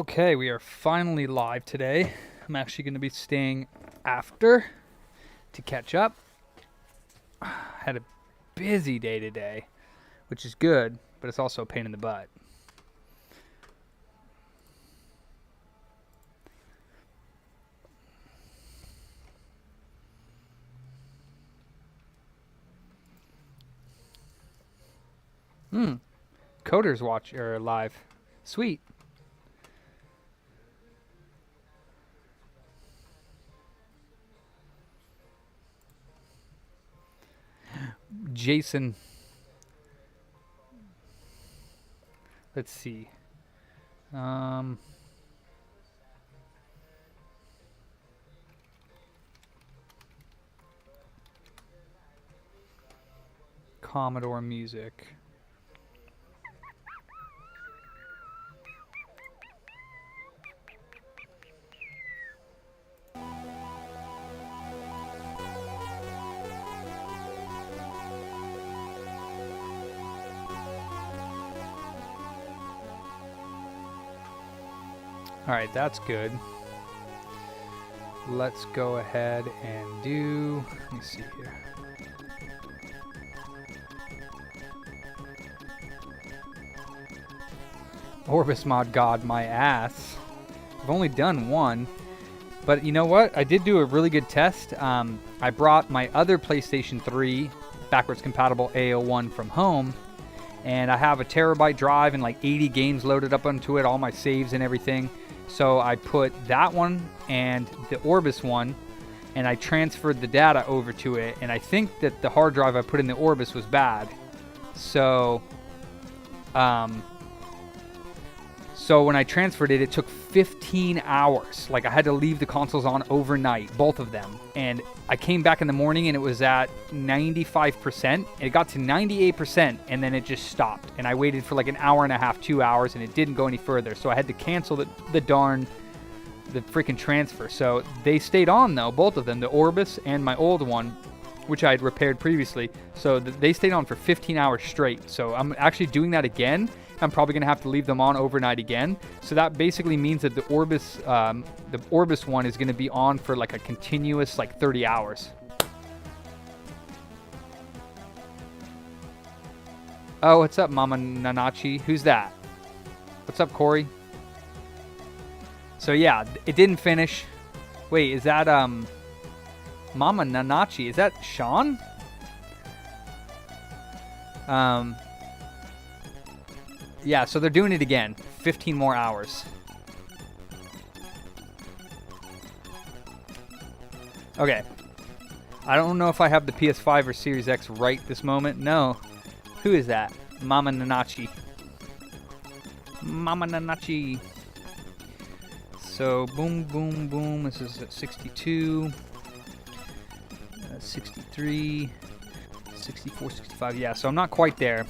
Okay, we are finally live today. I'm actually going to be staying after to catch up. Had a busy day today, which is good, but it's also a pain in the butt. Coders watch or live. Sweet. Jason. Let's see. Commodore music. All right, that's good. Let's go ahead and do, let me see here. Orbis mod god my ass. I've only done one, but you know what? I did do a really good test. I brought my other PlayStation 3 backwards compatible A01 from home, and I have a terabyte drive and like 80 games loaded up onto it, all my saves and everything. So I put that one and the Orbis one, and I transferred the data over to it, and I think that the hard drive I put in the Orbis was bad. So when I transferred it, it took 15 hours. Like, I had to leave the consoles on overnight, both of them. And I came back in the morning and it was at 95%. It got to 98% and then it just stopped. And I waited for like an hour and a half, 2 hours, and it didn't go any further. So I had to cancel the freaking transfer. So they stayed on though, both of them, the Orbis and my old one, which I had repaired previously. So they stayed on for 15 hours straight. So I'm actually doing that again. I'm probably going to have to leave them on overnight again. So that basically means that the Orbis one is going to be on for like a continuous like 30 hours. Oh, what's up, Mama Nanachi? Who's that? What's up, Corey? So yeah, it didn't finish. Wait, is that Mama Nanachi? Is that Sean? Yeah, so they're doing it again. 15 more hours. Okay. I don't know if I have the PS5 or Series X right this moment. No. Who is that? Mama Nanachi. Mama Nanachi. So, boom, boom, boom. This is at 62. 63. 64, 65. Yeah, so I'm not quite there.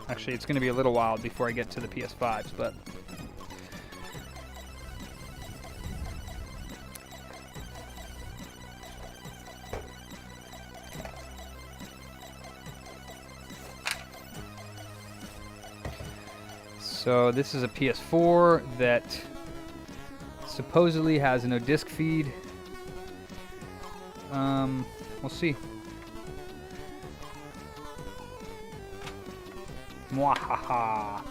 Actually, it's going to be a little while before I get to the PS5s, but... So this is a PS4 that supposedly has no disc feed. We'll see. Mwahaha.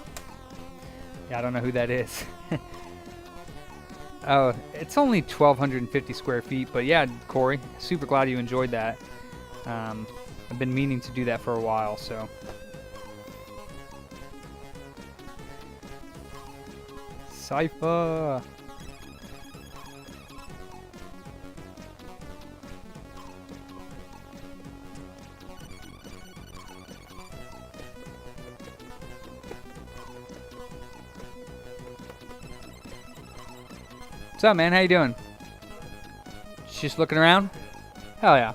Yeah, I don't know who that is. Oh, it's only 1,250 square feet, but yeah, Corey, super glad you enjoyed that. I've been meaning to do that for a while, so. Cypher. What's up, man? How you doing? Just looking around? Hell yeah.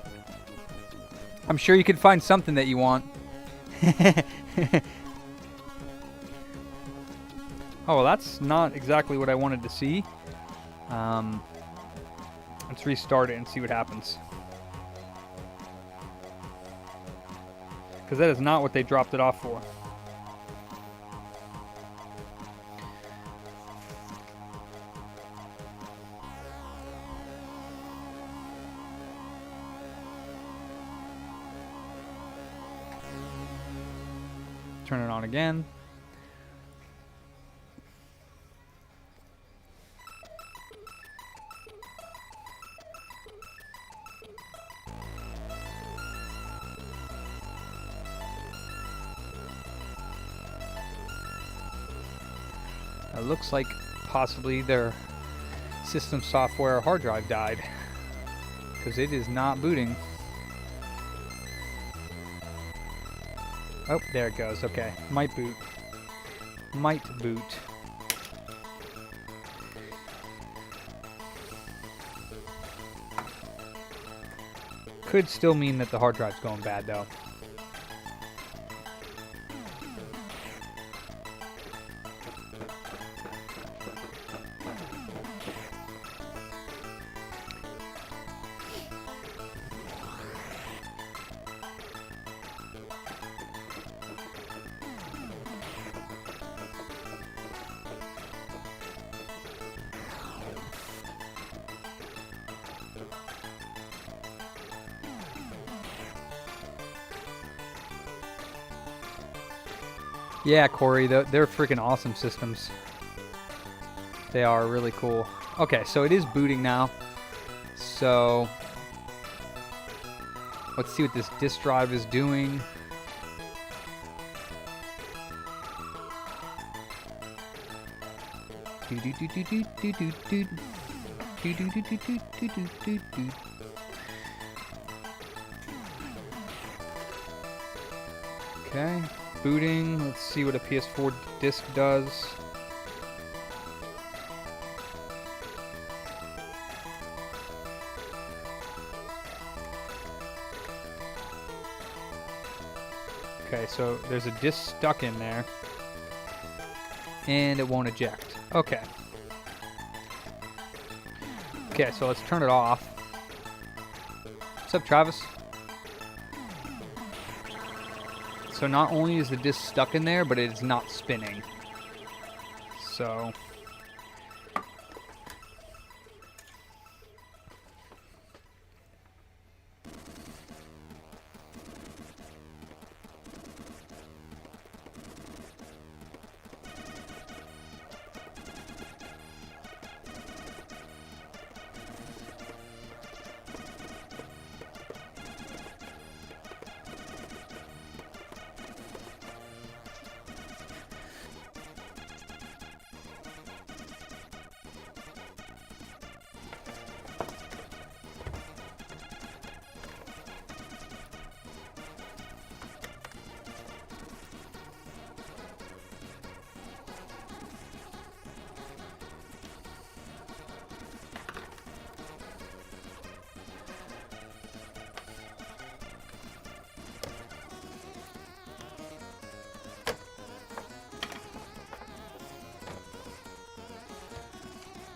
I'm sure you could find something that you want. Oh, well, that's not exactly what I wanted to see. Let's restart it and see what happens. Because that is not what they dropped it off for. turn it on again. It looks like possibly their system software hard drive died, because it is not booting. Oh, there it goes. Okay, might boot. Might boot. Could still mean that the hard drive's going bad though. Yeah, Corey, they're freaking awesome systems. They are really cool. Okay, so it is booting now. So let's see what this disk drive is doing. Okay. Booting. Let's see what a PS4 disc does. Okay, so there's a disc stuck in there, and it won't eject. Okay. Okay, so let's turn it off. What's up, Travis? So not only is the disc stuck in there, but it is not spinning. So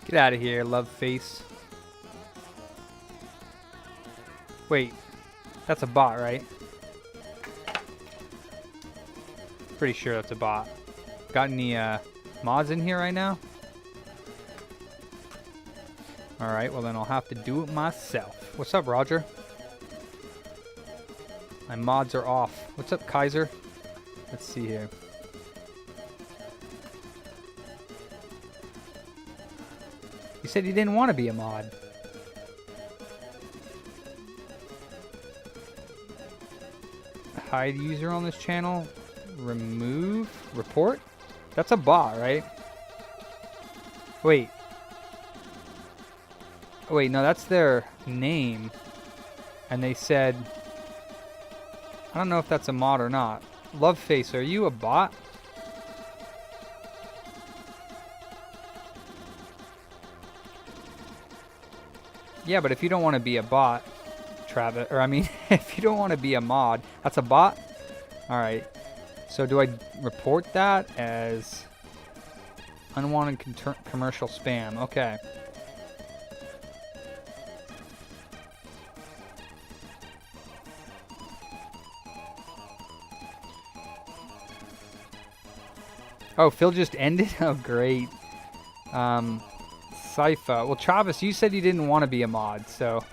get out of here, love face. Wait, that's a bot, right? Pretty sure that's a bot. Got any mods in here right now? Alright, well then I'll have to do it myself. What's up, Roger? My mods are off. What's up, Kaiser? Let's see here. He said he didn't want to be a mod. Hide user on this channel. Remove. Report? That's a bot, right? Wait. Wait, no, that's their name. And they said... I don't know if that's a mod or not. Loveface, are you a bot? Yeah, but if you don't want to be a bot, Travis, or I mean, if you don't want to be a mod, that's a bot? Alright. So do I report that as unwanted commercial spam? Okay. Oh, Phil just ended? Oh, great. Sypha. Well, Travis, you said you didn't want to be a mod, so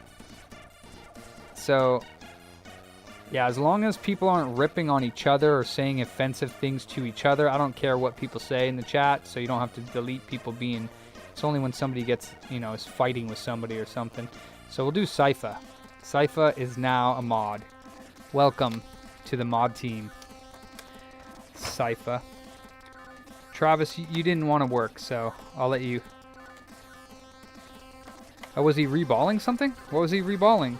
Yeah, as long as people aren't ripping on each other or saying offensive things to each other, I don't care what people say in the chat, so you don't have to delete people being... It's only when somebody gets, you know, is fighting with somebody or something. So we'll do Sypha. Sypha is now a mod. Welcome to the mod team. Sypha. Travis, you didn't want to work, so I'll let you... Oh, was he reballing something? What was he reballing?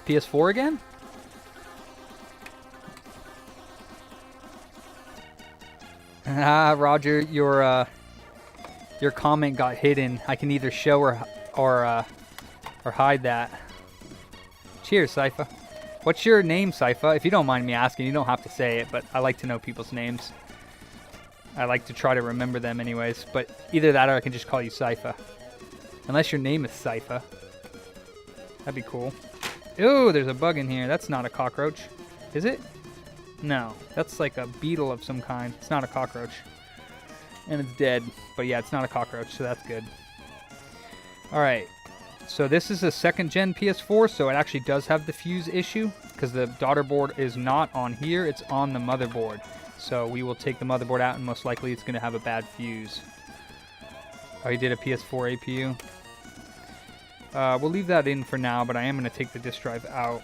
PS4 again? Ah, Roger, your comment got hidden. I can either show or hide that. Cheers, Sypha. What's your name, Sypha? If you don't mind me asking, you don't have to say it, but I like to know people's names. I like to try to remember them anyways, but either that or I can just call you Sypha. Unless your name is Sypha. That'd be cool. Ooh, there's a bug in here. That's not a cockroach. Is it? No. That's like a beetle of some kind. It's not a cockroach. And it's dead. But yeah, it's not a cockroach, so that's good. Alright. So this is a second-gen PS4, so it actually does have the fuse issue, because the daughter board is not on here. It's on the motherboard. So we will take the motherboard out, and most likely it's going to have a bad fuse. Oh, he did a PS4 APU. We'll leave that in for now, but I am going to take the disk drive out.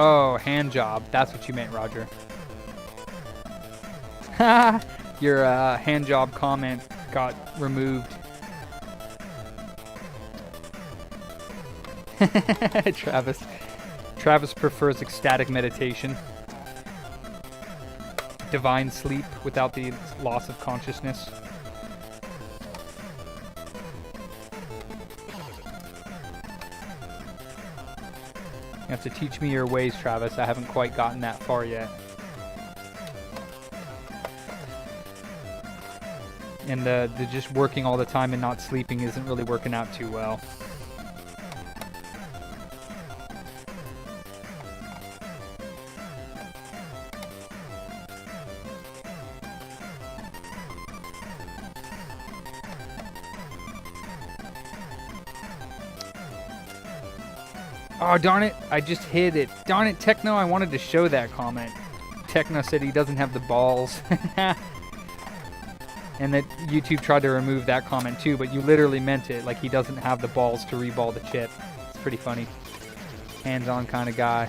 Oh, hand job. That's what you meant, Roger. Your hand job comment got removed. Travis prefers ecstatic meditation. Divine sleep without the loss of consciousness. You have to teach me your ways, Travis. I haven't quite gotten that far yet. And the just working all the time and not sleeping isn't really working out too well. Oh, darn it. I just hit it. Darn it, Techno. I wanted to show that comment. Techno said he doesn't have the balls. And that YouTube tried to remove that comment too, but you literally meant it. Like he doesn't have the balls to reball the chip. It's pretty funny. Hands-on kind of guy.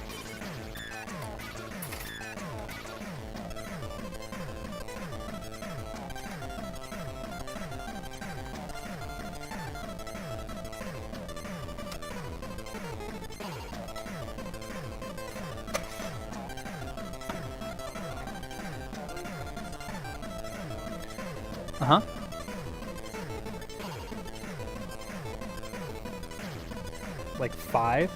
Uh-huh. Like 5?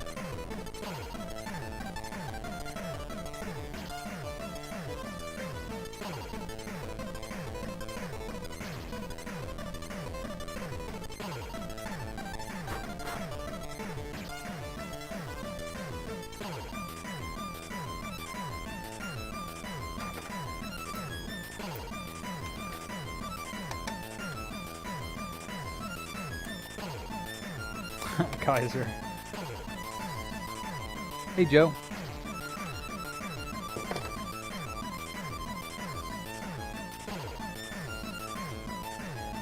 Kaiser. Hey, Joe.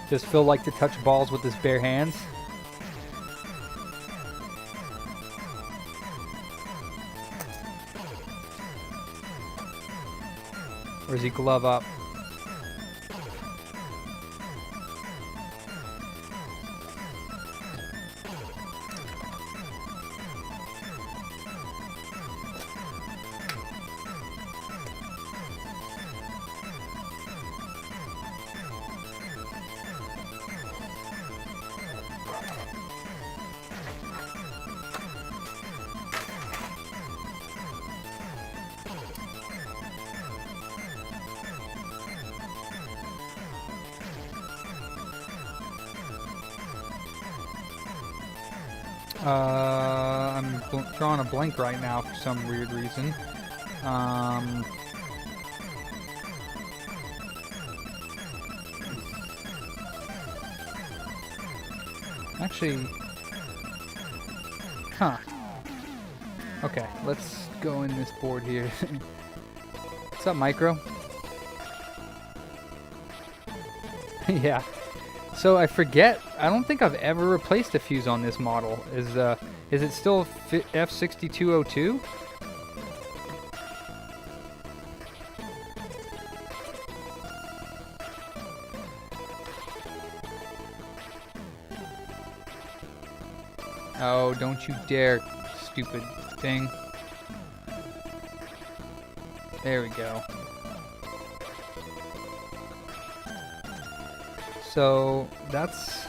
Does Phil like to touch balls with his bare hands? Or is he glove up? I'm drawing a blank right now for some weird reason. Actually, huh. Okay, let's go in this board here. What's up, Micro? Yeah. So I forget. I don't think I've ever replaced a fuse on this model. Is it still F6202? Oh, don't you dare, stupid thing. There we go. So that's...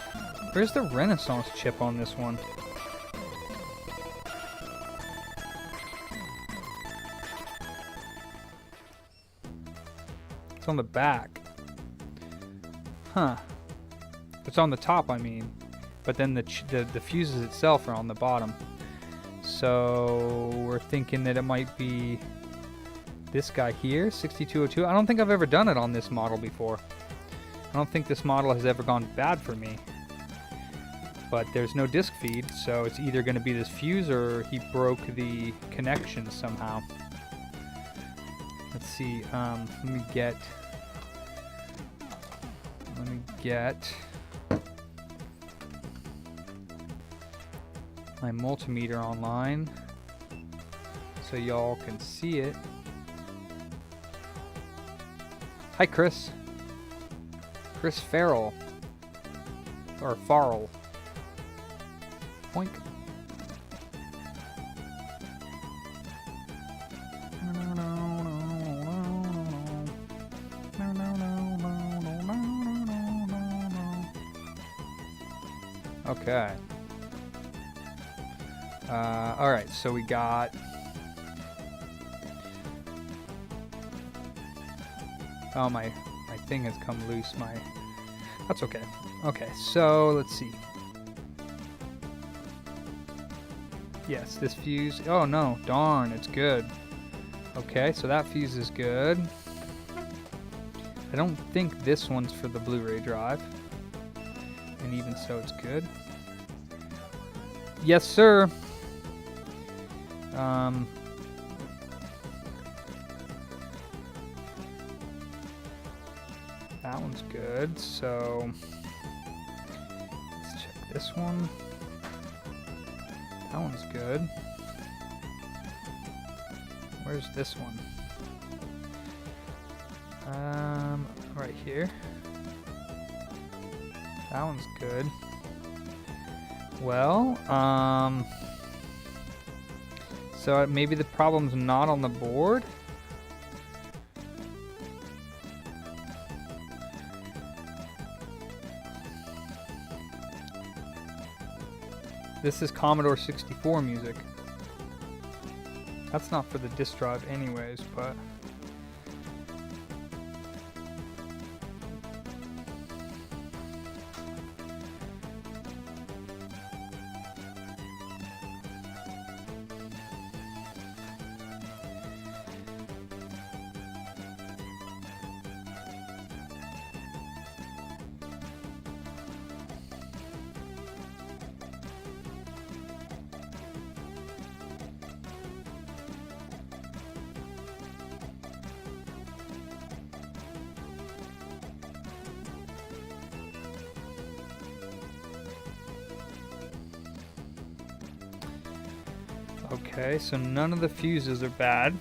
Where's the Renaissance chip on this one? It's on the back. Huh. It's on the top, I mean. But then the fuses itself are on the bottom. So we're thinking that it might be this guy here, 6202. I don't think I've ever done it on this model before. I don't think this model has ever gone bad for me. But there's no disk feed, so it's either going to be this fuse or he broke the connection somehow. Let's see. Let me get my multimeter online so y'all can see it. Hi, Chris. Chris Farrell. Or Farrell. Boink. Okay. Alright, so we got... Oh, my thing has come loose. That's okay. Okay, so let's see. Yes, this fuse... Oh, no. Darn, it's good. Okay, so that fuse is good. I don't think this one's for the Blu-ray drive. And even so, it's good. Yes, sir. That one's good, so let's check this one. That one's good. Where's this one? Right here. That one's good. Well, so maybe the problem's not on the board? This is Commodore 64 music. That's not for the disk drive anyways, but... Okay, so none of the fuses are bad.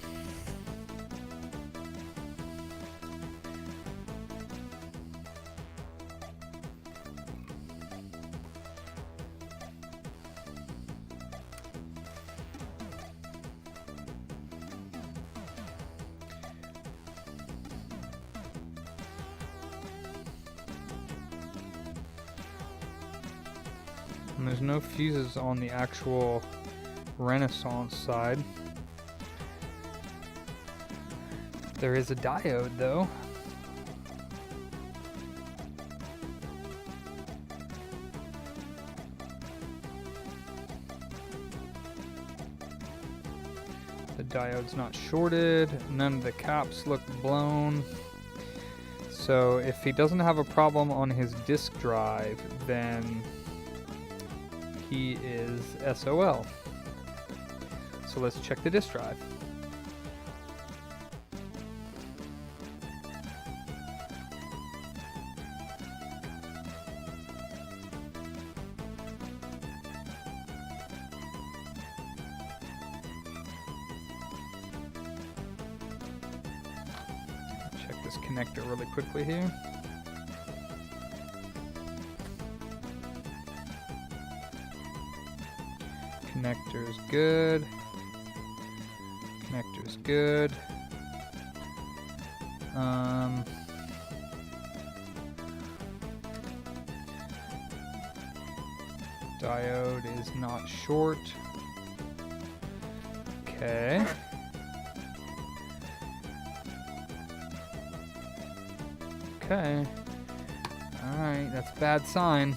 And there's no fuses on the actual Renaissance side. There is a diode though. The diode's not shorted. None of the caps look blown. So if he doesn't have a problem on his disk drive, then he is SOL. So let's check the disk drive. Connector really quickly here. Connector's good. Connector's good. Diode is not short. Okay. Okay. Alright, that's a bad sign.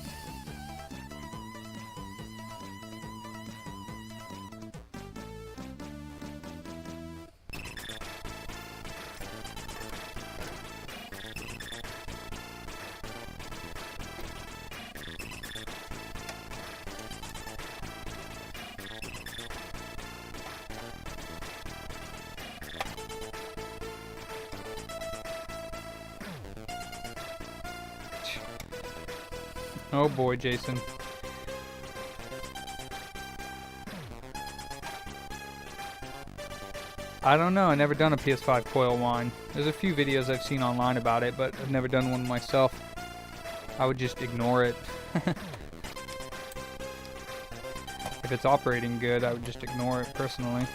Oh boy, Jason. I don't know, I've never done a PS5 coil whine. There's a few videos I've seen online about it, but I've never done one myself. I would just ignore it. If it's operating good, I would just ignore it personally.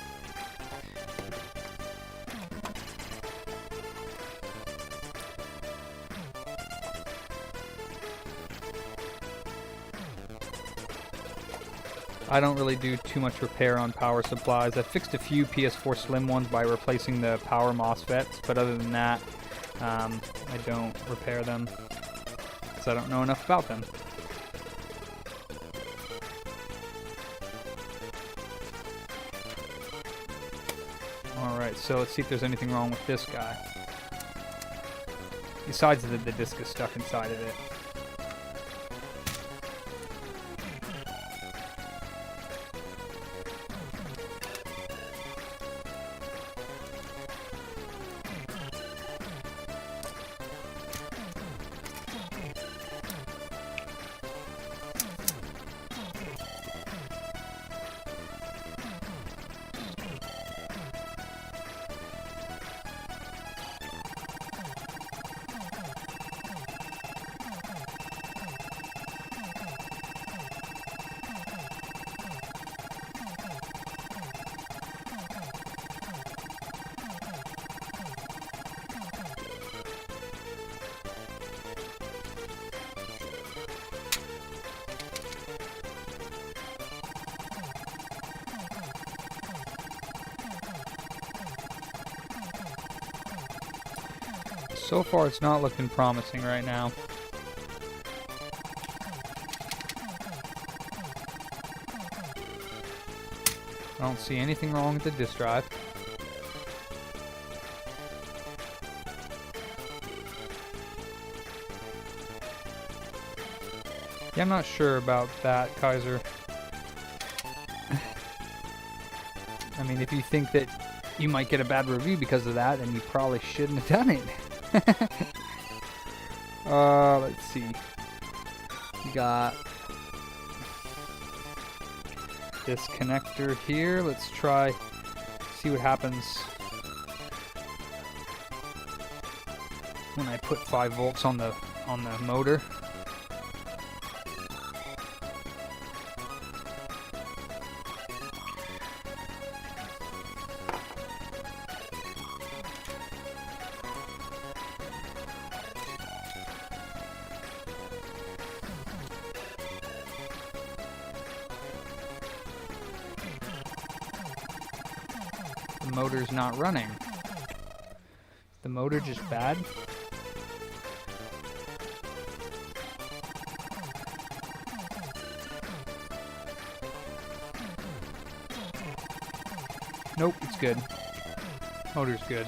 I don't really do too much repair on power supplies. I fixed a few PS4 Slim ones by replacing the power MOSFETs, but other than that, I don't repair them because I don't know enough about them. Alright, so let's see if there's anything wrong with this guy. Besides that the disc is stuck inside of it. So far, it's not looking promising right now. I don't see anything wrong with the disk drive. Yeah, I'm not sure about that, Kaiser. I mean, if you think that you might get a bad review because of that, then you probably shouldn't have done it. Let's see. You got this connector here. Let's try, see what happens when I put 5 volts on the motor. The motor's not running. The motor just bad? Nope, it's good. Motor's good.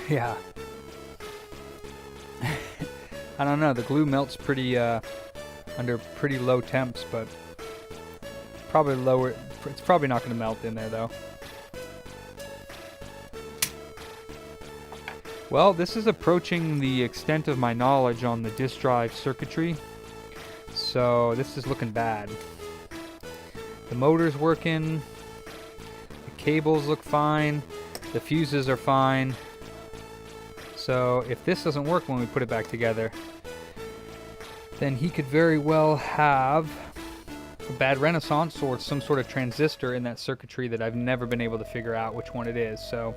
Yeah. I don't know, the glue melts pretty under pretty low temps, but probably lower. It's probably not going to melt in there though. Well, this is approaching the extent of my knowledge on the disk drive circuitry, so this is looking bad. The motor's working, the cables look fine, the fuses are fine. So if this doesn't work when we put it back together, then he could very well have a bad renaissance or some sort of transistor in that circuitry that I've never been able to figure out which one it is. So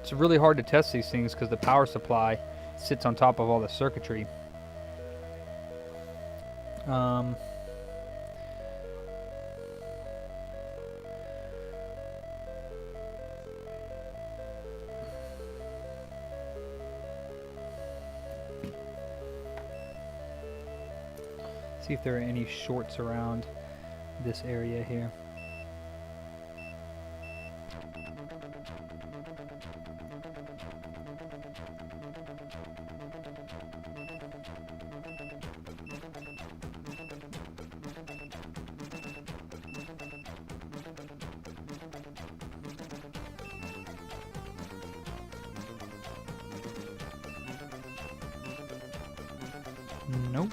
it's really hard to test these things because the power supply sits on top of all the circuitry. See if there are any shorts around this area here. Nope.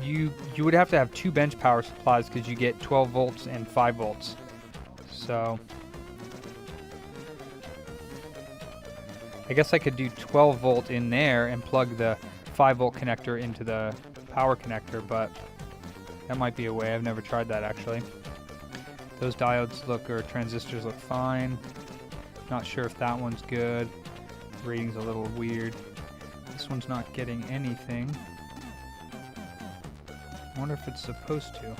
You would have to have two bench power supplies because you get 12 volts and 5 volts. So I guess I could do 12 volt in there and plug the 5 volt connector into the power connector, but that might be a way. I've never tried that actually. Those diodes or transistors look fine. Not sure if that one's good. The rating's a little weird. This one's not getting anything. I wonder if it's supposed to.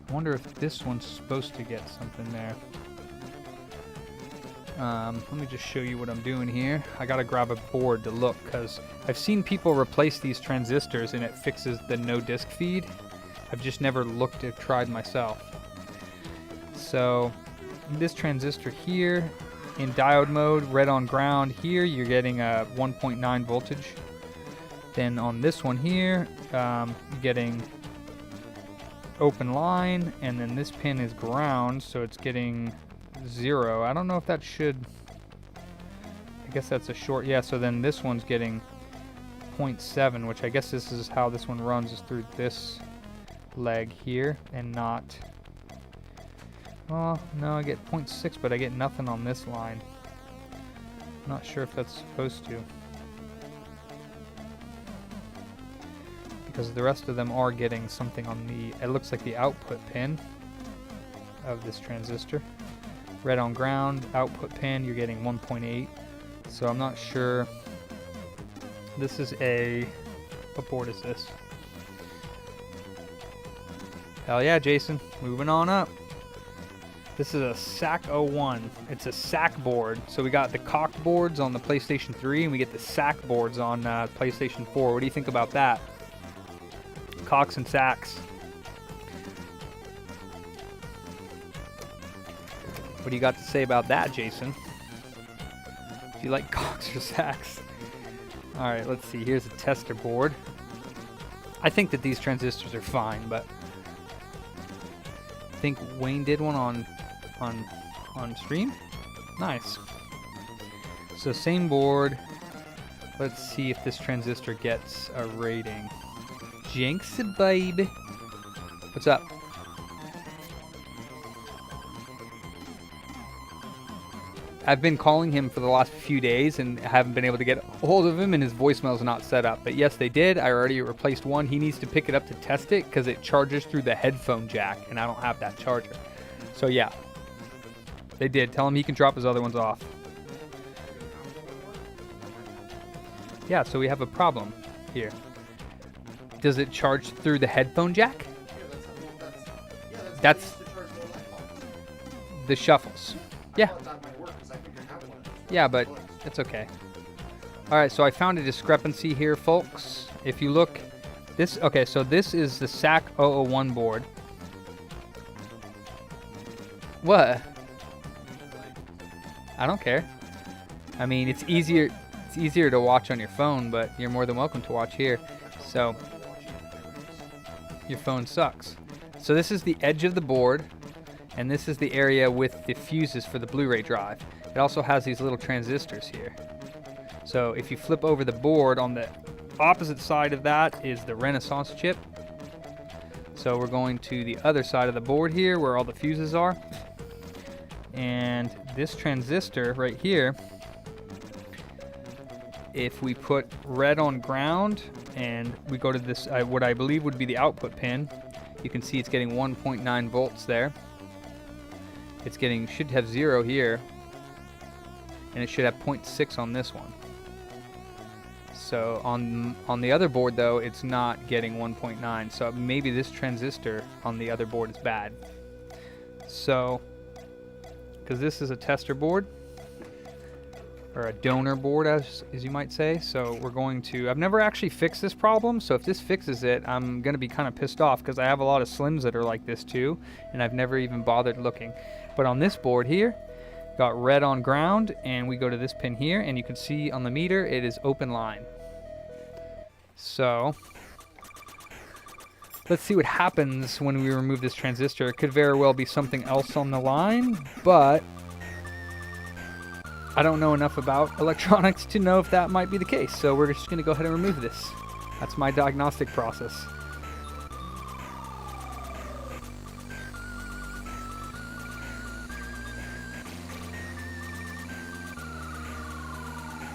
I wonder if this one's supposed to get something there. Let me just show you what I'm doing here. I gotta grab a board to look because I've seen people replace these transistors and it fixes the no disk feed. I've just never looked or tried myself. So this transistor here in diode mode, red on ground here, you're getting a 1.9 voltage. Then on this one here, you're getting open line, and then this pin is ground, so it's getting 0. I don't know if that should, I guess that's a short, yeah, so then this one's getting 0.7, which I guess this is how this one runs, is through this leg here, and not, oh, no, I get 0.6, but I get nothing on this line. I'm not sure if that's supposed to. Because the rest of them are getting something on the, it looks like the output pin of this transistor. Red on ground, output pin, you're getting 1.8. So I'm not sure. This is a, what board is this? Hell yeah, Jason, moving on up. This is a SAC 01. It's a SAC board. So we got the cock boards on the PlayStation 3 and we get the SAC boards on PlayStation 4. What do you think about that? Cocks and sacks. What do you got to say about that, Jason? Do you like cocks or sacks? Alright, let's see. Here's a tester board. I think that these transistors are fine, but I think Wayne did one on on stream. Nice. So same board. Let's see if this transistor gets a rating. Jinx, baby. What's up? I've been calling him for the last few days and haven't been able to get a hold of him, and his voicemail's not set up. But yes, they did. I already replaced one. He needs to pick it up to test it because it charges through the headphone jack, and I don't have that charger. So yeah, they did. Tell him he can drop his other ones off. Yeah, so we have a problem here. Does it charge through the headphone jack? That's the shuffles. Yeah. Yeah, but it's okay. All right, so I found a discrepancy here, folks. If you look, okay, so this is the SAC 001 board. What? I don't care. I mean, it's easier to watch on your phone, but you're more than welcome to watch here. So your phone sucks. So this is the edge of the board, and this is the area with the fuses for the Blu-ray drive. It also has these little transistors here. So if you flip over the board, on the opposite side of that is the Renaissance chip. So we're going to the other side of the board here where all the fuses are. And this transistor right here, if we put red on ground and we go to this, what I believe would be the output pin, you can see it's getting 1.9 volts there. It's getting, should have 0 here. And it should have 0.6 on this one. So on the other board though, it's not getting 1.9. So maybe this transistor on the other board is bad. So, because this is a tester board, or a donor board as you might say. So we're going to, I've never actually fixed this problem. So if this fixes it, I'm gonna be kind of pissed off because I have a lot of Slims that are like this too. And I've never even bothered looking. But on this board here, got red on ground, and we go to this pin here, and you can see on the meter it is open line. So let's see what happens when we remove this transistor. It could very well be something else on the line, but I don't know enough about electronics to know if that might be the case. So we're just going to go ahead and remove this. That's my diagnostic process.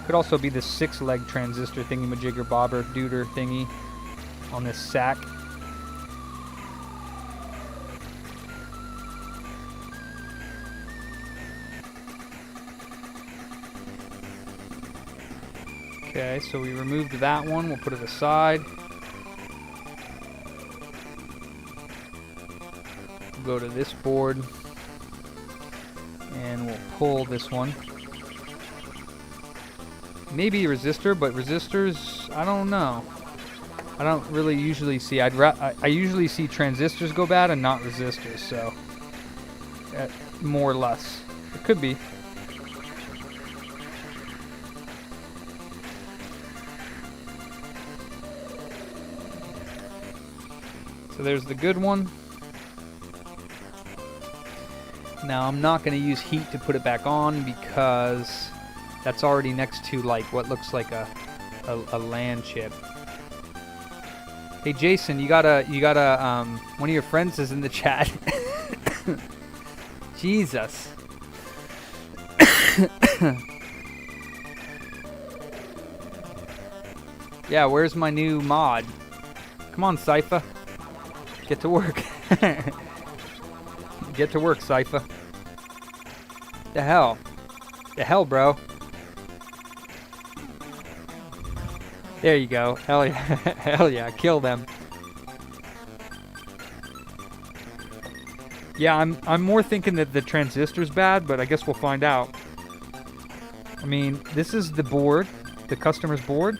Could also be the 6-leg transistor thingy-majigger bobber duder thingy on this sack. Okay, so we removed that one. We'll put it aside. We'll go to this board and we'll pull this one. Maybe a resistor, but resistors, I don't know. I don't really usually see. I usually see transistors go bad and not resistors, so more or less. It could be. So there's the good one. Now I'm not going to use heat to put it back on because that's already next to like what looks like a LAN chip. Hey Jason, you gotta one of your friends is in the chat. Jesus. Yeah, where's my new mod? Come on, Sypha. Get to work. Get to work, Sypha. The hell? The hell, bro? There you go. Hell yeah. Hell yeah. Kill them. Yeah, I'm more thinking that the transistor's bad, but I guess we'll find out. I mean, this is the board, the customer's board.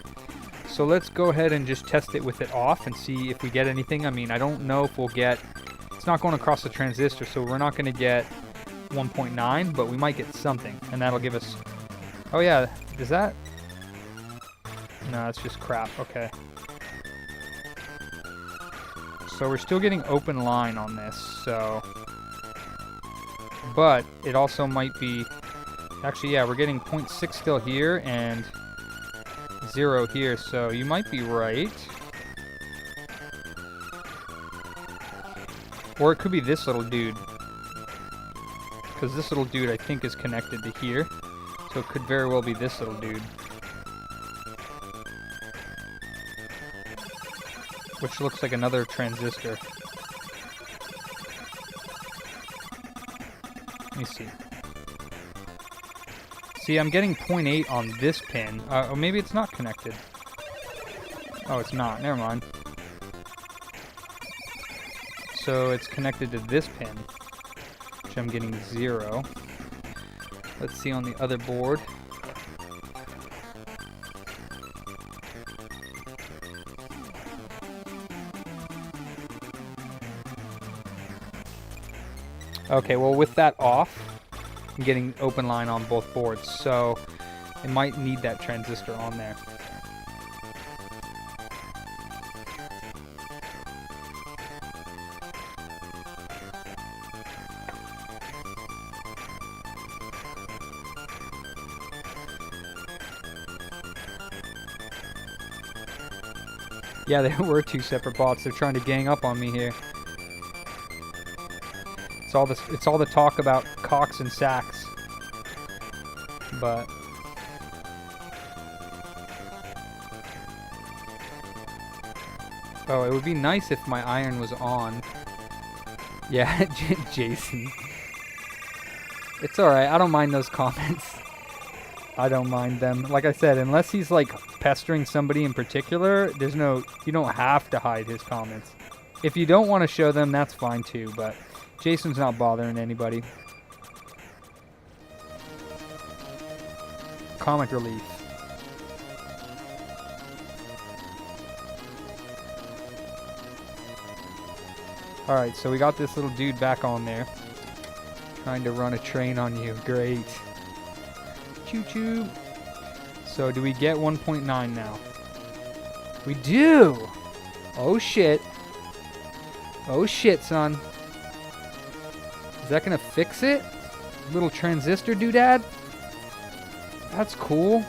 So let's go ahead and just test it with it off and see if we get anything. I mean, I don't know if we'll get... It's not going across the transistor, so we're not going to get 1.9, but we might get something. And that'll give us... Oh yeah, is that... No, it's just crap. Okay. So we're still getting open line on this, so... but it also might be... Actually, yeah, we're getting 0.6 still here and 0 here, so you might be right. Or it could be this little dude. Because this little dude, I think, is connected to here. So it could very well be this little dude. Which looks like another transistor. Let me see. See, I'm getting 0.8 on this pin. Or maybe it's not connected. Oh, it's not. Never mind. So it's connected to this pin, which I'm getting 0. Let's see on the other board. Okay, well with that off, I'm getting open line on both boards, so it might need that transistor on there. Yeah, there were 2 separate bots. They're trying to gang up on me here. It's all the talk about cocks and sacks. But oh, it would be nice if my iron was on. Yeah, Jason. It's alright, I don't mind those comments. I don't mind them. Like I said, unless he's like pestering somebody in particular, you don't have to hide his comments. If you don't want to show them, that's fine too, but Jason's not bothering anybody. Comic relief. Alright, so we got this little dude back on there. Trying to run a train on you. Great. Choo-choo. So do we get 1.9 now? We do! Oh shit. Oh shit, son. Is that gonna fix it? Little transistor doodad? That's cool.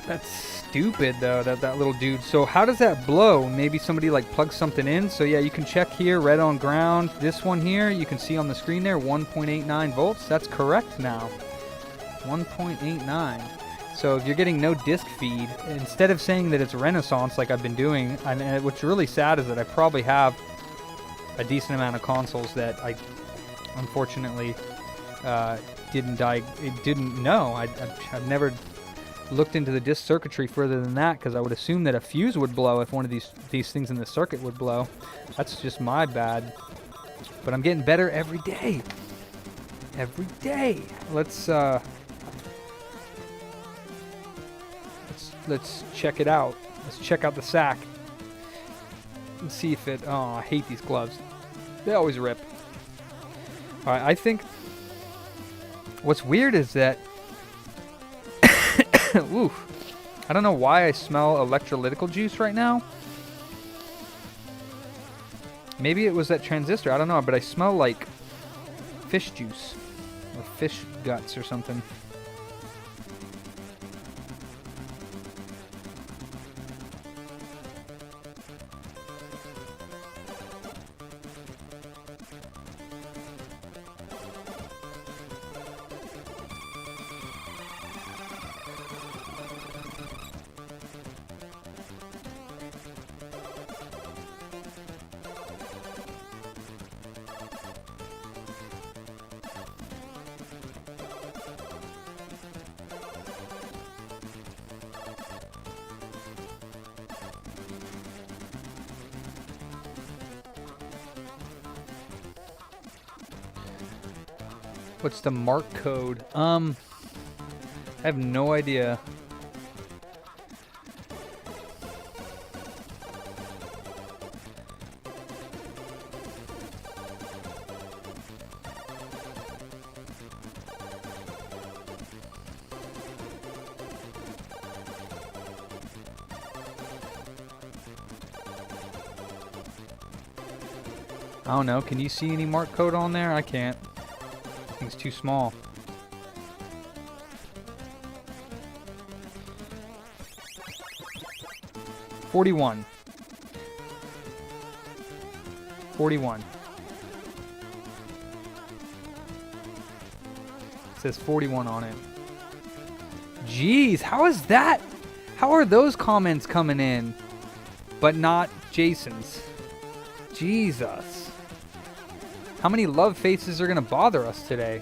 That's stupid though, that little dude. So how does that blow? Maybe somebody like plugs something in. So yeah, you can check here, red on ground. This one here, you can see on the screen there, 1.89 volts. That's correct now. 1.89. So if you're getting no disk feed, instead of saying that it's Renaissance like I've been doing, and what's really sad is that I probably have a decent amount of consoles that I unfortunately didn't know. I've never looked into the disk circuitry further than that, because I would assume that a fuse would blow if one of these things in the circuit would blow. That's just my bad. But I'm getting better every day. Every day. Let's check it out. Let's check out the sack and see if it... Oh, I hate these gloves. They always rip. Alright, I think what's weird is that ooh, I don't know why I smell electrolytical juice right now. Maybe it was that transistor, I don't know, but I smell like fish juice or fish guts or something. What's the mark code? I have no idea. I don't know. Can you see any mark code on there? I can't. I think it's too small. $41. 41. It says 41 on it. Jeez, how is that? How are those comments coming in, but not Jason's? Jesus. How many love faces are going to bother us today?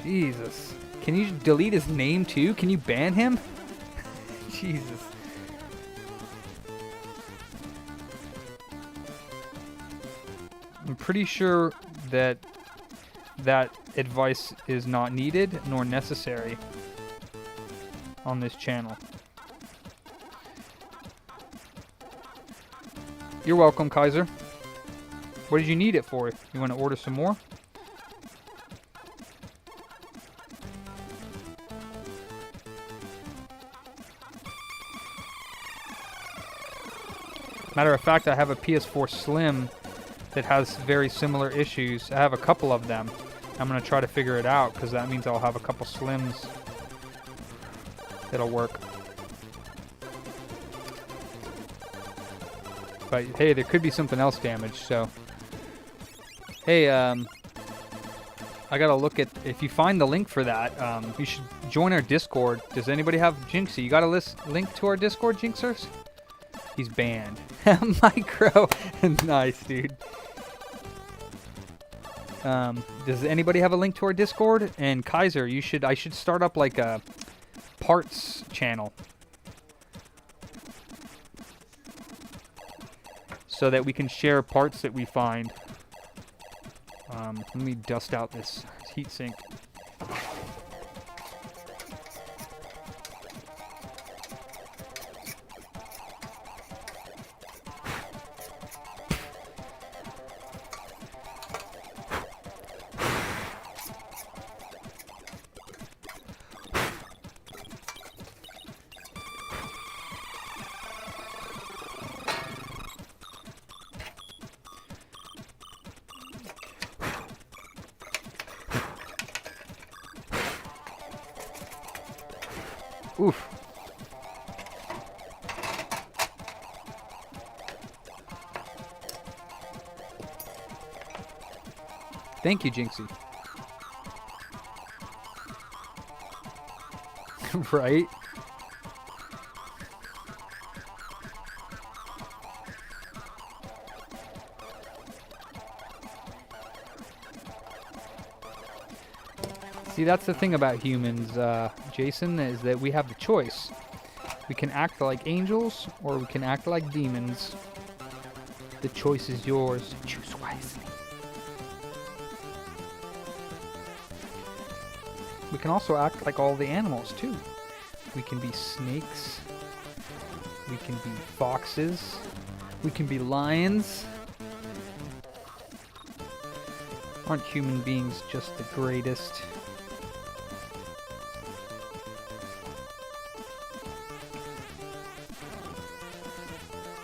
Jesus. Can you delete his name too? Can you ban him? Jesus. I'm pretty sure that that advice is not needed nor necessary on this channel. You're welcome, Kaiser. What did you need it for? You want to order some more? Matter of fact, I have a PS4 Slim that has very similar issues. I have a couple of them. I'm going to try to figure it out because that means I'll have a couple Slims that'll work. But hey, there could be something else damaged, so. Hey, I gotta look at, if you find the link for that, you should join our Discord. Does anybody have Jinxie? You got a link to our Discord, Jinxers? He's banned. Micro. Nice, dude. Does anybody have a link to our Discord? And Kaiser, I should start up like a parts channel so that we can share parts that we find. Let me dust out this heatsink. Oof. Thank you, Jinxie. Right? See, that's the thing about humans, Jason, is that we have the choice. We can act like angels, or we can act like demons. The choice is yours. Choose wisely. We can also act like all the animals, too. We can be snakes. We can be foxes. We can be lions. Aren't human beings just the greatest?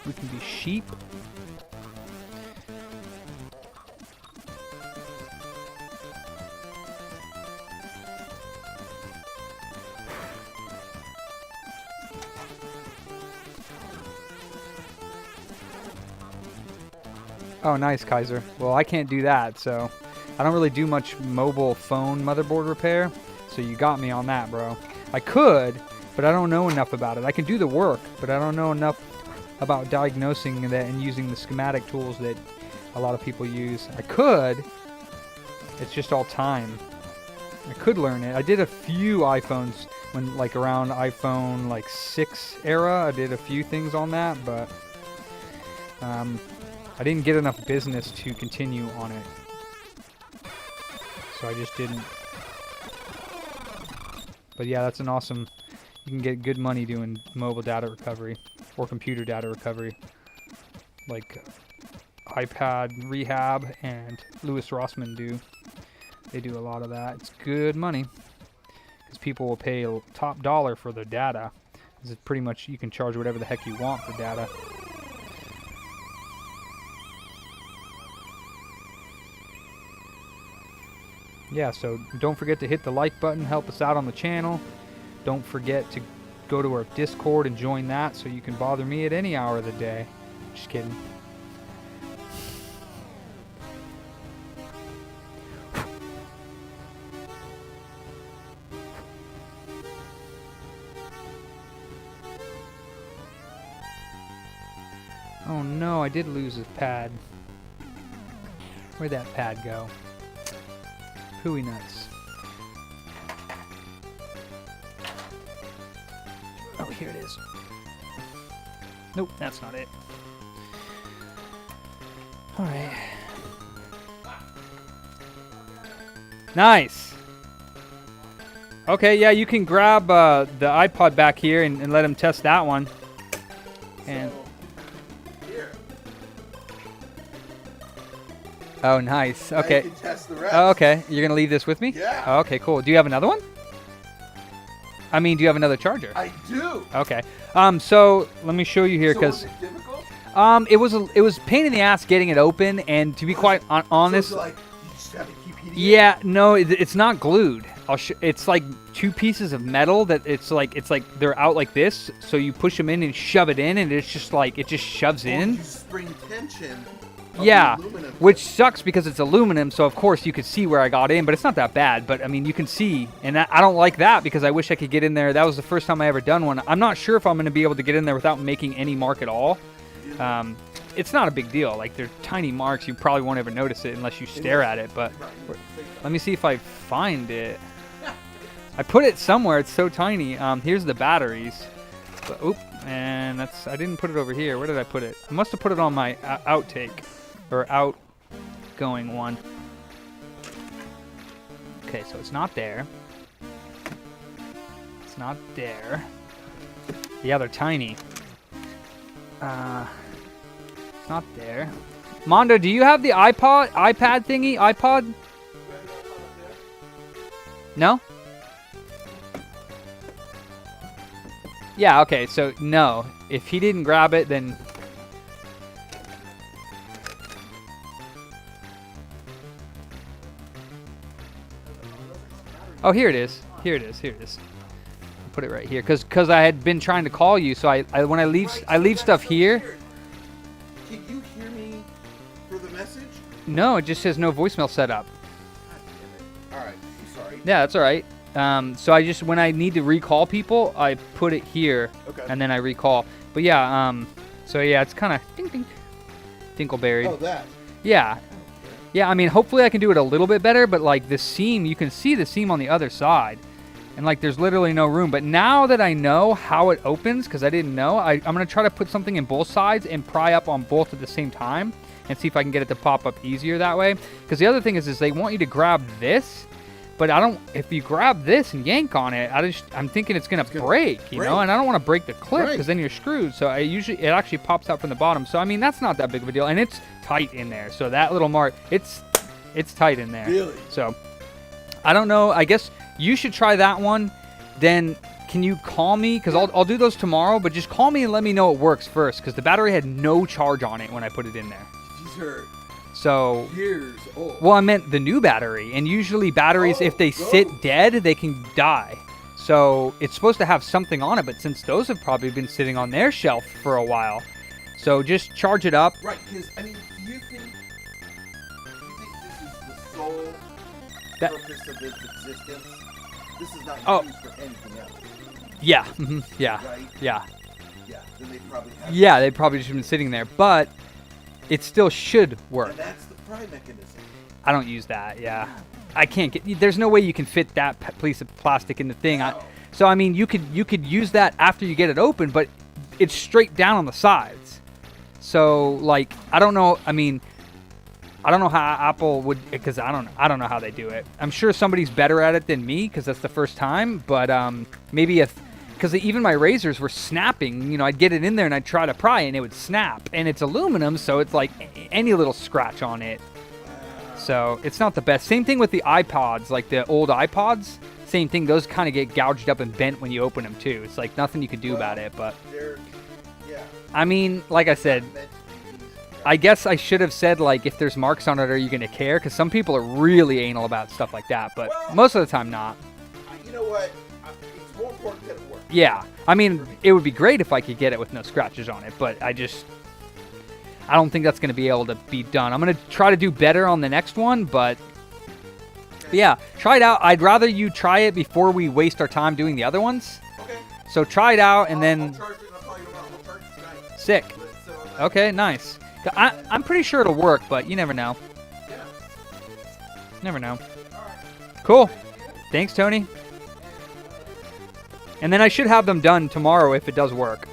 We can be sheep. Oh, nice, Kaiser. Well, I can't do that, so I don't really do much mobile phone motherboard repair, so you got me on that, bro. I could, but I don't know enough about it. I can do the work, but I don't know enough about diagnosing that and using the schematic tools that a lot of people use. I could. It's just all time. I could learn it. I did a few iPhones when, like, around iPhone, like, 6 era. I did a few things on that, but I didn't get enough business to continue on it. So I just didn't. But yeah, that's an awesome... You can get good money doing mobile data recovery or computer data recovery. Like iPad Rehab and Louis Rossmann do. They do a lot of that. It's good money. Because people will pay a top dollar for their data. Because it's pretty much, you can charge whatever the heck you want for data. yeah, so don't forget to hit the like button, help us out on the channel. Don't forget to go to our Discord and join that so you can bother me at any hour of the day. Just kidding. Oh no, I did lose a pad. Where'd that pad go? Pooey nuts. Oh, here it is. Nope, that's not it. Alright. Nice! Okay, yeah, you can grab the iPod back here and let him test that one. And oh, nice. Okay. You can test the rest. Oh, okay. You're going to leave this with me? Yeah. Oh, okay, cool. Do you have another one? I mean, do you have another charger? I do. Okay. So let me show you here So because was it difficult? it was pain in the ass getting it open, and to be quite honest, So it's like you just have to keep heating yeah, no, it's not glued. It's like two pieces of metal that it's like they're out like this, so you push them in and shove it in, and it's just like it just shoves it. in. You spring tension. Yeah, which sucks because it's aluminum, so of course you could see where I got in, but it's not that bad. But I mean, you can see, and I don't like that because I wish I could get in there. That was the first time I ever done one. I'm not sure if I'm going to be able to get in there without making any mark at all. It's not a big deal. Like, they're tiny marks. You probably won't ever notice it unless you stare at it. But let me see if I find it. I put it somewhere. It's so tiny. Here's the batteries. But, oop, and I didn't put it over here. Where did I put it? I must have put it on my outtake. Or outgoing one. Okay, so it's not there. It's not there. Yeah, they're tiny. It's not there. Mondo, do you have the iPad thingy? iPod? No? Yeah, okay, so no. If he didn't grab it, then... Oh, here it is. Here it is. Here it is. I'll put it right here, cause I had been trying to call you. So when I leave stuff here. Can you hear me for the message? No, it just says no voicemail set up. God damn it. All right. I'm sorry. Yeah, that's all right. So I just when I need to recall people, I put it here, and then I recall. But yeah, so yeah, it's kind of ding ding, dinkleberry. Oh, that. Yeah. Yeah, I mean, hopefully I can do it a little bit better, but like the seam, you can see the seam on the other side. And like there's literally no room. But now that I know how it opens, because I didn't know, I'm going to try to put something in both sides and pry up on both at the same time and see if I can get it to pop up easier that way. Because the other thing is they want you to grab this, but if you grab this and yank on it, I'm thinking it's going to break, you know, and I don't want to break the clip because then you're screwed. So it actually pops out from the bottom. So I mean, that's not that big of a deal, and it's tight in there. So that little mark, it's tight in there. Really? So I don't know. I guess you should try that one. Then can you call me? Because I'll do those tomorrow, but just call me and let me know it works first. Because the battery had no charge on it when I put it in there. These are so years old. Well, I meant the new battery. And usually batteries, if they sit dead, they can die. So it's supposed to have something on it, but since those have probably been sitting on their shelf for a while, so just charge it up. Right, because I mean, do you think this is the sole purpose of its existence? This is not used for anything else. Yeah. Mm-hmm, yeah. Right? Yeah. Yeah. Then they probably have. Yeah, they probably just been sitting there, but it still should work. And that's the pry mechanism. I don't use that. Yeah. I can't get. There's no way you can fit that piece of plastic in the thing. No. So I mean, you could use that after you get it open, but it's straight down on the sides. So like, I don't know. I mean, I don't know how Apple would, because I don't know how they do it. I'm sure somebody's better at it than me because that's the first time. But maybe because even my razors were snapping. You know, I'd get it in there and I'd try to pry and it would snap. And it's aluminum, so it's like any little scratch on it. So it's not the best. Same thing with the iPods, like the old iPods. Same thing. Those kind of get gouged up and bent when you open them too. It's like nothing you can do about it. But yeah. I mean, like I said, I guess I should have said, like, if there's marks on it, are you going to care? Because some people are really anal about stuff like that, but most of the time not. You know what? It's more important that it works. Yeah. I mean, it would be great if I could get it with no scratches on it, but I don't think that's going to be able to be done. I'm going to try to do better on the next one, but yeah, try it out. I'd rather you try it before we waste our time doing the other ones. Okay. So try it out, and then... I'll charge it, and I'll call you about it. I'll charge it tonight. Sick. Okay, nice. I'm pretty sure it'll work, but you never know. Yeah. Never know. All right. Cool. Thanks, Tony. And then I should have them done tomorrow if it does work.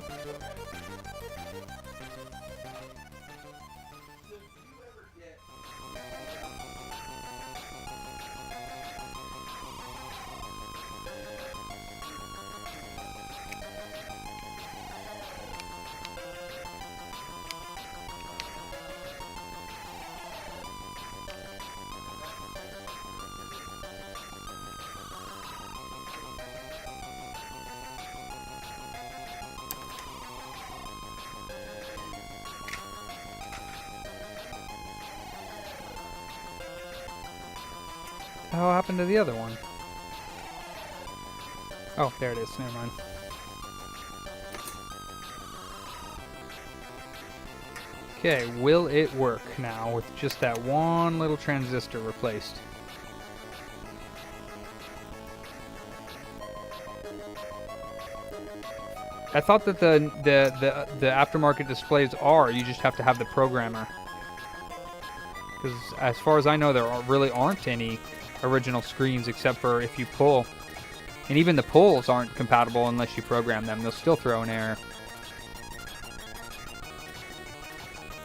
What happened to the other one? Oh, there it is. Never mind. Okay, will it work now with just that one little transistor replaced? I thought that the aftermarket displays are. You just have to have the programmer. Because as far as I know, there really aren't any original screens except for if you pull. And even the pulls aren't compatible unless you program them. They'll still throw an error.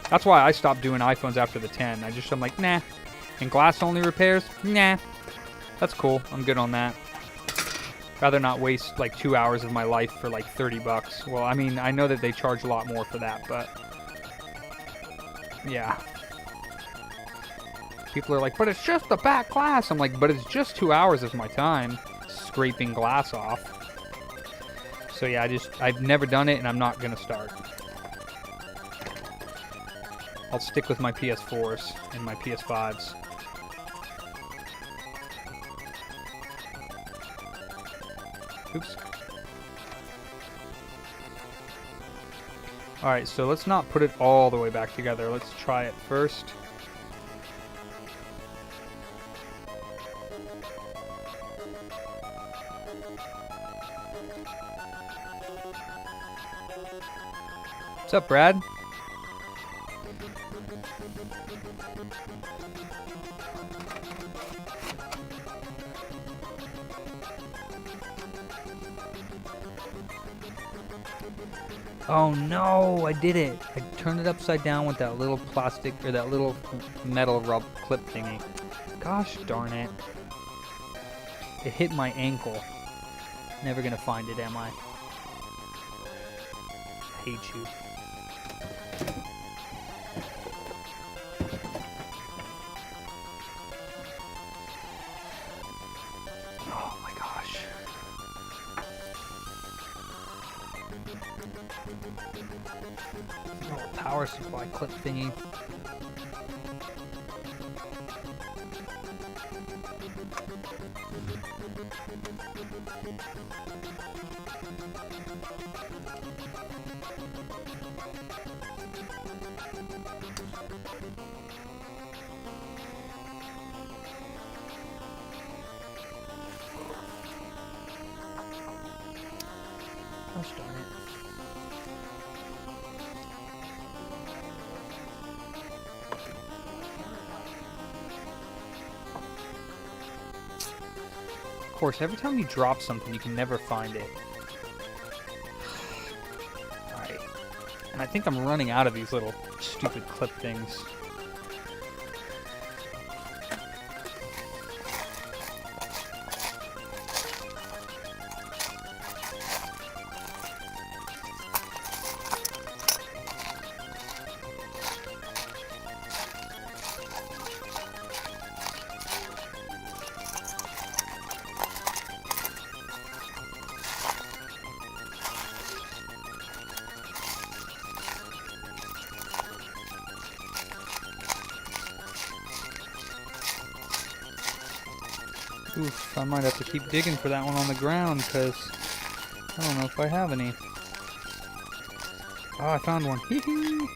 That's why I stopped doing iPhones after the 10. I'm like, nah. And glass-only repairs? Nah. That's cool. I'm good on that. Rather not waste like 2 hours of my life for like $30. Well, I mean, I know that they charge a lot more for that, but yeah. People are like, but it's just a back glass. I'm like, but it's just 2 hours of my time scraping glass off. So yeah, I've never done it, and I'm not gonna start. I'll stick with my PS4s and my PS5s. Oops. Alright, so let's not put it all the way back together. Let's try it first. What's up, Brad? Oh no, I did it. I turned it upside down with that little plastic, or that little metal rub clip thingy. Gosh darn it. It hit my ankle. Never gonna find it, am I? Hate you. Oh my gosh. Oh, power supply clip thingy. Gosh darn it. Of course, every time you drop something, you can never find it. Alright. And I think I'm running out of these little stupid clip things. Oof, I might have to keep digging for that one on the ground, because I don't know if I have any. Oh, I found one. Hee-hee.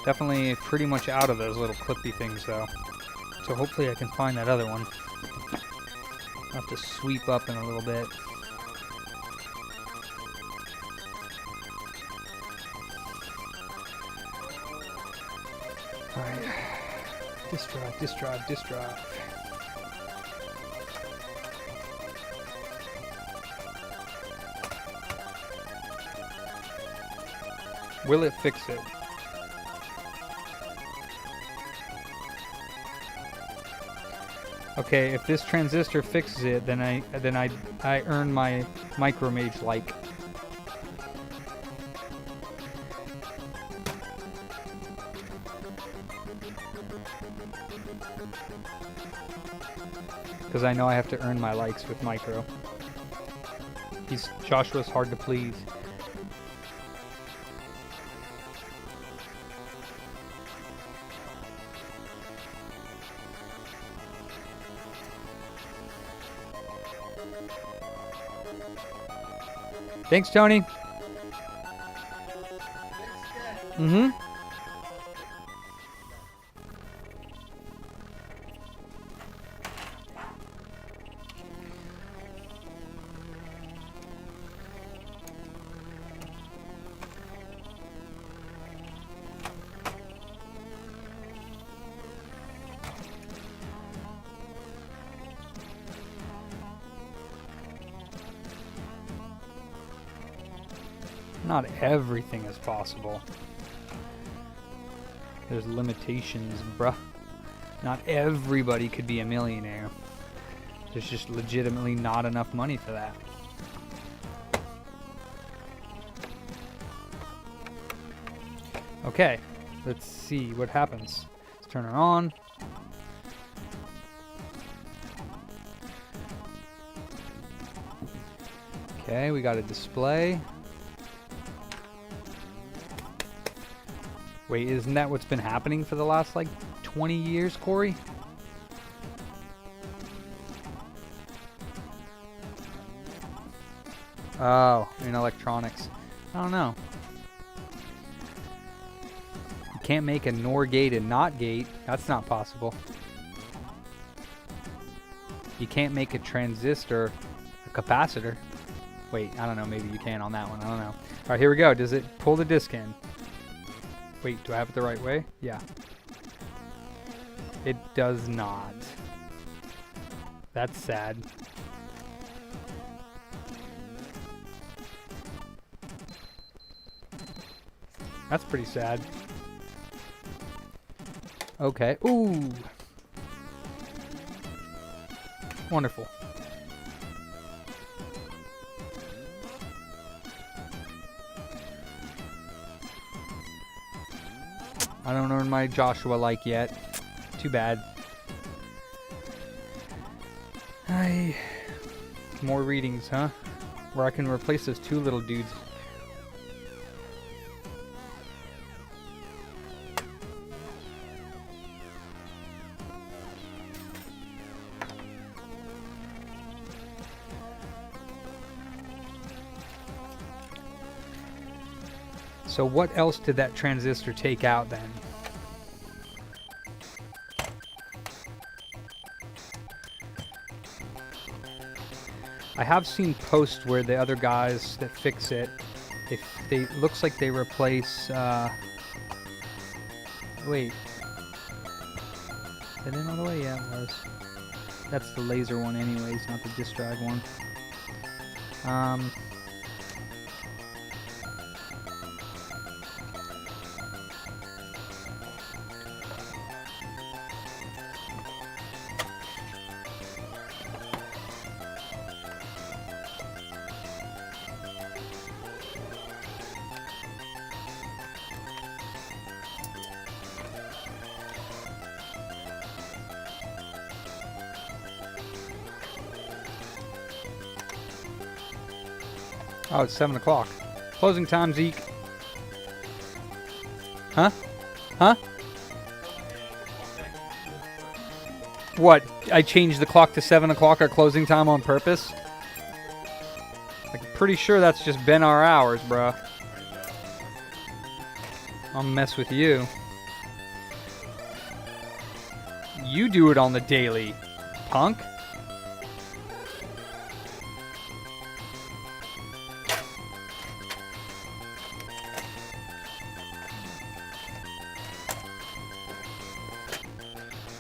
Definitely pretty much out of those little clippy things, though. So hopefully I can find that other one. I'll have to sweep up in a little bit. Alright. Disk drive, disk drive, disk drive. Will it fix it? Okay, if this transistor fixes it, then I earn my micromage like. Because I know I have to earn my likes with micro. Joshua's hard to please. Thanks, Tony. Mm-hmm. Not everything is possible. There's limitations, bruh. Not everybody could be a millionaire. There's just legitimately not enough money for that. Okay, let's see what happens. Let's turn her on. Okay, we got a display. Wait, isn't that what's been happening for the last, like, 20 years, Corey? Oh, in electronics. I don't know. You can't make a NOR gate and NOT gate. That's not possible. You can't make a transistor a capacitor. Wait, I don't know. Maybe you can on that one. I don't know. All right, here we go. Does it pull the disc in? Wait, do I have it the right way? Yeah. It does not. That's sad. That's pretty sad. Okay. Ooh. Wonderful. I don't earn my Joshua like yet. Too bad. More readings, huh? Where I can replace those two little dudes. So what else did that transistor take out then? I have seen posts where the other guys that fix it, if they looks like they replace. Wait, is it in all the way? Yeah, it was. That's the laser one, anyways, not the disk drive one. Oh, it's 7 o'clock. Closing time, Zeke. Huh? Huh? What? I changed the clock to 7 o'clock, our closing time, on purpose? I'm pretty sure that's just been our hours, bruh. I'll mess with you. You do it on the daily, punk.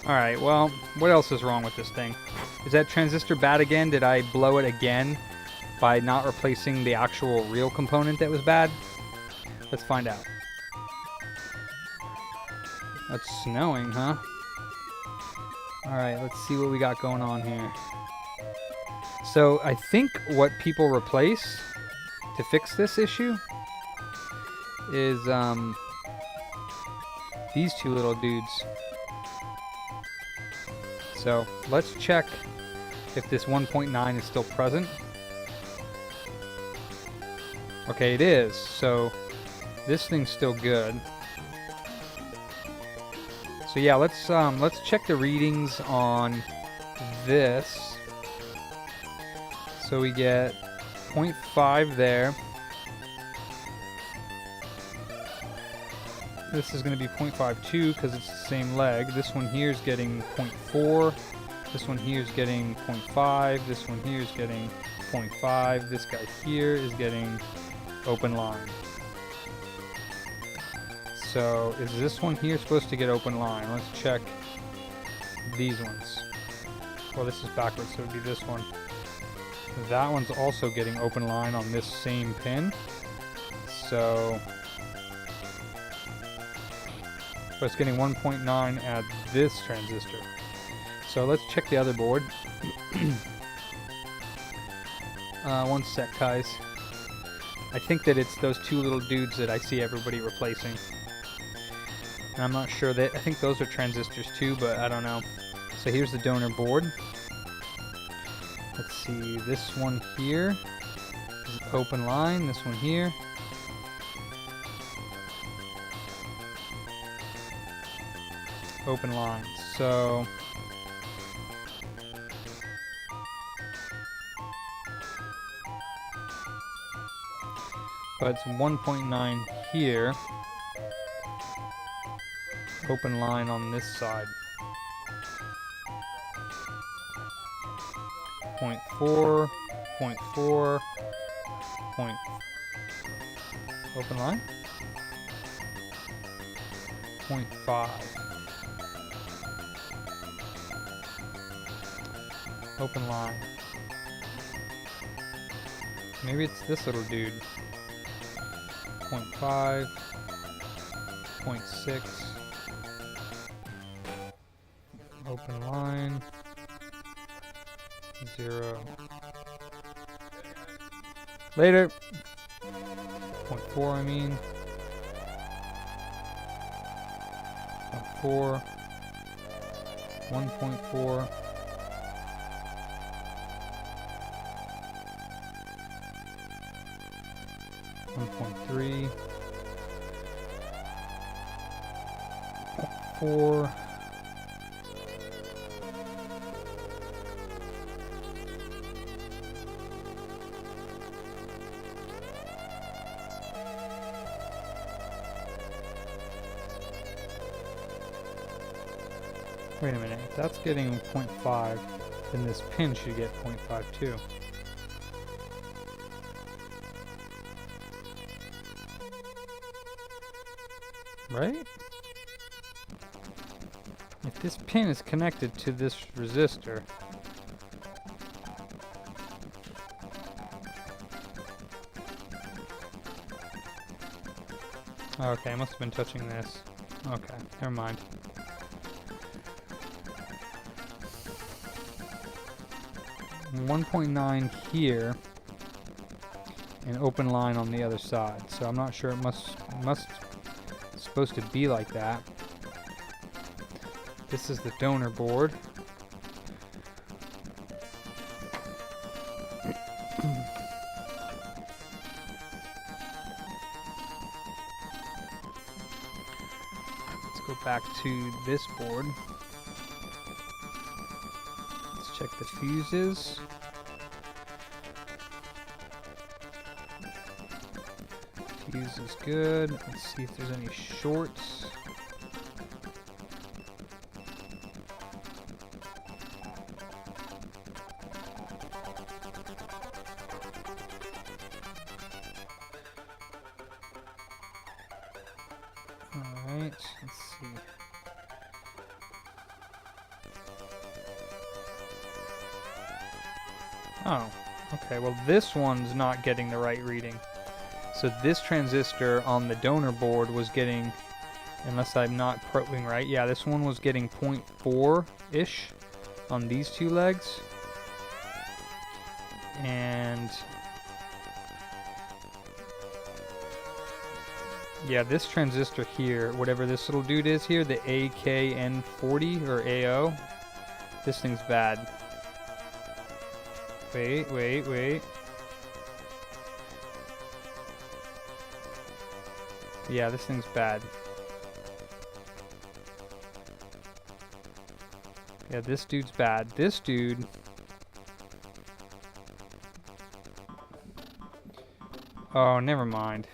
Alright, well, what else is wrong with this thing? Is that transistor bad again? Did I blow it again by not replacing the actual real component that was bad? Let's find out. It's snowing, huh? Alright, let's see what we got going on here. So, I think what people replace to fix this issue is, these two little dudes. So, let's check if this 1.9 is still present. Okay, it is. So, this thing's still good. So yeah, let's check the readings on this. So we get 0.5 there. This is going to be 0.52 because it's the same leg. This one here is getting 0.4. This one here is getting 0.5. This one here is getting 0.5. This guy here is getting open line. So, is this one here supposed to get open line? Let's check these ones. Well, this is backwards, so it would be this one. That one's also getting open line on this same pin. So, but it's getting 1.9 at this transistor. So, let's check the other board. One sec, guys. I think that it's those two little dudes that I see everybody replacing. And I'm not sure that, I think those are transistors too, but I don't know. So here's the donor board. Let's see, this one here is open line, this one here. Open line, so but it's 1.9 here. Open line on this side. 0.4, 0.4, point. Open line. 0.5. Open line. Maybe it's this little dude. 0.5, 0.6. Open line, 0. Later. 0.4, I mean. 0.4. 1.4. 1.3. 0.4. Wait a minute, if that's getting 0.5, then this pin should get 0.5 too. Right? If this pin is connected to this resistor, okay, I must have been touching this. Okay, never mind. .9 here, and open line on the other side. So I'm not sure, it must it's supposed to be like that. This is the donor board. Let's go back to this board. Check the fuses. Fuse is good. Let's see if there's any shorts. Alright, let's see. Oh, okay, well this one's not getting the right reading. So this transistor on the donor board was getting, unless I'm not probing right, yeah, this one was getting 0.4-ish on these two legs. And yeah, this transistor here, whatever this little dude is here, the AKN40 or AO, this thing's bad. Wait. Yeah, this thing's bad. Yeah, this dude's bad. This dude... Oh, never mind.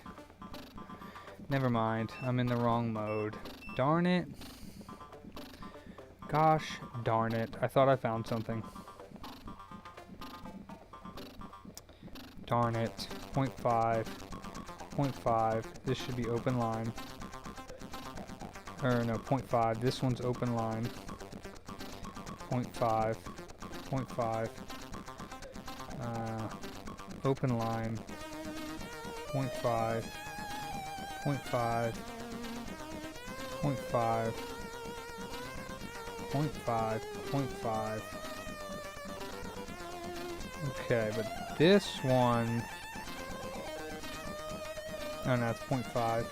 Never mind. I'm in the wrong mode. Darn it. Gosh darn it. I thought I found something. Darn it. 0.5. 0.5. This should be open line. Or no, 0.5. This one's open line. 0.5. 0.5. Open line. 0.5. 0.5. 0.5. 0.5. 0.5. Okay, but this one... Oh no, it's 0.5.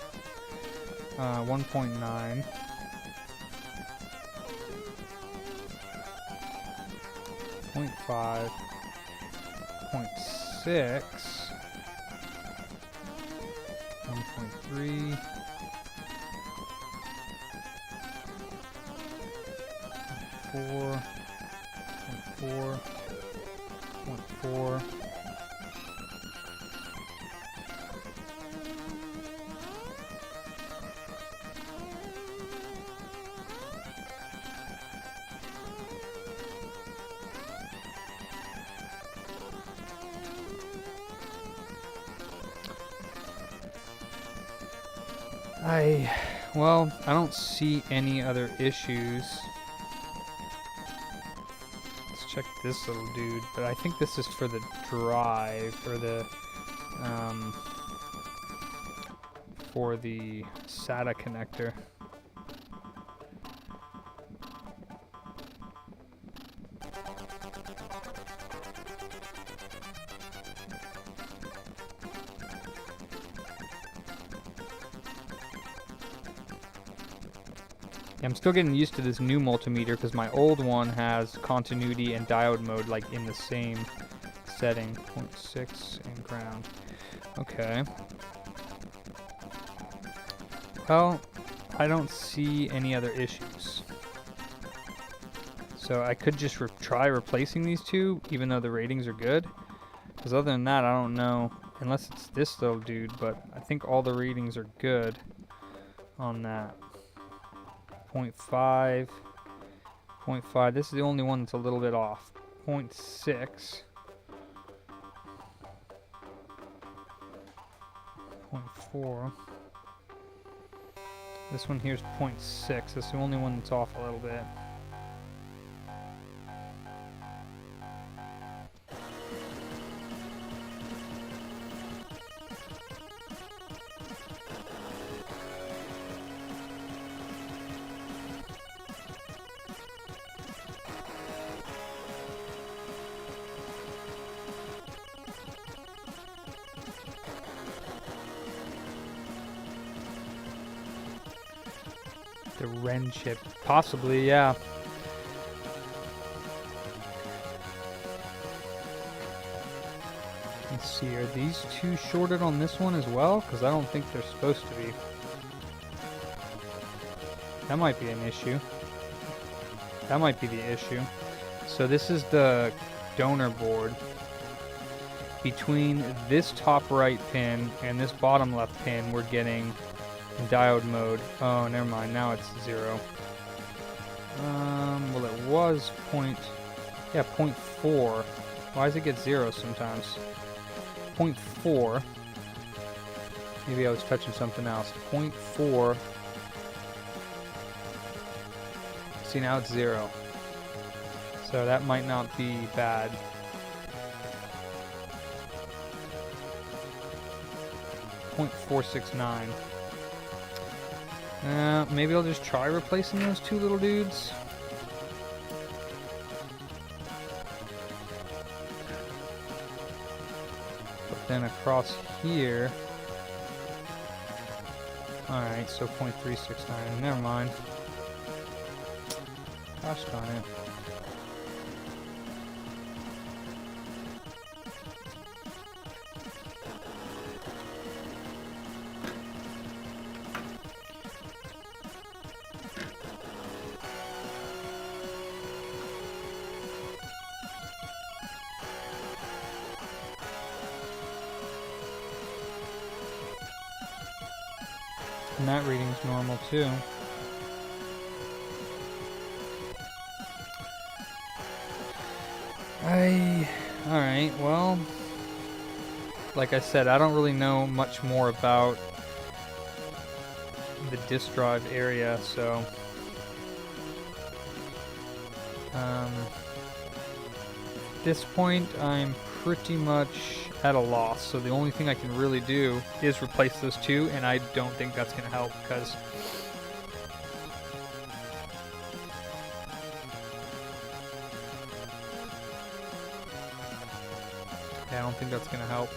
1.9. 0.5. 0.6. 1.3. 4. 0.4. 0.4. Well, I don't see any other issues. Let's check this little dude, but I think this is for the drive, or the, for the SATA connector. I'm still getting used to this new multimeter because my old one has continuity and diode mode like in the same setting. 0.6 and ground. Okay. Well, I don't see any other issues. So I could just try replacing these two, even though the ratings are good. Because other than that, I don't know. Unless it's this little dude, but I think all the ratings are good on that. 0.5, 0.5, this is the only one that's a little bit off. 0.6, 0.4, this one here's 0.6, that's the only one that's off a little bit. The Ren chip. Possibly, yeah. Let's see, are these two shorted on this one as well? Because I don't think they're supposed to be. That might be an issue. That might be the issue. So this is the donor board. Between this top right pin and this bottom left pin, we're getting diode mode. Oh, never mind. Now it's 0. Well, it was 0.4. Why does it get 0 sometimes? 0.4. Maybe I was touching something else. 0.4. See, now it's 0. So that might not be bad. .469. Maybe I'll just try replacing those two little dudes. But then across here... Alright, so .369. Never mind. Gosh darn it. And that reading's normal too. Alright, well, like I said, I don't really know much more about the disk drive area, so at this point I'm pretty much at a loss, so the only thing I can really do is replace those two, and I don't think that's going to help, because I don't think that's going to help.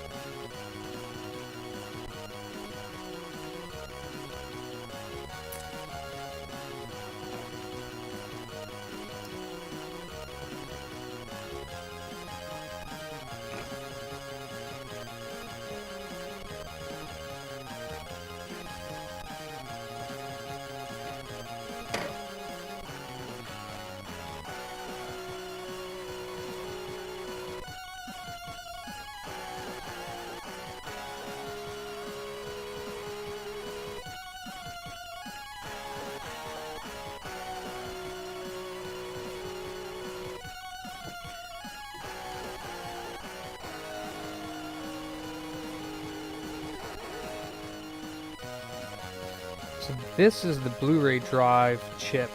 So this is the Blu-ray drive chip,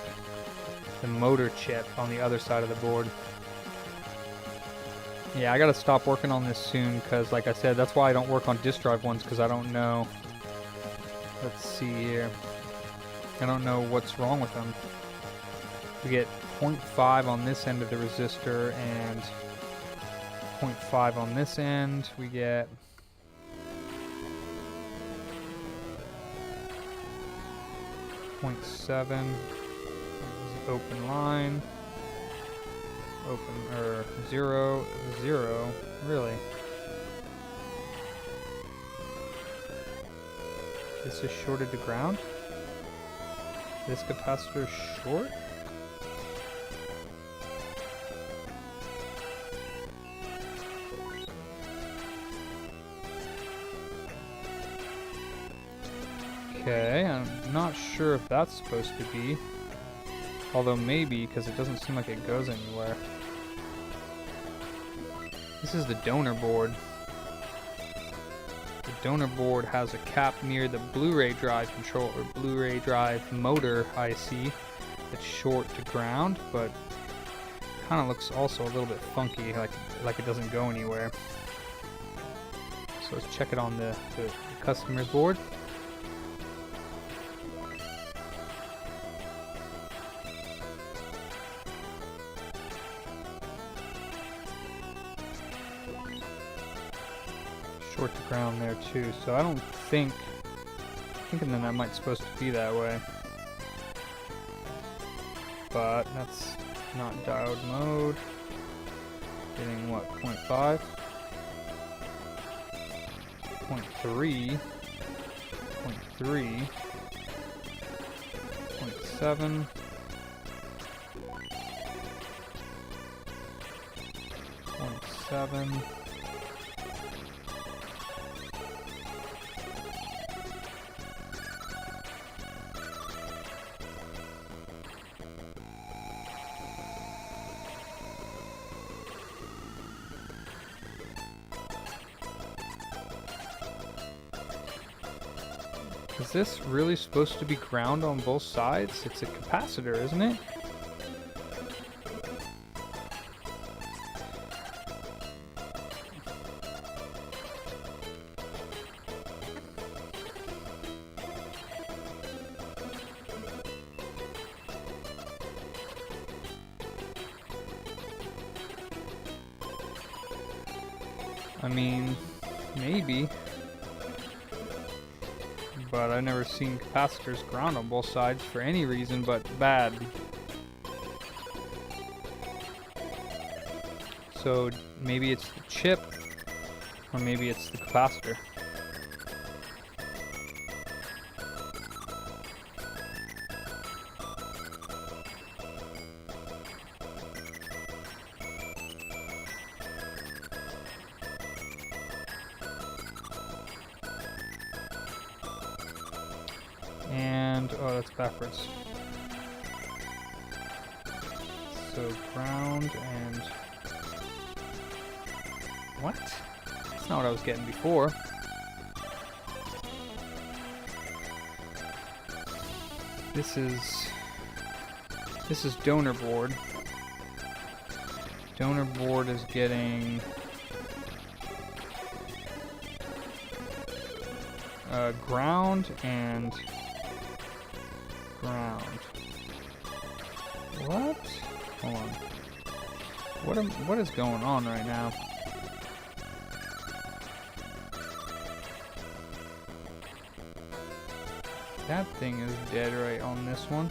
the motor chip on the other side of the board. Yeah, I gotta stop working on this soon, because like I said, that's why I don't work on disk drive ones, because I don't know. Let's see here. I don't know what's wrong with them. We get 0.5 on this end of the resistor and 0.5 on this end. We get 0.7, open line, open, 0, 0, really? This is shorted to ground? This capacitor is short? Okay, I'm not sure if that's supposed to be. Although maybe, because it doesn't seem like it goes anywhere. This is the donor board. The donor board has a cap near the Blu-ray drive control, or Blu-ray drive motor IC that's short to ground, but kind of looks also a little bit funky, like it doesn't go anywhere. So let's check it on the customer's board. Short to ground there too, so I don't think, thinking that might supposed to be that way, but that's not diode mode. Getting what, 0.5, 0.3, 0.3, 0.7, 7. Is this really supposed to be ground on both sides? It's a capacitor, isn't it? I mean, maybe. But I've never seen capacitors ground on both sides for any reason but bad. So maybe it's the chip, or maybe it's the capacitor. And, oh, that's backwards. So ground and... What? That's not what I was getting before. This is donor board. Donor board is getting... ground and... ground. What? Hold on. What is going on right now? That thing is dead right on this one.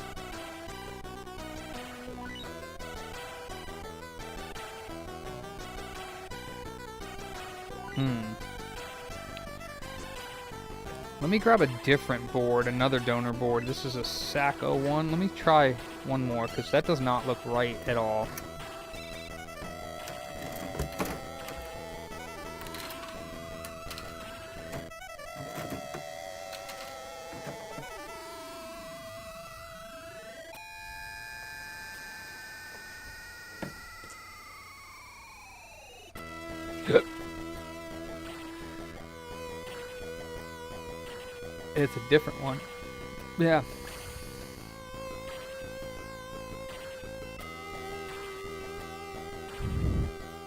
Let me grab a different board, another donor board. This is a Sacco one. Let me try one more, because that does not look right at all. It's a different one. Yeah.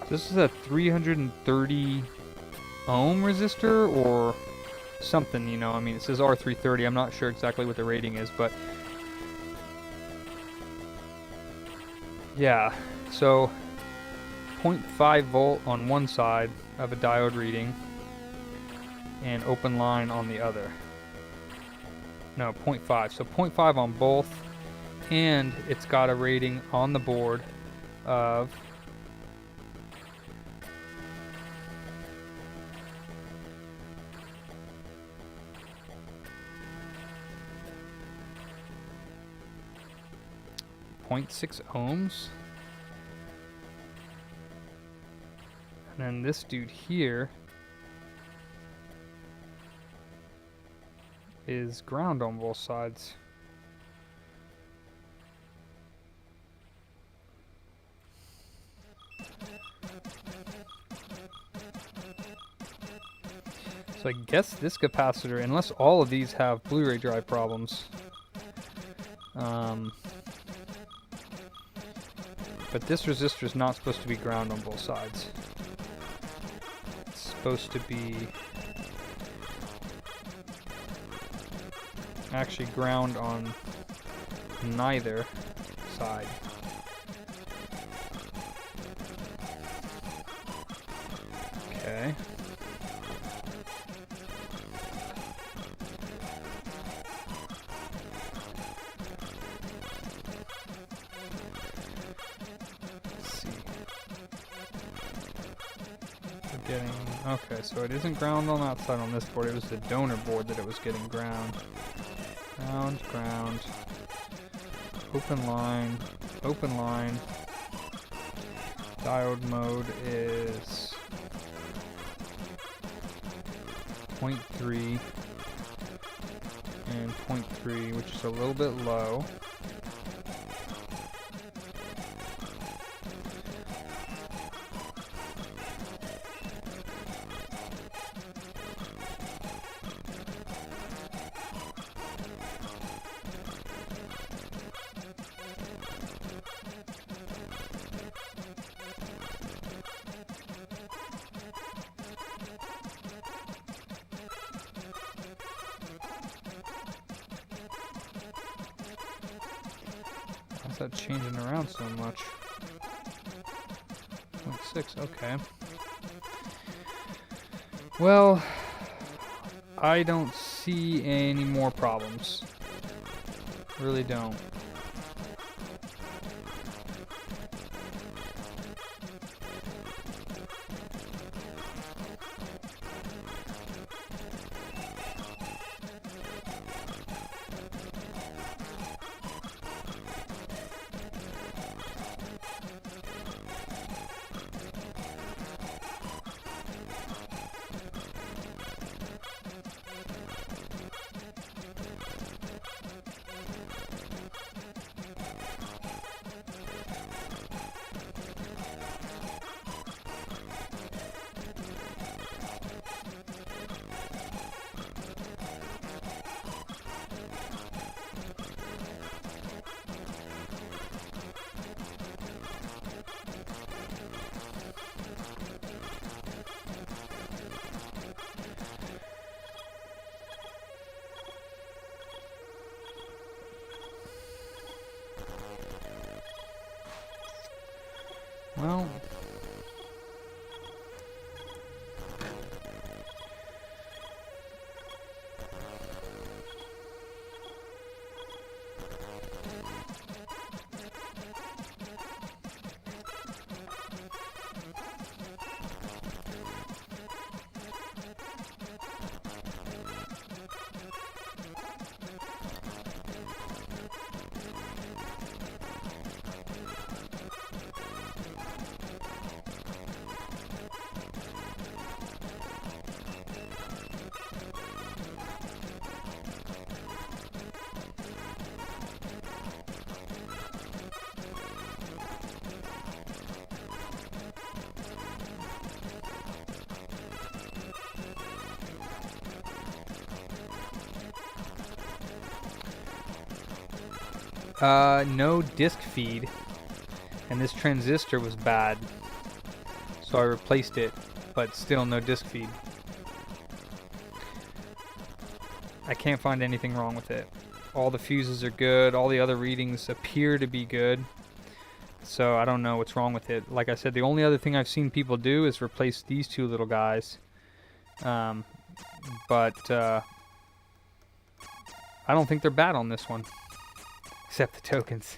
This is a 330 ohm resistor or something, you know. I mean, it says R330. I'm not sure exactly what the rating is, but yeah. So 0.5 volt on one side of a diode reading and open line on the other. No, 0.5. So 0.5 on both, and it's got a rating on the board of 0.6 ohms. And then this dude here is ground on both sides. So I guess this capacitor, unless all of these have Blu-ray drive problems. But this resistor is not supposed to be ground on both sides. It's supposed to be actually ground on neither side. Okay. Let's see. We're getting, okay, so it isn't ground on that side on this board. It was the donor board that it was getting ground. Ground, ground, open line, Diode mode is 0.3 and 0.3, which is a little bit low. Why's that changing around so much? 0.6, okay. Well, I don't see any more problems. Really don't. Well, no disk feed, and this transistor was bad, so I replaced it, but still no disk feed. I can't find anything wrong with it. All the fuses are good, all the other readings appear to be good, so I don't know what's wrong with it. Like I said, the only other thing I've seen people do is replace these two little guys, but I don't think they're bad on this one. Except the tokens.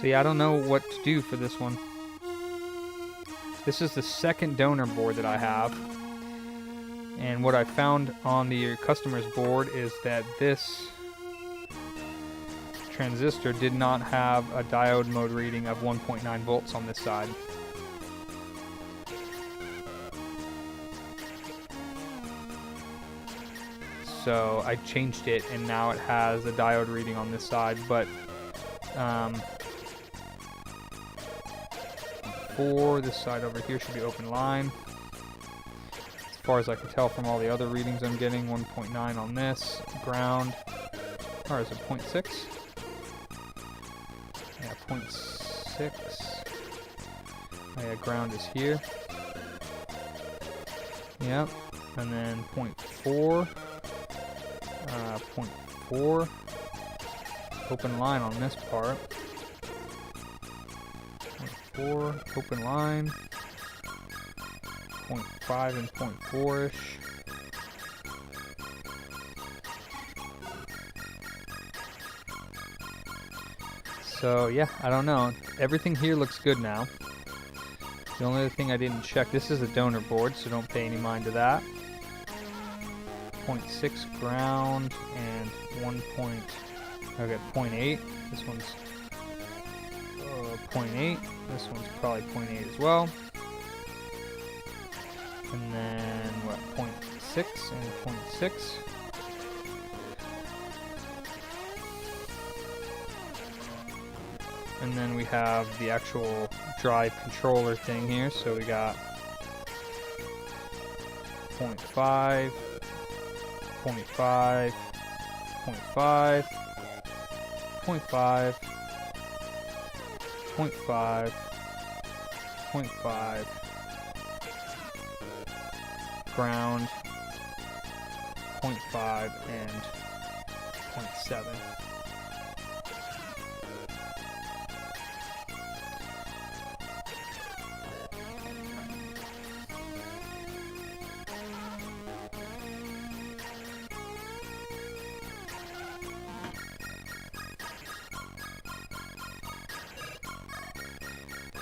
So yeah, I don't know what to do for this one. This is the second donor board that I have. And what I found on the customer's board is that this transistor did not have a diode mode reading of 1.9 volts on this side. So I changed it, and now it has a diode reading on this side, but for this side over here should be open line. As far as I can tell from all the other readings I'm getting, 1.9 on this, ground, or is it 0.6? Yeah, 0.6. Oh yeah, ground is here. Yep, and then 0.4. 0.4 open line on this part. 0.4 open line. 0.5 and 0.4-ish. So yeah, I don't know. Everything here looks good now. The only other thing I didn't check, this is a donor board, so don't pay any mind to that. 0.6 ground and 1.4 Okay, 0.8. This one's 0.8. This one's probably 0.8 as well. And then what? 0.6 and 0.6. And then we have the actual drive controller thing here. So we got 0.5, 0.5, 0.5, 0.5, 0.5, 0.5, ground, 0.5, and 0.7.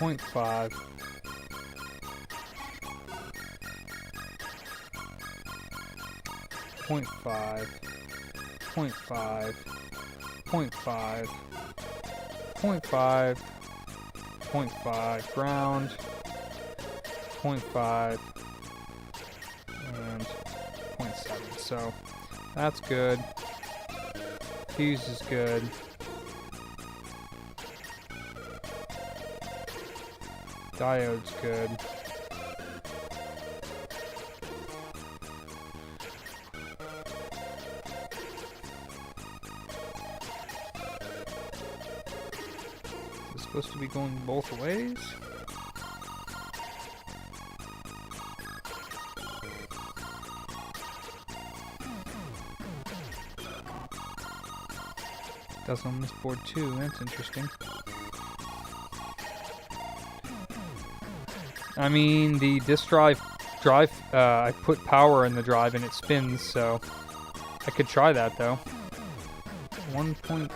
Point five, point five, point five, point five, point five, point five, ground, point five, and 0.7. So that's good. Fuse is good. Diode's good. Is it supposed to be going both ways? Does on this board too, that's interesting. I mean, the disk drive, I put power in the drive and it spins, so I could try that though. 0.6,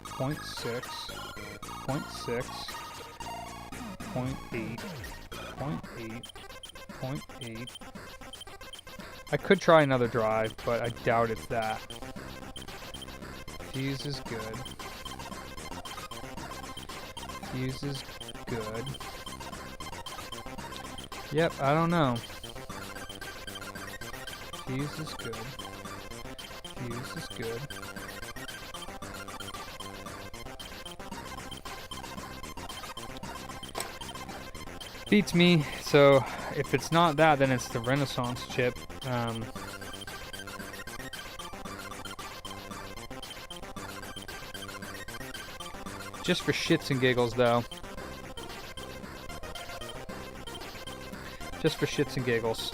0.6, 0.6, 0.8, 0.8, 0.8. I could try another drive, but I doubt it's that. Fuse is good. Fuse is good. Yep, I don't know. Fuse is good. Fuse is good. Beats me, so if it's not that, then it's the Renaissance chip. Just for shits and giggles, though. Just for shits and giggles.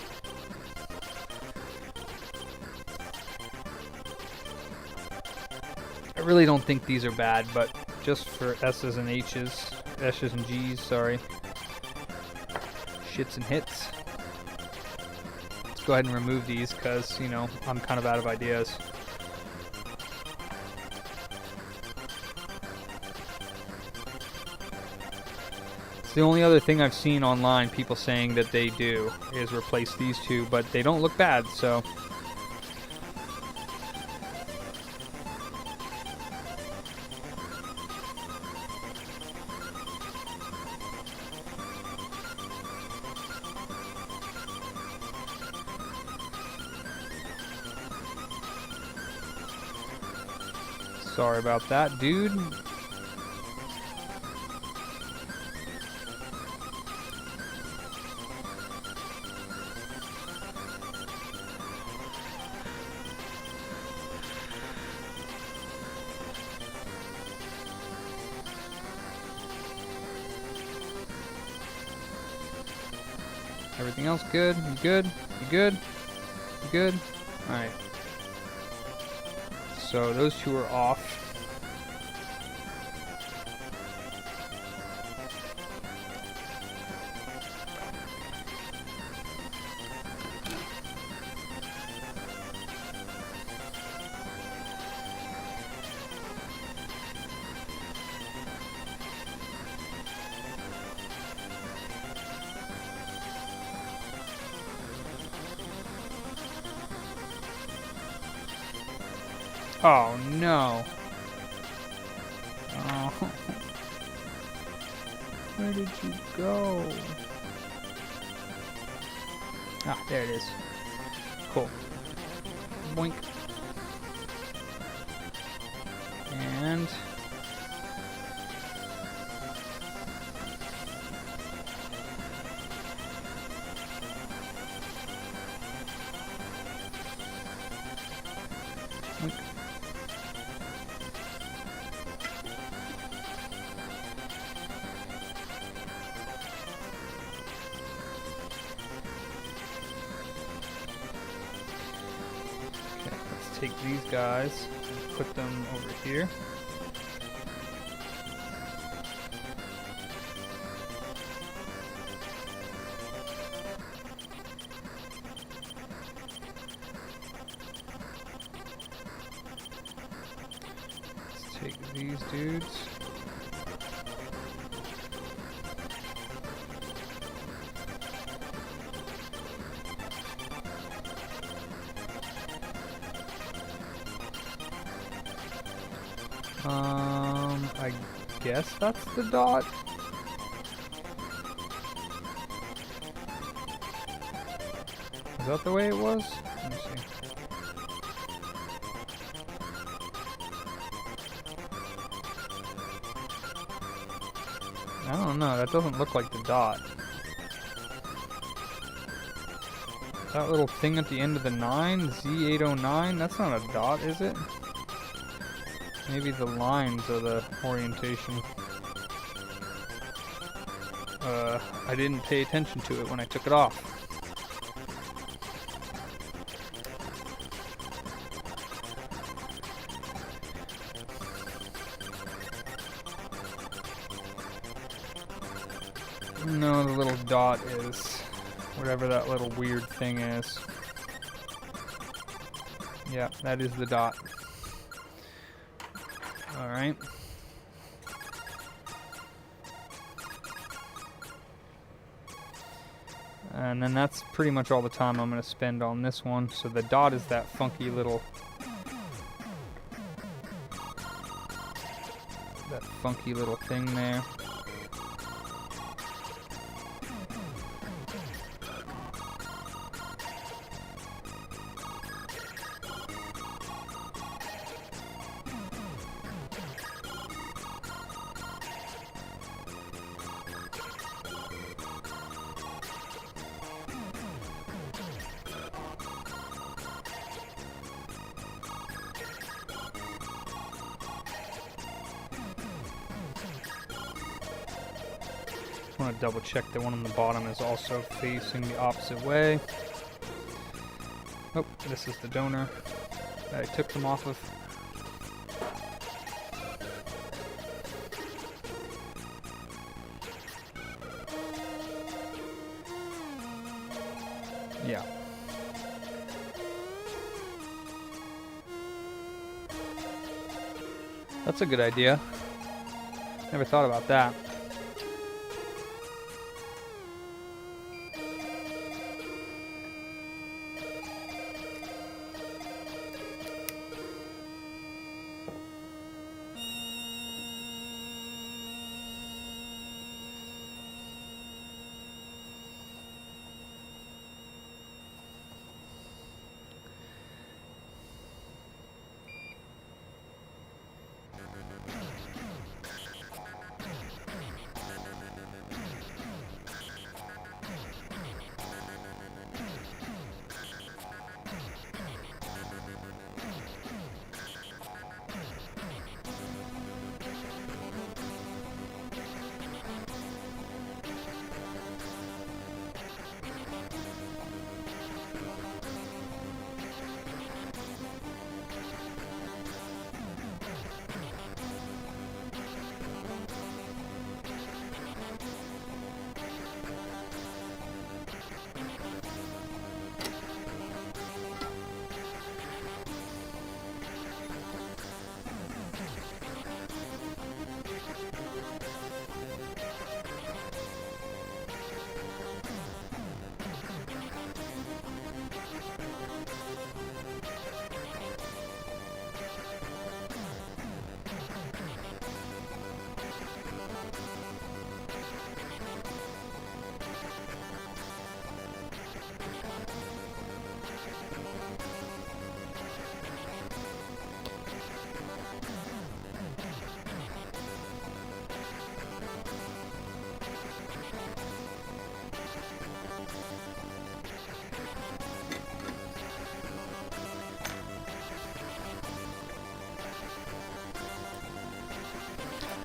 I really don't think these are bad, but just for S's and H's, S's and G's, sorry. Shits and hits. Let's go ahead and remove these, because, you know, I'm kind of out of ideas. The only other thing I've seen online, people saying that they do, is replace these two, but they don't look bad, so. Sorry about that, dude. Everything else good? You good? You good? You good? Alright. So those two are off. Oh no. Oh. Where did you go? Ah, there it is. Cool. Boink. And boink. Okay, let's take these guys and put them over here. Take these dudes. I guess that's the dot. Is that the way it was? Let me see. I don't know, that doesn't look like the dot. That little thing at the end of the 9, Z809, that's not a dot, is it? Maybe the lines are the orientation. I didn't pay attention to it when I took it off. No, the little dot is whatever that little weird thing is. Yeah, that is the dot. Alright. And then that's pretty much all the time I'm going to spend on this one. So the dot is that funky little... thing there. I want to double check the one on the bottom is also facing the opposite way. Oh, this is the donor that I took them off of. Yeah. That's a good idea. Never thought about that.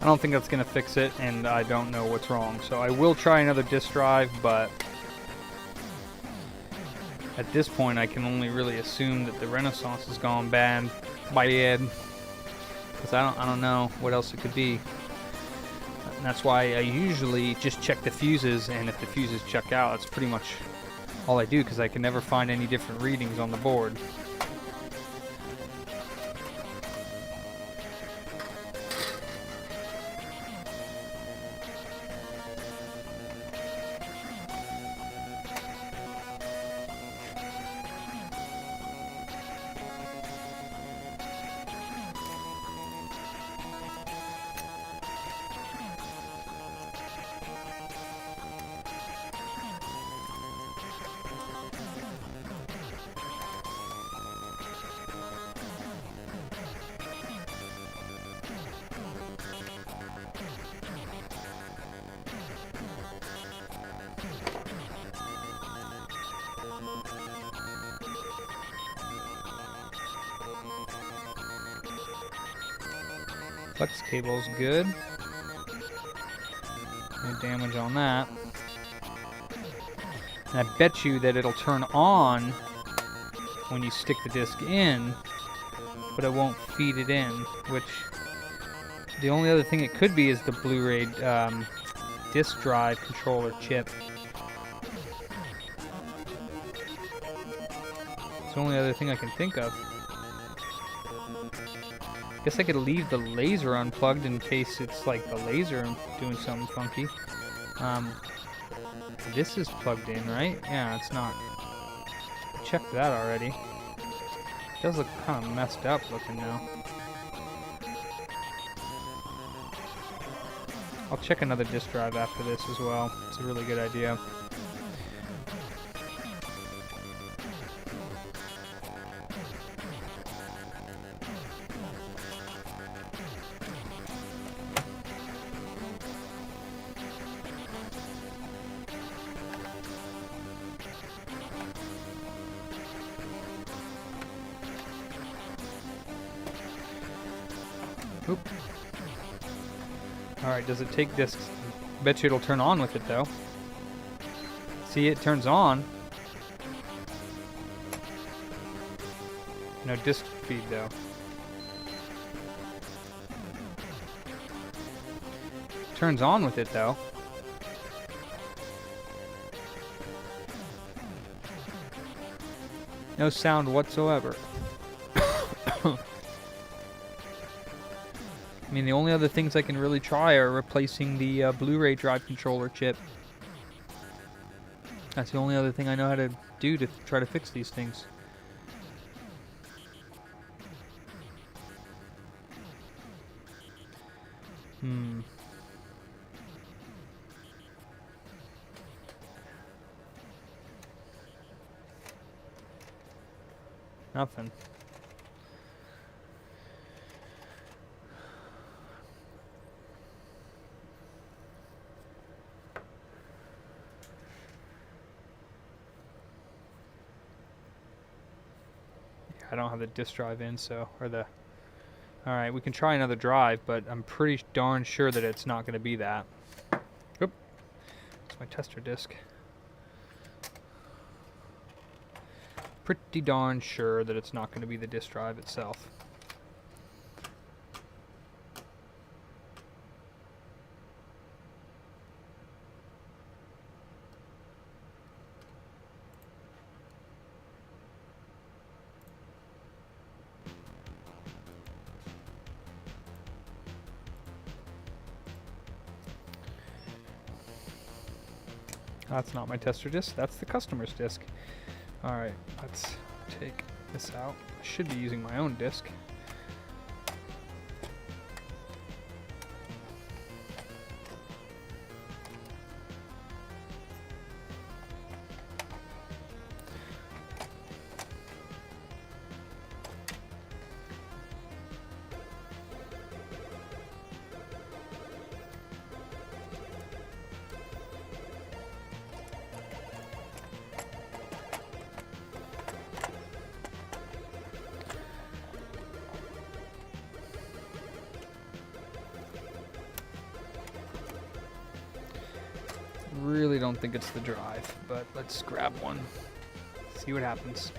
I don't think that's going to fix it, and I don't know what's wrong. So I will try another disk drive, but at this point I can only really assume that the Renaissance has gone bad. Because I don't know what else it could be. And that's why I usually just check the fuses, and if the fuses check out, that's pretty much all I do, because I can never find any different readings on the board. Flex cable's good. No damage on that. And I bet you that it'll turn on when you stick the disc in, but it won't feed it in, which the only other thing it could be is the Blu-ray disc drive controller chip. It's the only other thing I can think of. Guess I could leave the laser unplugged in case it's like the laser doing something funky. This is plugged in, right? Yeah, it's not. I checked that already. It does look kind of messed up looking now. I'll check another disk drive after this as well. It's a really good idea. Oop. Alright, does it take discs? Bet you it'll turn on with it though. See, it turns on. No disc feed though. Turns on with it though. No sound whatsoever. I mean, the only other things I can really try are replacing the Blu-ray drive controller chip. That's the only other thing I know how to do to try to fix these things. Nothing. I don't have the disk drive in, so, or the, alright, we can try another drive, but I'm pretty darn sure that it's not going to be that. Oop, it's my tester disk. Pretty darn sure that it's not going to be the disk drive itself. That's not my tester disk, that's the customer's disk. Alright, let's take this out. I should be using my own disk. really don't think it's the drive, but let's grab one. See what happens.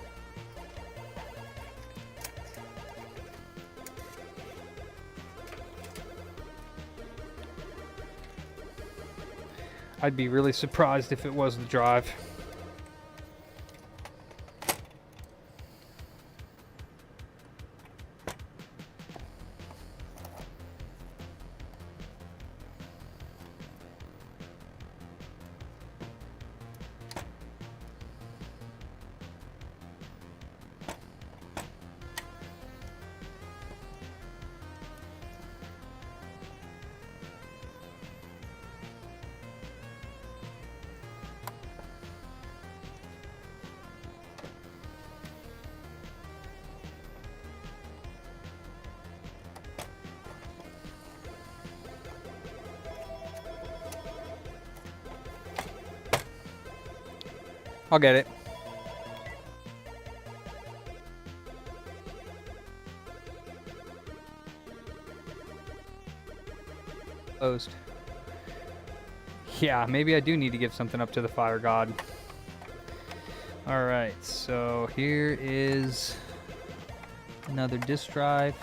I'd be really surprised if it was the drive. I'll get it. Closed. Yeah, maybe I do need to give something up to the fire god. Alright, so here is another disk drive.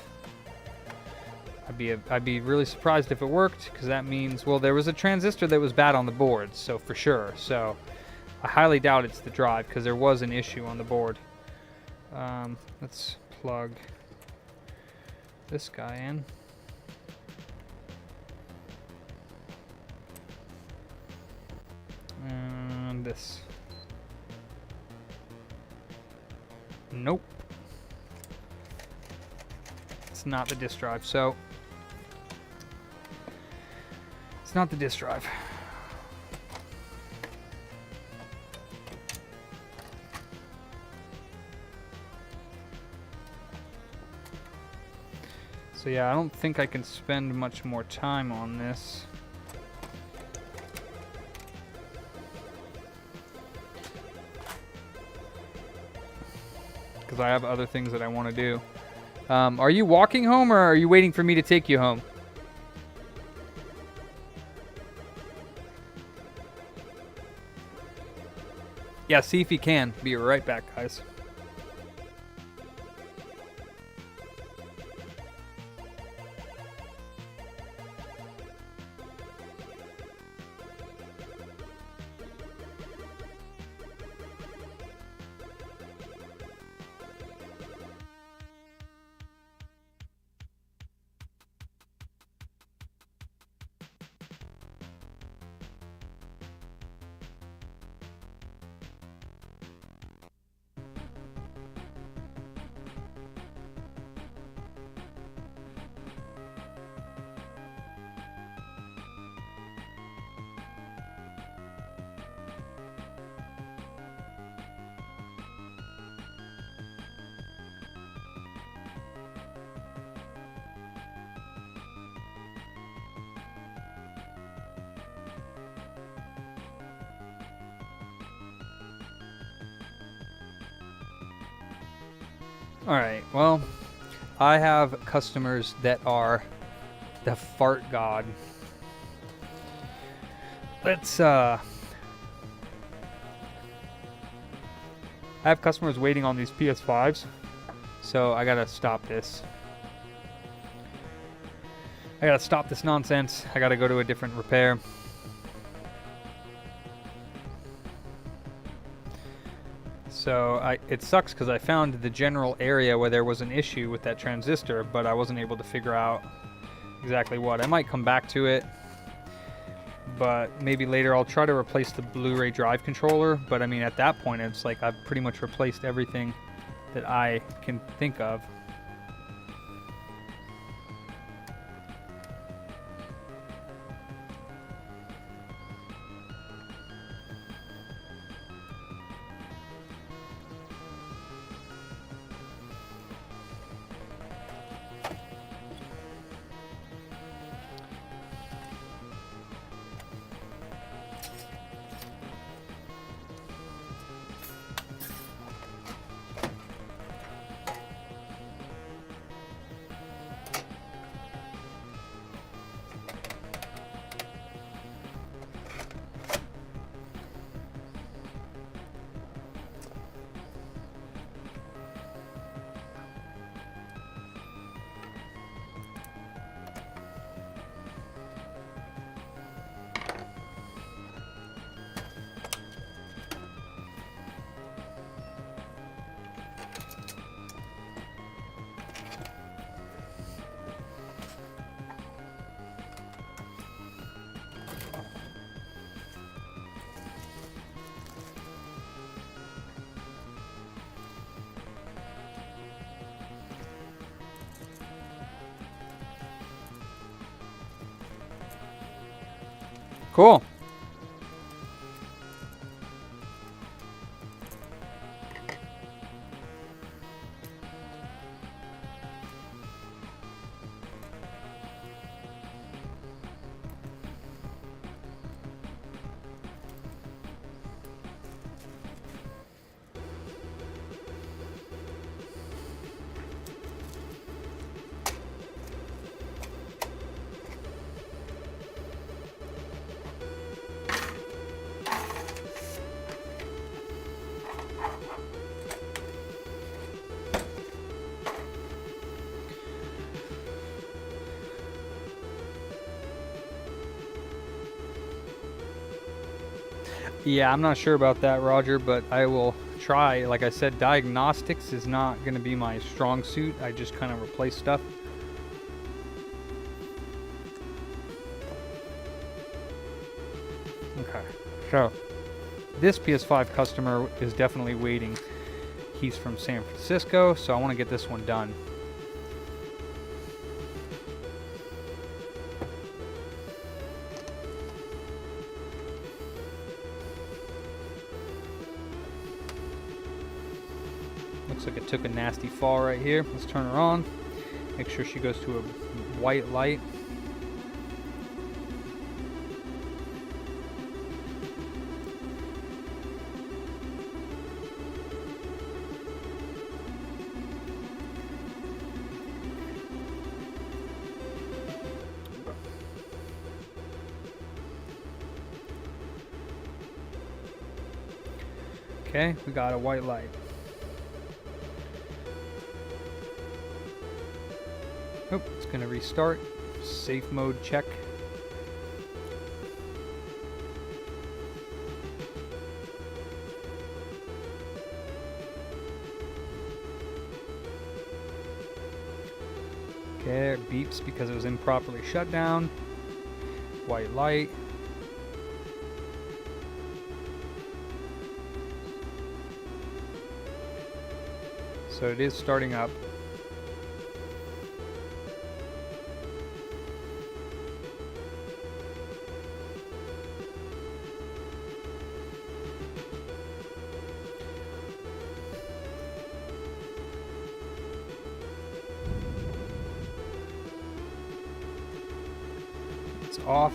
I'd be really surprised if it worked, because that means, well, there was a transistor that was bad on the board, so for sure. So I highly doubt it's the drive, because there was an issue on the board. Let's plug this guy in. And this. Nope. It's not the disk drive, so it's not the disk drive. So yeah, I don't think I can spend much more time on this. Because I have other things that I want to do. Are you walking home, or are you waiting for me to take you home? Yeah, see if you can. Be right back, guys. Alright, well, I have customers that are the fart god. Let's, I have customers waiting on these PS5s, so I gotta stop this. I gotta stop this nonsense. I gotta go to a different repair. So it sucks because I found the general area where there was an issue with that transistor, but I wasn't able to figure out exactly what. I might come back to it, but maybe later I'll try to replace the Blu-ray drive controller. But I mean, at that point, it's like I've pretty much replaced everything that I can think of. Cool. Yeah, I'm not sure about that, Roger, but I will try. Like I said, diagnostics is not going to be my strong suit. I just kind of replace stuff. Okay, so this PS5 customer is definitely waiting. He's from San Francisco, so I want to get this one done. Looks like it took a nasty fall right here. Let's turn her on. Make sure she goes to a white light. Okay, we got a white light. Oh, it's going to restart. Safe mode check. Okay, it beeps because it was improperly shut down. White light. So it is starting up. It's off.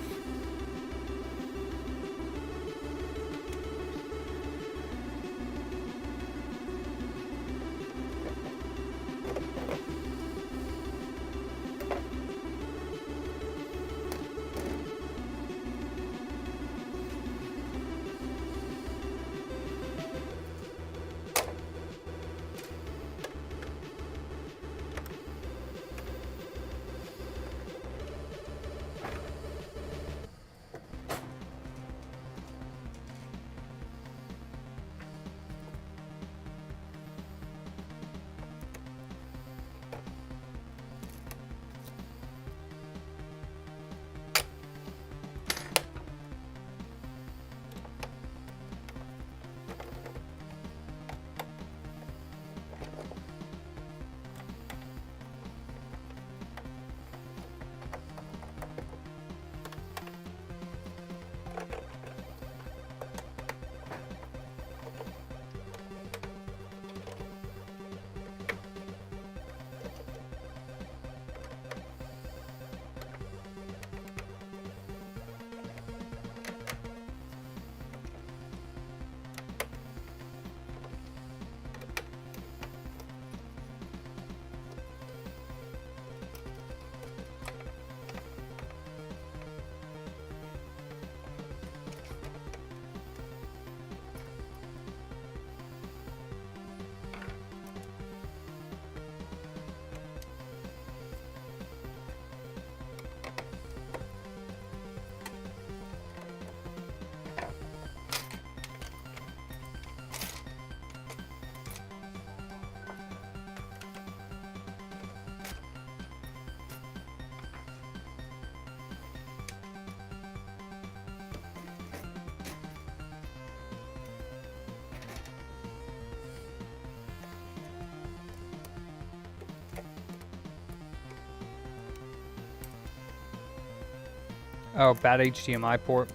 Oh, bad HDMI port.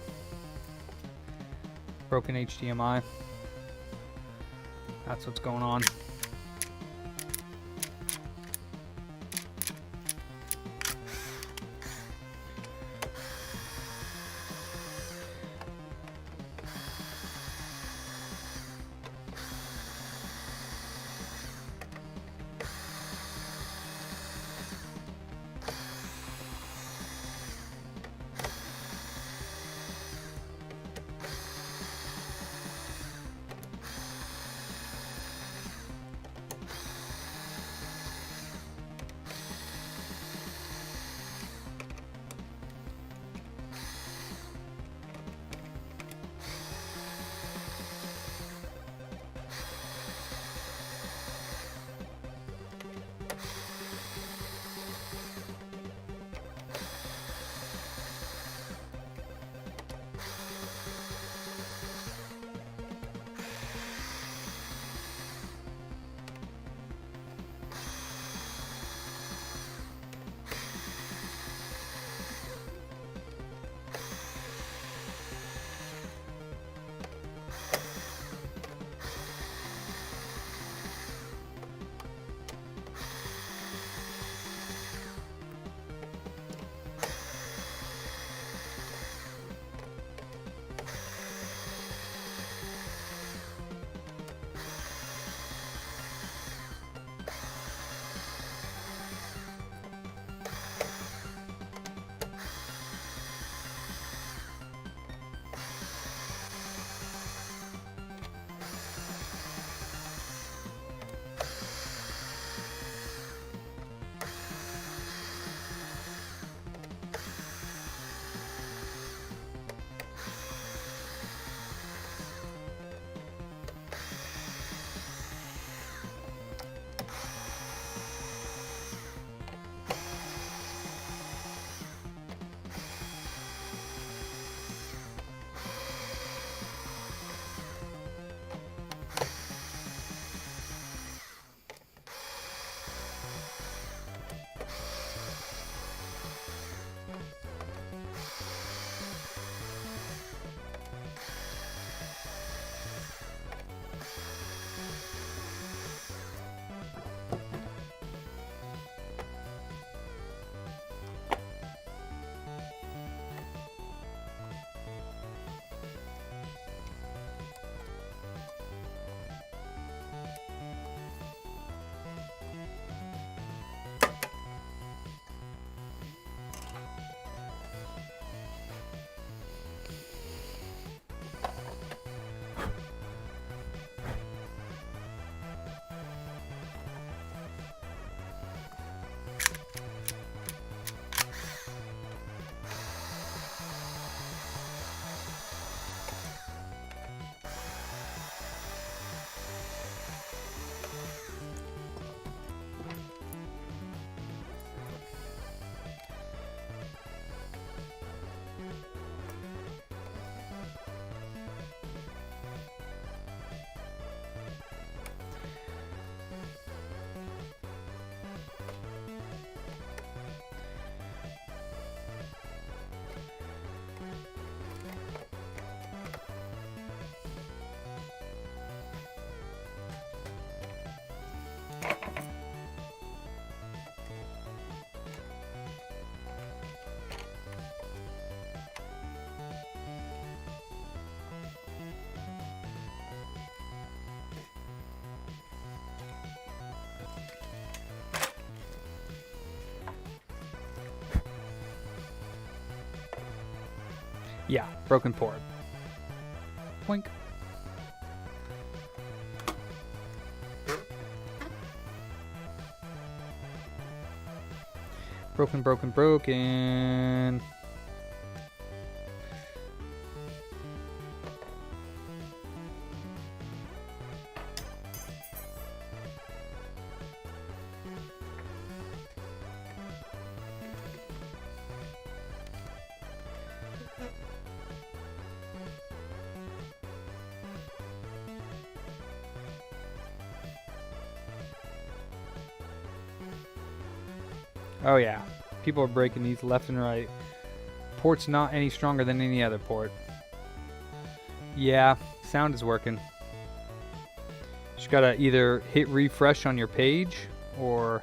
Broken HDMI. That's what's going on. Yeah, broken port. Boink. Broken, broken, broken. Oh yeah, people are breaking these left and right. port's not any stronger than any other port. Yeah, sound is working. Just gotta either hit refresh on your page or...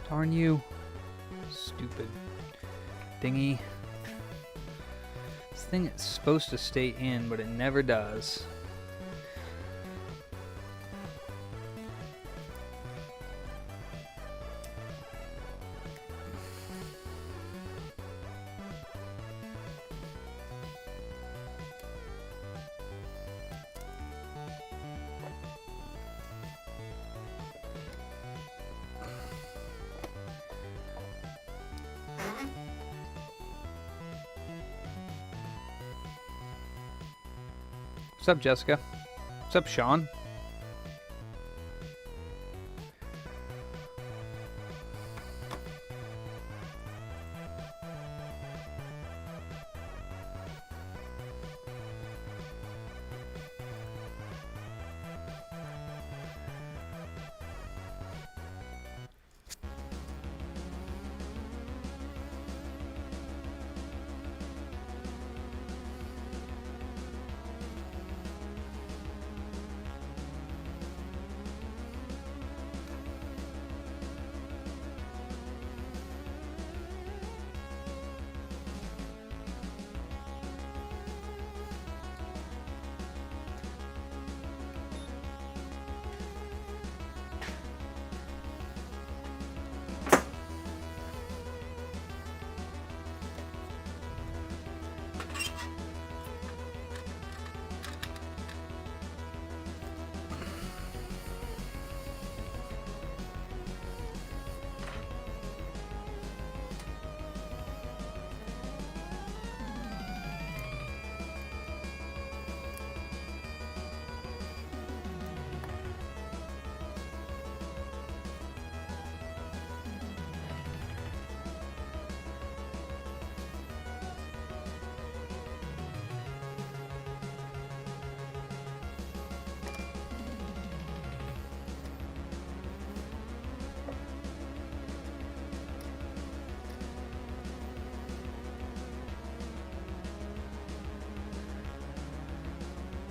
Darn you. Stupid thingy. This thing is supposed to stay in, but it never does. What's up, Jessica? What's up, Sean?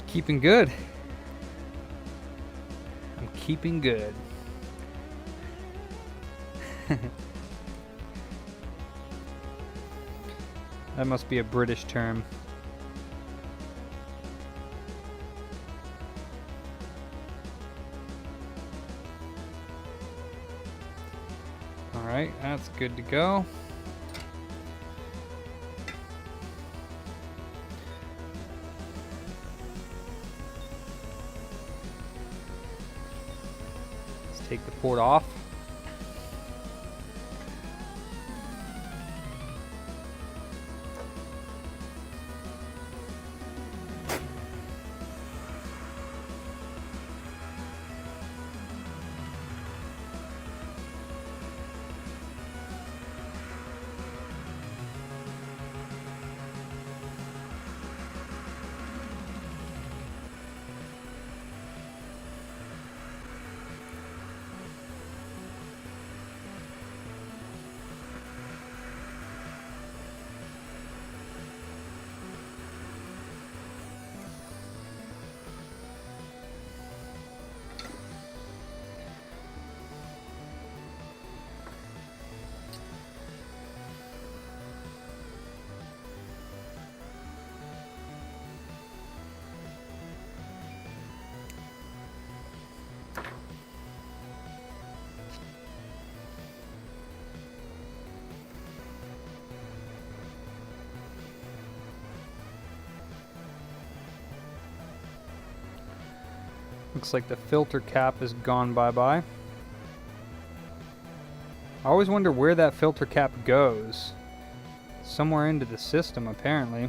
Keeping good. I'm keeping good. That must be a British term. All right, that's good to go. Take the port off. Looks like the filter cap is gone bye-bye. I always wonder where that filter cap goes. Somewhere into the system, apparently.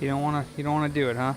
You don't wanna do it, huh?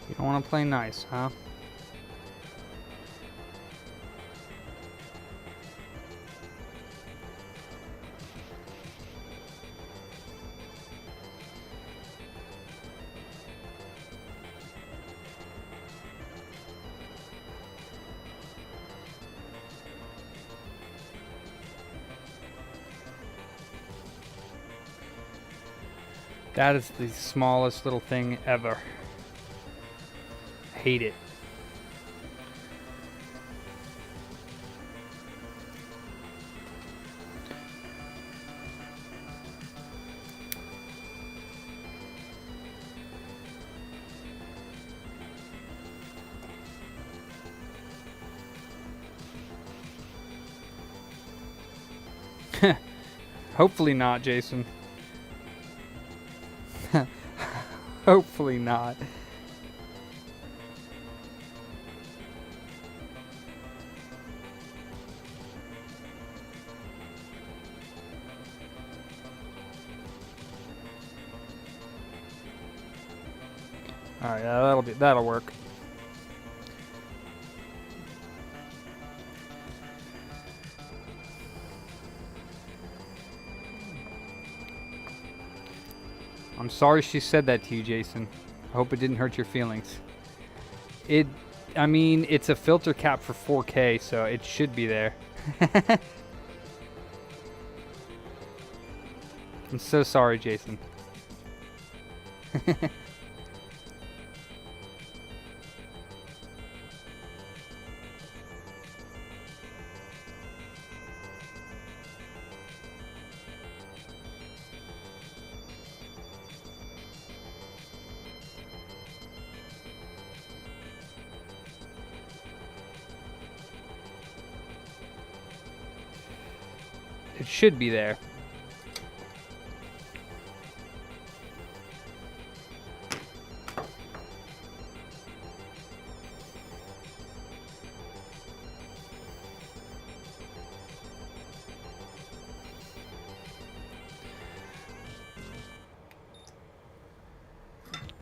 You don't want to play nice, huh? That is the smallest little thing ever. Hate it. Hopefully not, Jason. Hopefully not. All right, that'll work. I'm sorry she said that to you, Jason. I hope it didn't hurt your feelings. It I mean, it's a filter cap for 4K, so it should be there. I'm so sorry, Jason. It should be there.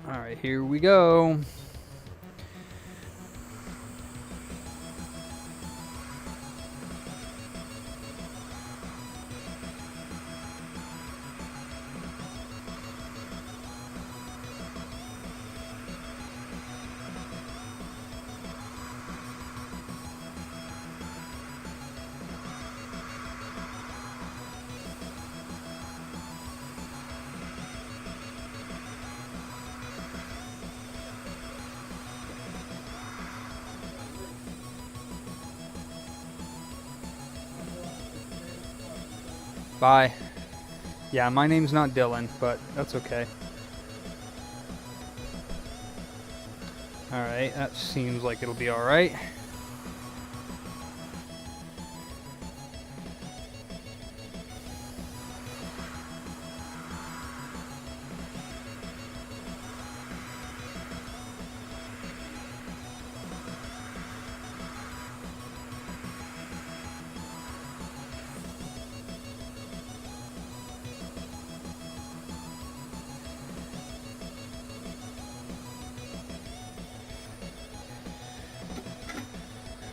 All right, here we go. Bye. Yeah, my name's not Dylan, but that's okay. Alright, that seems like it'll be alright.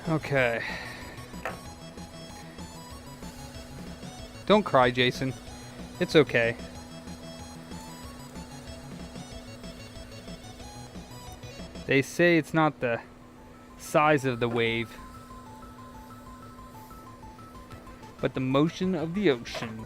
Okay. Don't cry, Jason. It's okay. They say it's not the size of the wave, but the motion of the ocean.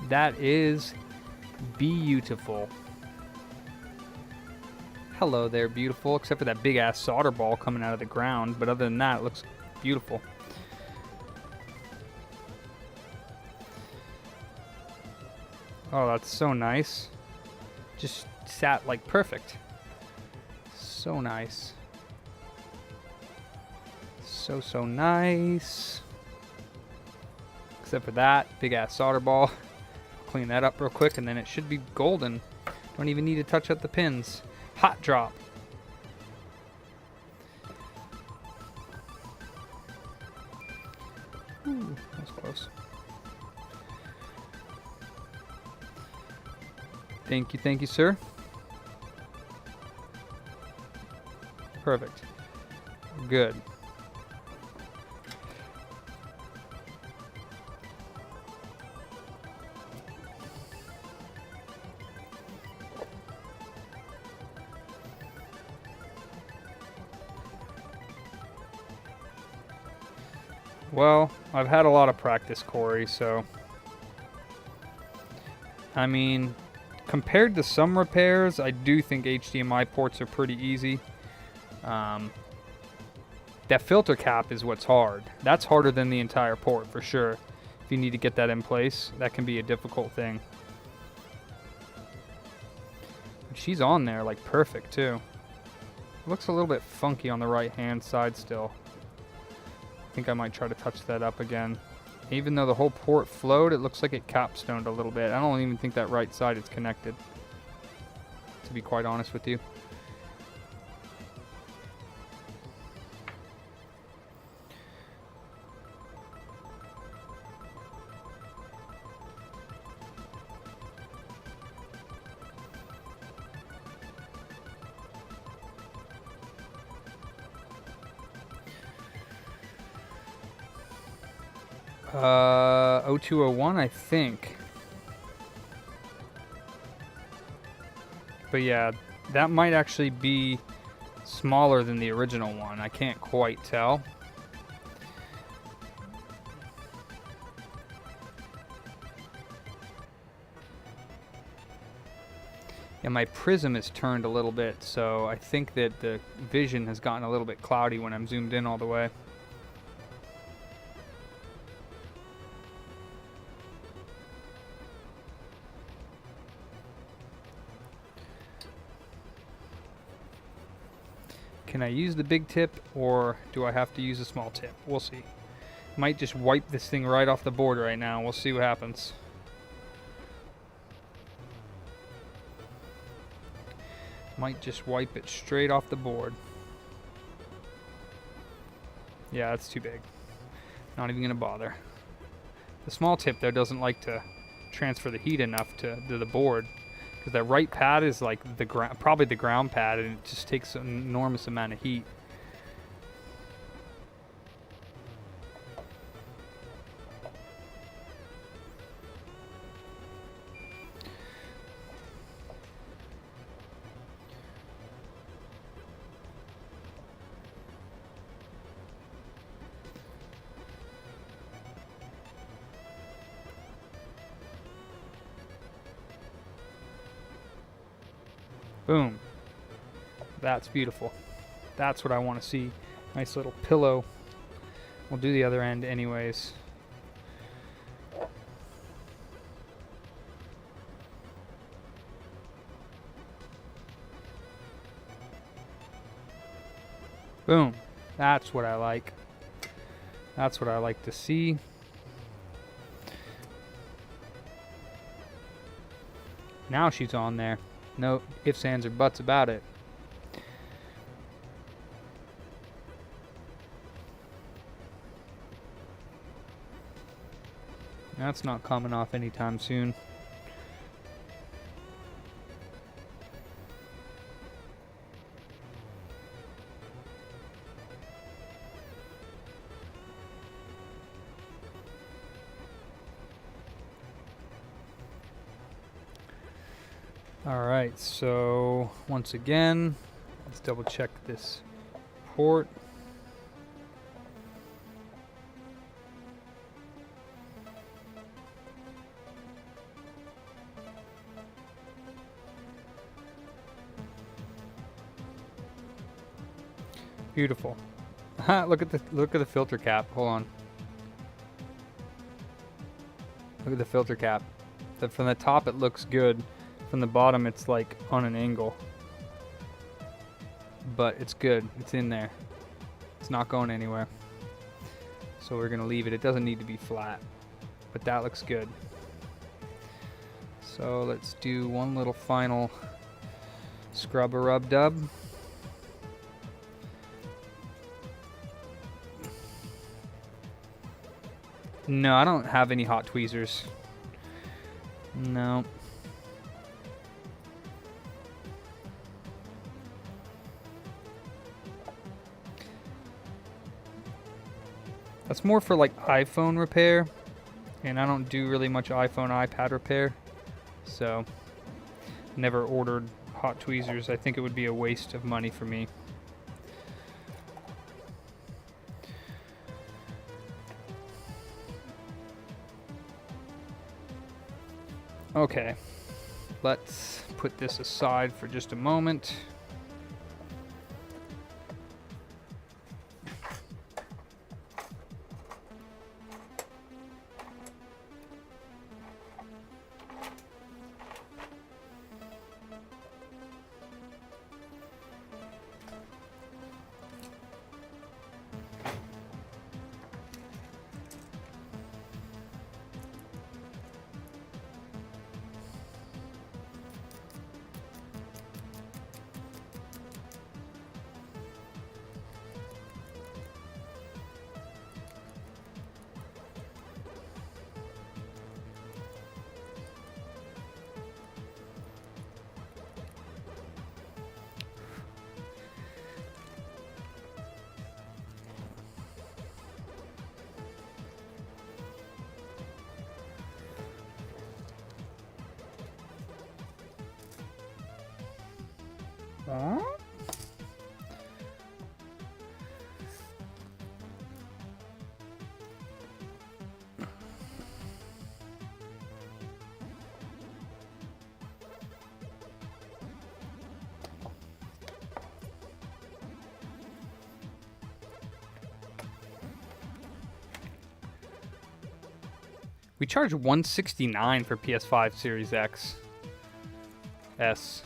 That is beautiful. Hello there, beautiful. Except for that big ass solder ball coming out of the ground, but other than that, it looks beautiful. Oh, that's so nice. Just sat like perfect. So nice. So nice. Except for that big ass solder ball. Clean that up real quick and then it should be golden. Don't even need to touch up the pins. Hot drop. Ooh, that was close. Thank you, sir. Perfect. Good. Well, I've had a lot of practice, Corey, so I mean, compared to some repairs, I do think HDMI ports are pretty easy. That filter cap is what's hard. That's harder than the entire port, for sure. If you need to get that in place, that can be a difficult thing. She's on there, like, perfect, too. It looks a little bit funky on the right-hand side still. I think I might try to touch that up again. Even though the whole port flowed, it looks like it capstoned a little bit. I don't even think that right side is connected, to be quite honest with you. 0201, I think. But yeah, that might actually be smaller than the original one. I can't quite tell. Yeah, my prism is turned a little bit, so I think that the vision has gotten a little bit cloudy when I'm zoomed in all the way. Can I use the big tip, or do I have to use a small tip? We'll see. Might just wipe this thing right off the board right now. We'll see what happens. Might just wipe it straight off the board. Yeah, that's too big. Not even gonna bother. The small tip though doesn't like to transfer the heat enough to the board, because that right pad is like probably the ground pad, and it just takes an enormous amount of heat. Boom. That's beautiful. That's what I want to see. Nice little pillow. We'll do the other end anyways. Boom. That's what I like. That's what I like to see. Now she's on there. No ifs, ands, or buts about it. That's not coming off anytime soon. Alright, so once again, let's double check this port. Beautiful. look at the filter cap. Hold on. Look at the filter cap. From the top it looks good. From the bottom it's like on an angle. But it's good. It's in there. It's not going anywhere. So we're gonna leave it. It doesn't need to be flat. But that looks good. So let's do one little final scrub a rub dub. No, I don't have any hot tweezers. No. That's more for like iPhone repair, and I don't do really much iPhone, iPad repair, so never ordered hot tweezers. I think it would be a waste of money for me. Okay, let's put this aside for just a moment. We charge $169 for PS5 Series X. S.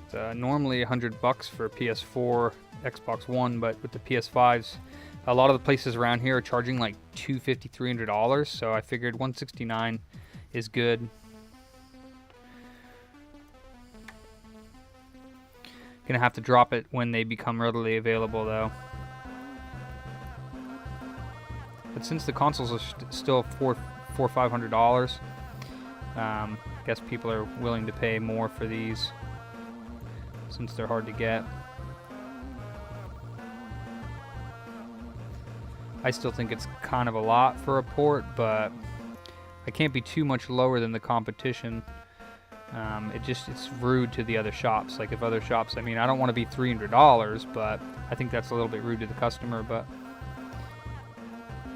It's normally $100 for PS4, Xbox One, but with the PS5s, a lot of the places around here are charging like $250, $300. So I figured $169 is good. Gonna have to drop it when they become readily available, though. But since the consoles are still $400-$500, I guess people are willing to pay more for these since they're hard to get. I still think it's kind of a lot for a port, but I can't be too much lower than the competition. It's rude to the other shops. Like if other shops, I mean, I don't want to be $300, but I think that's a little bit rude to the customer, but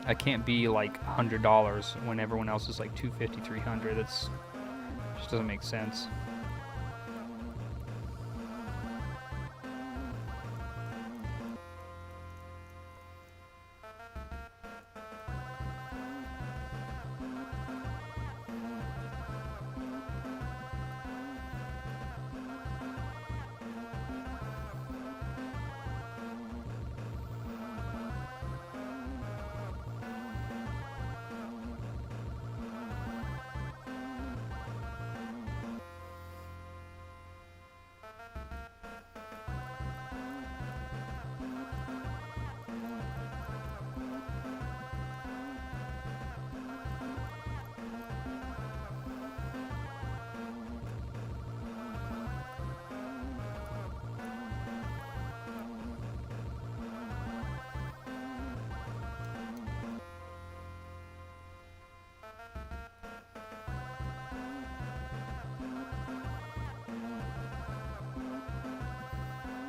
I can't be like $100 when everyone else is like $250, $300. That's just doesn't make sense.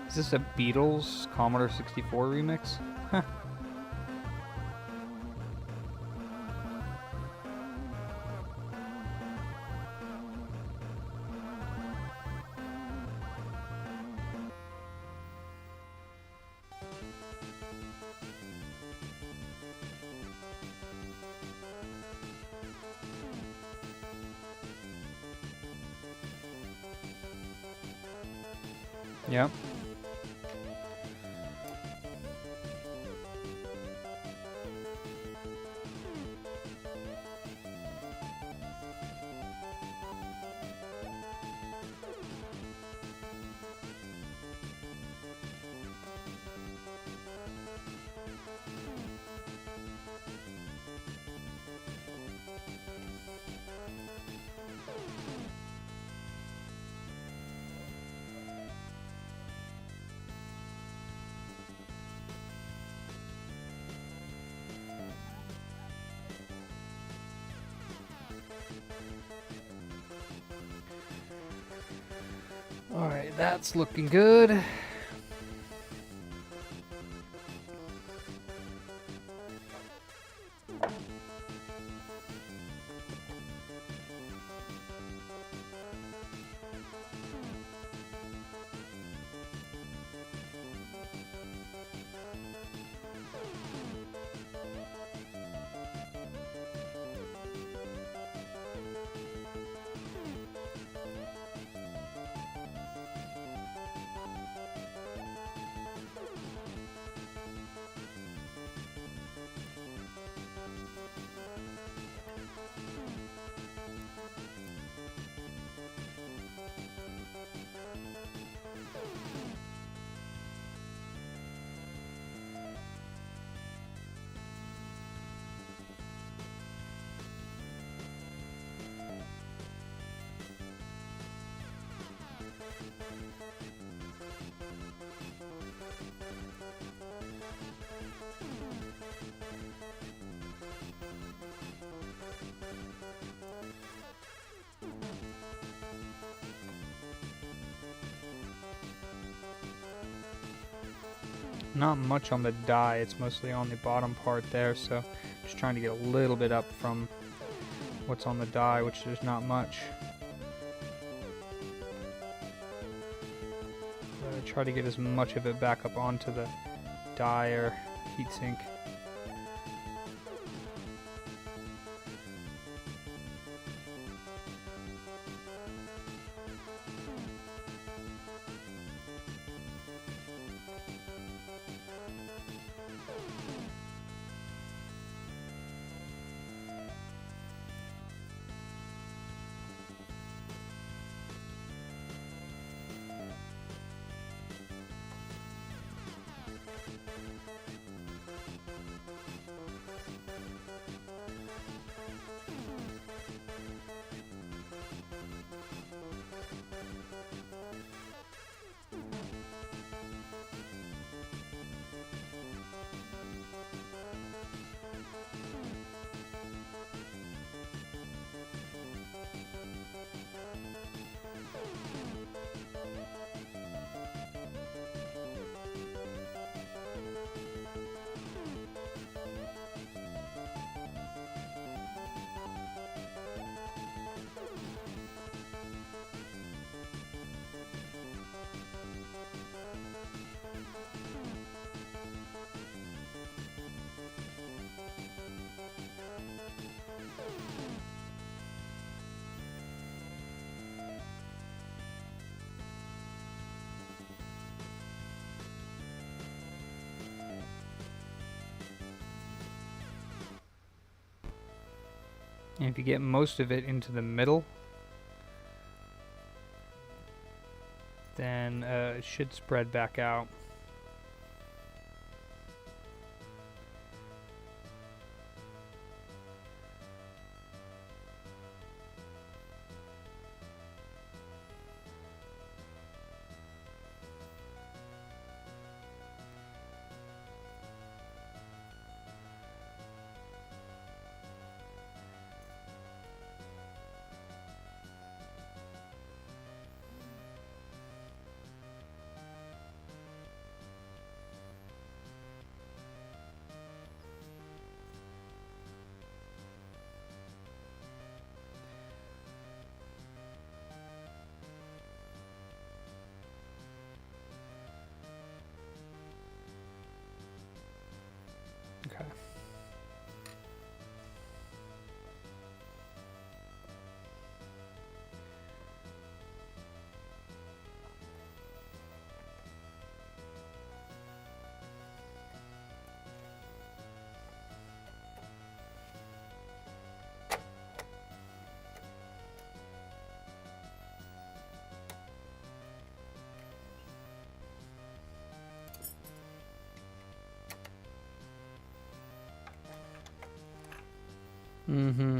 Is this a Beatles Commodore 64 remix? Huh. Yep. Alright, that's looking good. Not much on the die, it's mostly on the bottom part there, so just trying to get a little bit up from what's on the die, which there's not much. Try to get as much of it back up onto the die or heatsink. And if you get most of it into the middle, then it should spread back out. Okay. Mm-hmm.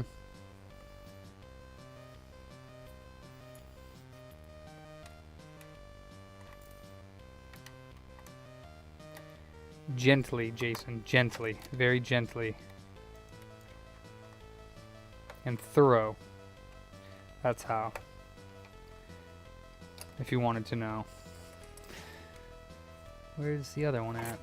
Gently, Jason, gently, very gently. And thorough. That's how. If you wanted to know. Where's the other one at?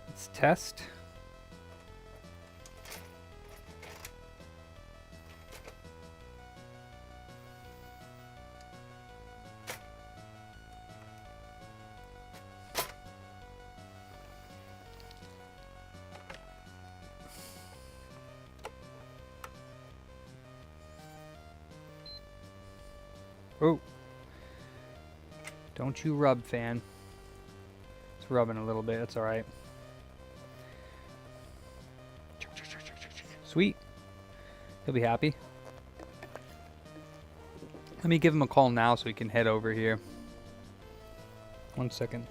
Let's test. Oh. Don't you rub, fan. It's rubbing a little bit. It's all right. Sweet. He'll be happy. Let me give him a call now so he can head over here. 1 second.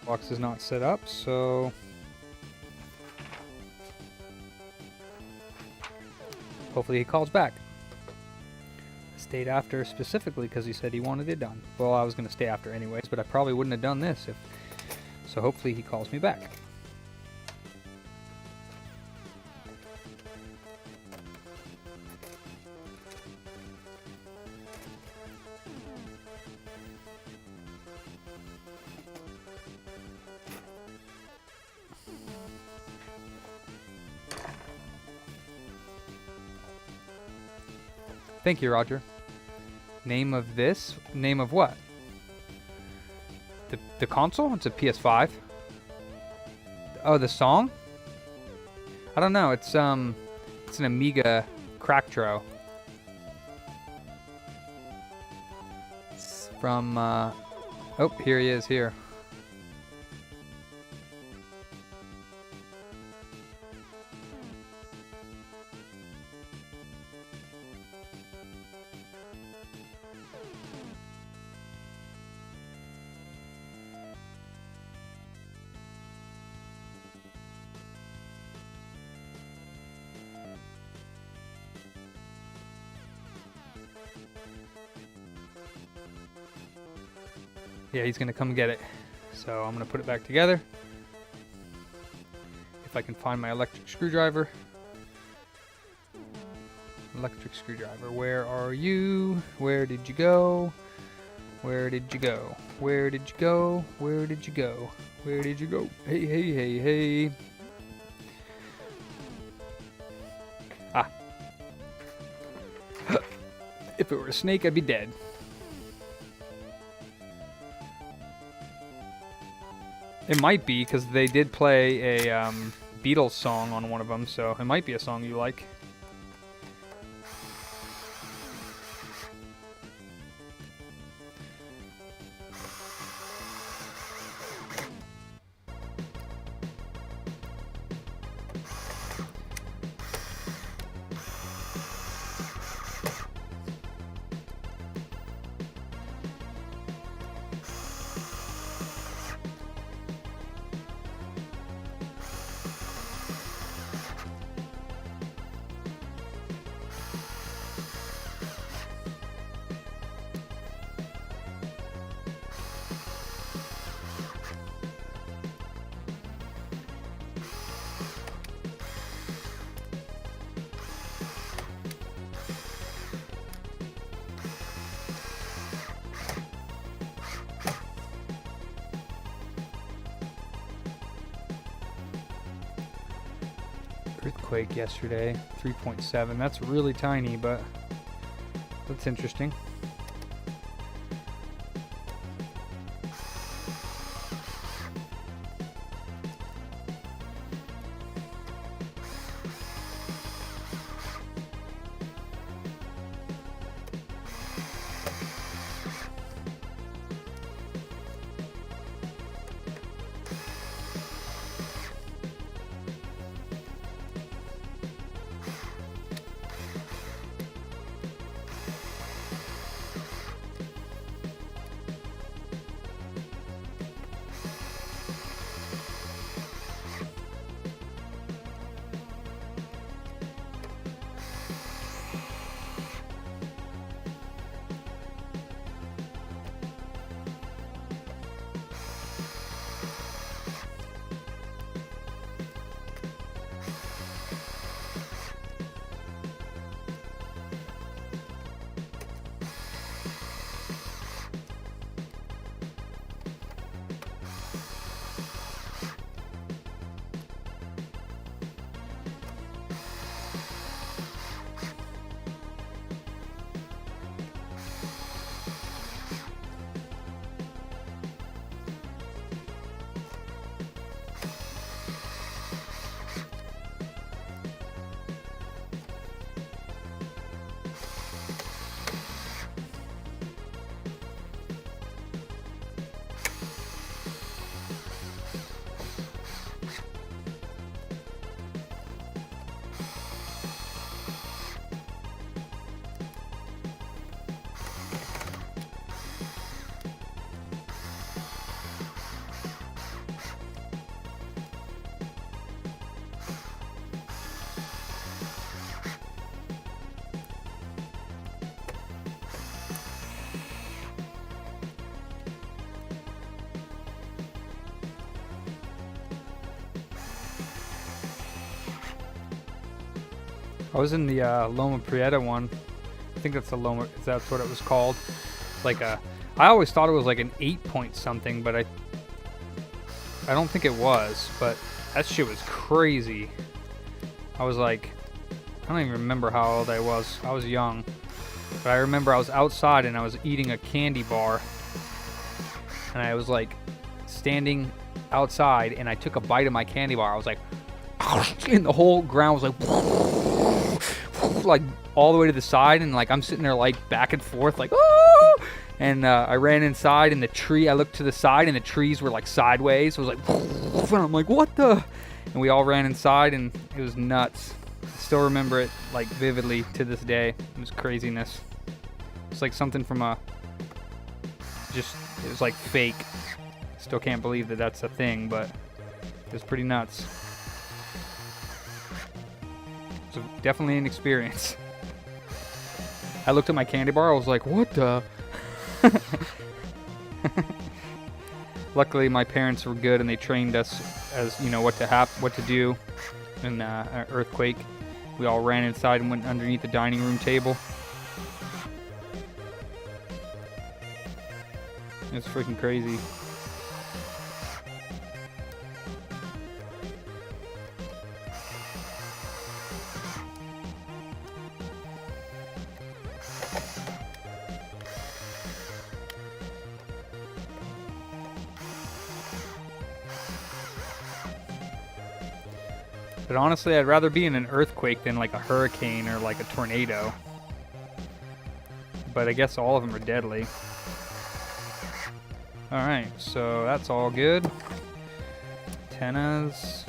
Box is not set up, so hopefully he calls back. I stayed after specifically because he said he wanted it done. Well, I was going to stay after anyways, but I probably wouldn't have done this if. So hopefully he calls me back. Thank you, Roger. Name of this? Name of what? The console? It's a PS5. Oh, the song? I don't know. It's an Amiga Cracktro. It's from oh, here he is here. Yeah, he's gonna come get it. So I'm gonna put it back together. If I can find my electric screwdriver. Electric screwdriver, where are you? Where did you go? Where did you go? Where did you go? Where did you go? Where did you go? Hey, hey, hey, hey. Ah. If it were a snake, I'd be dead. It might be, because they did play a Beatles song on one of them, so it might be a song you like. Earthquake yesterday, 3.7. That's really tiny, but that's interesting. I was in the Loma Prieta one. I think that's the Loma. That's what it was called. Like a. I always thought it was like an 8-point something, but I don't think it was. But that shit was crazy. I was like, I don't even remember how old I was. I was young, but I remember I was outside and I was eating a candy bar, and I was like standing outside and I took a bite of my candy bar. I was like, and the whole ground was like all the way to the side, and like I'm sitting there like back and forth like, oh! And I ran inside, and the tree, I looked to the side and the trees were like sideways. So it was like, and I'm like, what the? And we all ran inside, and it was nuts. I still remember it like vividly to this day. It was craziness. It's like something from it was like fake. Still can't believe that that's a thing, but it was pretty nuts. It was definitely an experience. I looked at my candy bar, I was like, what the? Luckily, my parents were good and they trained us as what to do in an earthquake. We all ran inside and went underneath the dining room table. It's freaking crazy. But honestly, I'd rather be in an earthquake than like a hurricane or like a tornado. But I guess all of them are deadly. Alright, so that's all good. Antennas.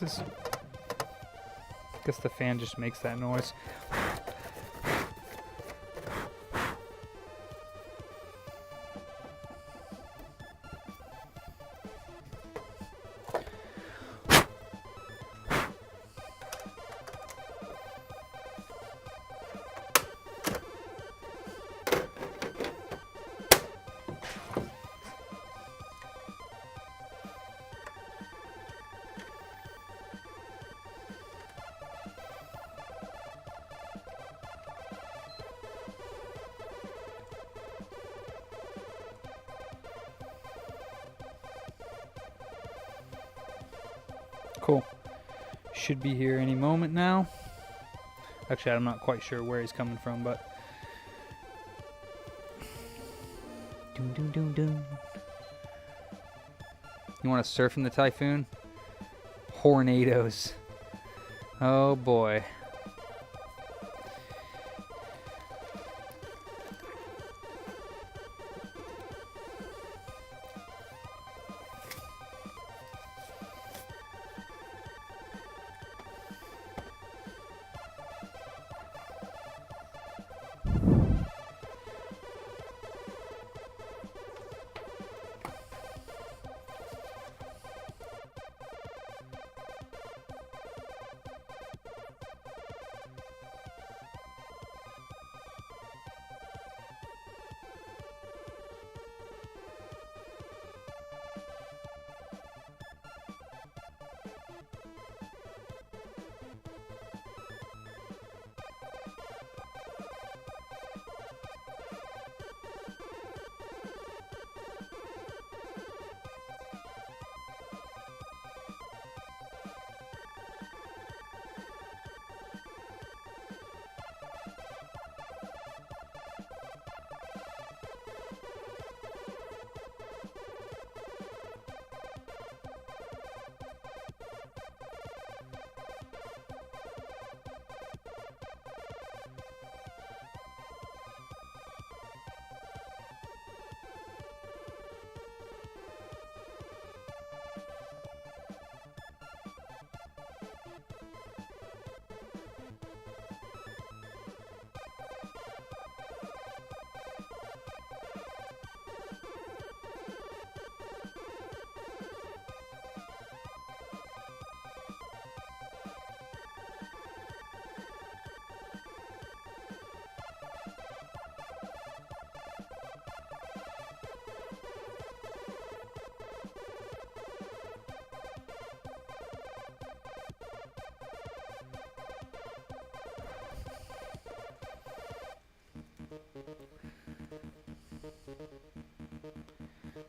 This is, I guess the fan just makes that noise. Cool. Should be here any moment now. Actually, I'm not quite sure where he's coming from, but... Doom, doom, doom, doom. You want to surf in the typhoon? Hornadoes. Oh boy.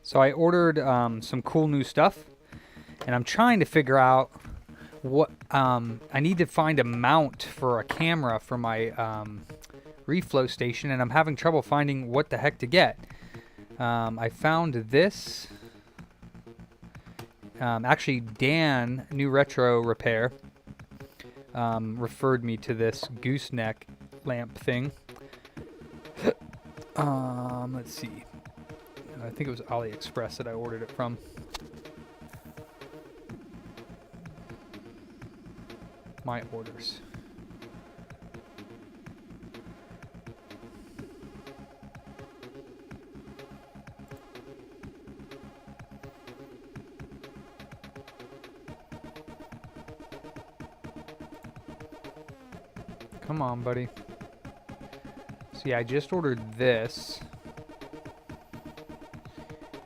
So I ordered some cool new stuff, and I'm trying to figure out what I need to find a mount for a camera for my reflow station, and I'm having trouble finding what the heck to get. I found this. Actually, Dan, New Retro Repair, referred me to this gooseneck lamp thing. Let's see. I think it was AliExpress that I ordered it from. My orders. Come on, buddy. See, I just ordered this,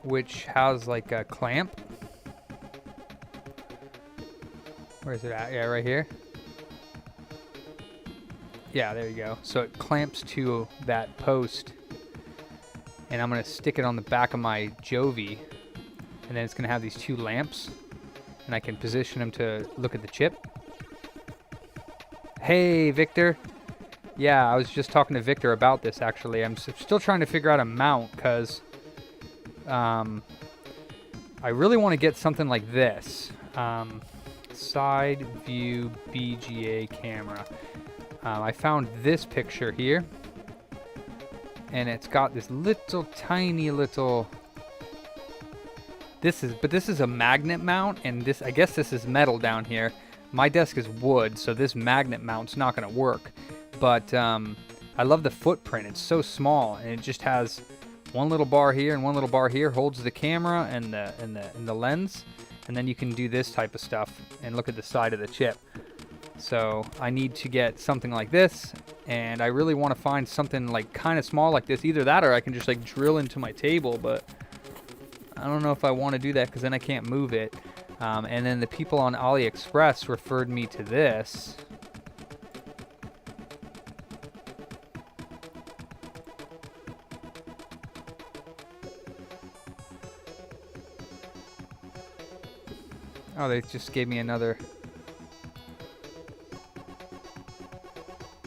which has like a clamp. Where is it at? Yeah, right here. Yeah, there you go. So it clamps to that post, and I'm gonna stick it on the back of my Jovi, and then it's gonna have these two lamps, and I can position them to look at the chip. Hey, Victor. Yeah, I was just talking to Victor about this, actually. I'm still trying to figure out a mount, because I really want to get something like this. Side view BGA camera. I found this picture here, and it's got this little tiny little. This is a magnet mount, and this, I guess this is metal down here. My desk is wood, so this magnet mount's not going to work. But I love the footprint. It's so small, and it just has one little bar here and one little bar here, holds the camera and the lens, and then you can do this type of stuff and look at the side of the chip. So I need to get something like this, and I really want to find something like kind of small like this. Either that, or I can just like drill into my table, but I don't know if I want to do that because then I can't move it. And then the people on AliExpress referred me to this. Oh, they just gave me another.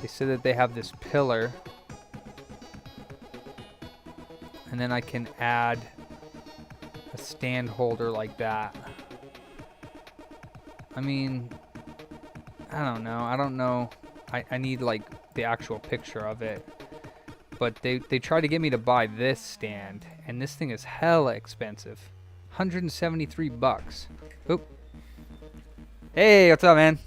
They said that they have this pillar, and then I can add a stand holder like that. I mean, I don't know. I need like the actual picture of it. But they tried to get me to buy this stand, and this thing is hella expensive. $173. Oop. Hey, what's up, man?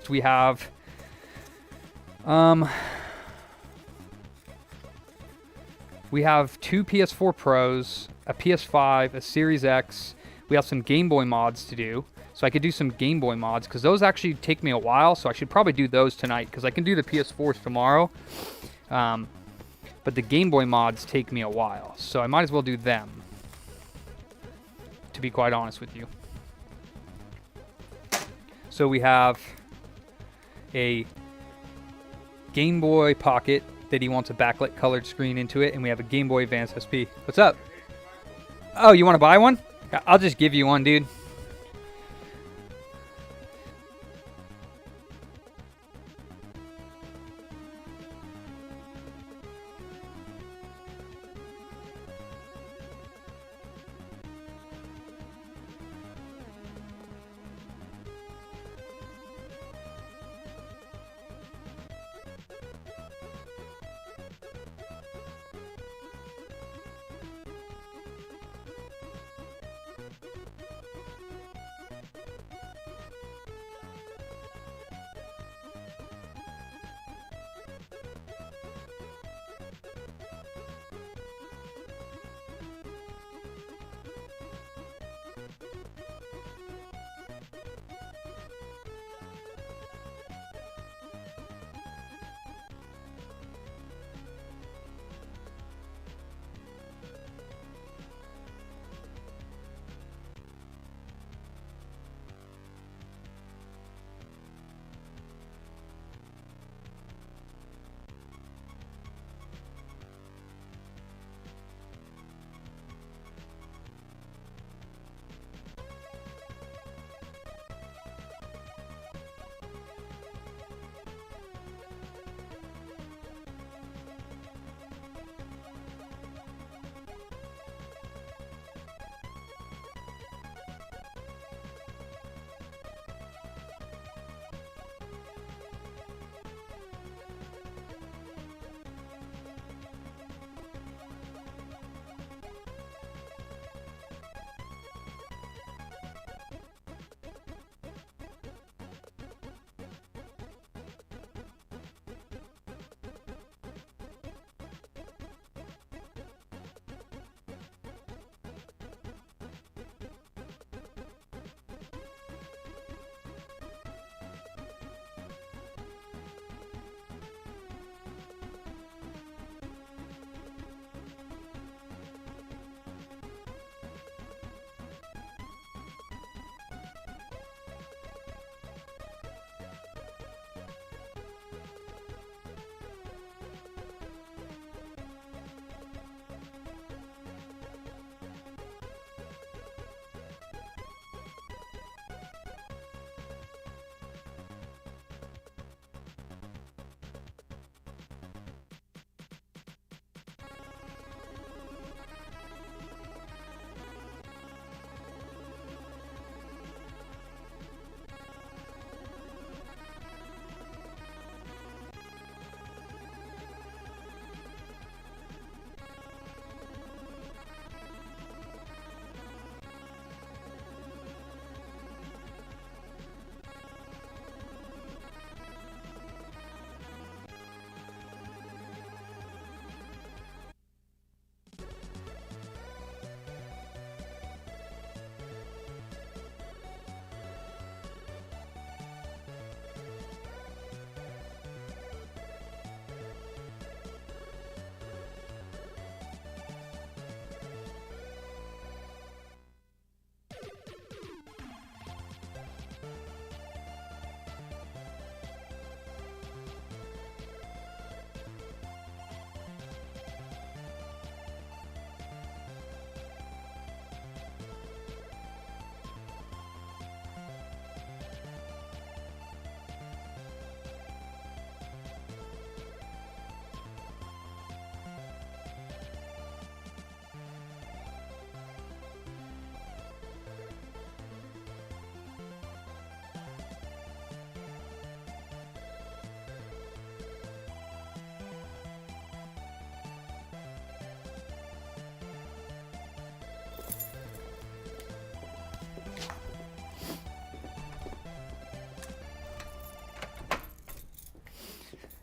We have we have 2 PS4 Pros, a PS5, a Series X. We have some Game Boy mods to do. So I could do some Game Boy mods because those actually take me a while. So I should probably do those tonight because I can do the PS4s tomorrow. But the Game Boy mods take me a while. So I might as well do them, to be quite honest with you. So we have a Game Boy Pocket that he wants a backlit colored screen into it. And we have a Game Boy Advance SP. What's up? Oh, you want to buy one? I'll just give you one, dude.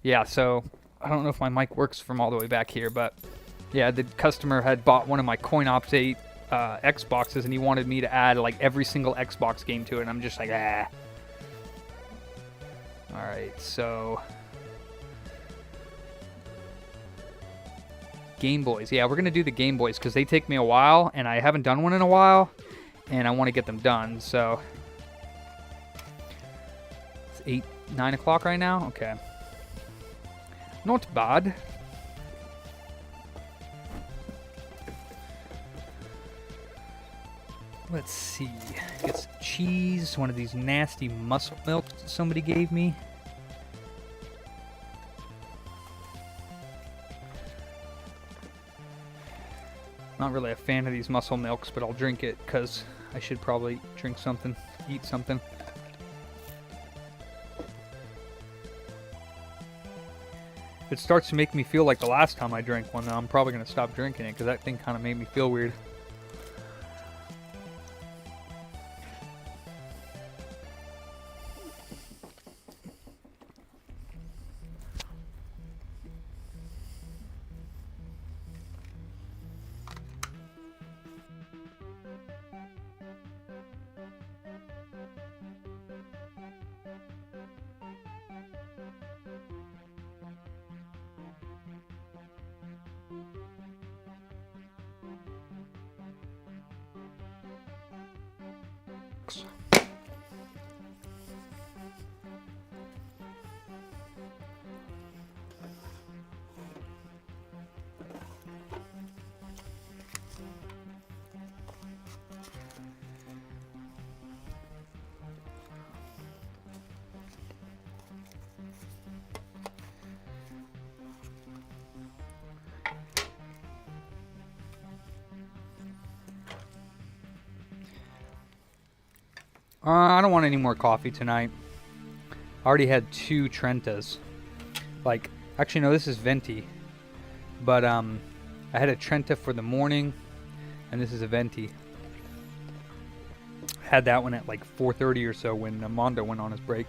Yeah, so I don't know if my mic works from all the way back here, but yeah, the customer had bought one of my CoinOps 8 Xboxes, and he wanted me to add like every single Xbox game to it, and I'm just like, ah. Alright, so Game Boys. Yeah, we're going to do the Game Boys because they take me a while, and I haven't done one in a while, and I want to get them done, so it's 9 o'clock right now? Okay. Not bad. Let's see. Get some cheese. One of these nasty muscle milks that somebody gave me. Not really a fan of these muscle milks, but I'll drink it because I should probably drink something, eat something. It starts to make me feel like the last time I drank one, though. I'm probably going to stop drinking it because that thing kind of made me feel weird. I don't want any more coffee tonight. I already had 2 Trentas. Like, actually, no, this is Venti. But, I had a Trenta for the morning, and this is a Venti. Had that one at like 4:30 or so when Mondo went on his break.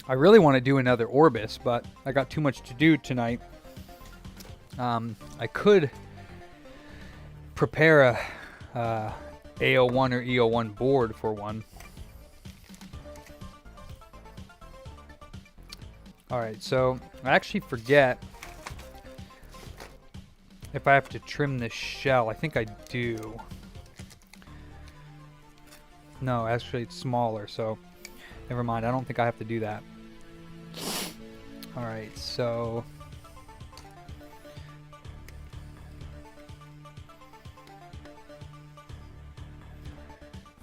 I really want to do another Orbis, but I got too much to do tonight. I could prepare a A01 or E01 board for one. Alright, so I actually forget if I have to trim this shell. I think I do. No, actually it's smaller, so never mind. I don't think I have to do that. Alright, so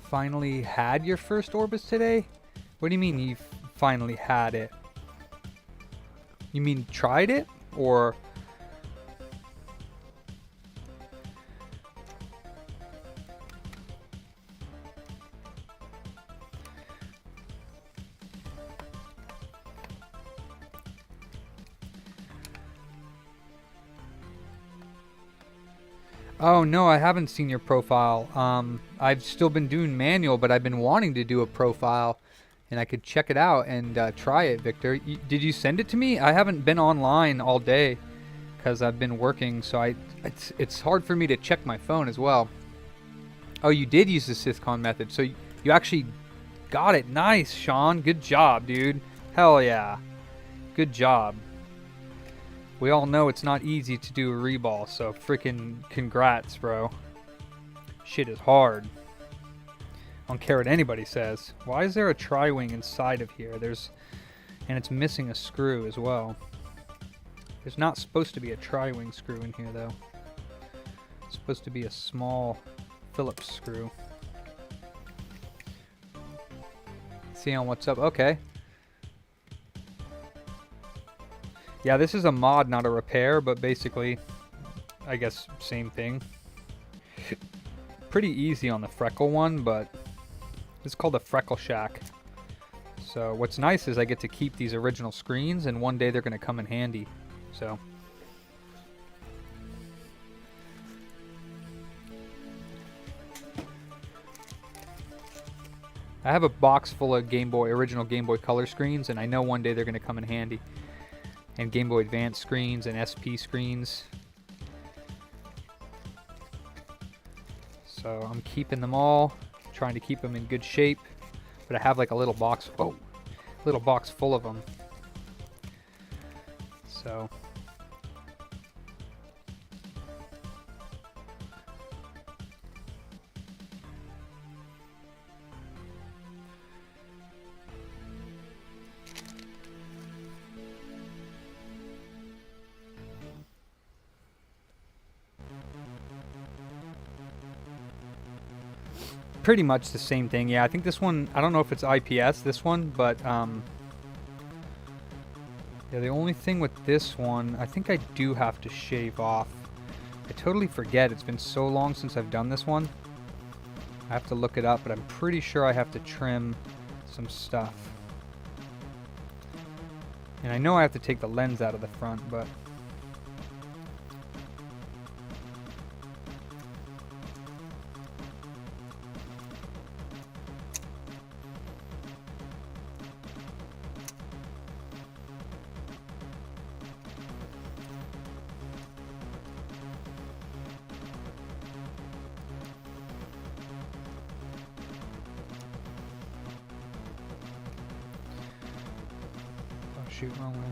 finally had your first Orbis today? What do you mean you finally had it? You mean tried it? Or oh, no, I haven't seen your profile. I've still been doing manual, but I've been wanting to do a profile, and I could check it out and try it, Victor. Did you send it to me? I haven't been online all day because I've been working, so it's hard for me to check my phone as well. Oh, you did use the SysCon method, so you actually got it. Nice, Sean. Good job, dude. Hell yeah. Good job. We all know it's not easy to do a reball, so freaking congrats, bro. Shit is hard. I don't care what anybody says. Why is there a tri-wing inside of here? And it's missing a screw as well. There's not supposed to be a tri-wing screw in here, though. It's supposed to be a small Phillips screw. See on what's up. Okay. Yeah, this is a mod, not a repair, but basically, I guess, same thing. Pretty easy on the Freckle one, but It's called a Freckle Shack. So what's nice is I get to keep these original screens, and one day they're going to come in handy. So I have a box full of original Game Boy Color screens, and I know one day they're going to come in handy. And Game Boy Advance screens and SP screens. So I'm keeping them all, trying to keep them in good shape. But I have like a little box, full of them. So pretty much the same thing. Yeah, I think this one, I don't know if it's IPS, this one, but yeah, the only thing with this one, I think I do have to shave off. I totally forget. It's been so long since I've done this one. I have to look it up, but I'm pretty sure I have to trim some stuff. And I know I have to take the lens out of the front, but shoot, wrong way.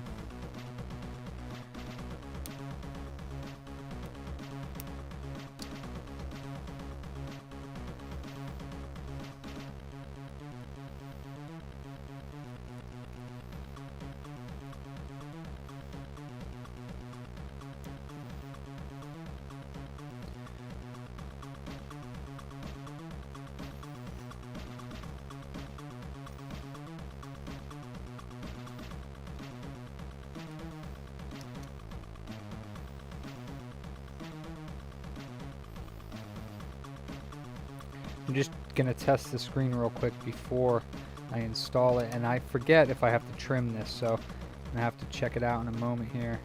I'm just gonna test the screen real quick before I install it, and I forget if I have to trim this, so I'm gonna have to check it out in a moment here.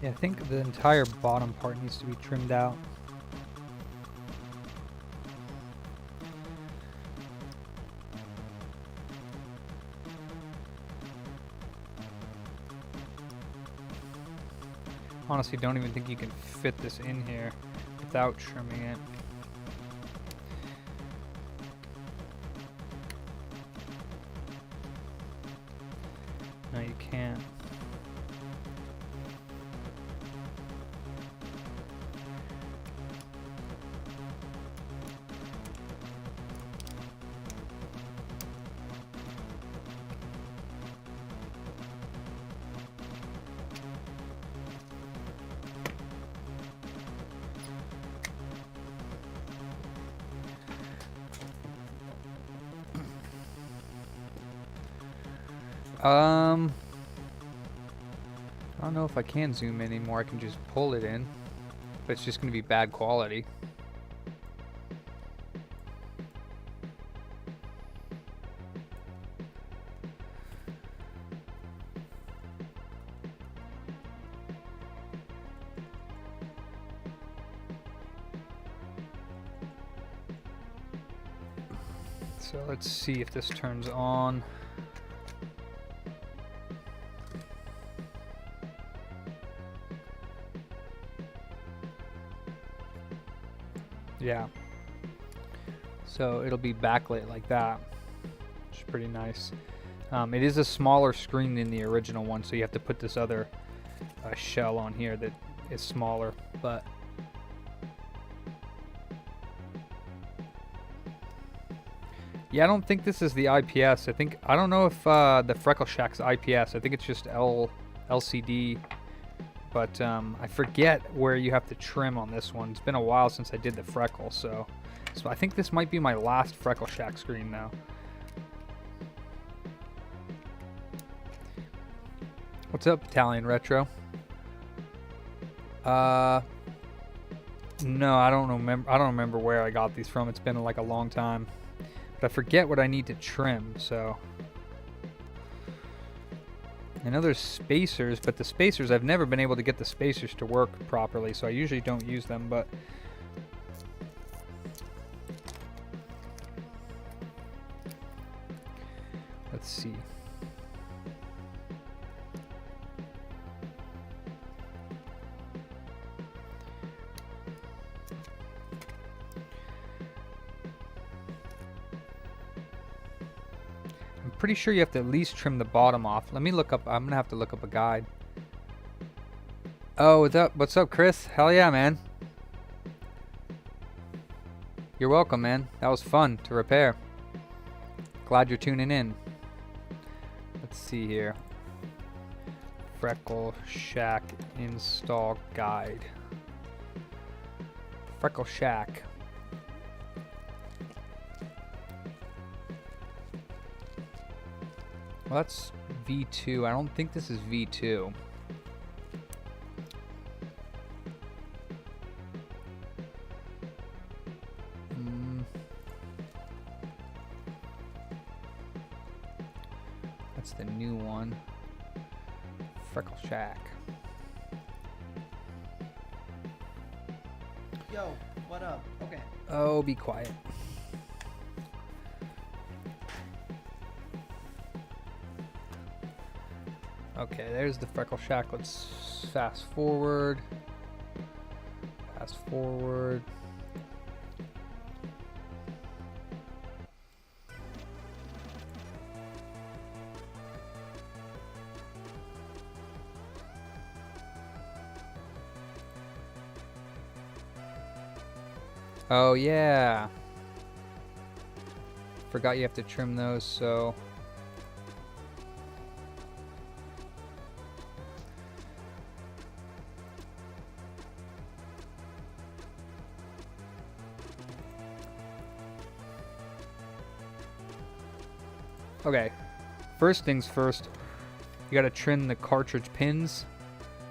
Yeah, I think the entire bottom part needs to be trimmed out. Honestly, don't even think you can fit this in here without trimming it. No, you can't. I don't know if I can zoom in anymore. I can just pull it in, but it's just going to be bad quality. So let's see if this turns on. Yeah. So it'll be backlit like that, which is pretty nice. It is a smaller screen than the original one, so you have to put this other shell on here that is smaller, but yeah, I don't think this is the IPS. I don't know if the Freckle Shack's IPS. I think it's just LCD, but I forget where you have to trim on this one. It's been a while since I did the Freckle, so I think this might be my last Freckle Shack screen now. What's up, Italian Retro? No, I don't remember where I got these from. It's been like a long time. But I forget what I need to trim, so. I know there's spacers, but the spacers, I've never been able to get the spacers to work properly, so I usually don't use them, but. Let's see. Pretty sure you have to at least trim the bottom off. Let me look up. I'm gonna have to look up a guide. Oh, what's up, Chris? Hell yeah, man. You're welcome, man. That was fun to repair. Glad you're tuning in. Let's see here. Freckle Shack install guide. Freckle Shack. Well, that's V2. I don't think this is V2. That's the new one. Freckle Shack. Yo, what up? Okay. Oh, be quiet. Okay, there's the Freckle Shack. Let's fast forward. Fast forward. Oh yeah. Forgot you have to trim those, so. Okay, first things first, you gotta trim the cartridge pins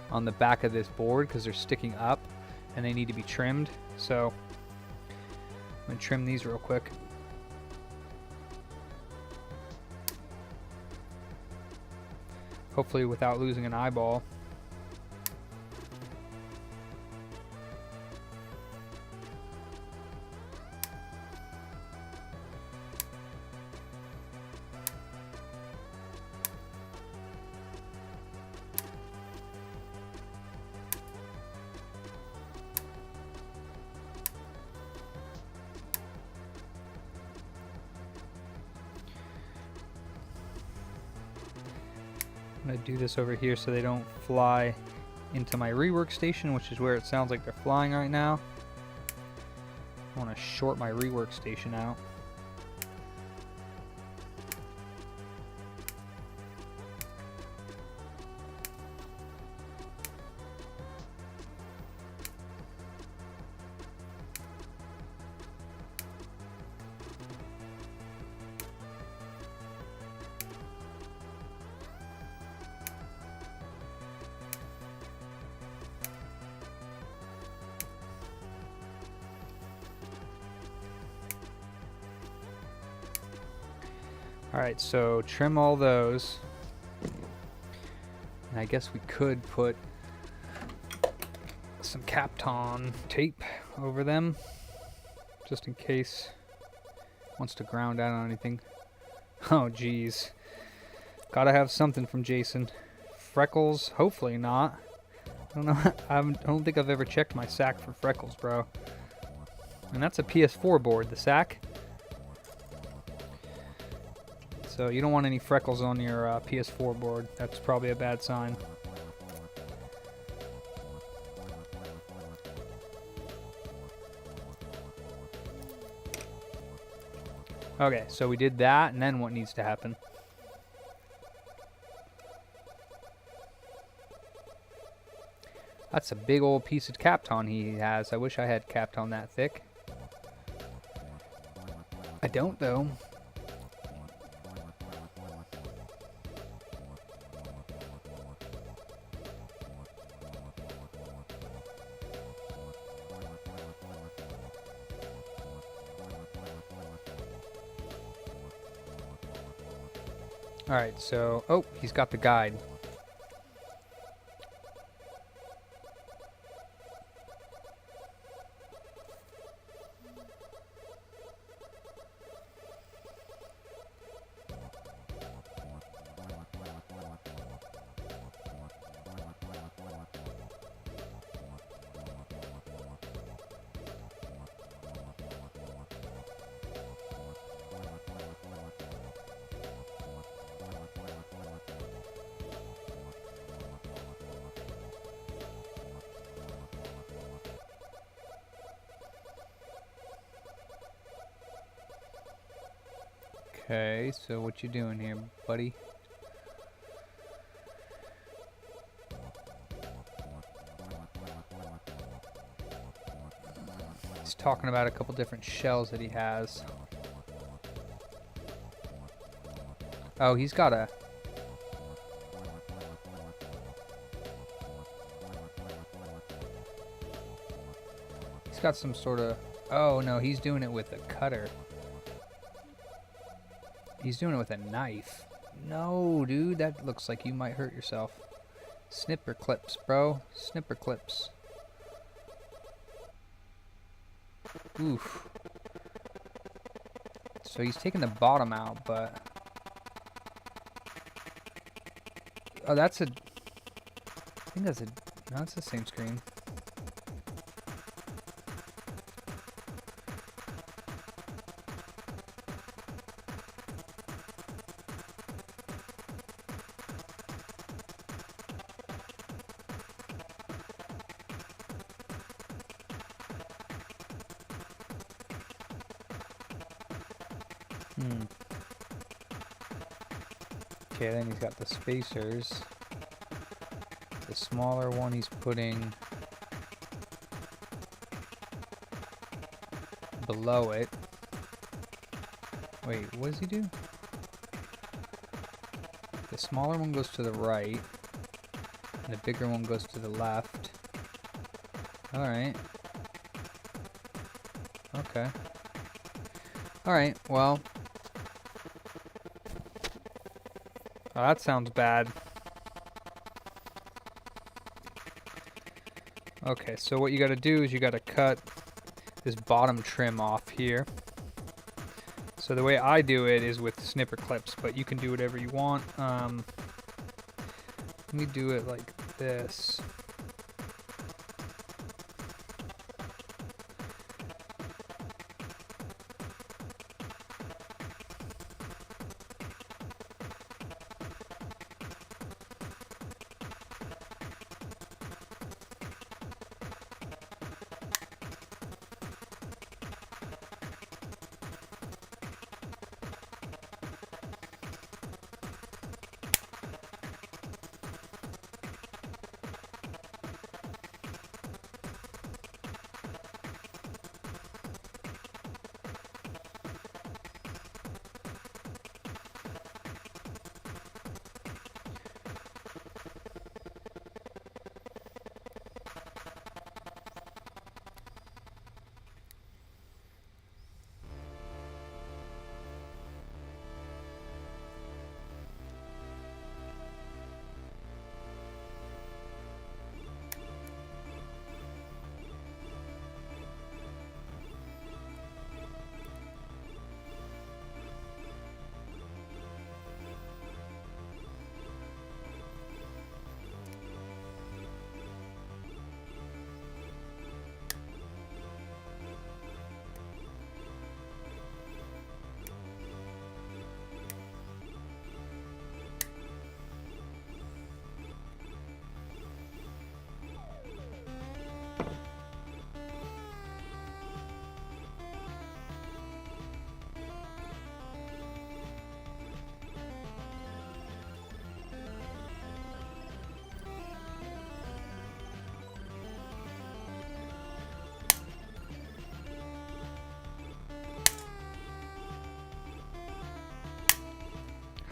on the back of this board because they're sticking up and they need to be trimmed. So I'm gonna trim these real quick. Hopefully without losing an eyeball. I'm going to do this over here so they don't fly into my rework station, which is where it sounds like they're flying right now. I want to short my rework station out. Alright, so trim all those. And I guess we could put some Kapton tape over them, just in case it wants to ground out on anything. Oh geez. Gotta have something from Jason. Freckles? Hopefully not. I don't know. I don't think I've ever checked my sack for freckles, bro. And that's a PS4 board, the sack. Let's So you don't want any freckles on your PS4 board. That's probably a bad sign. Okay, so we did that, and then what needs to happen? That's a big old piece of Kapton he has. I wish I had Kapton that thick. I don't, though. Alright, so... Oh, he's got the guide. Okay, so what you doing here, buddy? He's talking about a couple different shells that he has. Oh, he's got a... He's got some sort of... Oh, no, he's doing it with a cutter. He's doing it with a knife. No, dude, that looks like you might hurt yourself. Snipper clips, bro. Snipper clips. Oof. So he's taking the bottom out, but... Oh, that's a... I think that's a... No, it's the same screen. Okay, then he's got the spacers. The smaller one he's putting below it. Wait, what does he do? The smaller one goes to the right, and the bigger one goes to the left. Alright. Okay. Alright, well... Oh, that sounds bad. Okay, so what you gotta do is you gotta cut this bottom trim off here. So the way I do it is with snipper clips, but you can do whatever you want. Let me do it like this.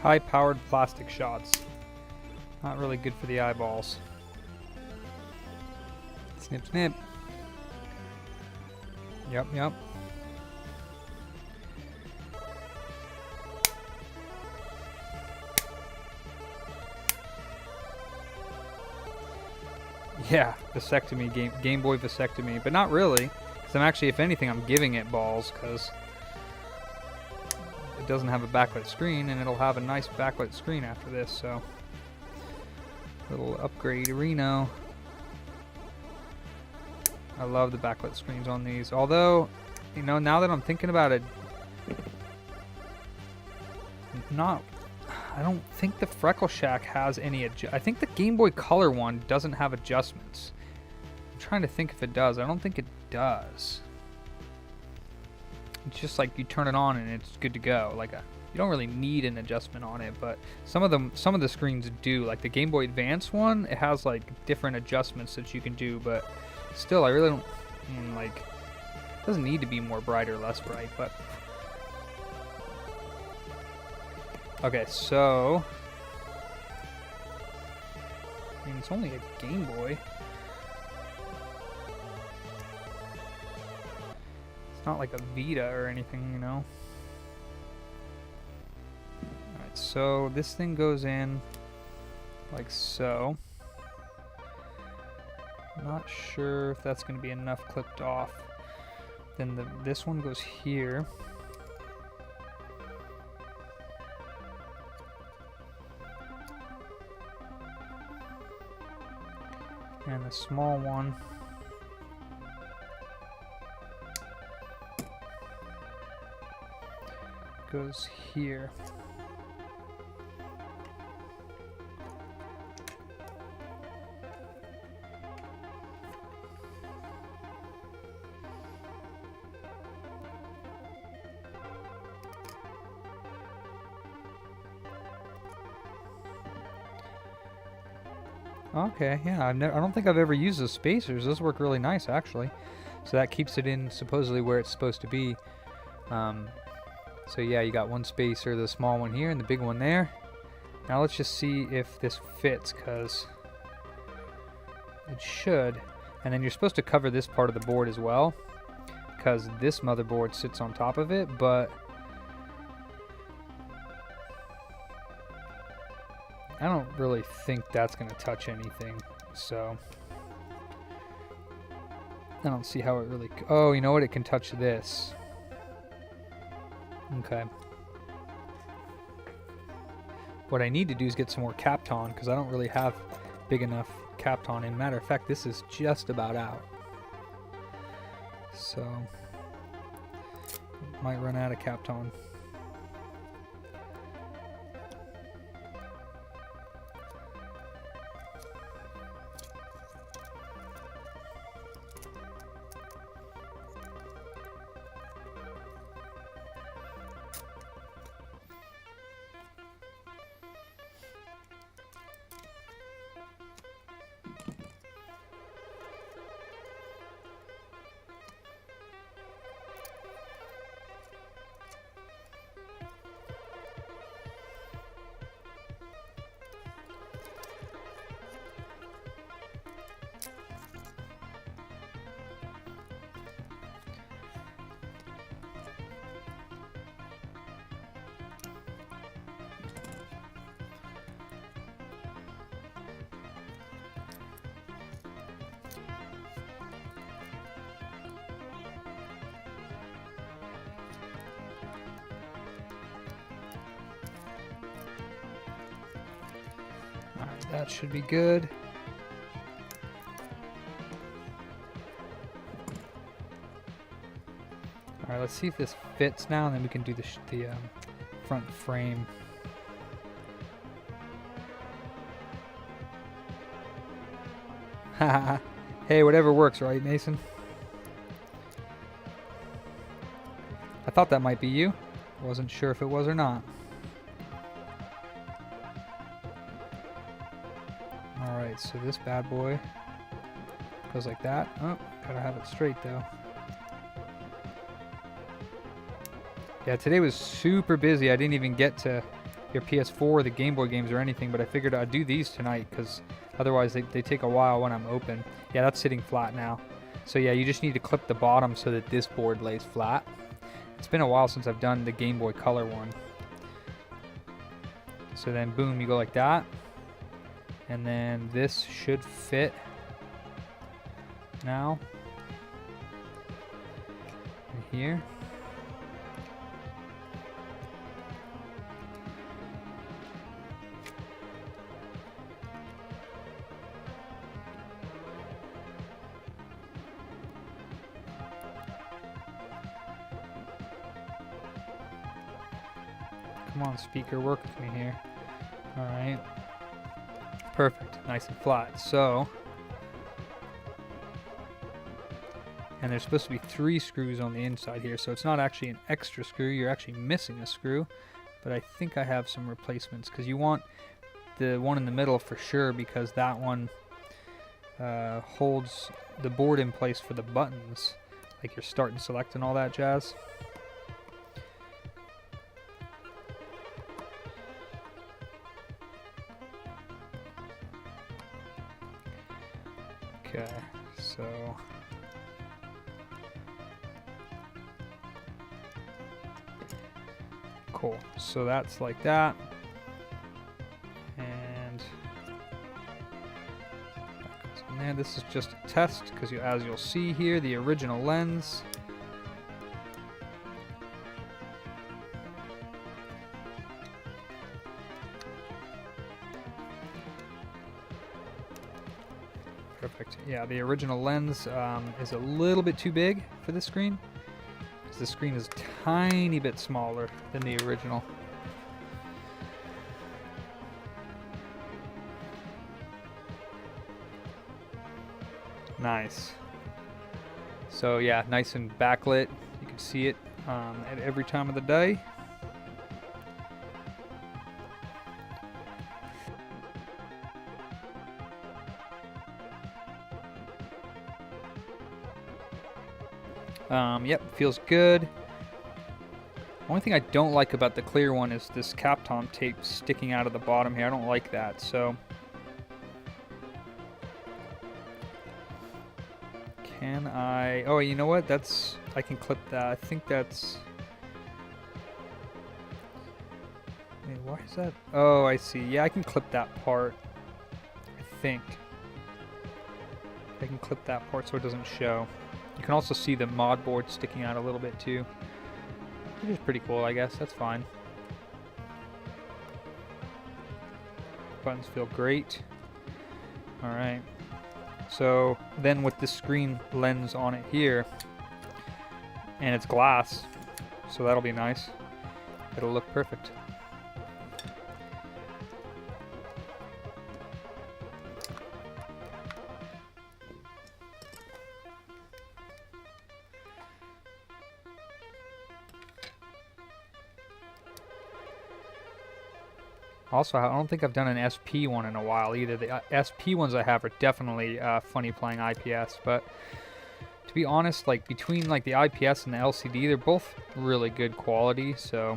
High-powered plastic shots. Not really good for the eyeballs. Snip, snip. Yep, yep. Yeah, vasectomy, Game Boy vasectomy, but not really, because I'm actually, if anything, I'm giving it balls, because it doesn't have a backlit screen, and it'll have a nice backlit screen after this, so little upgrade, Reno. I love the backlit screens on these, although, you know, now that I'm thinking about it, I don't think the Freckle Shack has any I think the Game Boy Color one doesn't have adjustments. I'm trying to think if it does. I don't think it does. It's just like you turn it on and it's good to go. Like you don't really need an adjustment on it, but some of the screens do. Like the Game Boy Advance one, it has like different adjustments that you can do, but still I really don't like it doesn't need to be more bright or less bright, but okay, so I mean, it's only a Game Boy. It's not like a Vita or anything, you know. Alright, so this thing goes in like so. Not sure if that's going to be enough clipped off. Then this one goes here. And the small one goes here. Okay, yeah, I don't think I've ever used those spacers. Those work really nice, actually. So that keeps it in supposedly where it's supposed to be. So yeah, you got one spacer, the small one here and the big one there. Now let's just see if this fits, because it should. And then you're supposed to cover this part of the board as well, because this motherboard sits on top of it, but I don't really think that's going to touch anything, so I don't see how it really... Oh, you know what? It can touch this. Okay. What I need to do is get some more Kapton, because I don't really have big enough Kapton. In matter of fact, this is just about out. So, might run out of Kapton. Alright, that should be good. Alright, let's see if this fits now, and then we can do the front frame. Haha. Hey, whatever works, right, Mason? I thought that might be you. Wasn't sure if it was or not. Alright, so this bad boy goes like that. Oh, gotta have it straight though. Yeah, today was super busy. I didn't even get to your PS4 or the Game Boy games or anything, but I figured I'd do these tonight because otherwise they take a while when I'm open. Yeah, that's sitting flat now. So yeah, you just need to clip the bottom so that this board lays flat. It's been a while since I've done the Game Boy Color one. So then boom, you go like that. And then this should fit now. And here. Come on, speaker, work with me here. All right. Perfect. Nice and flat. So, and there's supposed to be 3 screws on the inside here, so it's not actually an extra screw. You're actually missing a screw, but I think I have some replacements because you want the one in the middle for sure because that one holds the board in place for the buttons, like your start and select and all that jazz. Okay, so cool. So that's like that, and that goes in there. This is just a test because, as you'll see here, the original lens. Perfect. Yeah, the original lens is a little bit too big for this screen because the screen is a tiny bit smaller than the original. Nice. So yeah, nice and backlit. You can see it at every time of the day. Yep, feels good. Only thing I don't like about the clear one is this Capton tape sticking out of the bottom here. I don't like that, so. Can I, oh, you know what? I can clip that. I think that's, wait, why is that? Oh, I see. Yeah, I can clip that part, I think. I can clip that part so it doesn't show. You can also see the mod board sticking out a little bit too, which is pretty cool, I guess. That's fine. Buttons feel great. All right. So then with the screen lens on it here, and it's glass, so that'll be nice. It'll look perfect. Also, I don't think I've done an SP one in a while either. The SP ones I have are definitely funny playing IPS, but to be honest, like between like the IPS and the LCD, they're both really good quality, so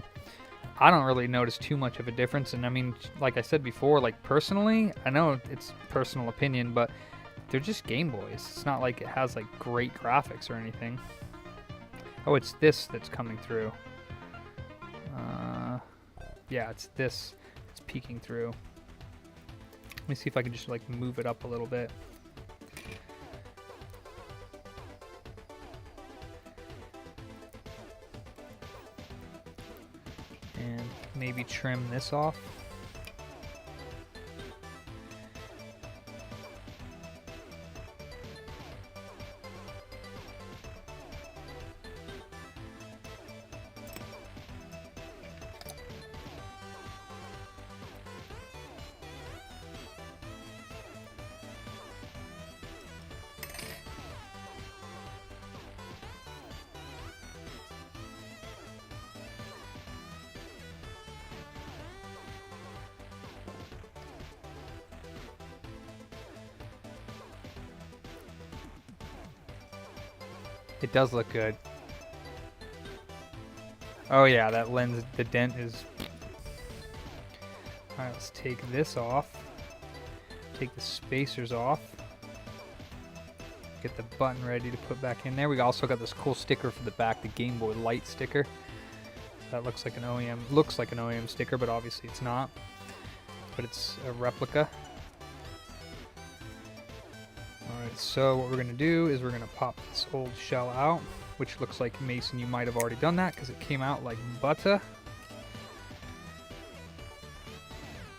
I don't really notice too much of a difference. And I mean, like I said before, like personally, I know it's personal opinion, but they're just Game Boys. It's not like it has like great graphics or anything. Oh, it's this that's coming through. Yeah, it's this. Peeking through. Let me see if I can just like move it up a little bit. And maybe trim this off. It does look good. Oh yeah, that lens, the dent is Alright, let's take this off. Take the spacers off. Get the button ready to put back in there. We also got this cool sticker for the back, the Game Boy Light sticker. That looks like an OEM sticker, but obviously it's not. But it's a replica. Alright, so what we're going to do is we're going to pop this old shell out, which looks like, Mason, you might have already done that because it came out like butter.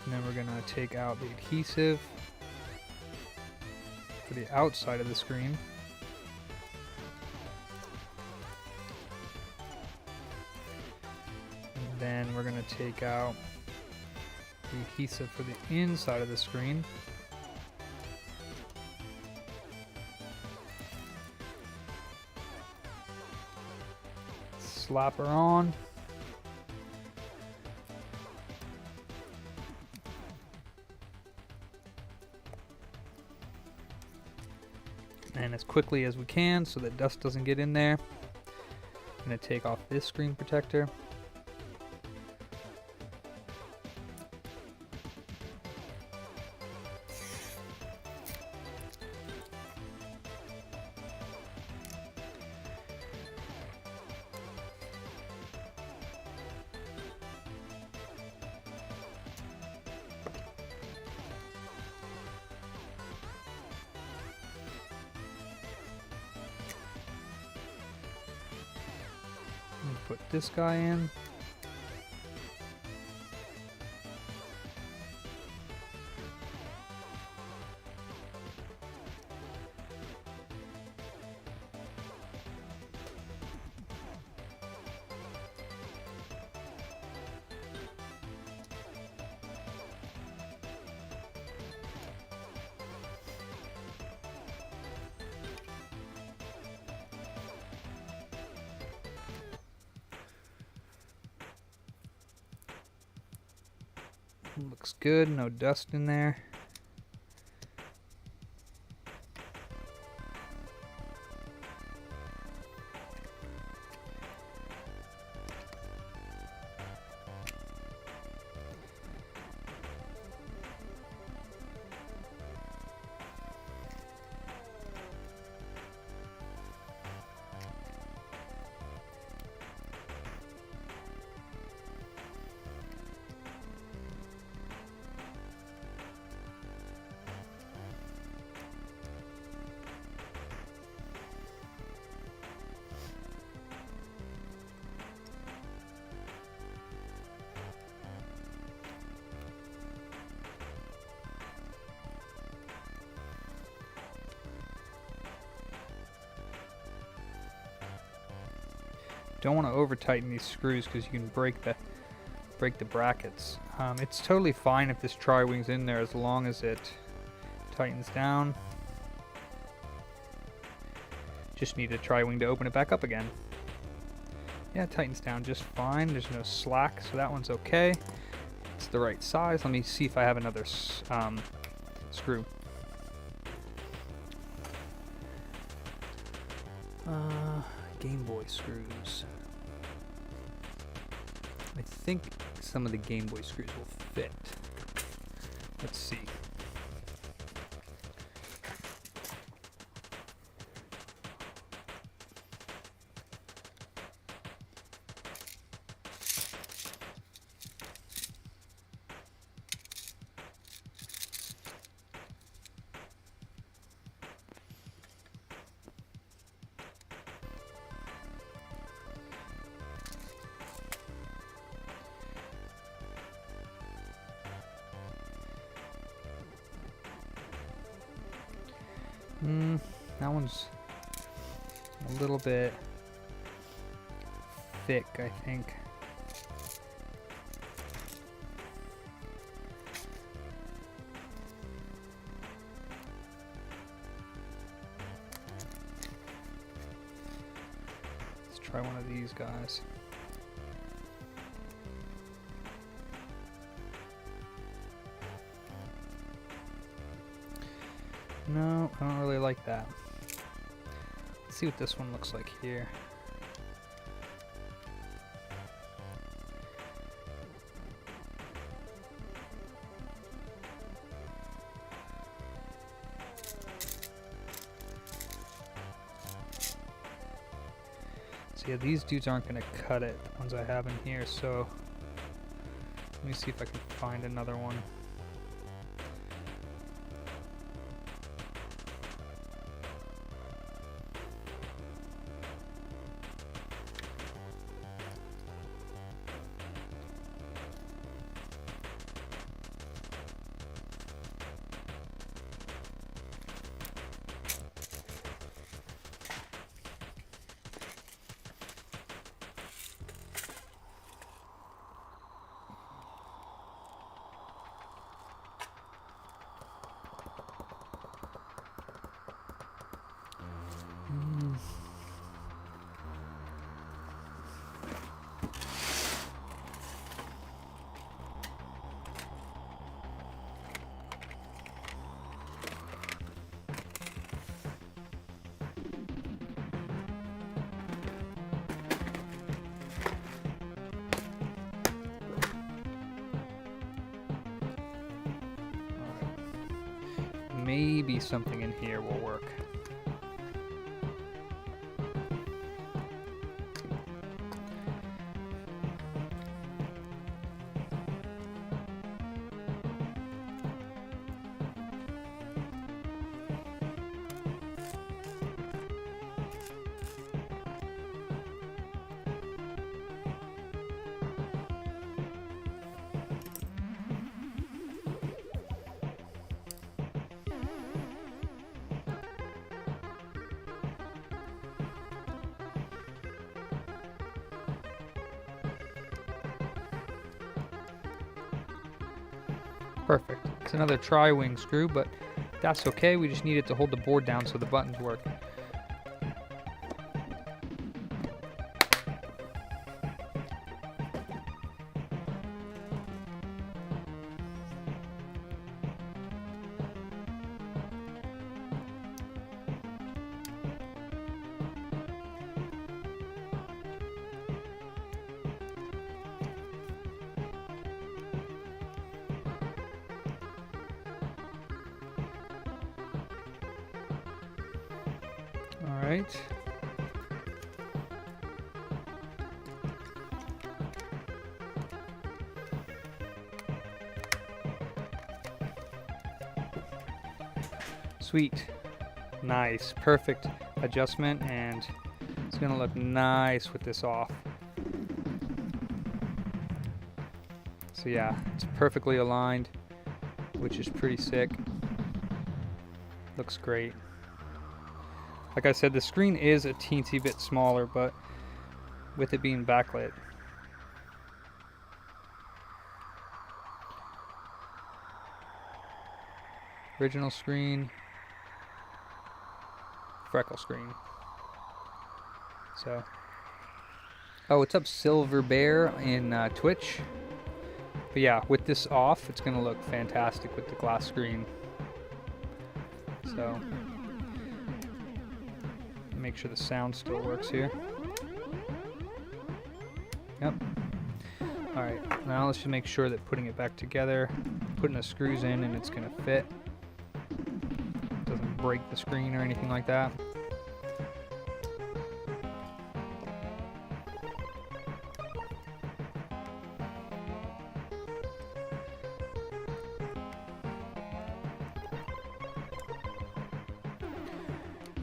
And then we're going to take out the adhesive for the outside of the screen. And then we're going to take out the adhesive for the inside of the screen. Slap her on. And as quickly as we can so that dust doesn't get in there. I'm going to take off this screen protector. Put this guy in. Looks good, no dust in there. Don't want to over tighten these screws because you can break the brackets. It's totally fine if this tri-wing's in there as long as it tightens down. Just need a tri-wing to open it back up again. Yeah, it tightens down just fine. There's no slack, so that one's okay. It's the right size. Let me see if I have another screw. Game Boy screws. I think some of the Game Boy screws will fit. Let's see. That one's a little bit thick, I think. Let's try one of these guys. No, I don't really like that. Let's see what this one looks like here. Yeah, these dudes aren't going to cut it, the ones I have in here, so let me see if I can find another one. Maybe something in here will work. Perfect. It's another tri-wing screw, but that's okay. We just need it to hold the board down so the buttons work. All right. Sweet. Nice. Perfect adjustment, and it's gonna look nice with this off. So yeah, it's perfectly aligned, which is pretty sick. Looks great. Like I said, the screen is a teensy bit smaller, but with it being backlit. Original screen, freckle screen. So, oh, what's up, Silver Bear in Twitch? But yeah, with this off, it's gonna look fantastic with the glass screen. So, make sure the sound still works here. Yep. Alright, now let's just make sure that putting it back together, putting the screws in, and it's gonna fit. Doesn't break the screen or anything like that.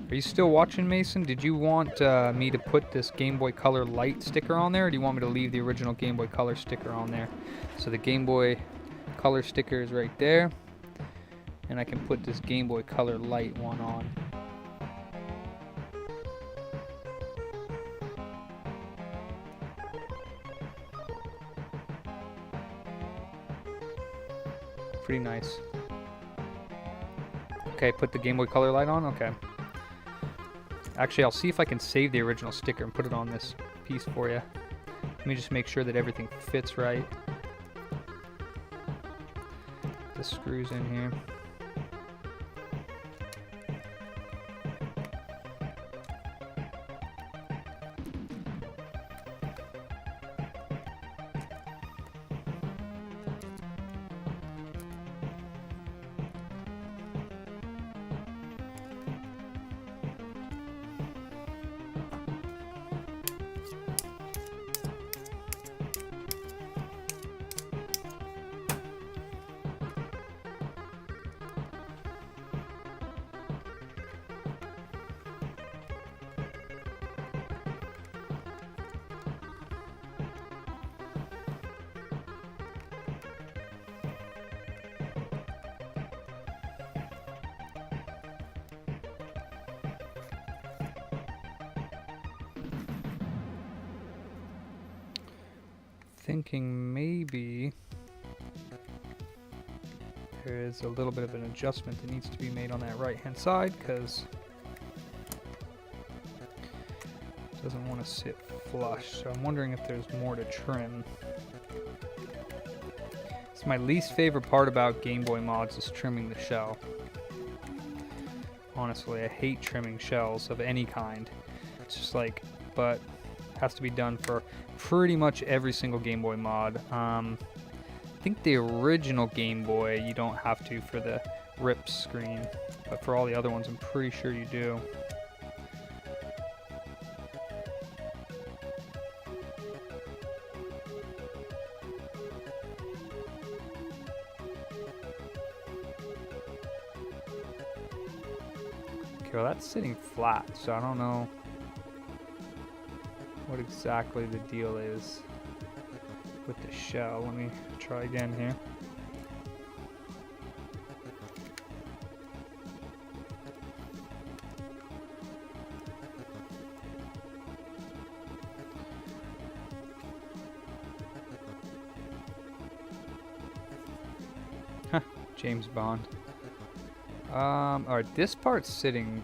Are you still watching, Mason? Did you want me to put this Game Boy Color Light sticker on there, or do you want me to leave the original Game Boy Color sticker on there? So the Game Boy Color sticker is right there, and I can put this Game Boy Color Light one on. Pretty nice. Okay, put the Game Boy Color Light on? Okay. Actually, I'll see if I can save the original sticker and put it on this piece for you. Let me just make sure that everything fits right. The screws in here. thinking maybe there is a little bit of an adjustment that needs to be made on that right hand side because it doesn't want to sit flush. So I'm wondering if there's more to trim. It's my least favorite part about Game Boy mods is trimming the shell. Honestly, I hate trimming shells of any kind. It's just like, but it has to be done for pretty much every single Game Boy mod. I think the original Game Boy you don't have to for the RIP screen, but for all the other ones I'm pretty sure you do. Okay, well that's sitting flat, so I don't know what exactly the deal is with the shell. Let me try again here. Huh, James Bond. Alright, this part's sitting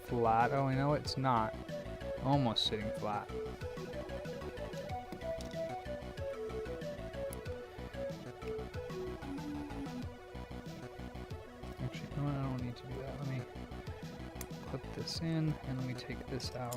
flat. Oh, you know what? It's not. Almost sitting flat. Actually, no, I don't need to do that. Let me clip this in and let me take this out.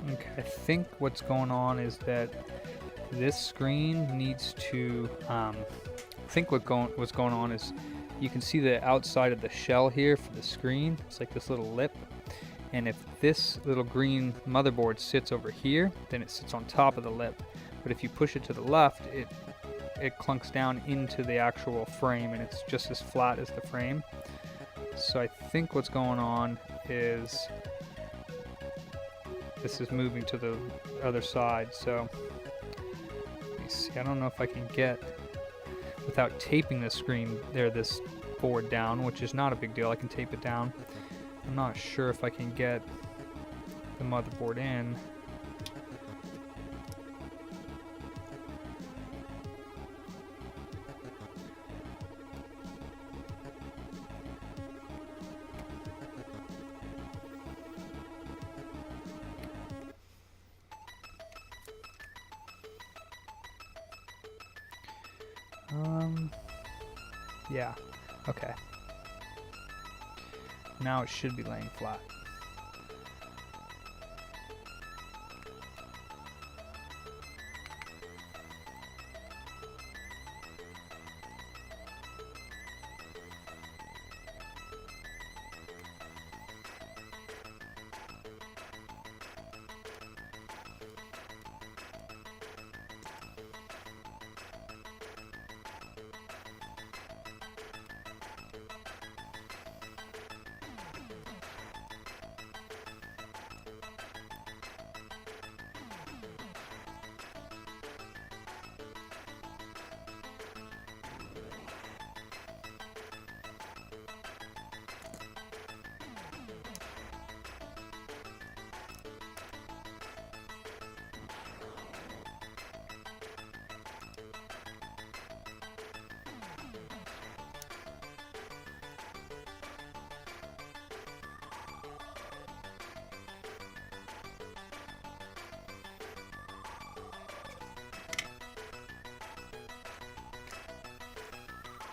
Okay, I think what's going on is that this screen needs to, I think what's going on is you can see the outside of the shell here for the screen. It's like this little lip. And if this little green motherboard sits over here, then it sits on top of the lip. But if you push it to the left, it clunks down into the actual frame and it's just as flat as the frame. So I think what's going on is this is moving to the other side. So let me see. I don't know if I can get, without taping the screen there, this board down, which is not a big deal. I can tape it down. I'm not sure if I can get the motherboard in. Yeah, okay. Now it should be laying flat.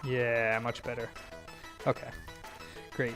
Yeah, much better. Okay, great.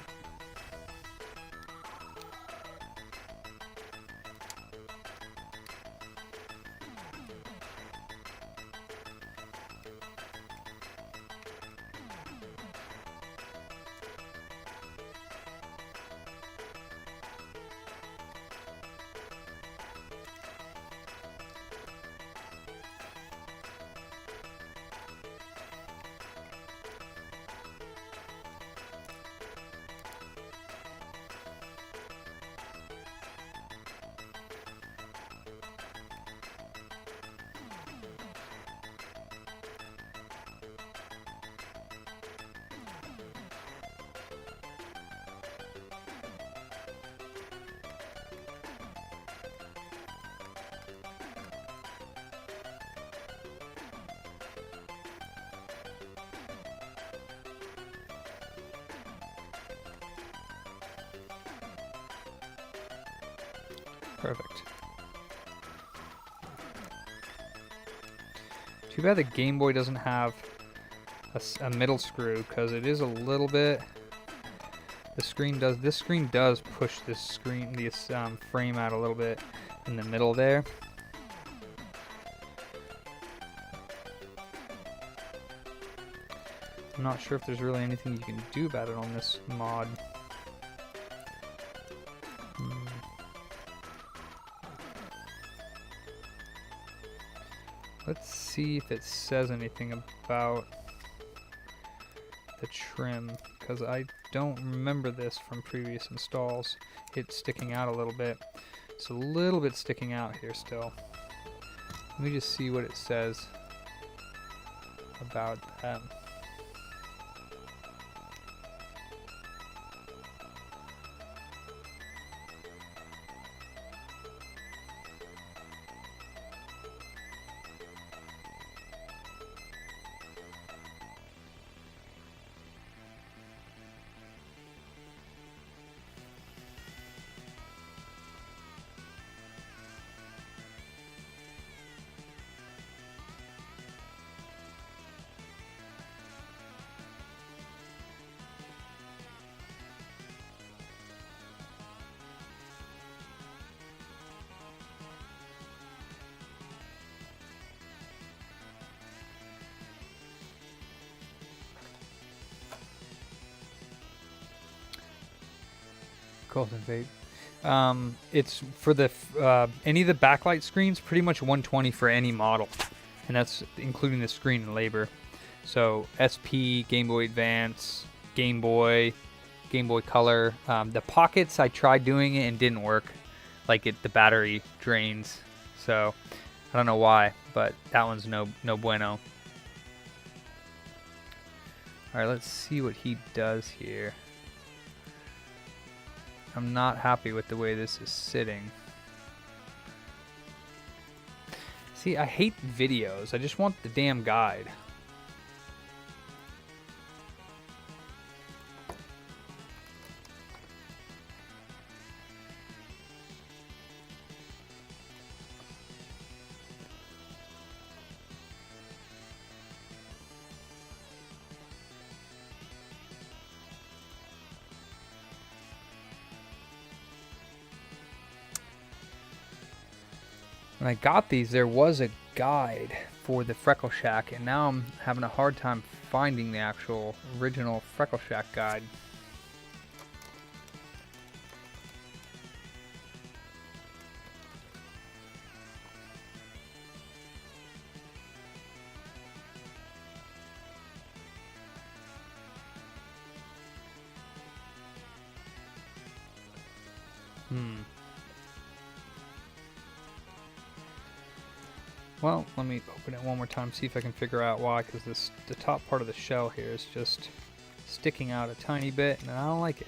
Perfect. Too bad the Game Boy doesn't have a middle screw, because it is a little bit. This screen does push this frame out a little bit in the middle there. I'm not sure if there's really anything you can do about it on this mod. Let's see if it says anything about the trim, because I don't remember this from previous installs. It's sticking out a little bit. It's a little bit sticking out here still. Let me just see what it says about that. Golden Fate. It's for the any of the backlight screens, pretty much 120 for any model, and that's including the screen and labor. So SP, Game Boy Advance, Game Boy Color. The pockets, I tried doing it and didn't work. Like the battery drains. So I don't know why, but that one's no bueno. All right, let's see what he does here. I'm not happy with the way this is sitting. See, I hate videos. I just want the damn guide. When I got these, there was a guide for the Freckle Shack, and now I'm having a hard time finding the actual original Freckle Shack guide. Well, let me open it one more time, see if I can figure out why, because the top part of the shell here is just sticking out a tiny bit, and I don't like it.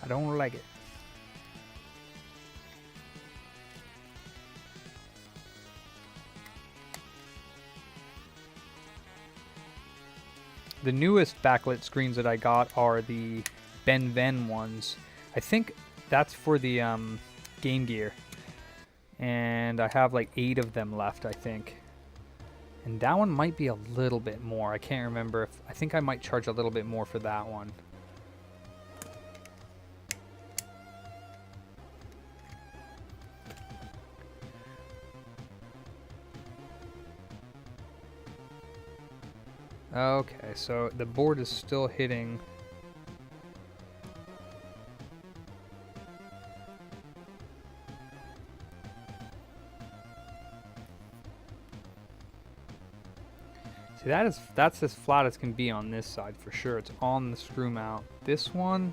I don't like it. The newest backlit screens that I got are the Ben Ven ones. I think that's for the Game Gear. And I have like 8 of them left, I think. And that one might be a little bit more. I can't remember. I think I might charge a little bit more for that one. Okay, so the board is still hitting. See, that's as flat as can be on this side for sure. It's on the screw mount. This one,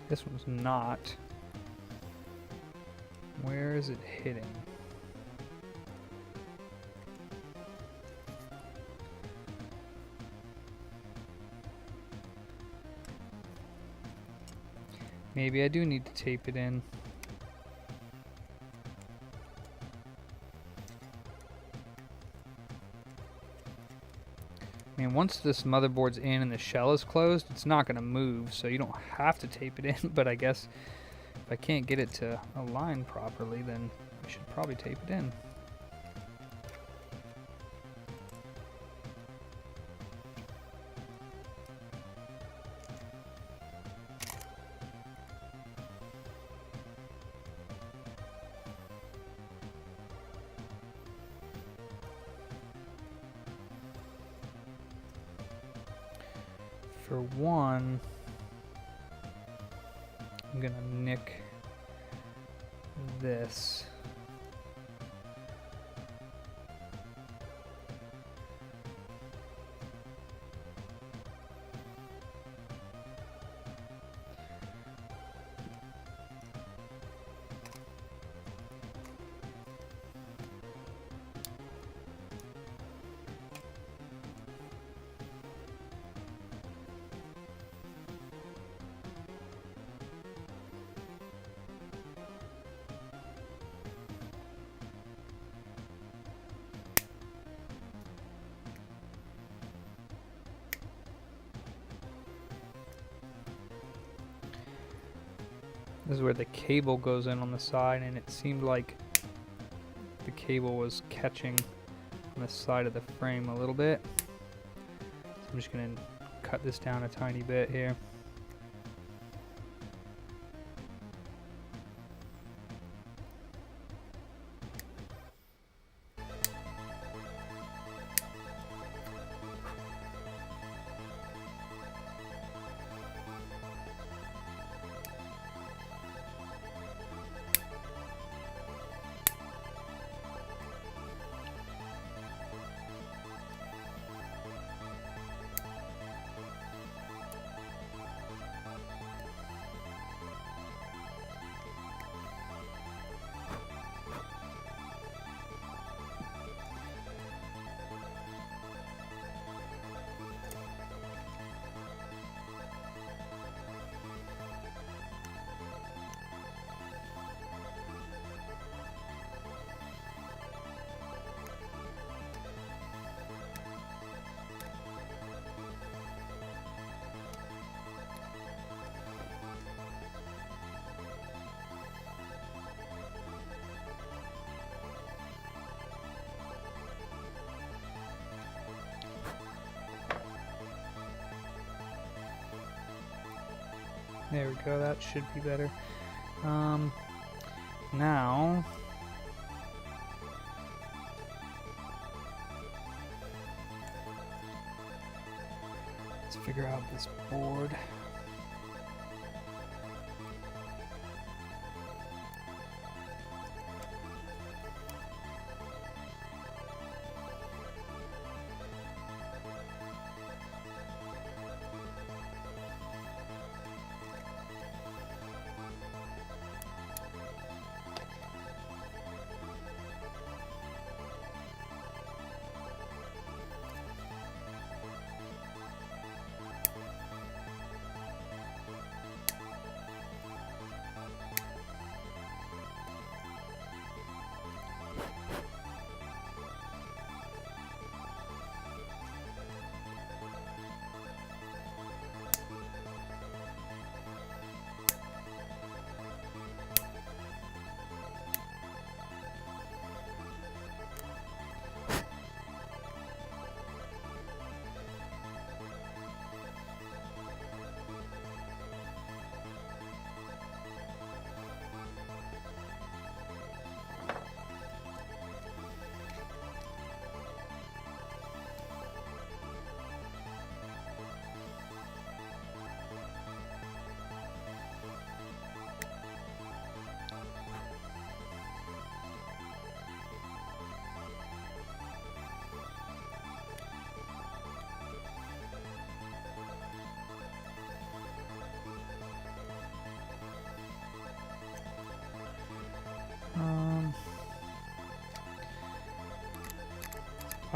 this one's not. Where is it hitting? Maybe I do need to tape it in. I mean, once this motherboard's in and the shell is closed, it's not going to move, so you don't have to tape it in, but I guess if I can't get it to align properly, then I should probably tape it in. For one, I'm gonna nick this. This is where the cable goes in on the side, and it seemed like the cable was catching on the side of the frame a little bit. So I'm just going to cut this down a tiny bit here. There we go, that should be better. Now, let's figure out this board.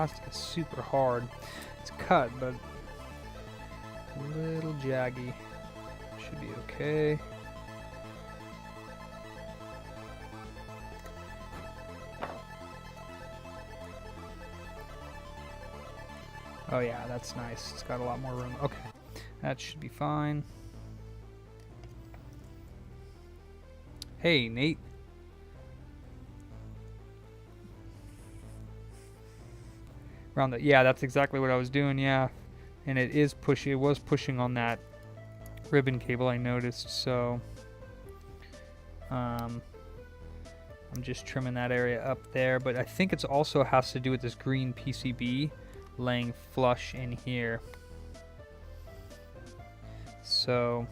plastic is super hard. It's cut, but a little jaggy. Should be okay. Oh yeah, that's nice. It's got a lot more room. Okay, that should be fine. Hey, Nate. Around the, yeah, that's exactly what I was doing, yeah. And it is pushing, it was pushing on that ribbon cable, I noticed, so I'm just trimming that area up there, but I think it's also has to do with this green PCB laying flush in here. So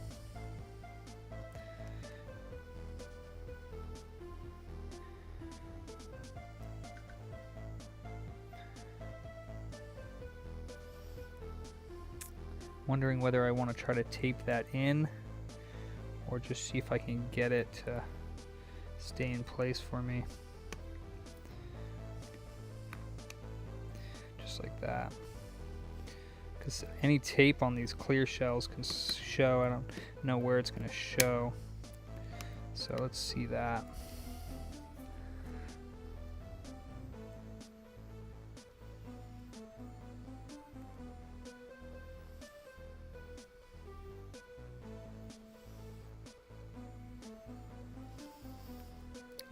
wondering whether I want to try to tape that in or just see if I can get it to stay in place for me. Just like that. Because any tape on these clear shells can show. I don't know where it's going to show. So let's see that.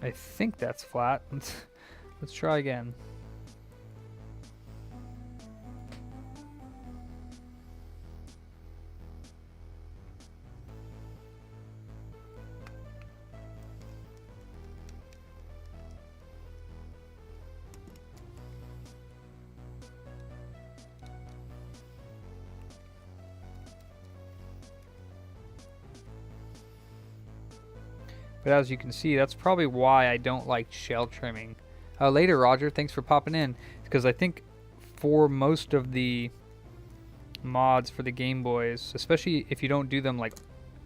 I think that's flat. Let's try again. But as you can see, that's probably why I don't like shell trimming. Later, Roger, thanks for popping in. Because I think for most of the mods for the Game Boys, especially if you don't do them like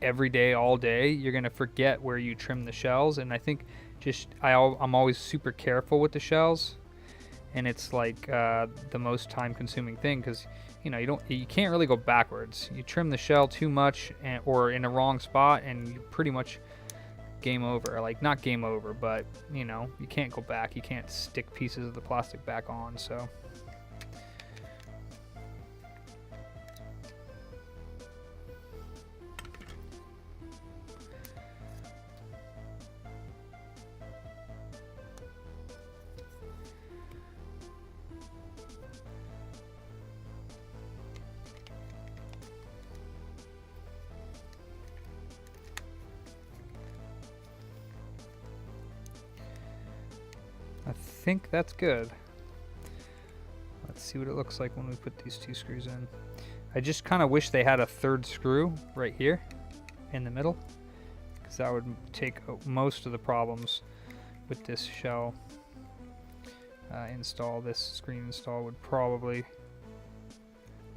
every day, all day, you're going to forget where you trim the shells. And I think just I'm always super careful with the shells. And it's like the most time-consuming thing because you can't really go backwards. You trim the shell too much or in a wrong spot, and you pretty much game over. Like, not game over, but you can't go back. You can't stick pieces of the plastic back on. So I think that's good. Let's see what it looks like when we put these two screws in. I just kind of wish they had a third screw right here in the middle, because that would take most of the problems with this shell install. This screen install would probably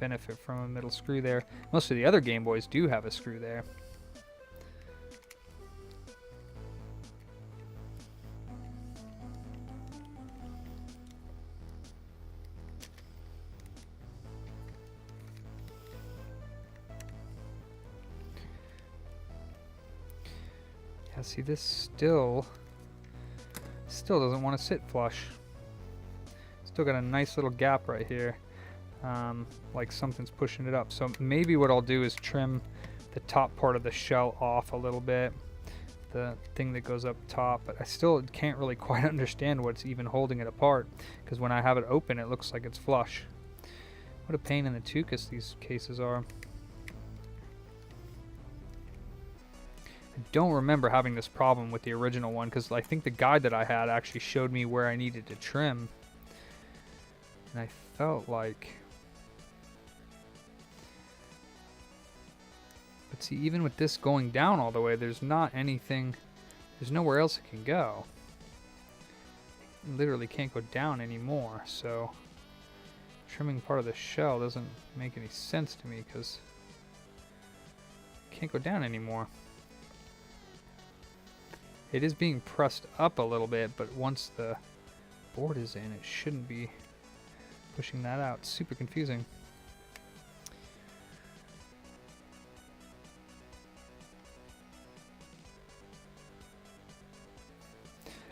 benefit from a middle screw there. Most of the other Game Boys do have a screw there. Yeah, see, this still doesn't want to sit flush. Still got a nice little gap right here, like something's pushing it up. So maybe what I'll do is trim the top part of the shell off a little bit, the thing that goes up top, but I still can't really quite understand what's even holding it apart, because when I have it open it looks like it's flush. What a pain in the tuchus these cases are. I don't remember having this problem with the original one, because I think the guide that I had actually showed me where I needed to trim. And I felt like... But see, even with this going down all the way, there's not anything... There's nowhere else it can go. It literally can't go down anymore, so... Trimming part of the shell doesn't make any sense to me, because... It can't go down anymore. It is being pressed up a little bit, but once the board is in, it shouldn't be pushing that out. It's super confusing.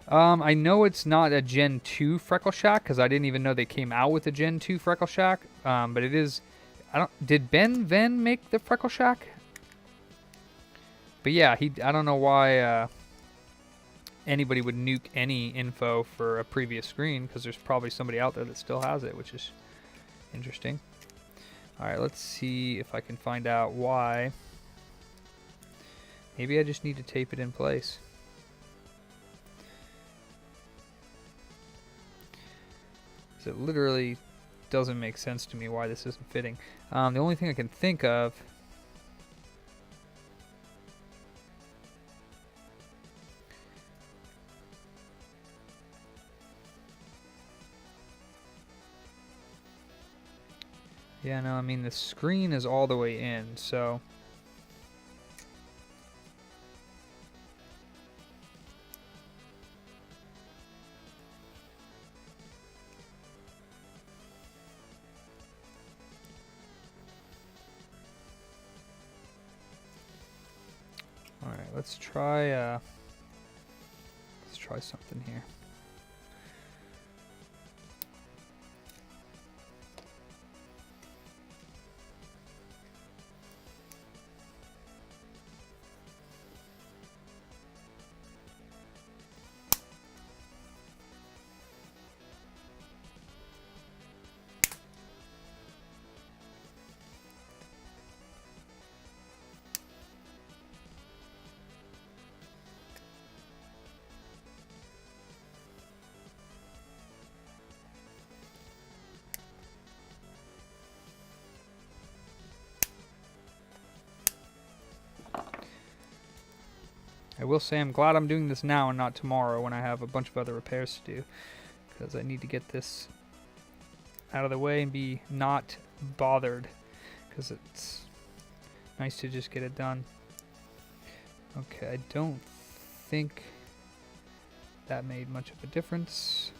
I know it's not a Gen 2 Freckle Shack because I didn't even know they came out with a Gen 2 Freckle Shack. But it is. Did Ben Ven make the Freckle Shack? But yeah, I don't know why anybody would nuke any info for a previous screen because there's probably somebody out there that still has it, which is interesting. All right, let's see if I can find out why. Maybe I just need to tape it in place. It literally doesn't make sense to me why this isn't fitting. The only thing I can think of yeah, no, I mean the screen is all the way in, so alright, let's try something here. I will say I'm glad I'm doing this now and not tomorrow when I have a bunch of other repairs to do, because I need to get this out of the way and be not bothered, because it's nice to just get it done. Okay, I don't think that made much of a difference.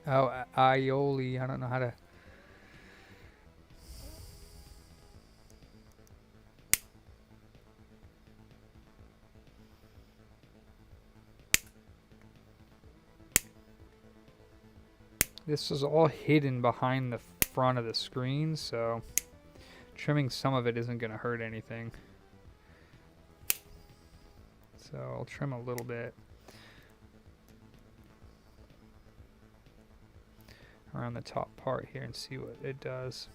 Oh, aioli. I don't know how to. This is all hidden behind the front of the screen, so trimming some of it isn't going to hurt anything. So I'll trim a little bit around the top part here and see what it does.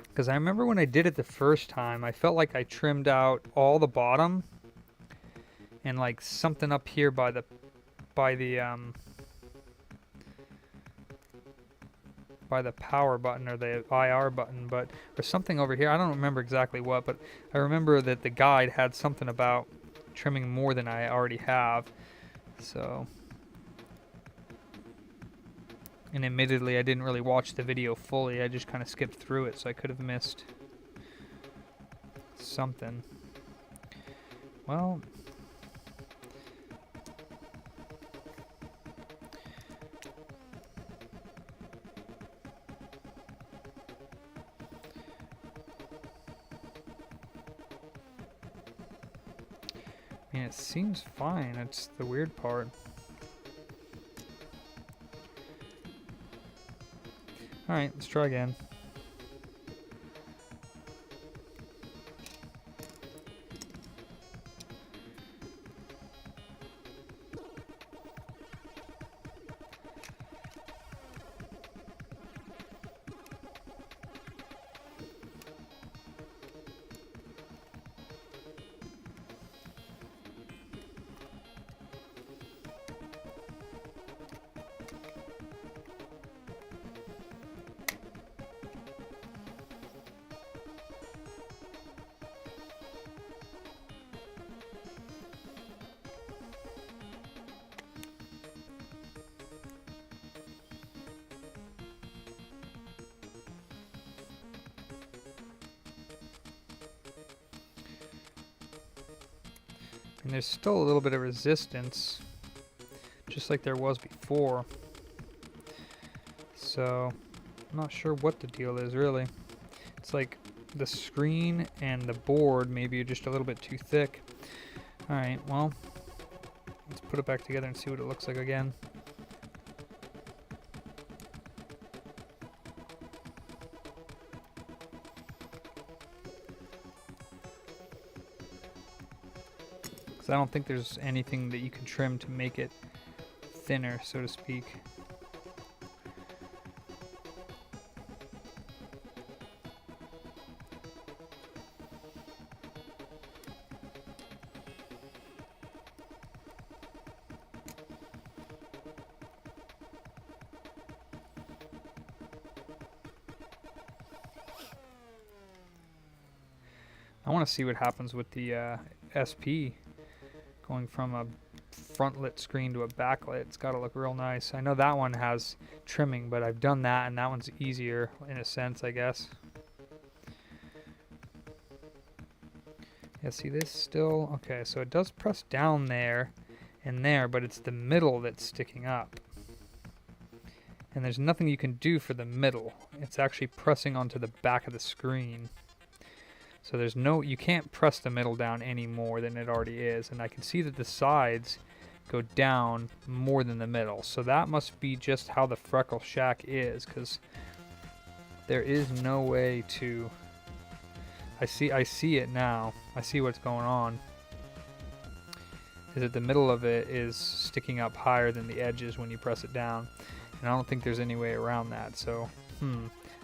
Because I remember when I did it the first time, I felt like I trimmed out all the bottom and like something up here by the power button or the IR button, but there's something over here. I don't remember exactly what, but I remember that the guide had something about trimming more than I already have. So, and admittedly, I didn't really watch the video fully. I just kind of skipped through it, so I could have missed something. Well, I mean, it seems fine. It's the weird part. Alright, let's try again. And there's still a little bit of resistance, just like there was before. So, I'm not sure what the deal is, really. It's like the screen and the board maybe are just a little bit too thick. Alright, well, let's put it back together and see what it looks like again. I don't think there's anything that you can trim to make it thinner, so to speak. I want to see what happens with the SP. Going from a front-lit screen to a backlit, it's got to look real nice. I know that one has trimming, but I've done that, and that one's easier in a sense, I guess. Yeah, see this still? Okay, so it does press down there and there, but it's the middle that's sticking up. And there's nothing you can do for the middle. It's actually pressing onto the back of the screen. So there's no, you can't press the middle down any more than it already is. And I can see that the sides go down more than the middle. So that must be just how the Freckle Shack is, because there is no way to, I see it now. I see what's going on. Is that the middle of it is sticking up higher than the edges when you press it down. And I don't think there's any way around that. So, I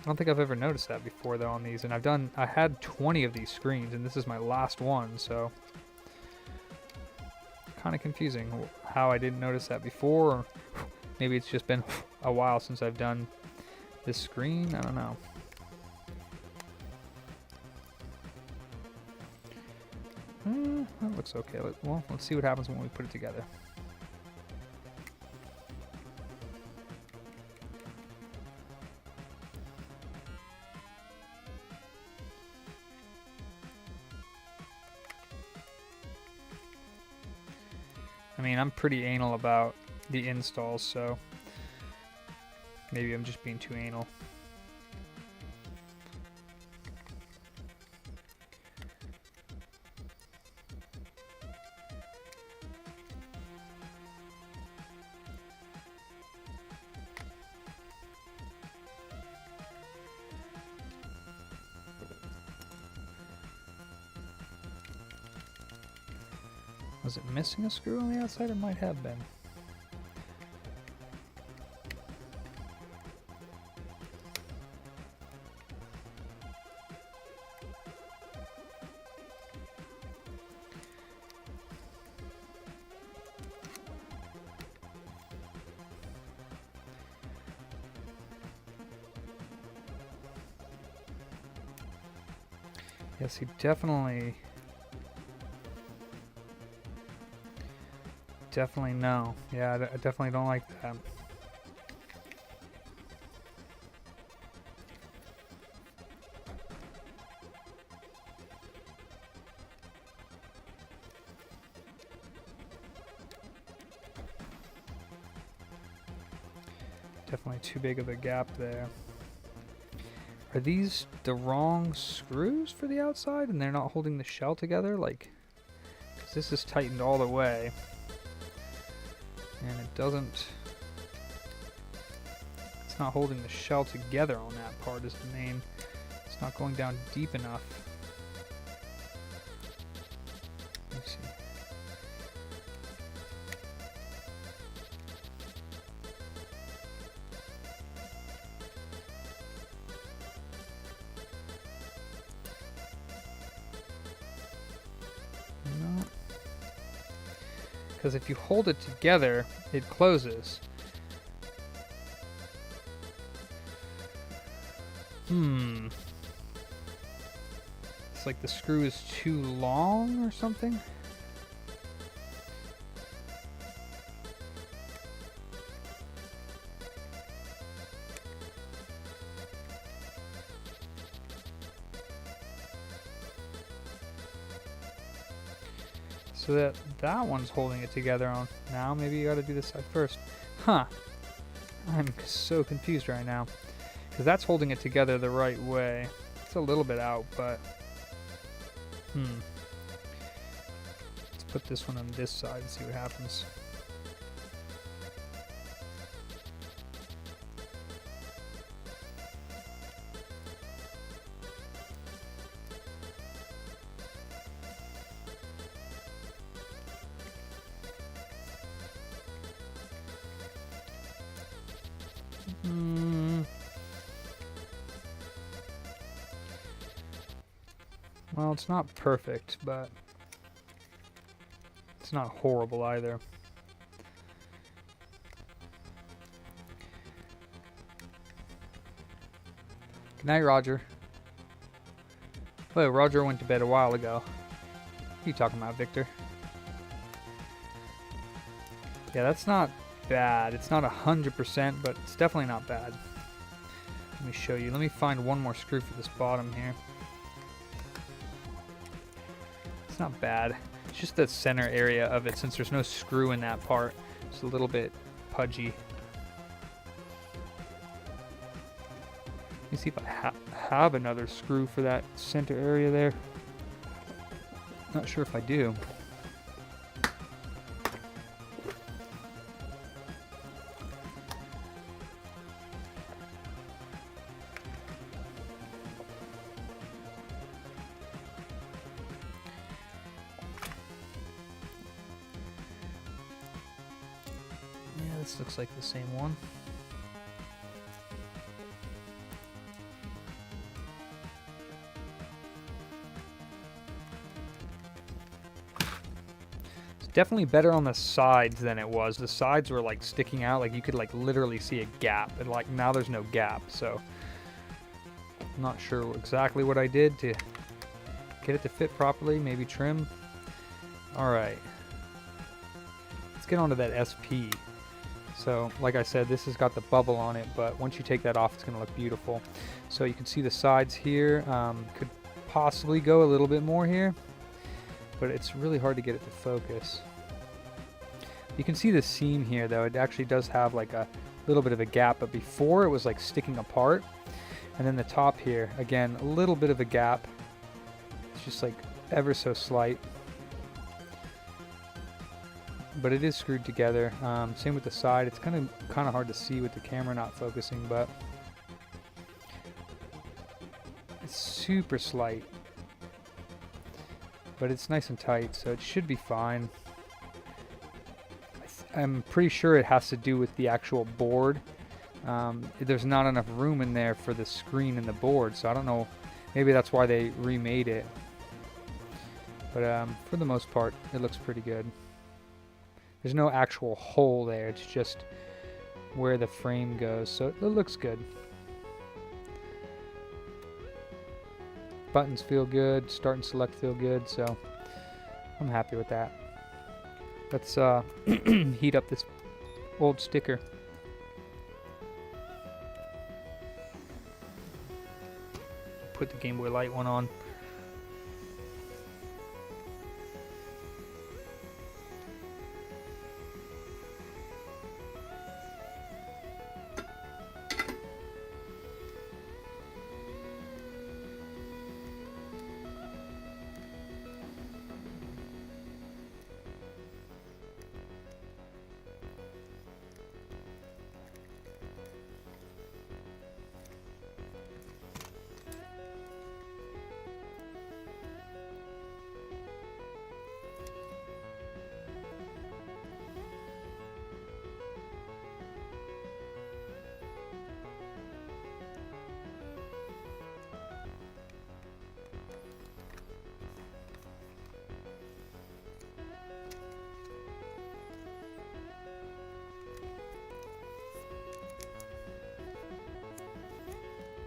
don't think I've ever noticed that before though on these, and I had 20 of these screens and this is my last one, so kind of confusing how I didn't notice that before, or maybe it's just been a while since I've done this screen, I don't know. That looks okay. Well, let's see what happens when we put it together. I mean, I'm pretty anal about the installs, so maybe I'm just being too anal. Was it missing a screw on the outside? It might have been. Yes, he definitely no. Yeah, I definitely don't like that. Definitely too big of a gap there. Are these the wrong screws for the outside and they're not holding the shell together? Like, 'cause this is tightened all the way. And it doesn't, it's not holding the shell together on that part is the main, it's not going down deep enough. Let's see. No. Because if you hold it together, it closes. It's like the screw is too long or something. So that one's holding it together on now. Maybe you got to do this side first. Huh. I'm so confused right now. Because that's holding it together the right way. It's a little bit out, but... Let's put this one on this side and see what happens. Well, it's not perfect, but it's not horrible either. Good night, Roger. Wait, Roger went to bed a while ago. What are you talking about, Victor? Yeah, that's not bad. It's not 100%, but it's definitely not bad. Let me show you. Let me find one more screw for this bottom here. It's not bad. It's just the center area of it, since there's no screw in that part. It's a little bit pudgy. Let me see if I have another screw for that center area there. Not sure if I do. This looks like the same one. It's definitely better on the sides than it was. The sides were like sticking out, like you could like literally see a gap, and like now there's no gap, so I'm not sure exactly what I did to get it to fit properly. Maybe trim. Alright. Let's get onto that SP. So, like I said, this has got the bubble on it, but once you take that off, it's going to look beautiful. So you can see the sides here. Could possibly go a little bit more here, but it's really hard to get it to focus. You can see the seam here, though. It actually does have like a little bit of a gap, but before it was like sticking apart. And then the top here, again, a little bit of a gap. It's just like ever so slight. But it is screwed together. Same with the side. It's kind of hard to see with the camera not focusing, but it's super slight. But it's nice and tight, so it should be fine. I'm pretty sure it has to do with the actual board. There's not enough room in there for the screen and the board, so I don't know. Maybe that's why they remade it. But for the most part, it looks pretty good. There's no actual hole there, it's just where the frame goes, so it looks good. Buttons feel good, start and select feel good, so I'm happy with that. Let's heat up this old sticker. Put the Game Boy Light one on.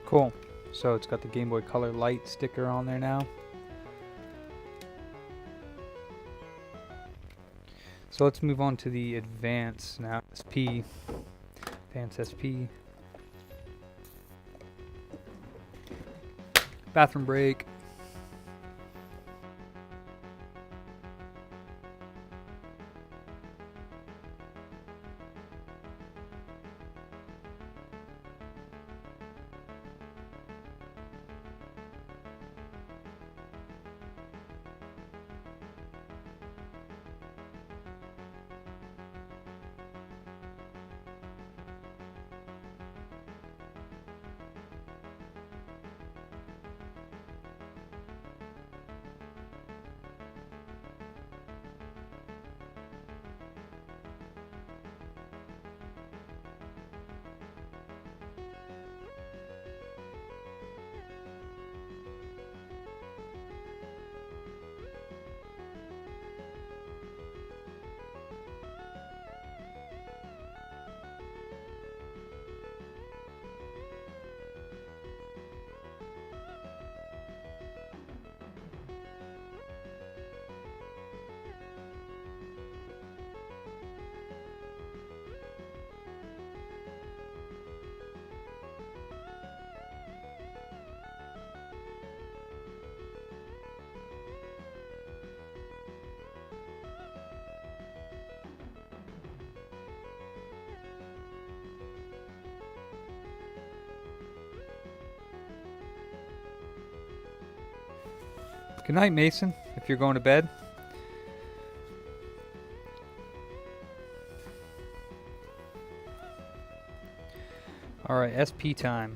Cool. So it's got the Game Boy Color Light sticker on there now. So let's move on to the Advance now. SP. Advance SP. Bathroom break. Good night, Mason, if you're going to bed. Alright, SP time.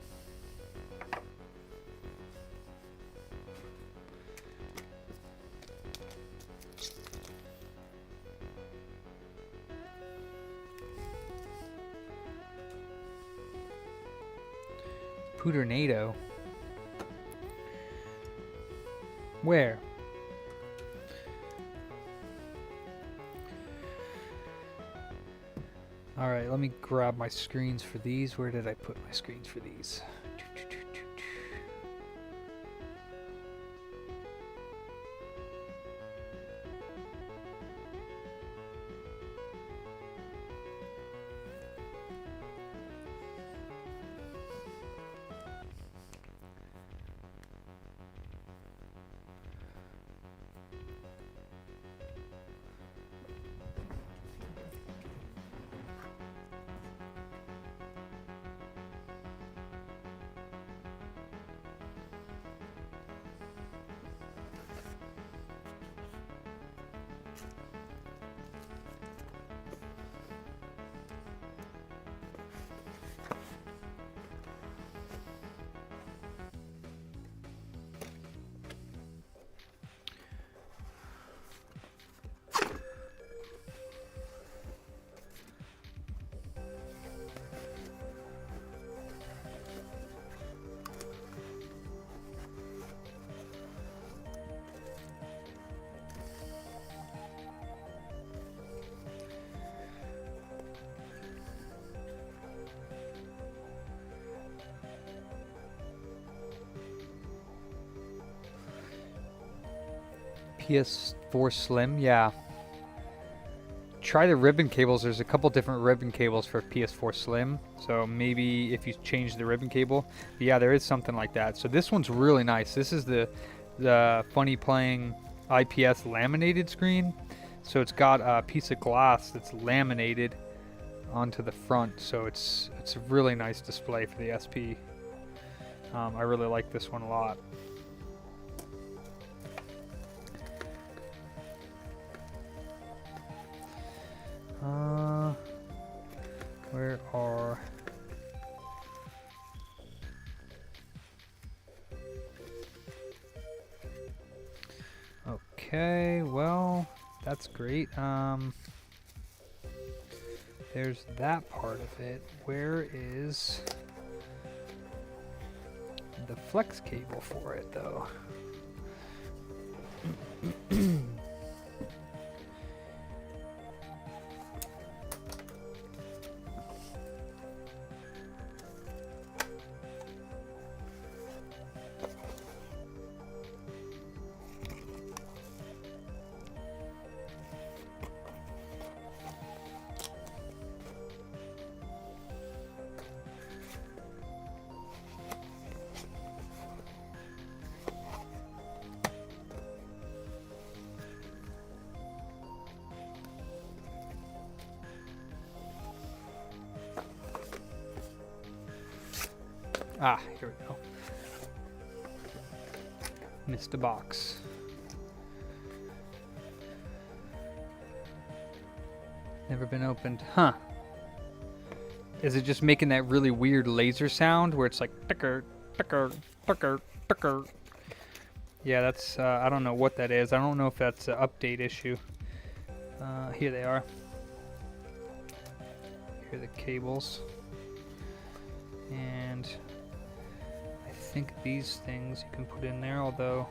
Poodernado. Where? Alright, let me grab my screens for these. Where did I put my screens for these? PS4 Slim, yeah. Try the ribbon cables. There's a couple different ribbon cables for PS4 Slim, so maybe if you change the ribbon cable, but yeah, there is something like that. So this one's really nice. This is the Funny Playing IPS laminated screen. So it's got a piece of glass that's laminated onto the front, so it's a really nice display for the SP. I really like this one a lot. Where are... Okay, well, that's great. There's that part of it. Where is the flex cable for it, though? Ah, here we go. Missed a box. Never been opened. Huh. Is it just making that really weird laser sound where it's like ticker, ticker, ticker, ticker? Yeah, that's, I don't know what that is. I don't know if that's an update issue. Here they are. Here are the cables. And I think these things you can put in there, although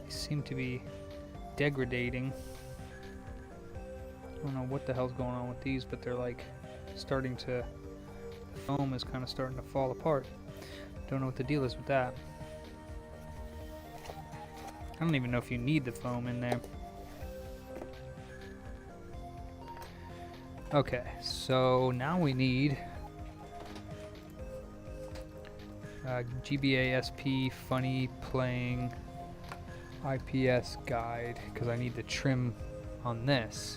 they seem to be degrading. I don't know what the hell's going on with these, but they're like starting to, the foam is kind of starting to fall apart. Don't know what the deal is with that. I don't even know if you need the foam in there. Okay, so now we need GBA SP Funny Playing IPS guide, because I need the trim on this.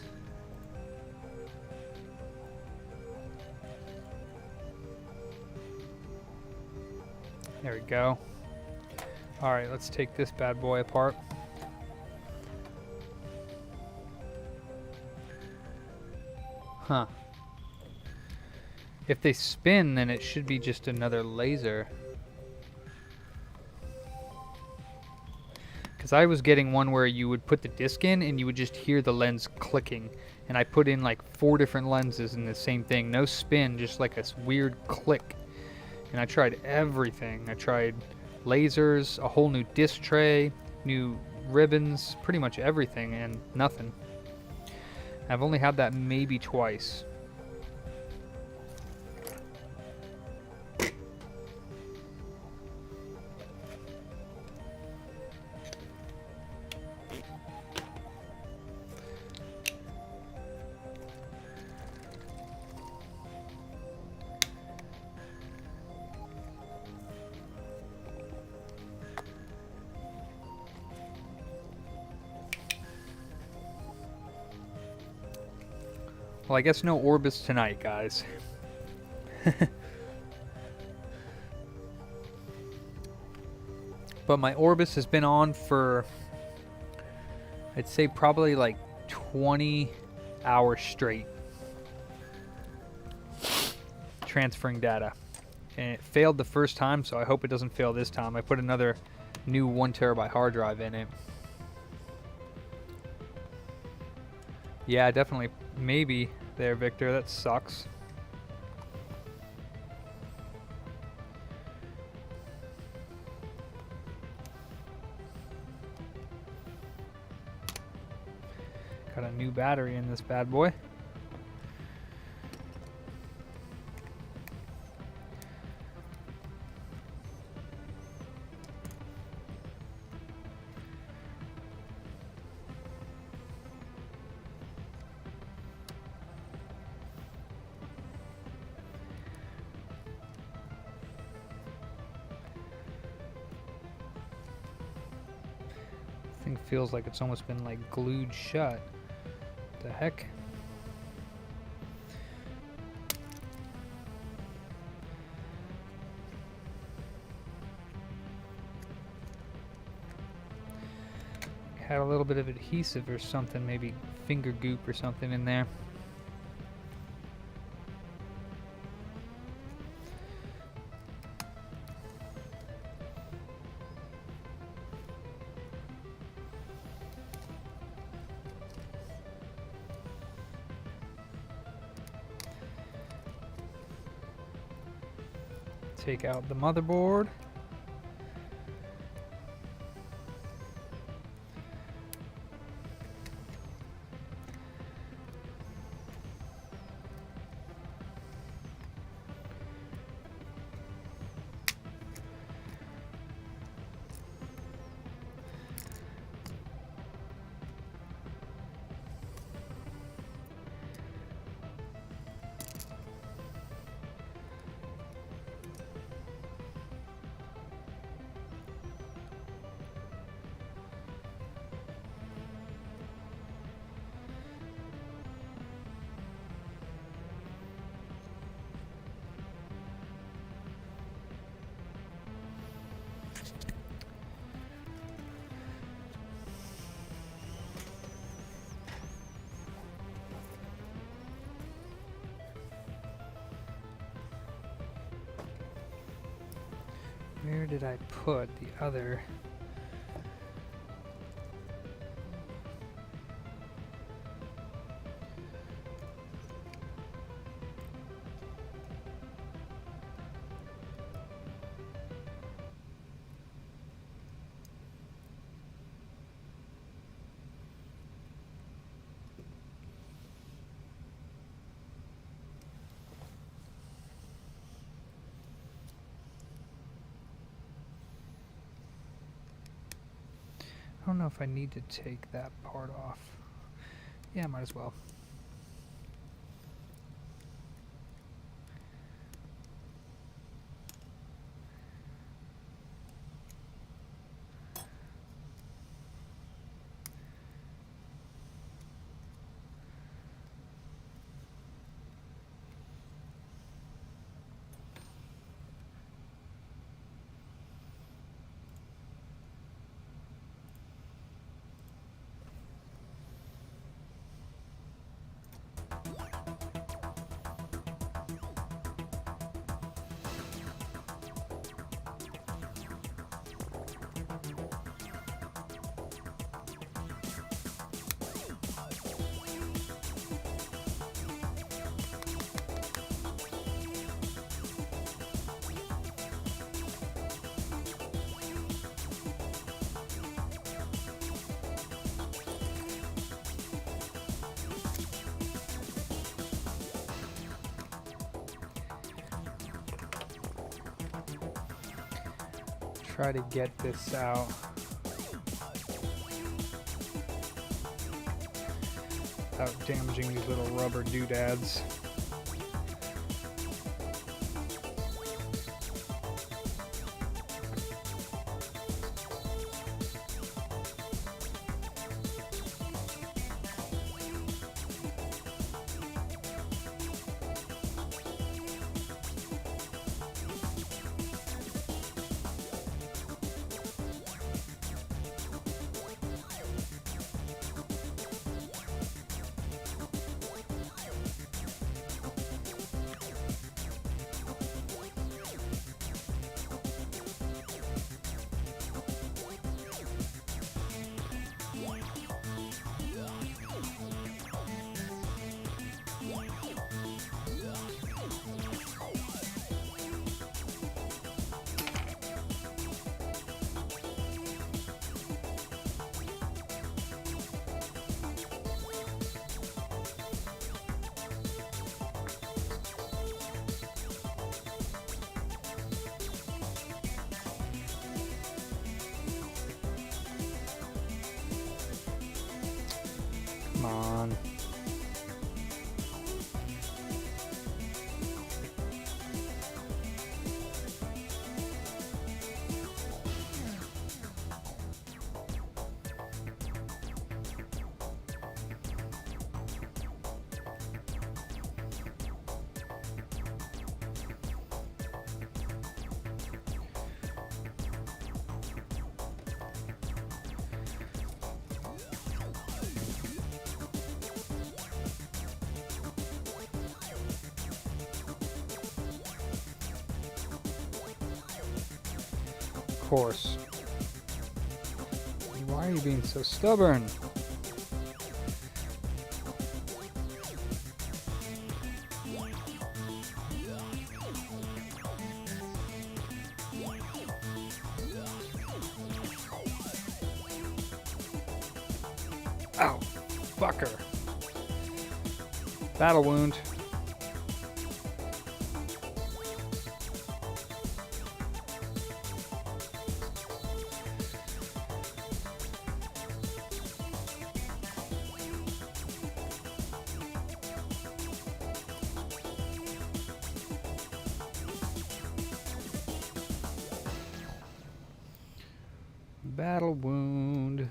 There we go. Alright, let's take this bad boy apart. Huh. If they spin, then it should be just another laser. Because I was getting one where you would put the disc in and you would just hear the lens clicking. And I put in like 4 different lenses in the same thing. No spin, just like a weird click. And I tried everything. I tried lasers, a whole new disc tray, new ribbons, pretty much everything, and nothing. I've only had that maybe twice. Well, I guess no Orbis tonight, guys. But my Orbis has been on for, I'd say probably like 20 hours straight. Transferring data. And it failed the first time, so I hope it doesn't fail this time. I put another new 1 terabyte hard drive in it. Yeah, definitely. Maybe there, Victor. That sucks. Got a new battery in this bad boy. Thing feels like it's almost been like glued shut. The heck? Had a little bit of adhesive or something, maybe finger goop or something in there. Take out the motherboard. Where did I put the other? I don't know if I need to take that part off. Yeah, might as well. try to get this out. Without damaging these little rubber doodads. Come on. Course. Why are you being so stubborn? Ow, fucker. Battle wound. Battle wound.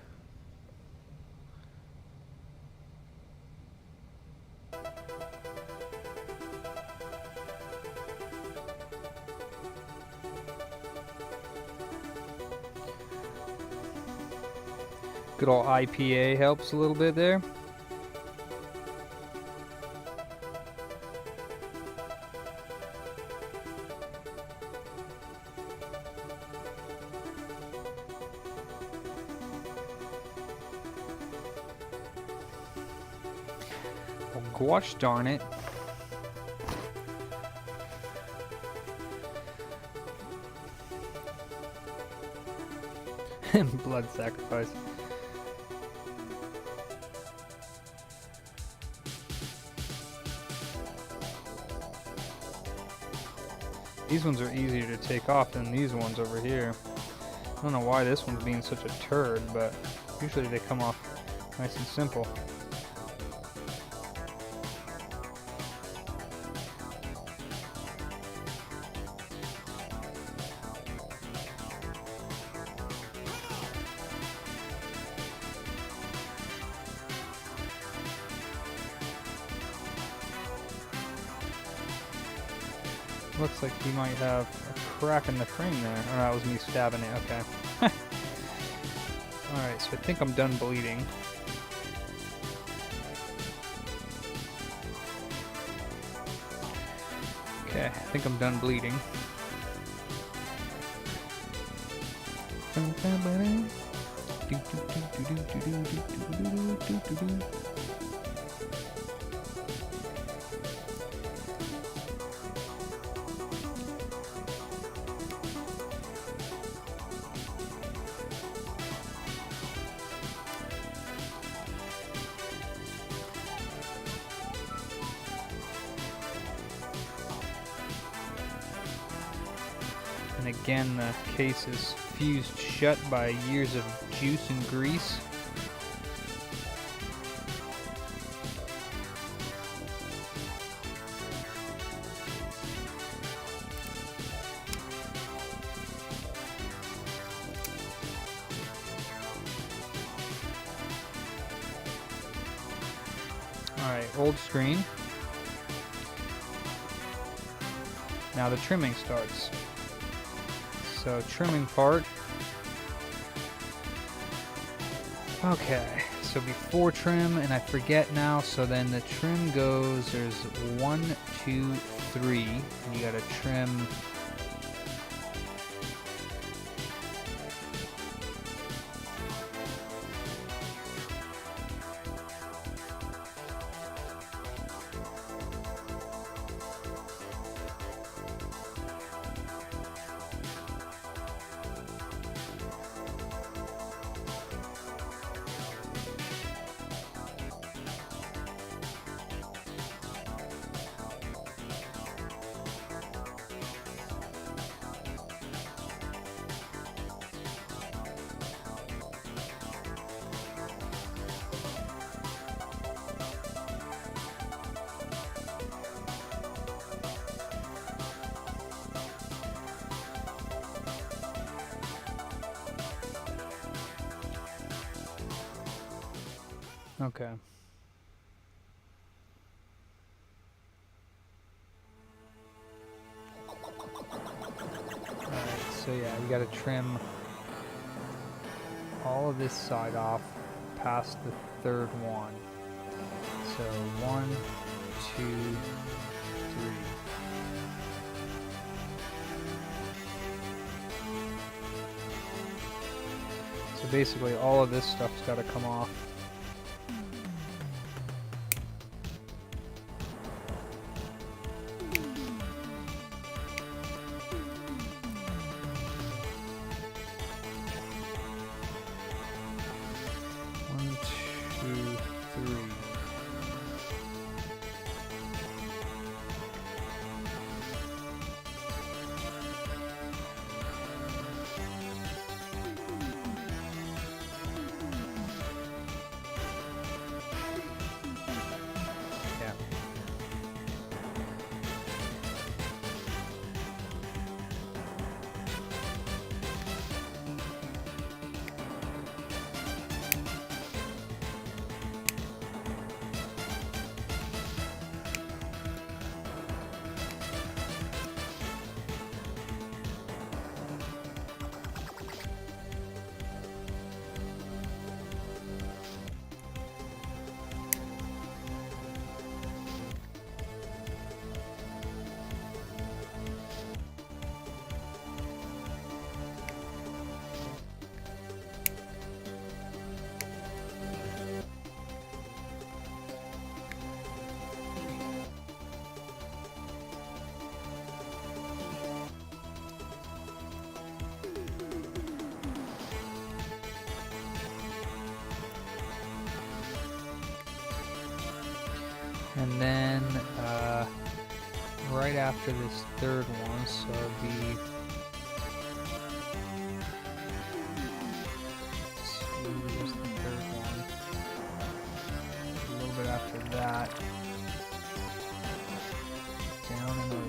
Good old IPA helps a little bit there. Gosh darn it. Blood sacrifice. These ones are easier to take off than these ones over here. I don't know why this one's being such a turd, but usually they come off nice and simple. Looks like he might have a crack in the frame there. Oh, that was me stabbing it. Okay. Alright, so I think I'm done bleeding. Okay, I think I'm done bleeding. And again, the case is fused shut by years of juice and grease. Alright, old screen. Now the trimming starts. So trimming part. Okay, so before trim, and I forget now, so then the trim goes, there's 1, 2, 3, and you gotta trim. Okay. Alright, so yeah, you gotta trim all of this side off past the third one. So 1, 2, 3. So basically all of this stuff's gotta come off. And then right after this third one, so it'd be where's the third one? A little bit after that, down and over.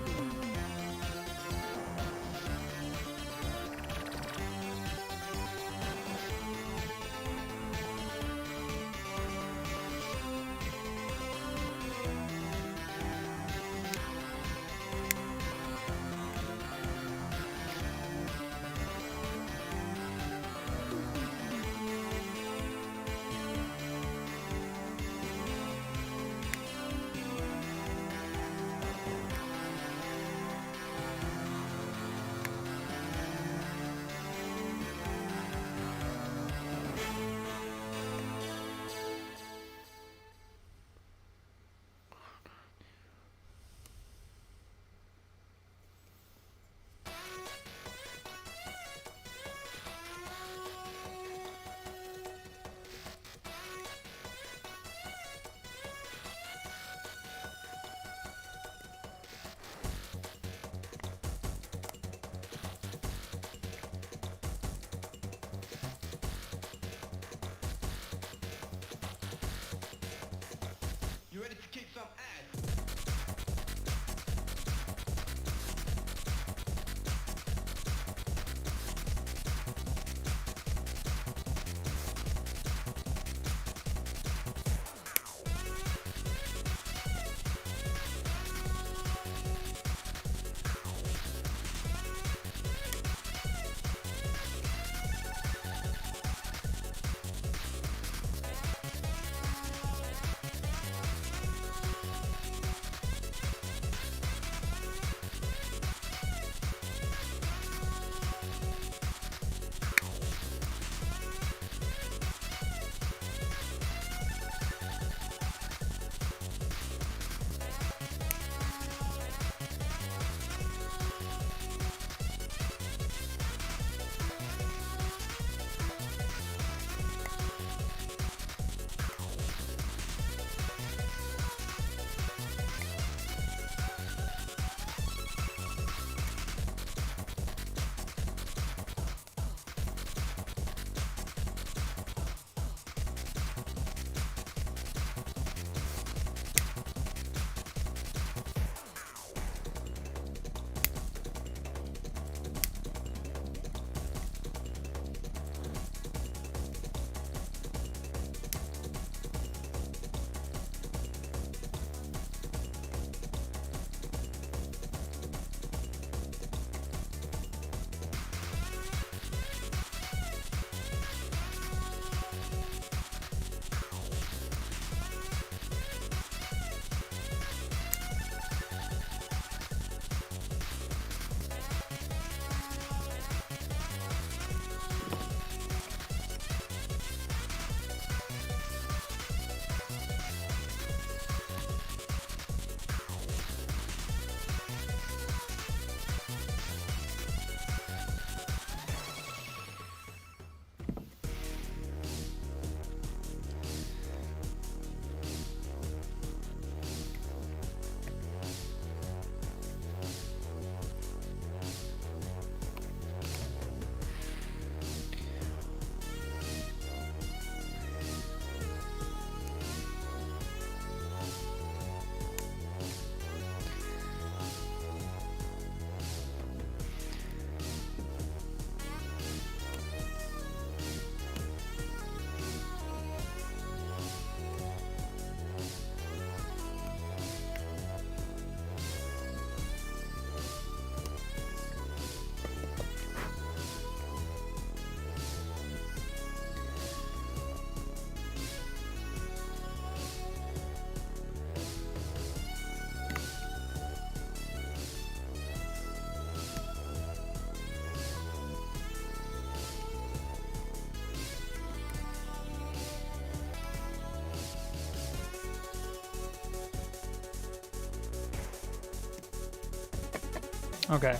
Okay.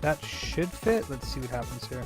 That should fit. Let's see what happens here.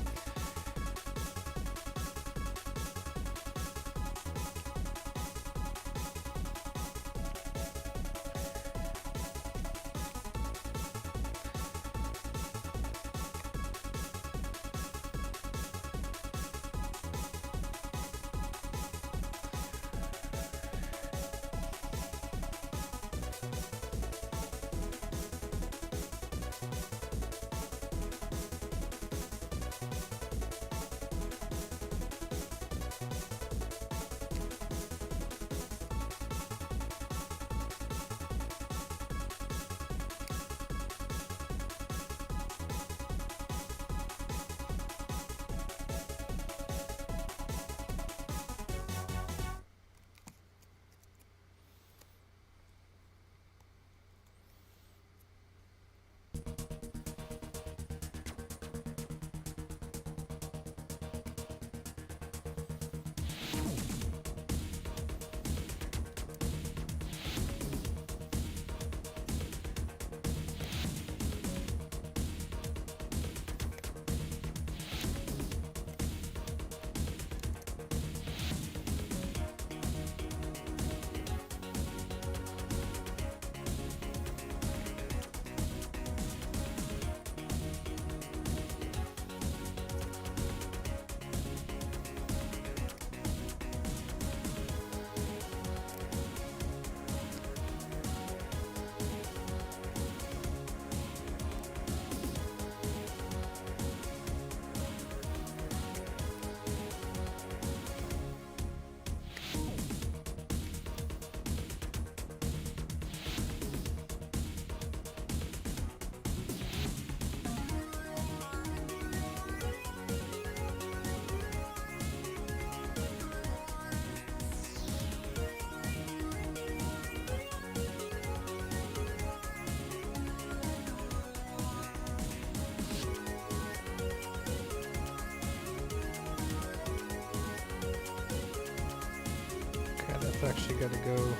That's actually got to go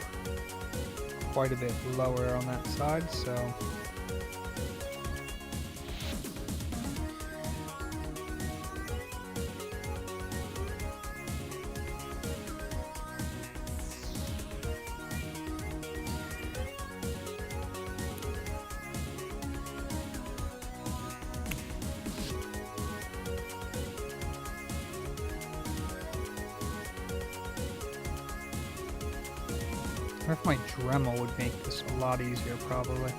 quite a bit lower on that side, so I wonder if my Dremel would make this a lot easier, probably.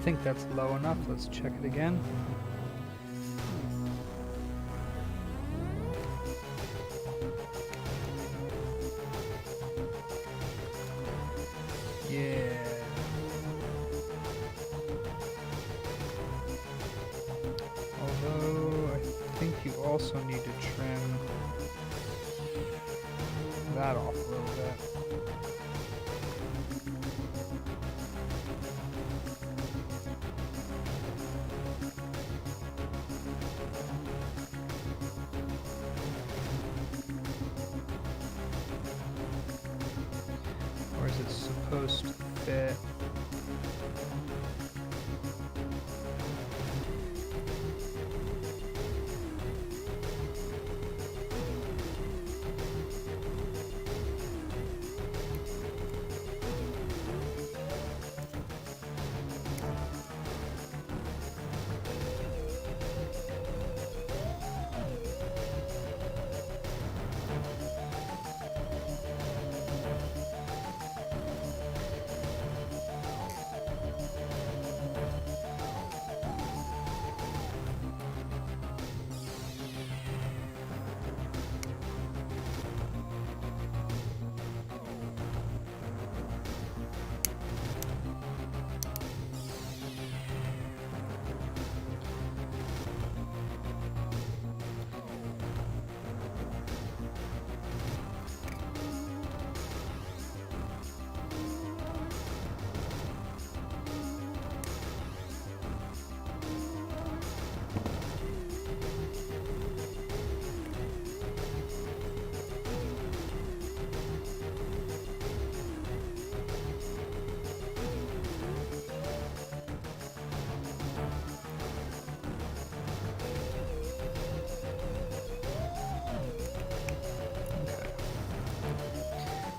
think that's low enough. Let's check it again. Yeah. Although I think you also need to trim that off a little bit. Or is it supposed to fit?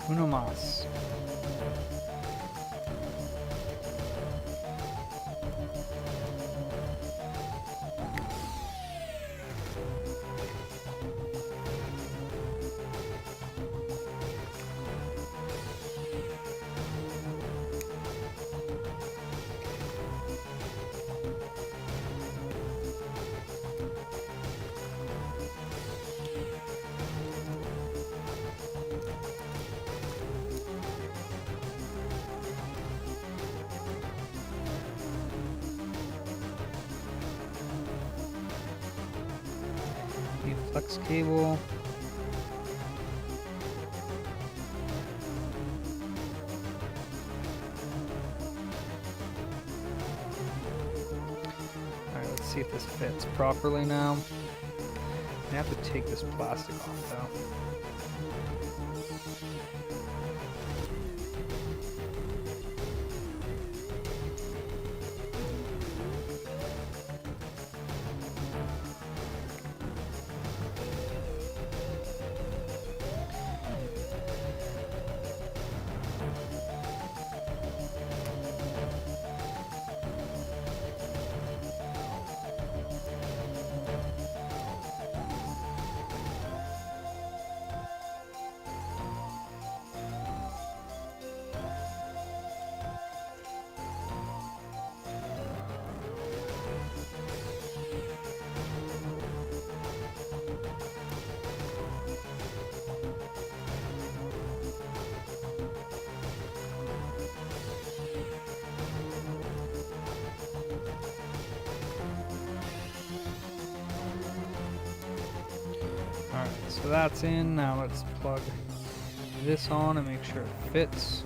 Uno más. Need flex cable. Alright, let's see if this fits properly now. I have to take this plastic off though. Alright, so that's in. Now let's plug this on and make sure it fits.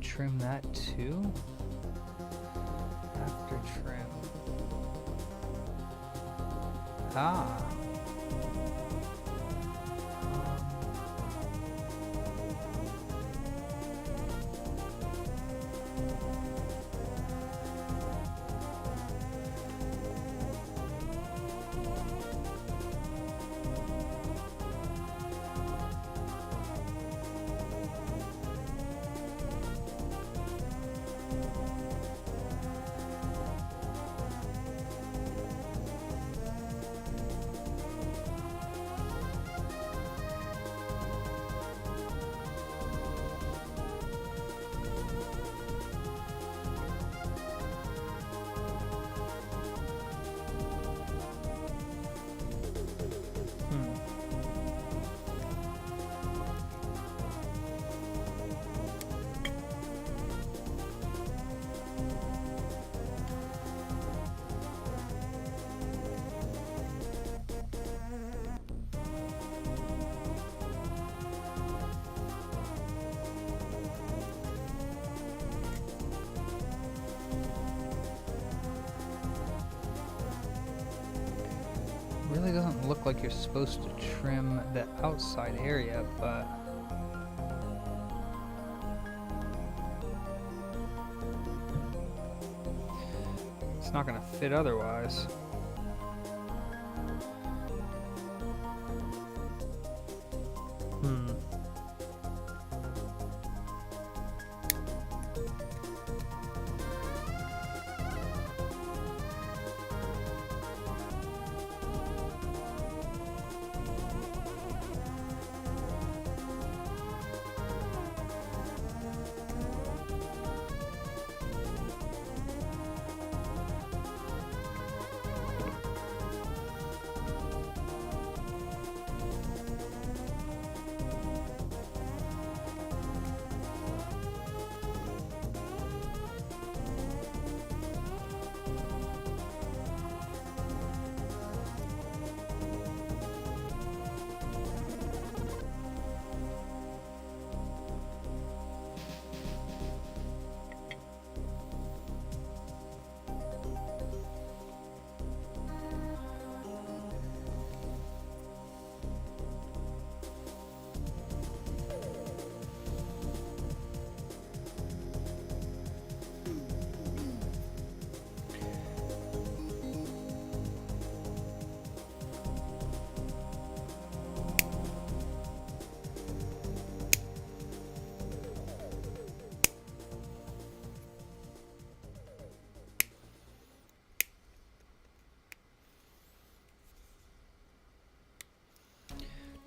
Trim that too. After trim. Ah. Really doesn't look like you're supposed to trim the outside area, but it's not gonna fit otherwise.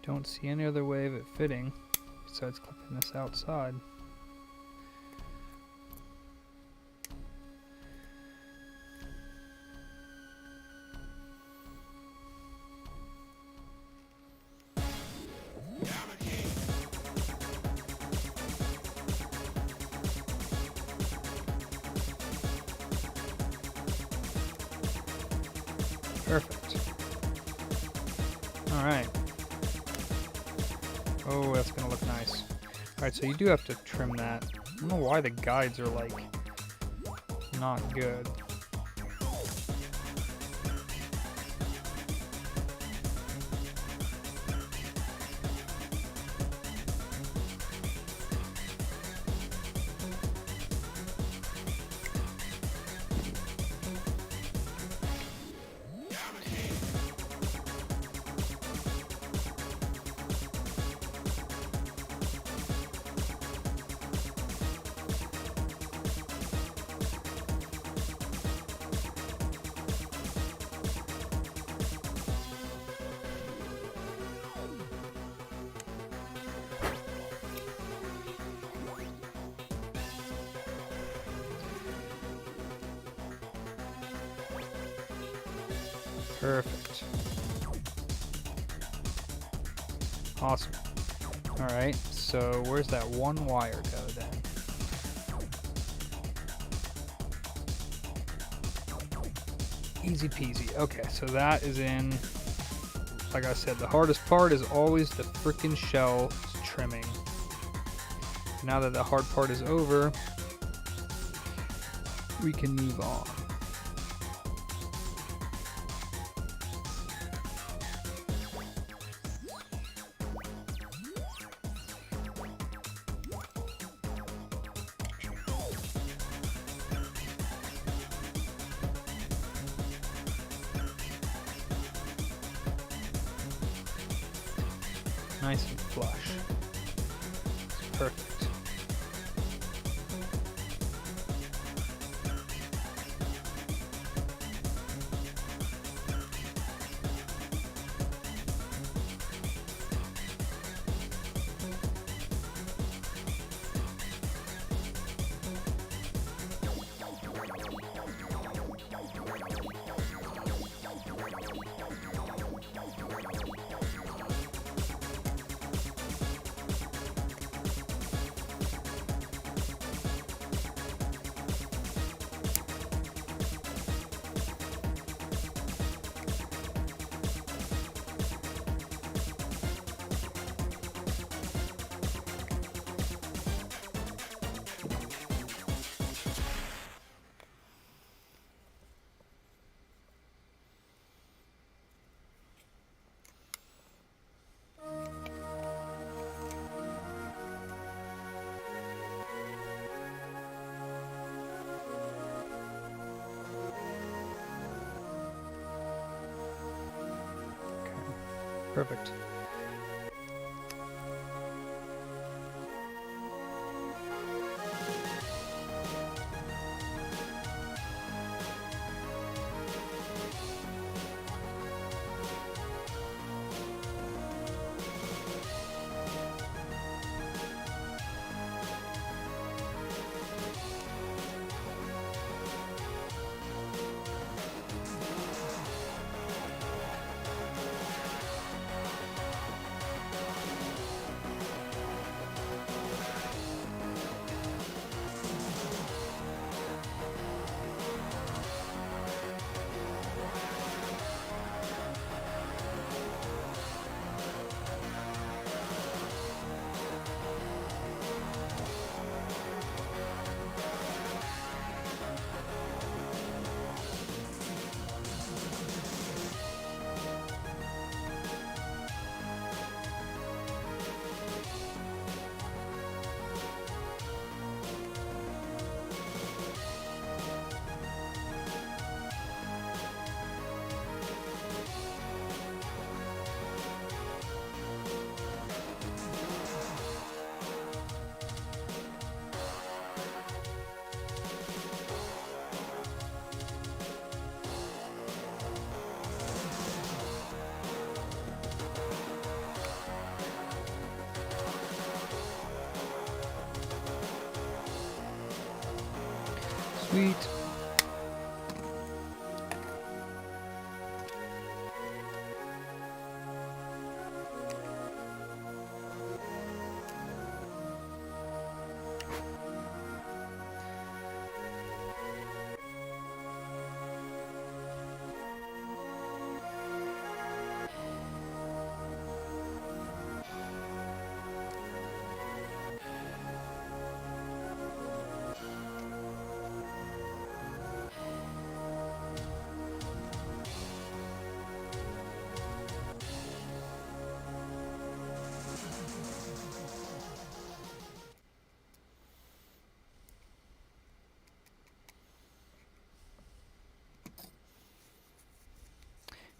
Don't see any other way of it fitting besides clipping this outside. Perfect. All right. Oh, that's gonna look nice. Alright, so you do have to trim that. I don't know why the guides are like not good. Perfect. Awesome. Alright, so where's that one wire go then? Easy peasy. Okay, so that is in. Like I said, the hardest part is always the frickin' shell trimming. Now that the hard part is over, we can move on. Nice and flush. Perfect. Perfect. Sweet.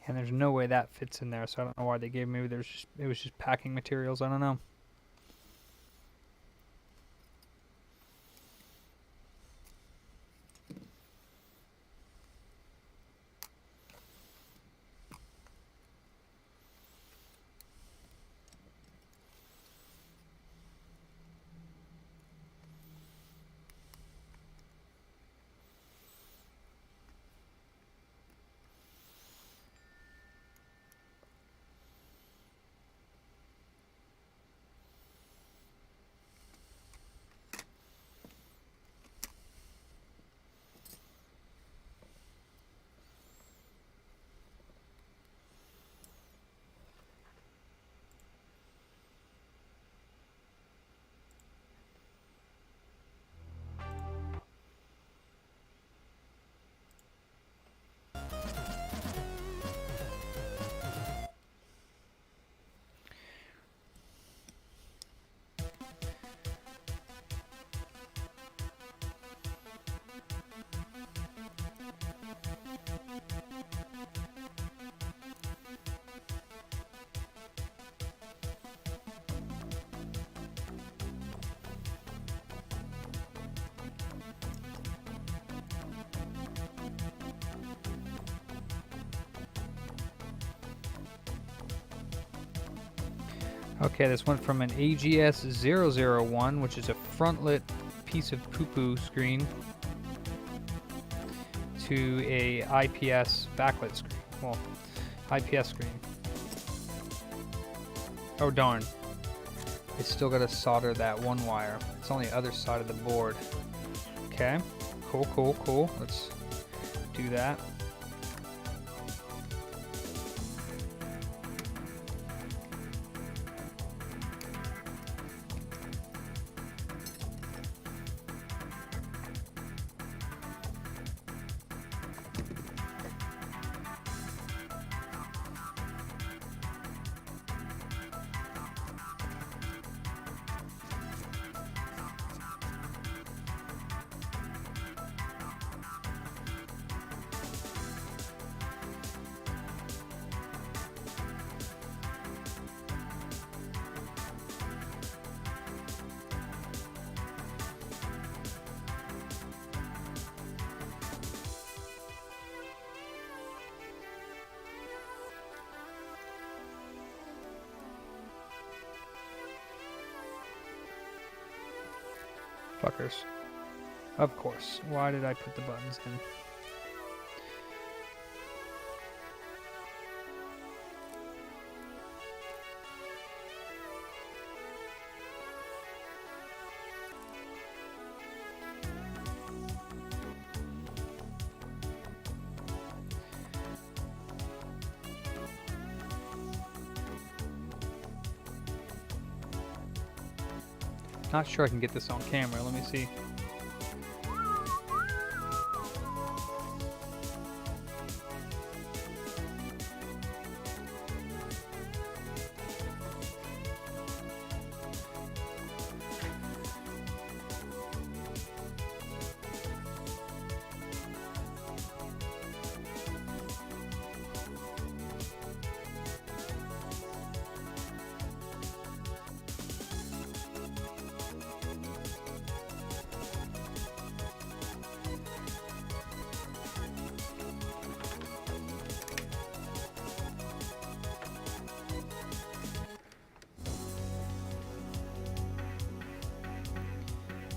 And there's no way that fits in there, so I don't know why they gave me. Maybe it was just packing materials. I don't know. Okay, this went from an AGS001, which is a front-lit piece of poo-poo screen, to a IPS backlit screen. Well, IPS screen. Oh darn. I still gotta solder that one wire. It's on the other side of the board. Okay, cool. Let's do that. Fuckers. Of course. Why did I put the buttons in? Not sure I can get this on camera. Let me see.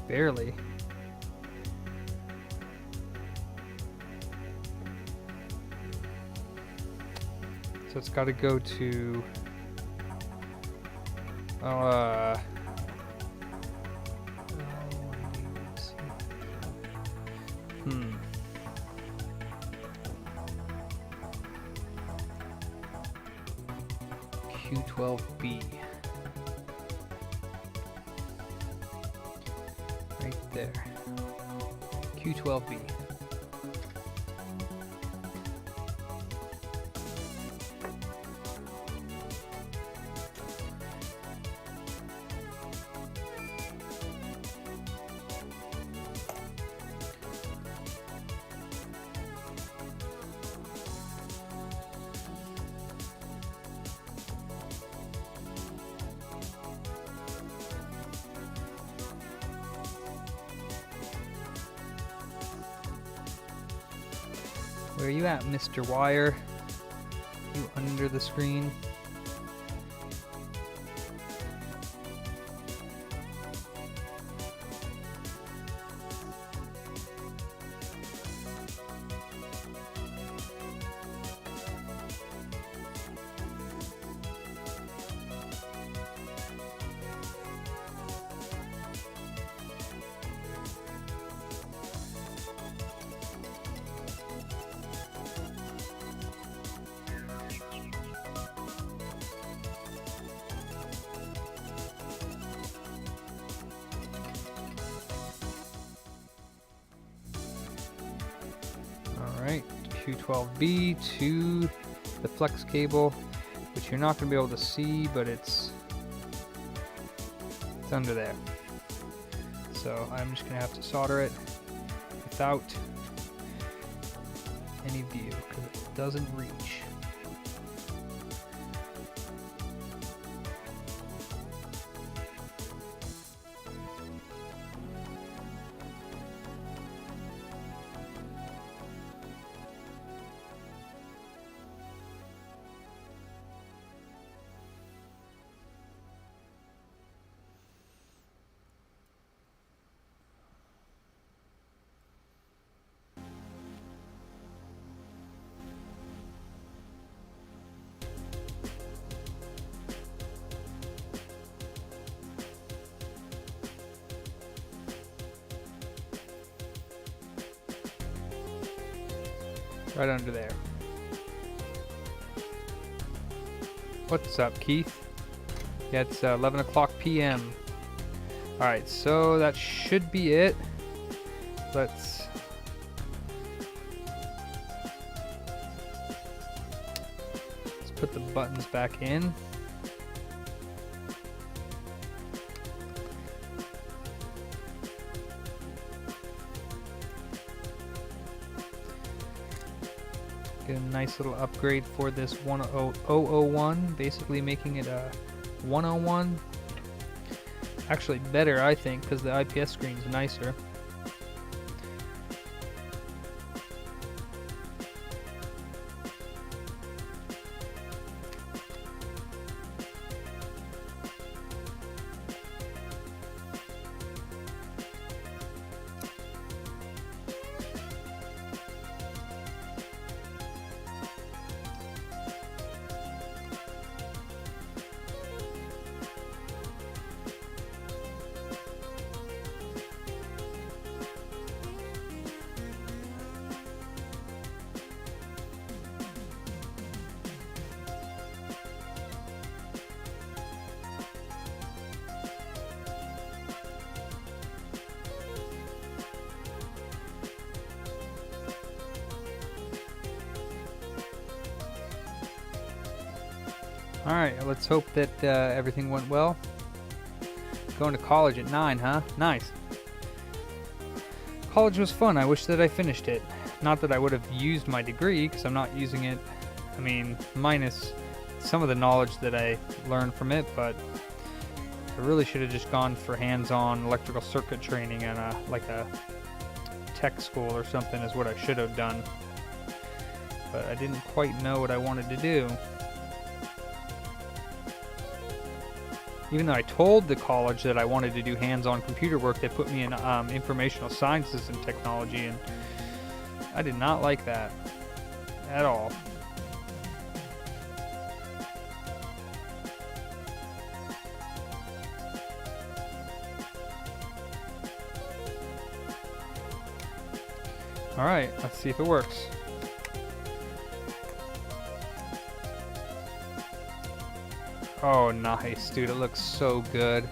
Barely. So it's got to go to Q12B. Right there. Q12B. Where are you at, Mr. Wire? You under the screen? Alright, Q12B to the flex cable, which you're not going to be able to see, but it's under there. So I'm just going to have to solder it without any view, because it doesn't reach. Right under there. What's up, Keith? Yeah, it's 11 o'clock p.m. Alright, so that should be it. Let's put the buttons back in. Get a nice little upgrade for this 10001, basically making it a 101. Actually better, I think, because the IPS screen's nicer. Alright, let's hope that everything went well. Going to college at 9, huh? Nice. College was fun. I wish that I finished it. Not that I would have used my degree, because I'm not using it, I mean, minus some of the knowledge that I learned from it, but I really should have just gone for hands-on electrical circuit training and like a tech school or something is what I should have done. But I didn't quite know what I wanted to do. Even though I told the college that I wanted to do hands-on computer work, they put me in informational sciences and technology, and I did not like that at all. Alright, let's see if it works. Oh, nice, dude. It looks so good.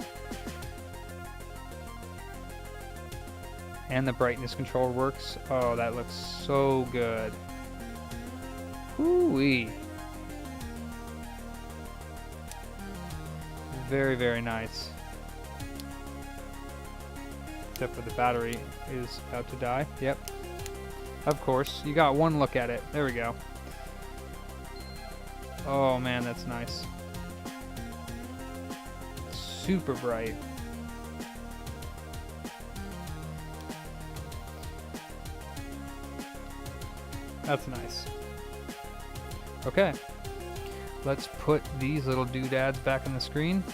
And the brightness control works. Oh, that looks so good. Whoo-wee. Very, very nice. Except for the battery is about to die. Yep. Of course. You got one look at it. There we go. Oh, man, that's nice. Super bright. That's nice. Okay. Let's put these little doodads back on the screen.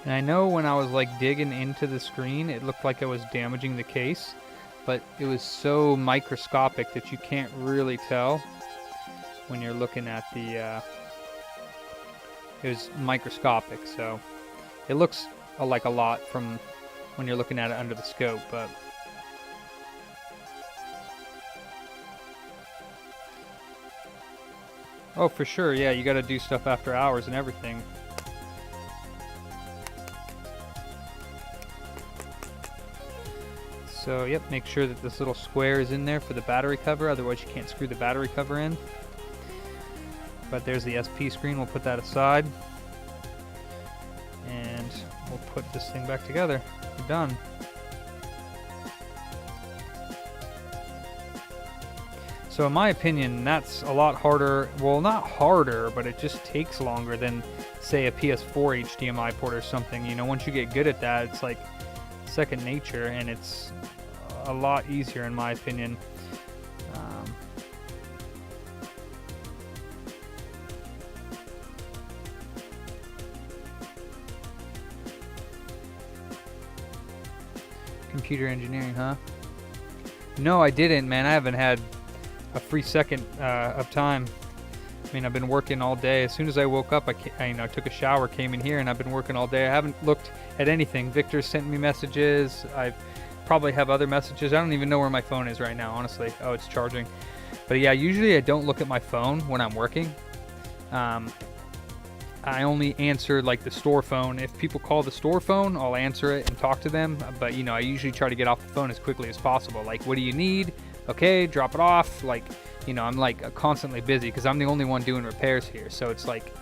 And I know when I was like digging into the screen, it looked like I was damaging the case, but it was so microscopic that you can't really tell when you're looking at the, it was microscopic, so it looks like a lot from when you're looking at it under the scope, but oh, for sure, yeah, you gotta do stuff after hours and everything. So, yep, make sure that this little square is in there for the battery cover, otherwise you can't screw the battery cover in. But there's the SP screen, we'll put that aside. And we'll put this thing back together. We're done. So in my opinion, that's a lot harder, well, not harder, but it just takes longer than, say, a PS4 HDMI port or something. You know, once you get good at that, it's like second nature, and it's a lot easier in my opinion. Computer engineering, huh? No, I didn't, man. I haven't had a free second of time. I mean, I've been working all day. As soon as I woke up, I took a shower, came in here, and I've been working all day. I haven't looked at anything. Victor sent me messages. I probably have other messages. I don't even know where my phone is right now, honestly. Oh, it's charging. But yeah, usually I don't look at my phone when I'm working. I only answer like the store phone. If people call the store phone, I'll answer it and talk to them. But I usually try to get off the phone as quickly as possible. Like, what do you need? Okay, drop it off. Like, I'm like constantly busy because I'm the only one doing repairs here. So it's like,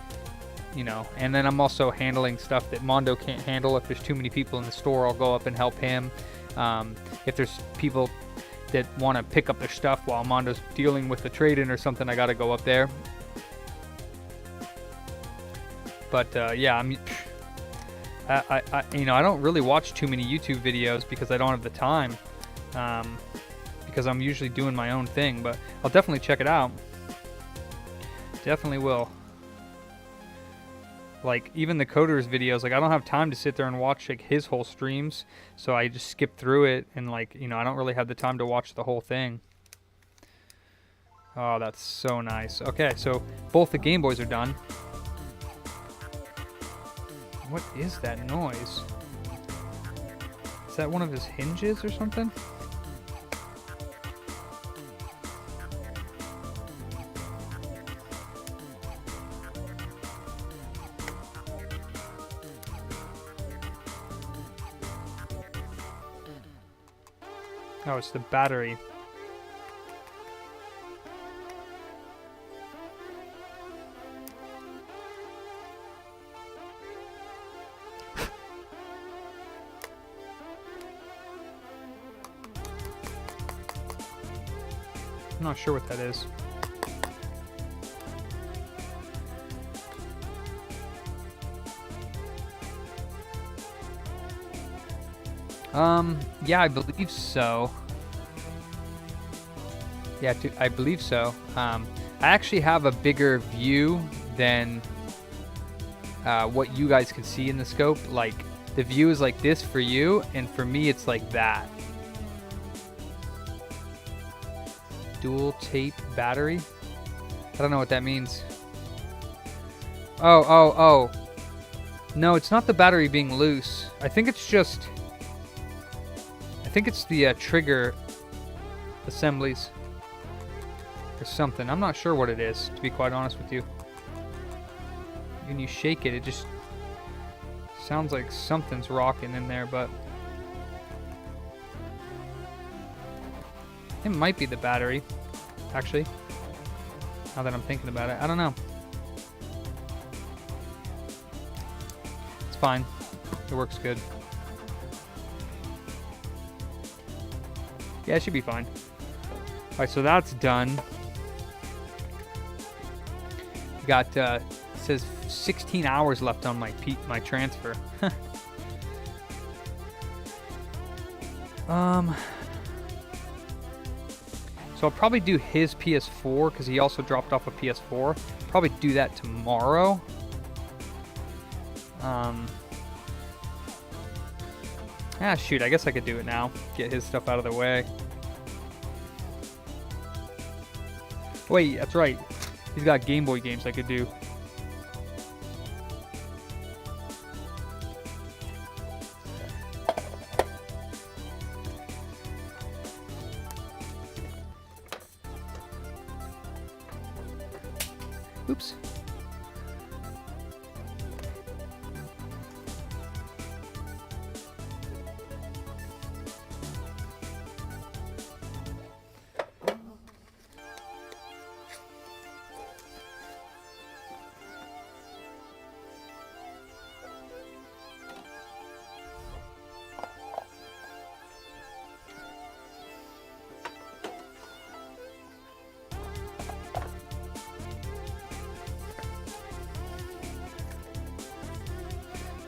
and then I'm also handling stuff that Mondo can't handle. If there's too many people in the store, I'll go up and help him. If there's people that want to pick up their stuff while Mondo's dealing with the trade-in or something, I got to go up there. But yeah, I don't really watch too many YouTube videos because I don't have the time. Because I'm usually doing my own thing, but I'll definitely check it out. Definitely will. Like, even the Coder's videos, like, I don't have time to sit there and watch like his whole streams, so I just skip through it, and like, I don't really have the time to watch the whole thing. Oh, that's so nice. Okay, so both the Game Boys are done. What is that noise? Is that one of his hinges or something? Oh, it's the battery. I'm not sure what that is. Yeah, I believe so. Yeah, I believe so. I actually have a bigger view than what you guys can see in the scope. Like, the view is like this for you, and for me it's like that. Dual tape battery? I don't know what that means. Oh. No, it's not the battery being loose. I think it's just... I think it's the trigger assemblies or something. I'm not sure what it is, to be quite honest with you. When you shake it, it just sounds like something's rocking in there, but it might be the battery, actually, now that I'm thinking about it. I don't know. It's fine. It works good. Yeah, it should be fine. Alright, so that's done. Got, it says 16 hours left on my transfer. So I'll probably do his PS4 because he also dropped off a PS4. Probably do that tomorrow. Shoot, I guess I could do it now. Get his stuff out of the way. Wait, that's right. He's got Game Boy games I could do. Oops.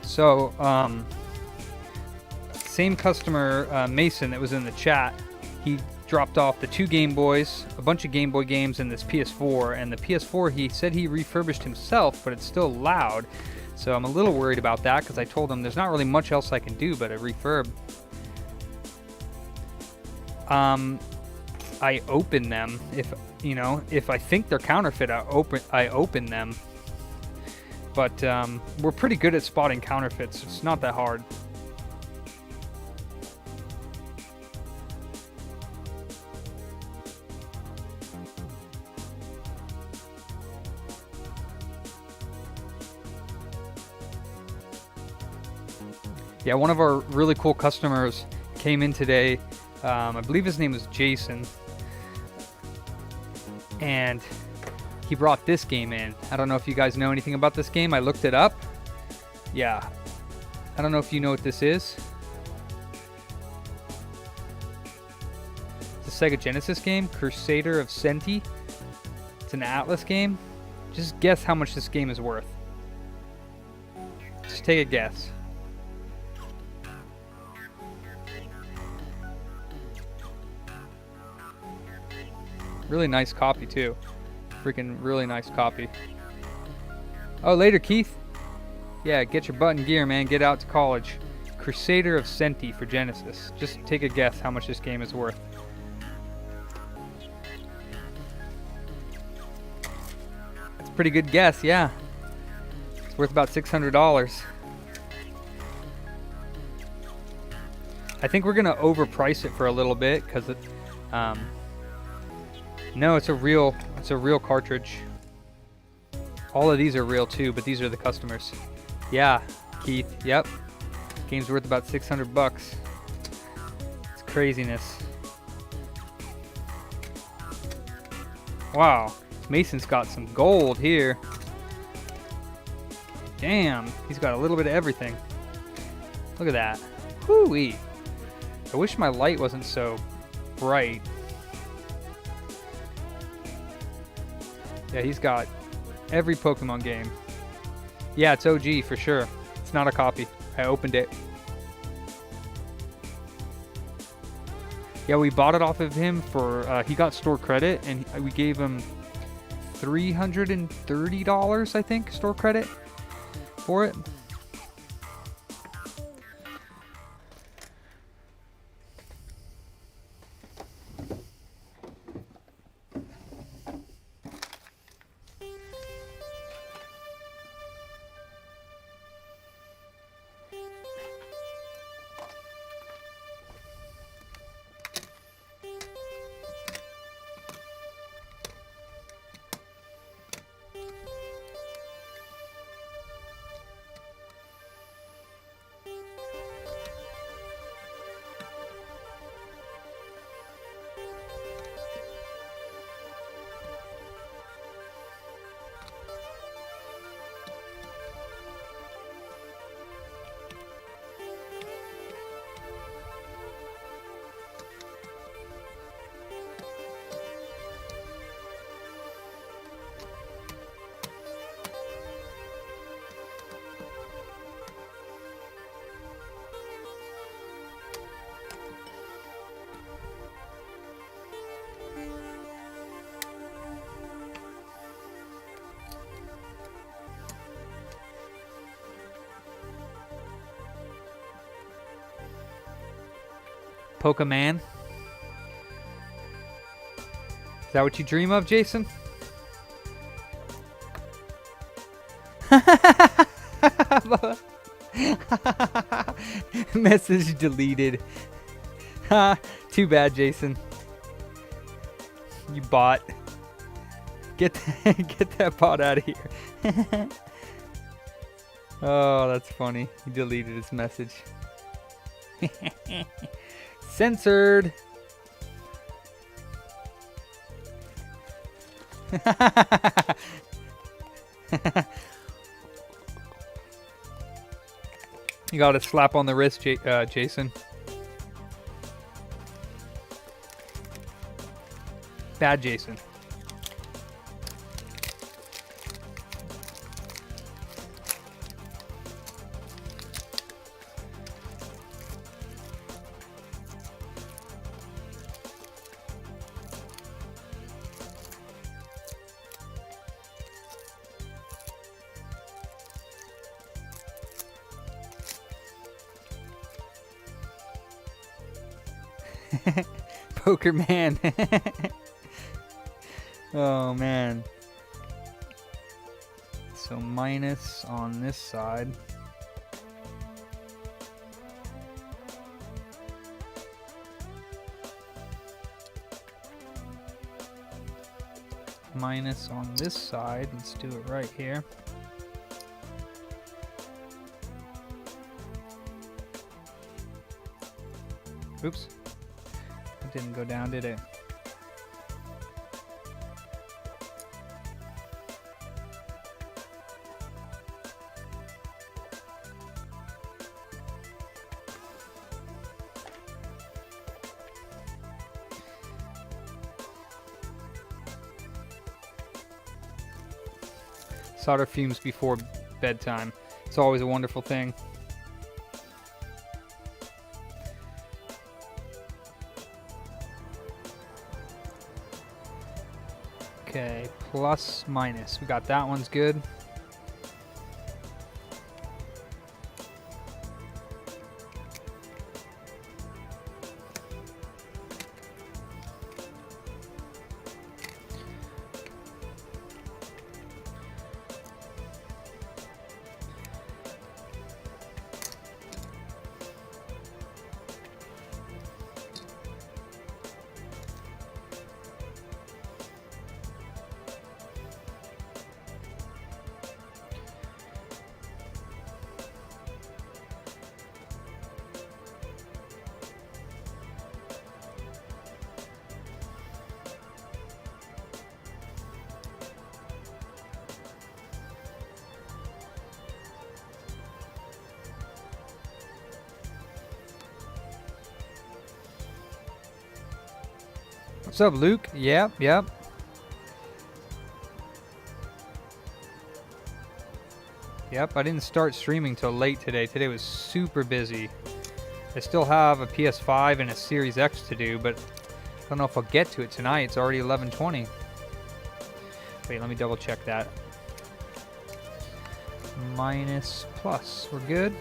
So, same customer, Mason, that was in the chat, he dropped off the 2 Game Boys, a bunch of Game Boy games, and this PS4. And the PS4, he said he refurbished himself, but it's still loud. So I'm a little worried about that because I told him there's not really much else I can do but a refurb. I open them. If you know, if I think they're counterfeit, I open them. But we're pretty good at spotting counterfeits. It's not that hard. Yeah, one of our really cool customers came in today. I believe his name was Jason. And he brought this game in. I don't know if you guys know anything about this game. I looked it up. Yeah. I don't know if you know what this is. It's a Sega Genesis game, Crusader of Senti. It's an Atlas game. Just guess how much this game is worth. Just take a guess. Really nice copy too. Freaking really nice copy. Oh, later, Keith. Yeah, get your butt in gear, man. Get out to college. Crusader of Senti for Genesis. Just take a guess how much this game is worth. That's a pretty good guess, yeah. It's worth about $600. I think we're gonna overprice it for a little bit because it. No, it's a real cartridge. All of these are real too, but these are the customers. Yeah, Keith. Yep. Game's worth about 600 bucks. It's craziness. Wow. Mason's got some gold here. Damn, he's got a little bit of everything. Look at that. Whoo-wee. I wish my light wasn't so bright. Yeah, he's got every Pokemon game. Yeah, it's OG for sure. It's not a copy. I opened it. Yeah, we bought it off of him for, he got store credit, and we gave him $330, I think, store credit for it. Pokemon. Is that what you dream of, Jason? Message deleted. Too bad, Jason. You bot. Get that bot out of here. Oh, that's funny. He deleted his message. Censored. You got a slap on the wrist, Jason. Bad Jason. Poker man. Oh man. So minus on this side. Minus on this side. Let's do it right here. Oops. It didn't go down, did it? Solder fumes before bedtime. It's always a wonderful thing. Okay, plus, minus. We got that one's good. What's up, Luke? Yep. Yep, I didn't start streaming till late today. Today was super busy. I still have a PS5 and a Series X to do, but I don't know if I'll get to it tonight. It's already 11:20. Wait, let me double check that. Minus, plus. We're good.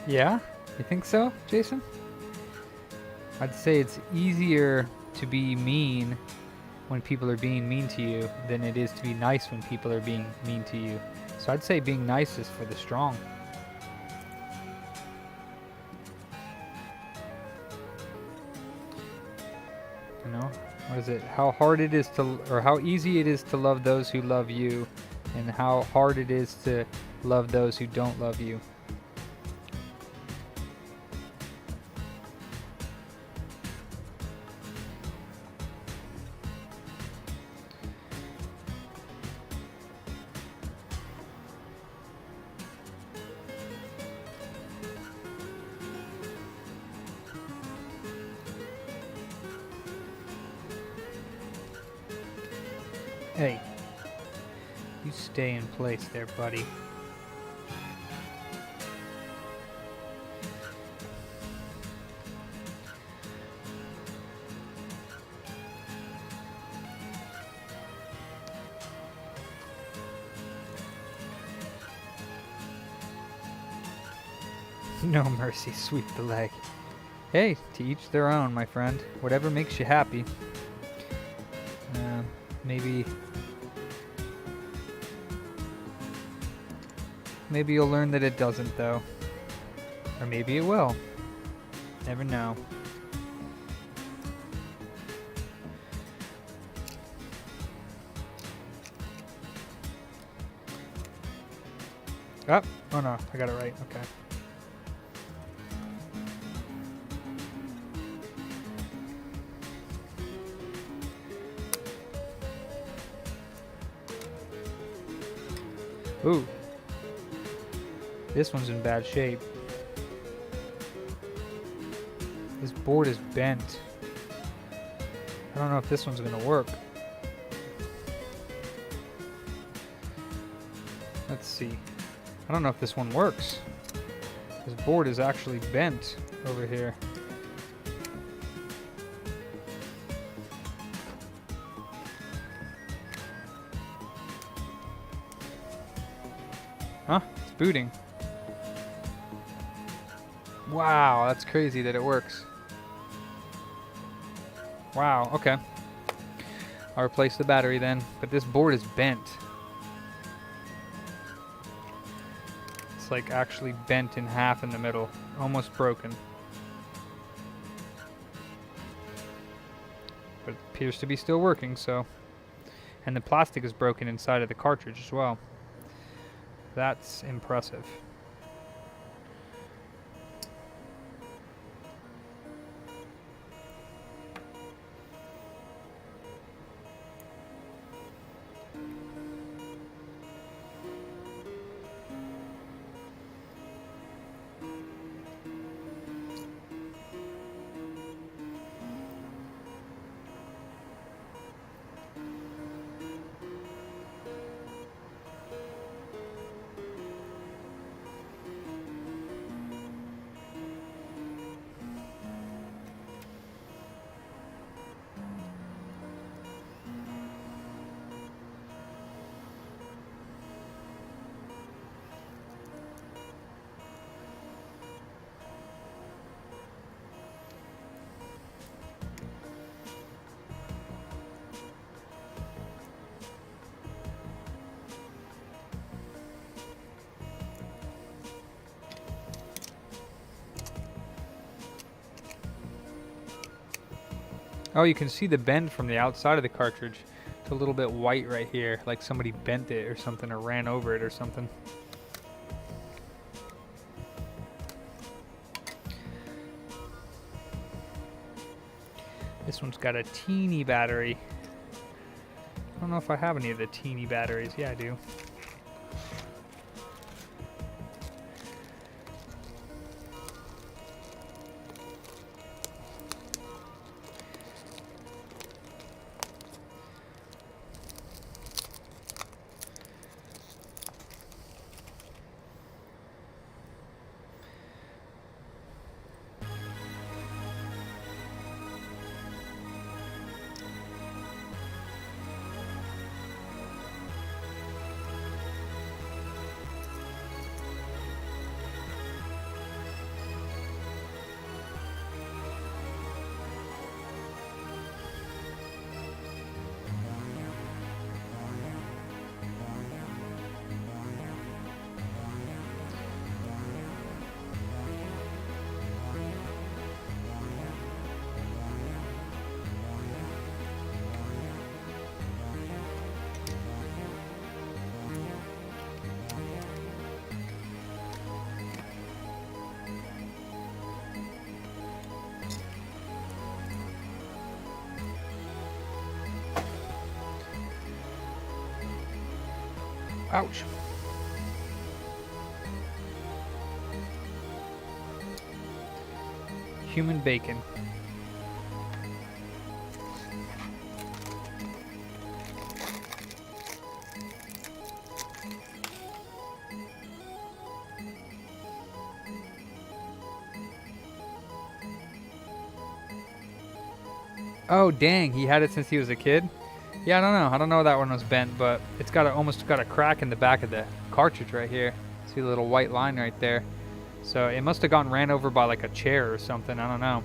Yeah? You think so, Jason? I'd say it's easier to be mean when people are being mean to you than it is to be nice when people are being mean to you. So I'd say being nice is for the strong. You know? What is it? How hard it is to, or how easy it is to love those who love you, and how hard it is to love those who don't love you. Hey, you stay in place there, buddy. No mercy, sweep the leg. Hey, to each their own, my friend. Whatever makes you happy. Maybe you'll learn that it doesn't, though. Or maybe it will. Never know. Oh no, I got it right. Okay. Ooh. This one's in bad shape. This board is bent. I don't know if this one's gonna work. Let's see. I don't know if this one works. This board is actually bent over here. Huh? It's booting. Wow, that's crazy that it works. Wow, okay. I'll replace the battery then, but this board is bent. It's like actually bent in half in the middle, almost broken. But it appears to be still working, so. And the plastic is broken inside of the cartridge as well. That's impressive. Oh, you can see the bend from the outside of the cartridge. It's a little bit white right here, like somebody bent it or something, or ran over it or something. This one's got a teeny battery. I don't know if I have any of the teeny batteries. Yeah, I do. Ouch. Human bacon. Oh, dang. He had it since he was a kid? Yeah, I don't know. I don't know that one was bent, but it's got almost got a crack in the back of the cartridge right here. See the little white line right there? So it must have gotten ran over by like a chair or something. I don't know.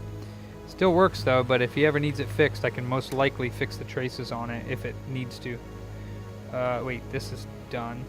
Still works though, but if he ever needs it fixed, I can most likely fix the traces on it if it needs to. Wait, this is done.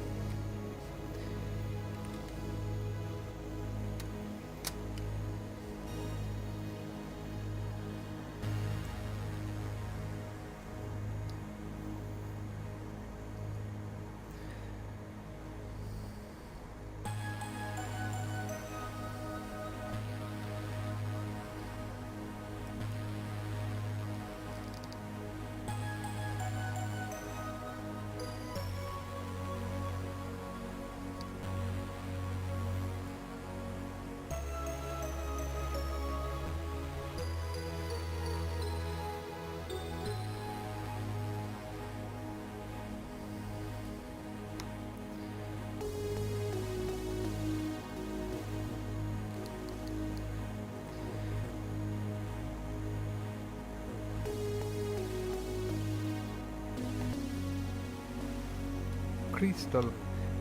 Crystal.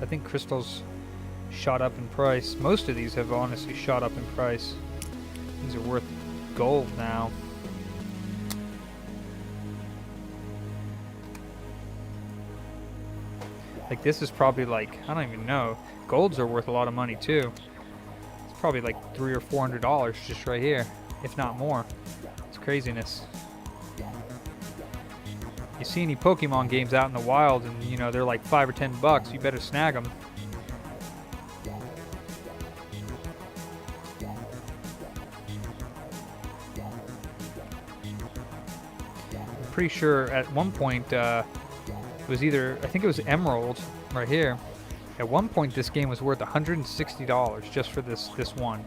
I think crystals shot up in price. Most of these have honestly shot up in price. These are worth gold now. Like this is probably like, I don't even know. Golds are worth a lot of money too. It's probably like $300 or $400 just right here, if not more. It's craziness. You see any Pokemon games out in the wild and you know they're like $5 or $10, you better snag them. I'm pretty sure at one point it was either, I think it was Emerald right here. At one point this game was worth $160 just for this one.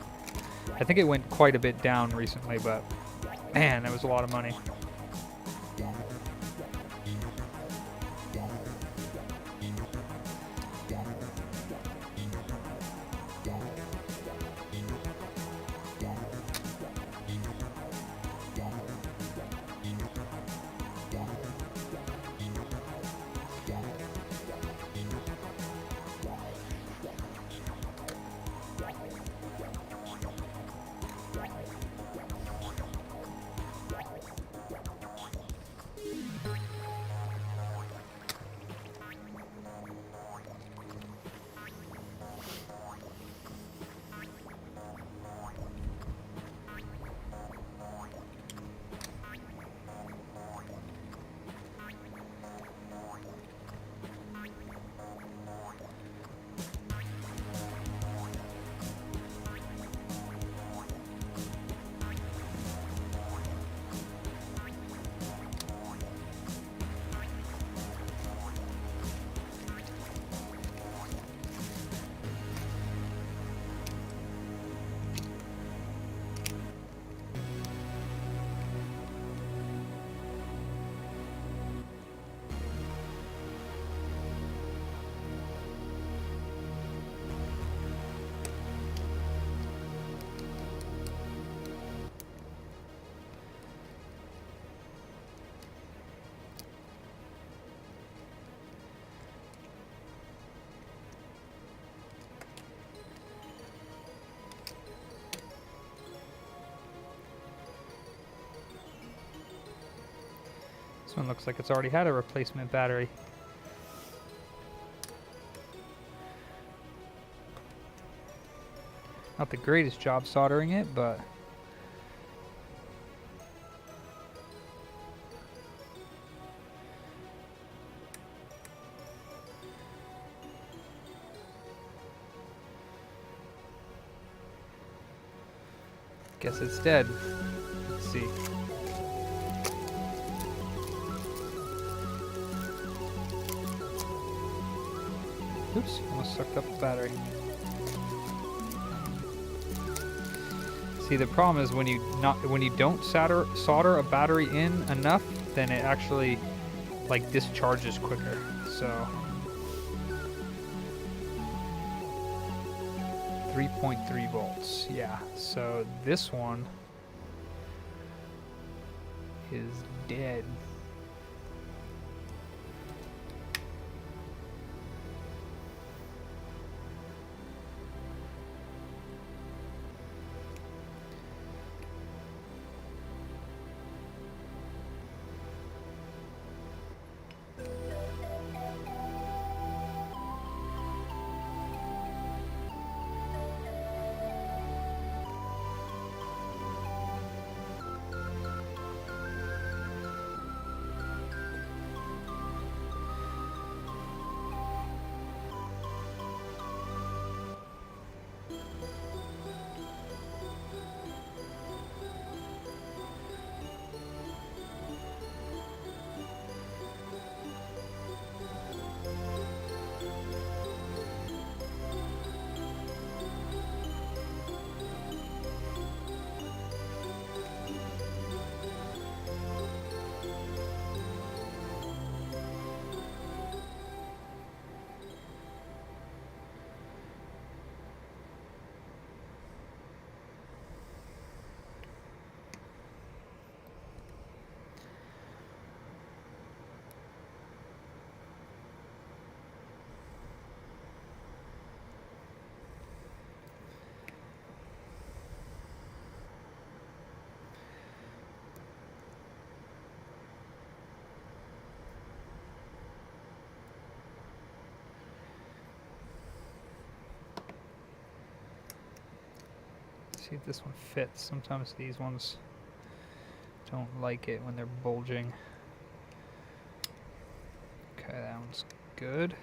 I think it went quite a bit down recently, but man, that was a lot of money. This one looks like it's already had a replacement battery. Not the greatest job soldering it, but guess it's dead. Let's see. Oops, almost sucked up the battery. See, the problem is when you don't solder a battery in enough, then it actually like discharges quicker. So 3.3 volts. Yeah. So this one is dead. See if this one fits. Sometimes these ones don't like it when they're bulging. Okay, that one's good.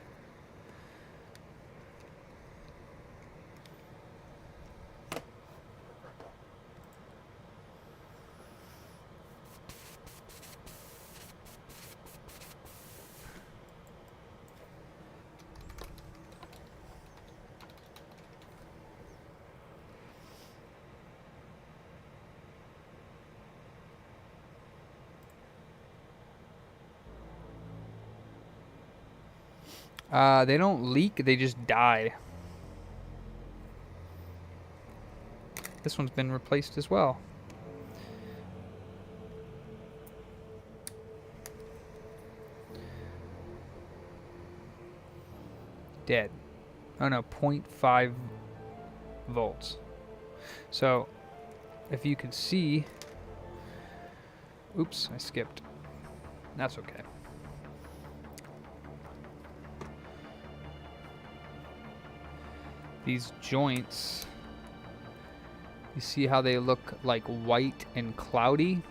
They don't leak, they just die. This one's been replaced as well. Dead. Oh no, 0.5 volts. So, if you can see... Oops, I skipped. That's okay. These joints, you see how they look like white and cloudy?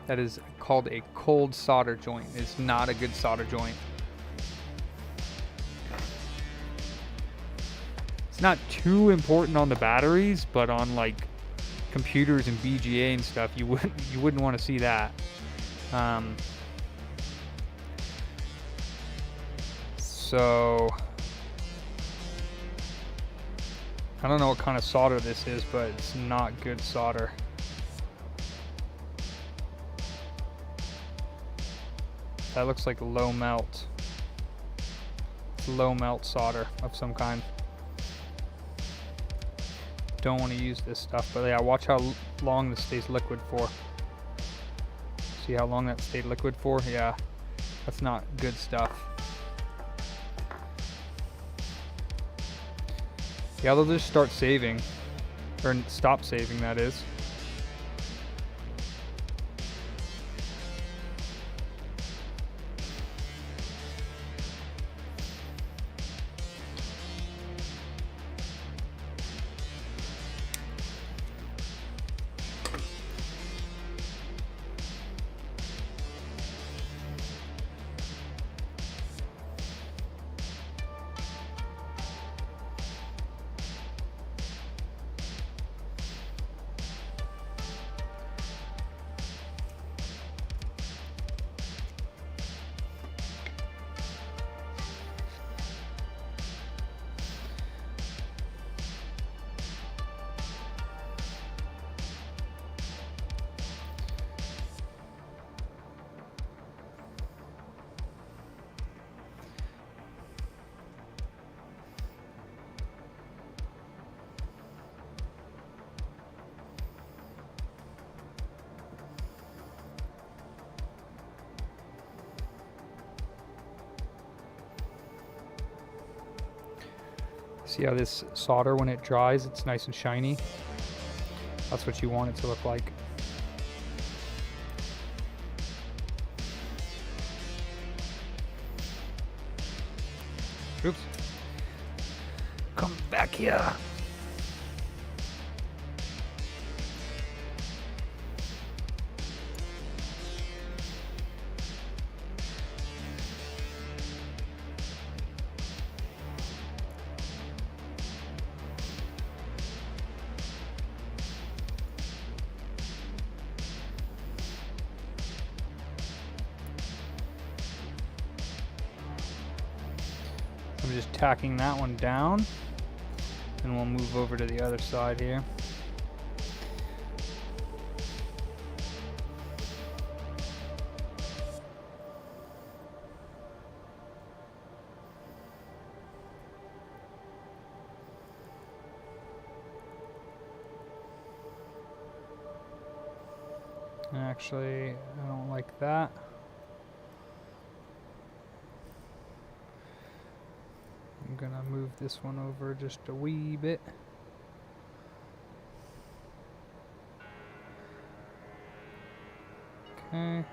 That is called a cold solder joint. It's not a good solder joint. It's not too important on the batteries, but on like computers and BGA and stuff, you wouldn't want to see that. So I don't know what kind of solder this is, but it's not good solder. That looks like low melt. It's low melt solder of some kind. Don't want to use this stuff, but yeah, watch how long this stays liquid for. See how long that stayed liquid for? Yeah, that's not good stuff. Yeah, they'll just start saving, or stop saving, that is. See how this solder, when it dries, it's nice and shiny? That's what you want it to look like. Oops. Come back here. I'm just tacking that one down, and we'll move over to the other side here. Actually, I don't like that. I'm gonna move this one over just a wee bit. Okay.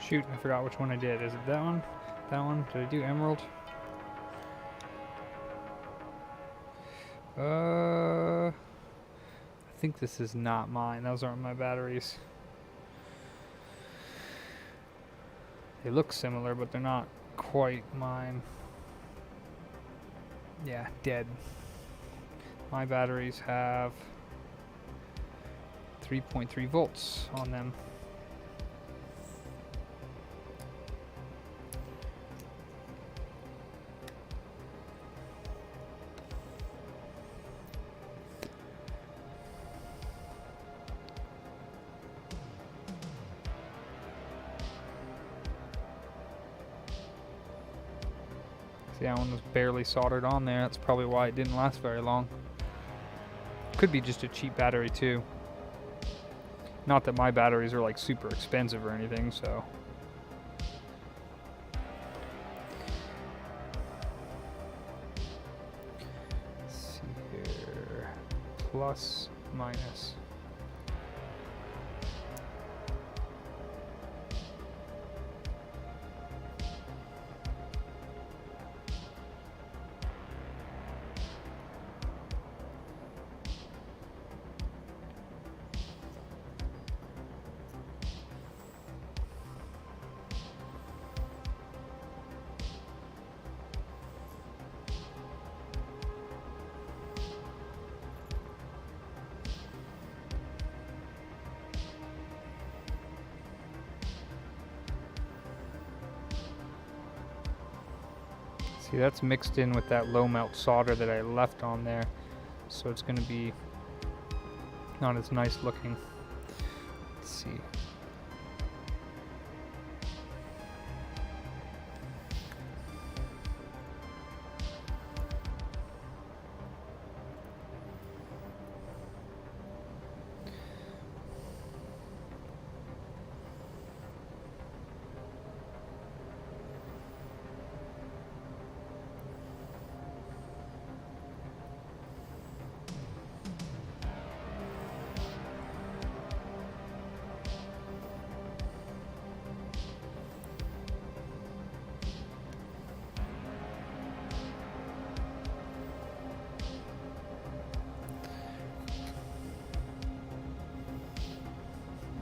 Shoot, I forgot which one I did. Is it that one? That one? Did I do emerald? I think this is not mine. Those aren't my batteries. They look similar, but they're not quite mine. Yeah, dead. My batteries have 3.3 volts on them. See, that one was barely soldered on there. That's probably why it didn't last very long. Could be just a cheap battery too. Not that my batteries are like super expensive or anything, so. Let's see here. Plus, minus. See, that's mixed in with that low melt solder that I left on there, so it's going to be not as nice looking. Let's see.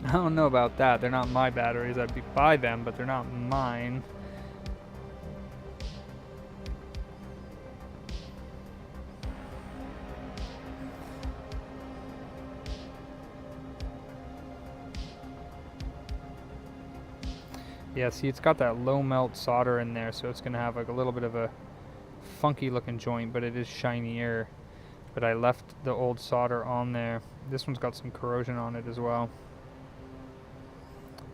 I don't know about that. They're not my batteries. I'd buy them, but they're not mine. Yeah, see, it's got that low melt solder in there, so it's going to have like a little bit of a funky looking joint, but it is shinier. But I left the old solder on there. This one's got some corrosion on it as well.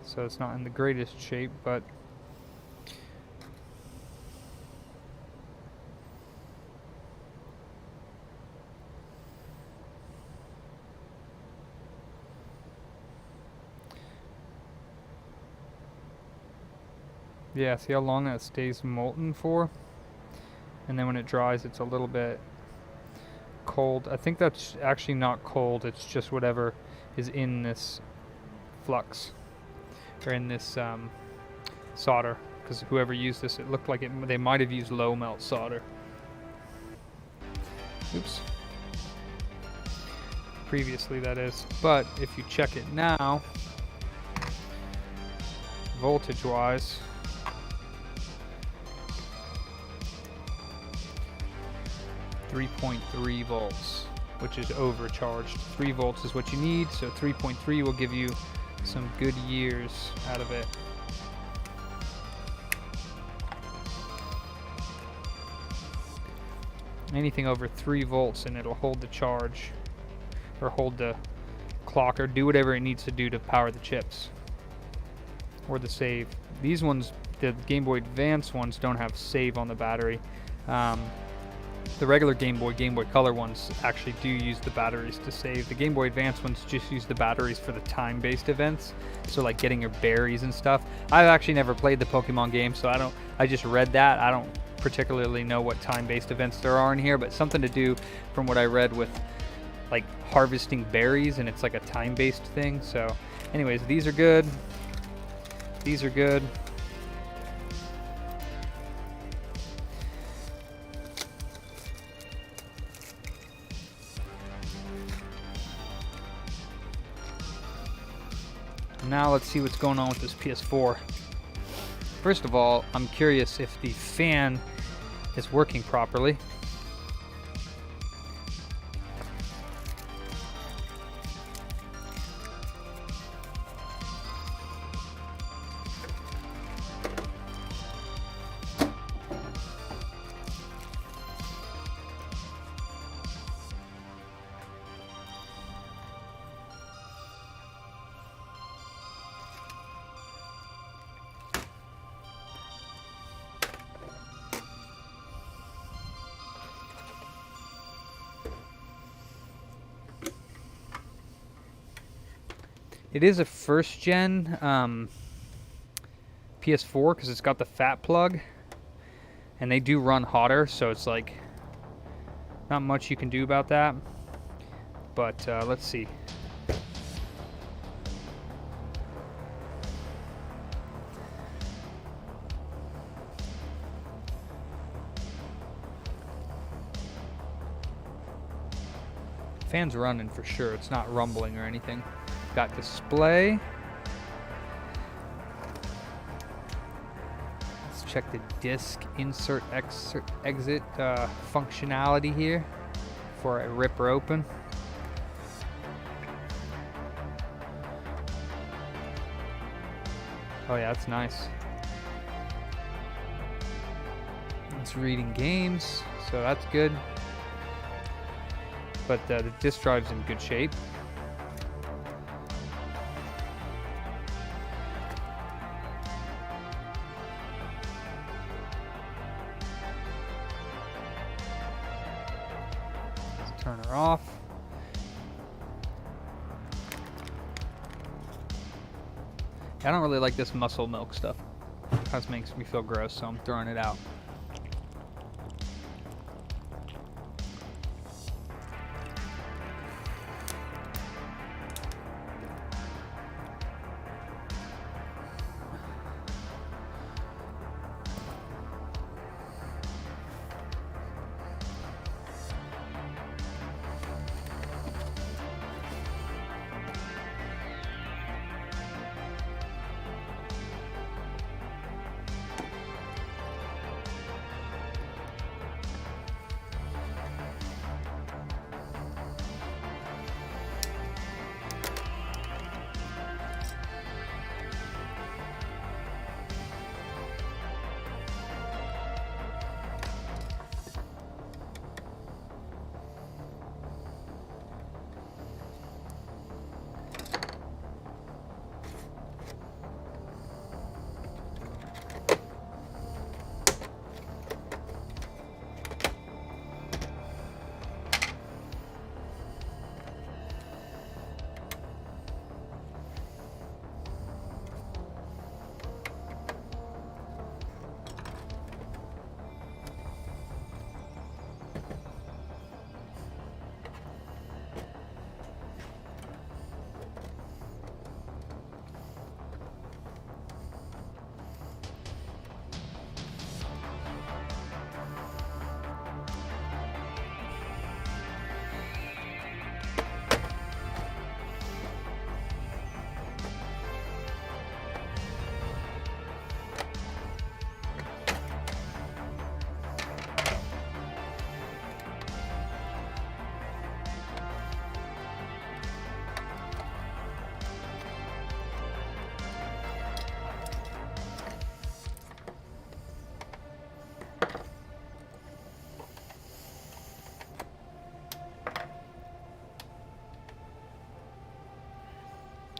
So it's not in the greatest shape, but yeah, see how long that stays molten for? And then when it dries, it's a little bit cold. I think that's actually not cold, it's just whatever is in this flux, or in this solder, because whoever used this, it looked like they might have used low melt solder. Oops. Previously, that is. But if you check it now, voltage wise, .3 volts, which is overcharged. 3 volts is what you need, so 3.3 will give you some good years out of it. Anything over 3 volts and it'll hold the charge, or hold the clock, or do whatever it needs to do to power the chips or the save. These ones, the Game Boy Advance ones, don't have save on the battery. The regular Game Boy Color ones actually do use the batteries to save. The Game Boy Advance ones just use the batteries for the time-based events, so like getting your berries and stuff. I've actually never played the Pokemon game, so I just read that. I don't particularly know what time-based events there are in here, but something to do, from what I read, with like harvesting berries, and it's like a time-based thing. So anyways, these are good. These are good. Now let's see what's going on with this PS4. First of all, I'm curious if the fan is working properly. It is a first gen PS4 because it's got the fat plug, and they do run hotter, so it's like not much you can do about that. But let's see. Fan's running for sure. It's not rumbling or anything. Got display. Let's check the disc insert exit functionality here before I rip her open. Oh yeah, that's nice. It's reading games, so that's good. But the disk drive's in good shape. Let's turn her off. I don't really like this muscle milk stuff. It kind of makes me feel gross, so I'm throwing it out.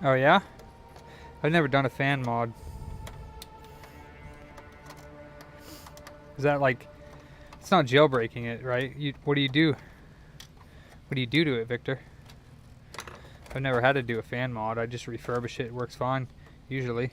Oh yeah? I've never done a fan mod. Is that like, it's not jailbreaking it, right? What do you do? What do you do to it, Victor? I've never had to do a fan mod. I just refurbish it. It works fine, usually.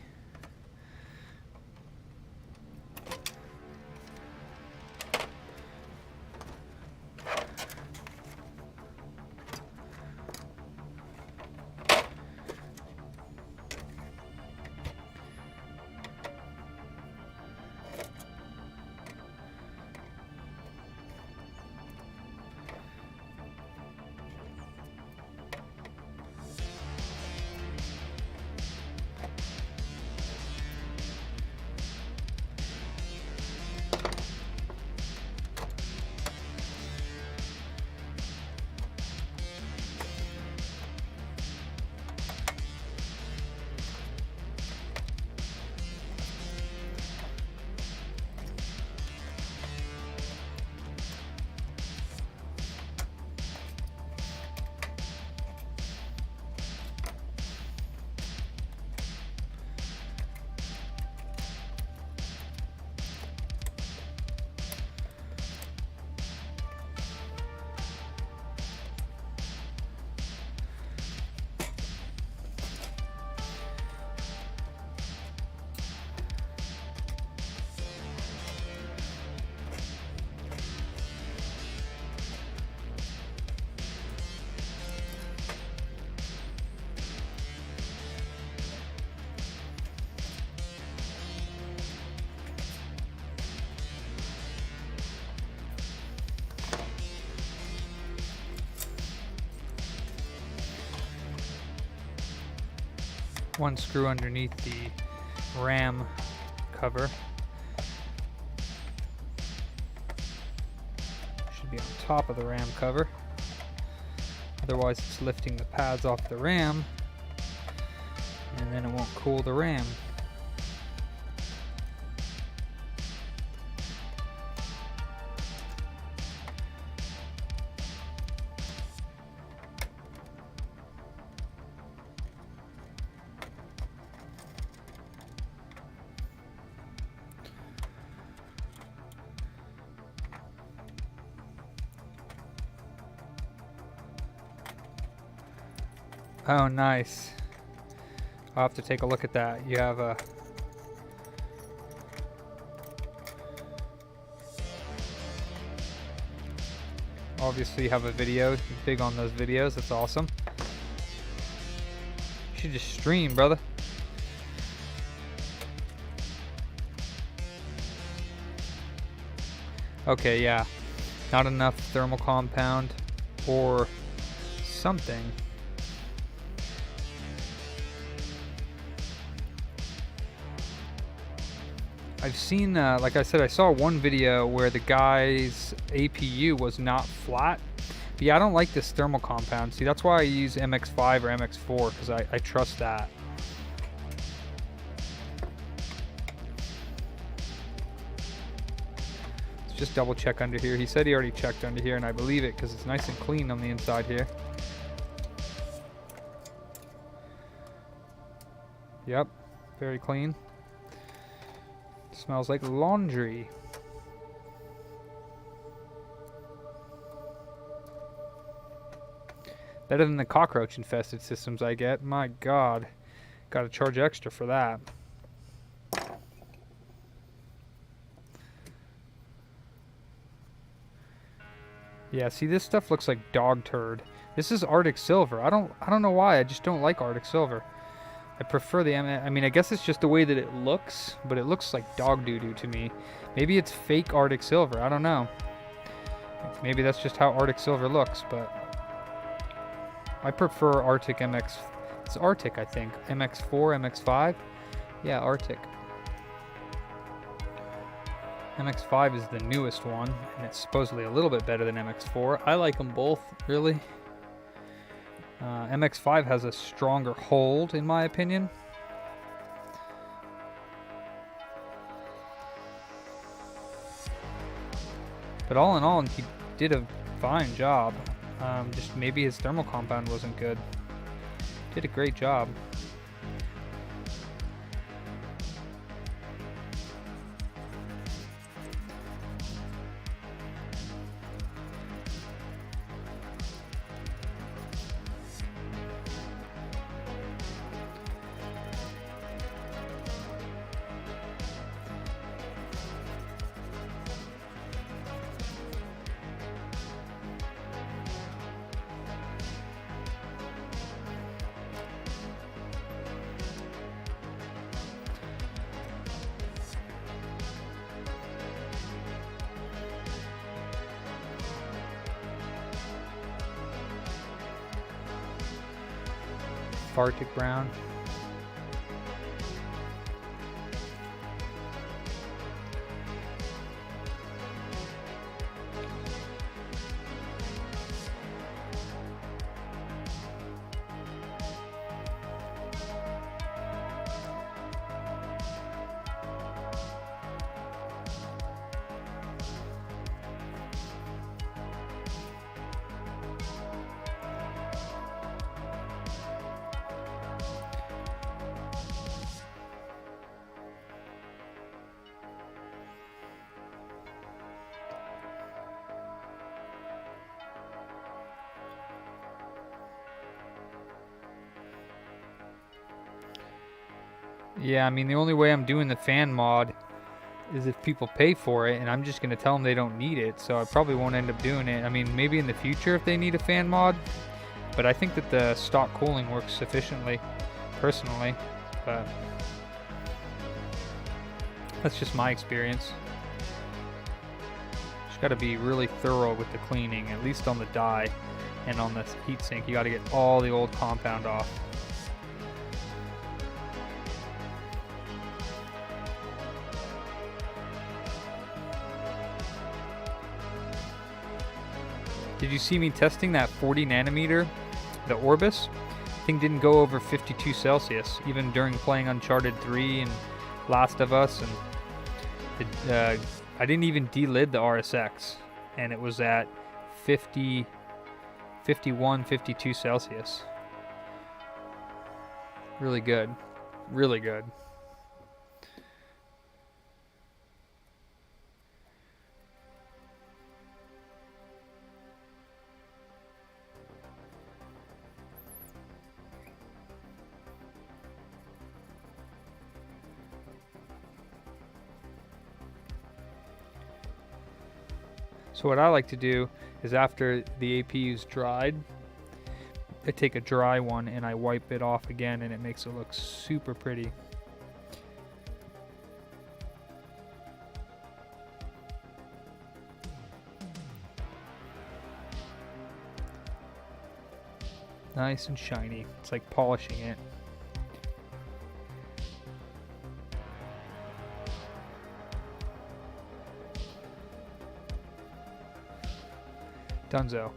one screw underneath the RAM cover. Should be on top of the RAM cover. Otherwise it's lifting the pads off the RAM, and then it won't cool the RAM. Oh, nice. I'll have to take a look at that. You have a... Obviously you have a video. You're big on those videos. That's awesome. You should just stream, brother. Okay, yeah. Not enough thermal compound or something. I've seen, like I said, I saw one video where the guy's APU was not flat. But yeah, I don't like this thermal compound. See, that's why I use MX5 or MX4, because I trust that. Let's just double check under here. He said he already checked under here, and I believe it because it's nice and clean on the inside here. Yep, very clean. Smells like laundry. Better than the cockroach infested systems I get. My God. Gotta charge extra for that. Yeah, see, this stuff looks like dog turd. This is Arctic Silver. I don't know why. I just don't like Arctic Silver. I prefer the I mean, I guess it's just the way that it looks, but it looks like dog doo-doo to me. Maybe it's fake Arctic Silver. I don't know. Maybe that's just how Arctic Silver looks, but I prefer Arctic MX. It's Arctic, I think. MX4, MX5? Yeah, Arctic. MX5 is the newest one, and it's supposedly a little bit better than MX4. I like them both, really. MX5 has a stronger hold, in my opinion. But all in all, he did a fine job. Just maybe his thermal compound wasn't good. Did a great job. Arctic brown. Yeah, I mean, the only way I'm doing the fan mod is if people pay for it, and I'm just going to tell them they don't need it, so I probably won't end up doing it. I mean, maybe in the future if they need a fan mod, but I think that the stock cooling works sufficiently, personally, but that's just my experience. Just got to be really thorough with the cleaning, at least on the die and on the heatsink. You got to get all the old compound off. Did you see me testing that 40 nanometer, the Orbis? Thing didn't go over 52 Celsius, even during playing Uncharted 3 and Last of Us, and I didn't even delid the RSX, and it was at 50, 51, 52 Celsius. Really good. Really good. So what I like to do is after the APU's dried, I take a dry one and I wipe it off again, and it makes it look super pretty. Nice and shiny. It's like polishing it. Dunzo.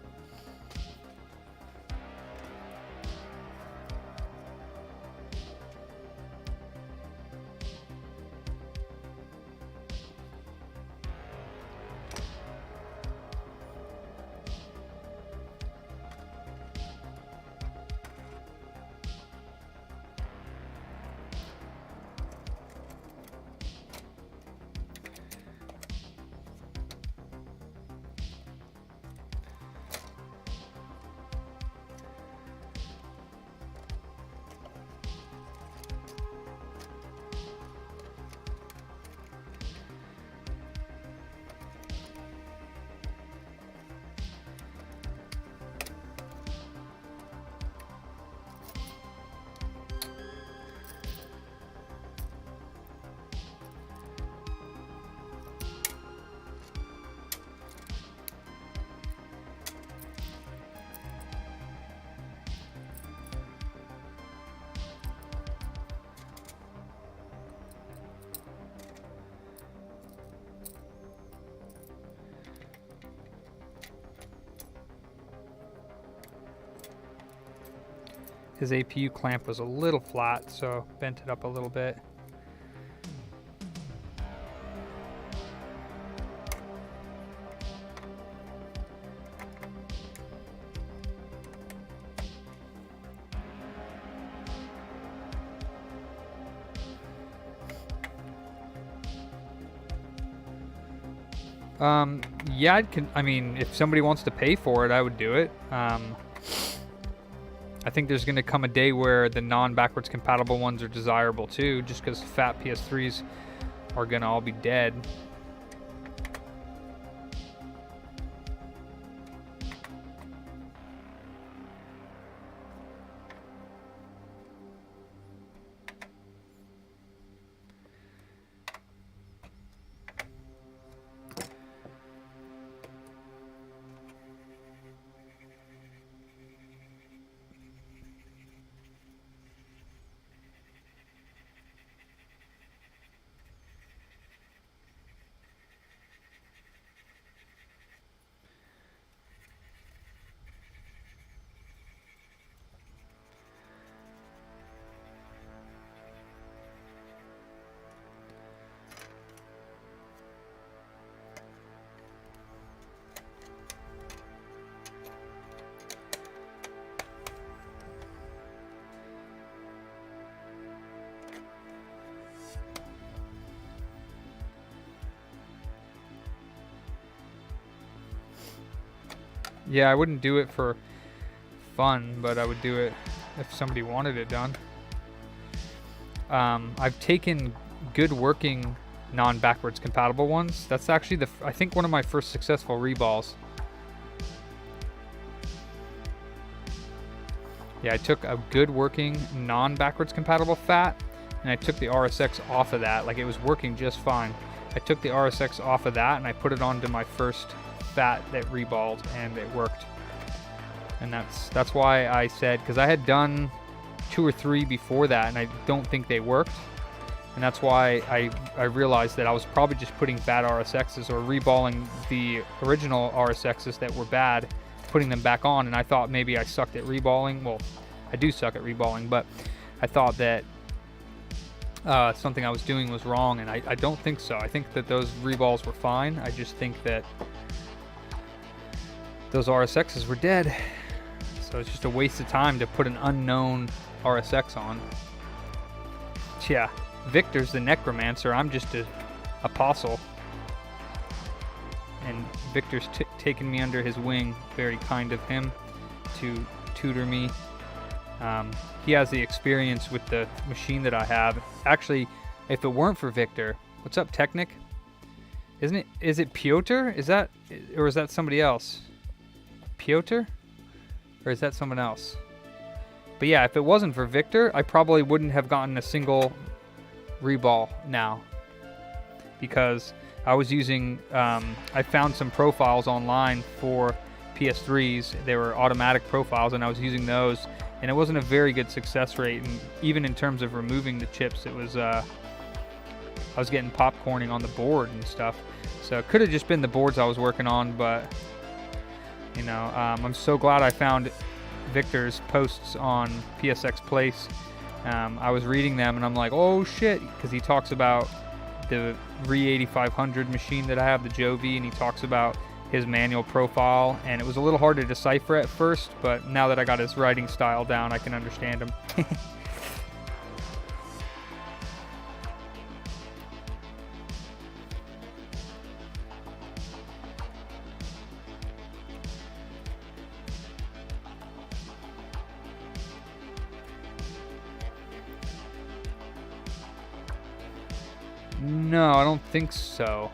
His APU clamp was a little flat, so bent it up a little bit. Yeah, I mean, if somebody wants to pay for it, I would do it. I think there's going to come a day where the non-backwards compatible ones are desirable too, just because fat PS3s are going to all be dead. Yeah, I wouldn't do it for fun, but I would do it if somebody wanted it done. I've taken good working non-backwards compatible ones. That's actually I think one of my first successful reballs. Yeah, I took a good working non-backwards compatible fat, and I took the RSX off of that. Like, it was working just fine. I took the RSX off of that and I put it onto my first fat that reballed, and it worked. And that's why I said, because I had done 2 or 3 before that and I don't think they worked, and that's why I realized that I was probably just putting bad RSXs or reballing the original RSXs that were bad putting them back on, and I thought maybe I sucked at reballing. Well, I do suck at reballing, but I thought that something I was doing was wrong, and I don't think so. I think that those reballs were fine. I just think that those RSXs were dead. So it's just a waste of time to put an unknown RSX on. Yeah, Victor's the necromancer. I'm just an apostle. And Victor's taken me under his wing. Very kind of him to tutor me. He has the experience with the machine that I have. Actually, if it weren't for Victor, what's up, Technic? Isn't it? Is it Piotr? Is that, or is that somebody else? Piotr, or is that someone else? But yeah, if it wasn't for Victor, I probably wouldn't have gotten a single reball now, because I was using. I found some profiles online for PS3s. They were automatic profiles, and I was using those. And it wasn't a very good success rate, and even in terms of removing the chips, it was I was getting popcorning on the board and stuff. So it could have just been the boards I was working on, but you know, I'm so glad I found Victor's posts on PSX Place. I was reading them, and I'm like, oh shit, because he talks about the Re8500 machine that I have, the Jovi, and he talks about his manual profile, and it was a little hard to decipher at first, but now that I got his writing style down, I can understand him. No, I don't think so.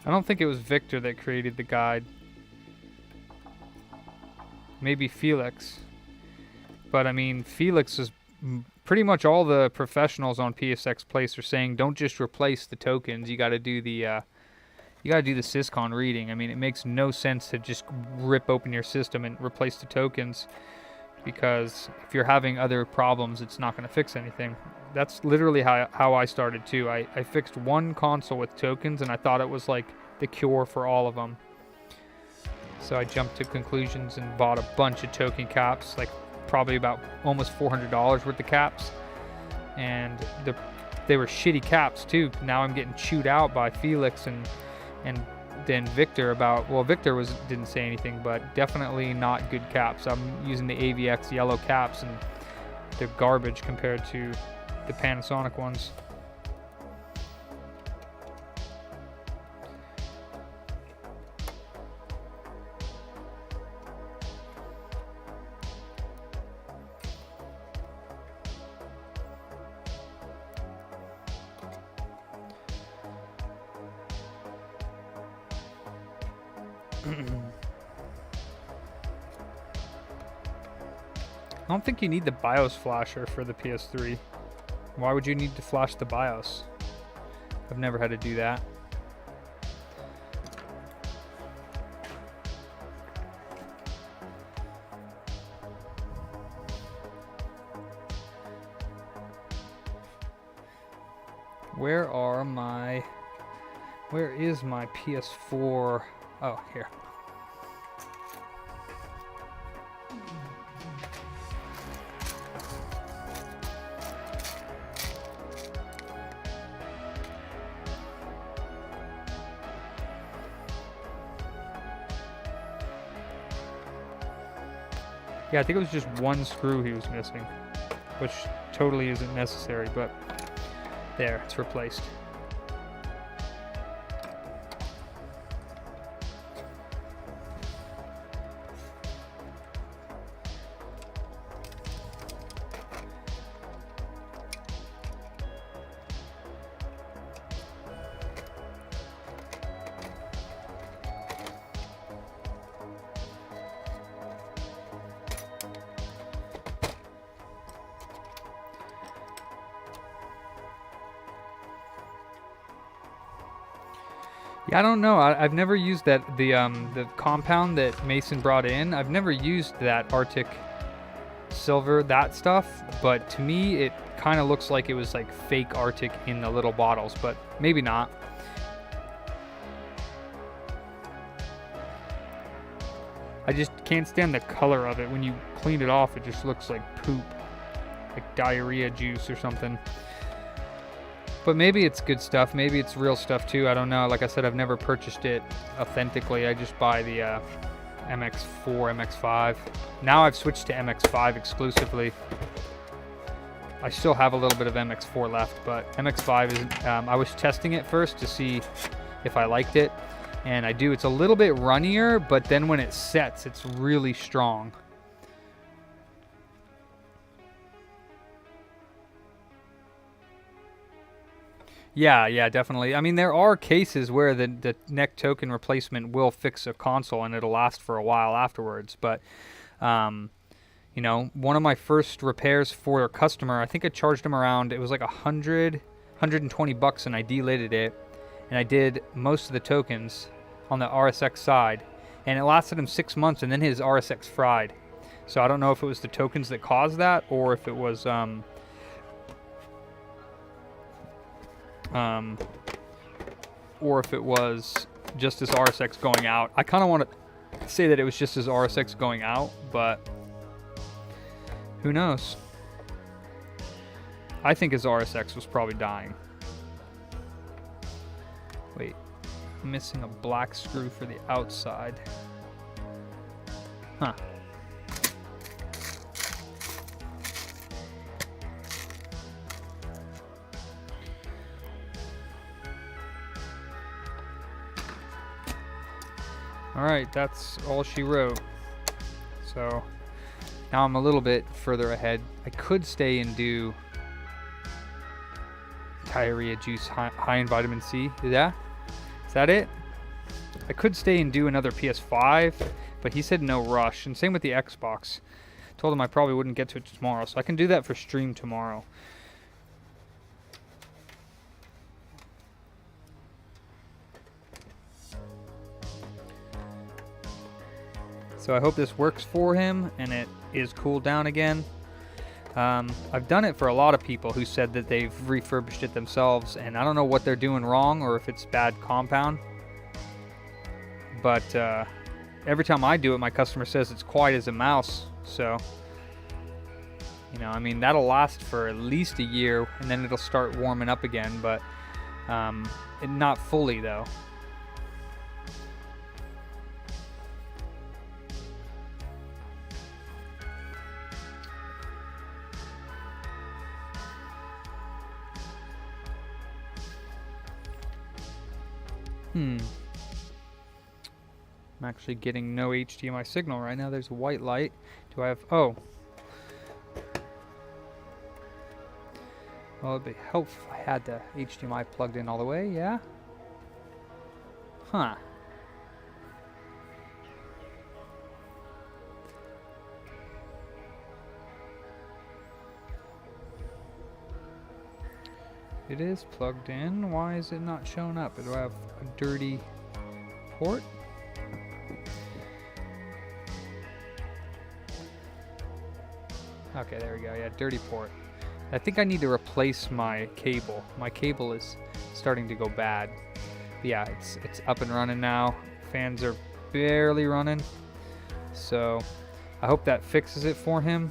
I don't think it was Victor that created the guide. Maybe Felix. But I mean, Felix is pretty much all the professionals on PSX Place are saying don't just replace the tokens. You got to do the syscon reading. I mean, it makes no sense to just rip open your system and replace the tokens, because if you're having other problems, it's not going to fix anything. That's literally how I started too. I fixed one console with tokens, and I thought it was like the cure for all of them. So I jumped to conclusions and bought a bunch of token caps, like probably about almost $400 worth of caps. And they were shitty caps too. Now I'm getting chewed out by Felix and then Victor about, well, Victor didn't say anything, but definitely not good caps. I'm using the AVX yellow caps, and they're garbage compared to the Panasonic ones. I don't think you need the BIOS flasher for the PS3. Why would you need to flash the BIOS? I've never had to do that. Where is my PS4? Oh, here. Yeah, I think it was just one screw he was missing, which totally isn't necessary, but there, it's replaced. Yeah, I don't know. I've never used that the compound that Mason brought in. I've never used that Arctic silver, that stuff. But to me, it kind of looks like it was like fake Arctic in the little bottles, but maybe not. I just can't stand the color of it. When you clean it off, it just looks like poop, like diarrhea juice or something. But maybe it's good stuff. Maybe it's real stuff too. I don't know. Like I said, I've never purchased it authentically. I just buy the MX4, MX5. Now I've switched to MX5 exclusively. I still have a little bit of MX4 left, but MX5 is. I was testing it first to see if I liked it, and I do. It's a little bit runnier, but then when it sets, it's really strong. Yeah, definitely. I mean, there are cases where the neck token replacement will fix a console and it'll last for a while afterwards. But, you know, one of my first repairs for a customer, I think I charged him around, it was like $120, and I delated it. And I did most of the tokens on the RSX side. And it lasted him 6 months, and then his RSX fried. So I don't know if it was the tokens that caused that or if it was... or if it was just his RSX going out. I kind of want to say that it was just his RSX going out, but who knows? I think his RSX was probably dying. Wait, I'm missing a black screw for the outside. Huh. Alright, that's all she wrote. So now I'm a little bit further ahead. I could stay and do diarrhea juice high in vitamin C. Is that it? I could stay and do another PS5, but he said no rush. And same with the Xbox. Told him I probably wouldn't get to it tomorrow, so I can do that for stream tomorrow. So I hope this works for him and it is cooled down again. I've done it for a lot of people who said that they've refurbished it themselves, and I don't know what they're doing wrong or if it's bad compound. But every time I do it, my customer says it's quiet as a mouse. So, you know, I mean, that'll last for at least a year, and then it'll start warming up again, but not fully though. I'm actually getting no HDMI signal right now. There's a white light. Do I have... Oh. Well, it'd be helpful if I had the HDMI plugged in all the way, yeah? Huh. It is plugged in. Why is it not showing up? Do I have a dirty port? Okay, there we go. Yeah, dirty port. I think I need to replace my cable. My cable is starting to go bad. But yeah, it's up and running now. Fans are barely running. So I hope that fixes it for him.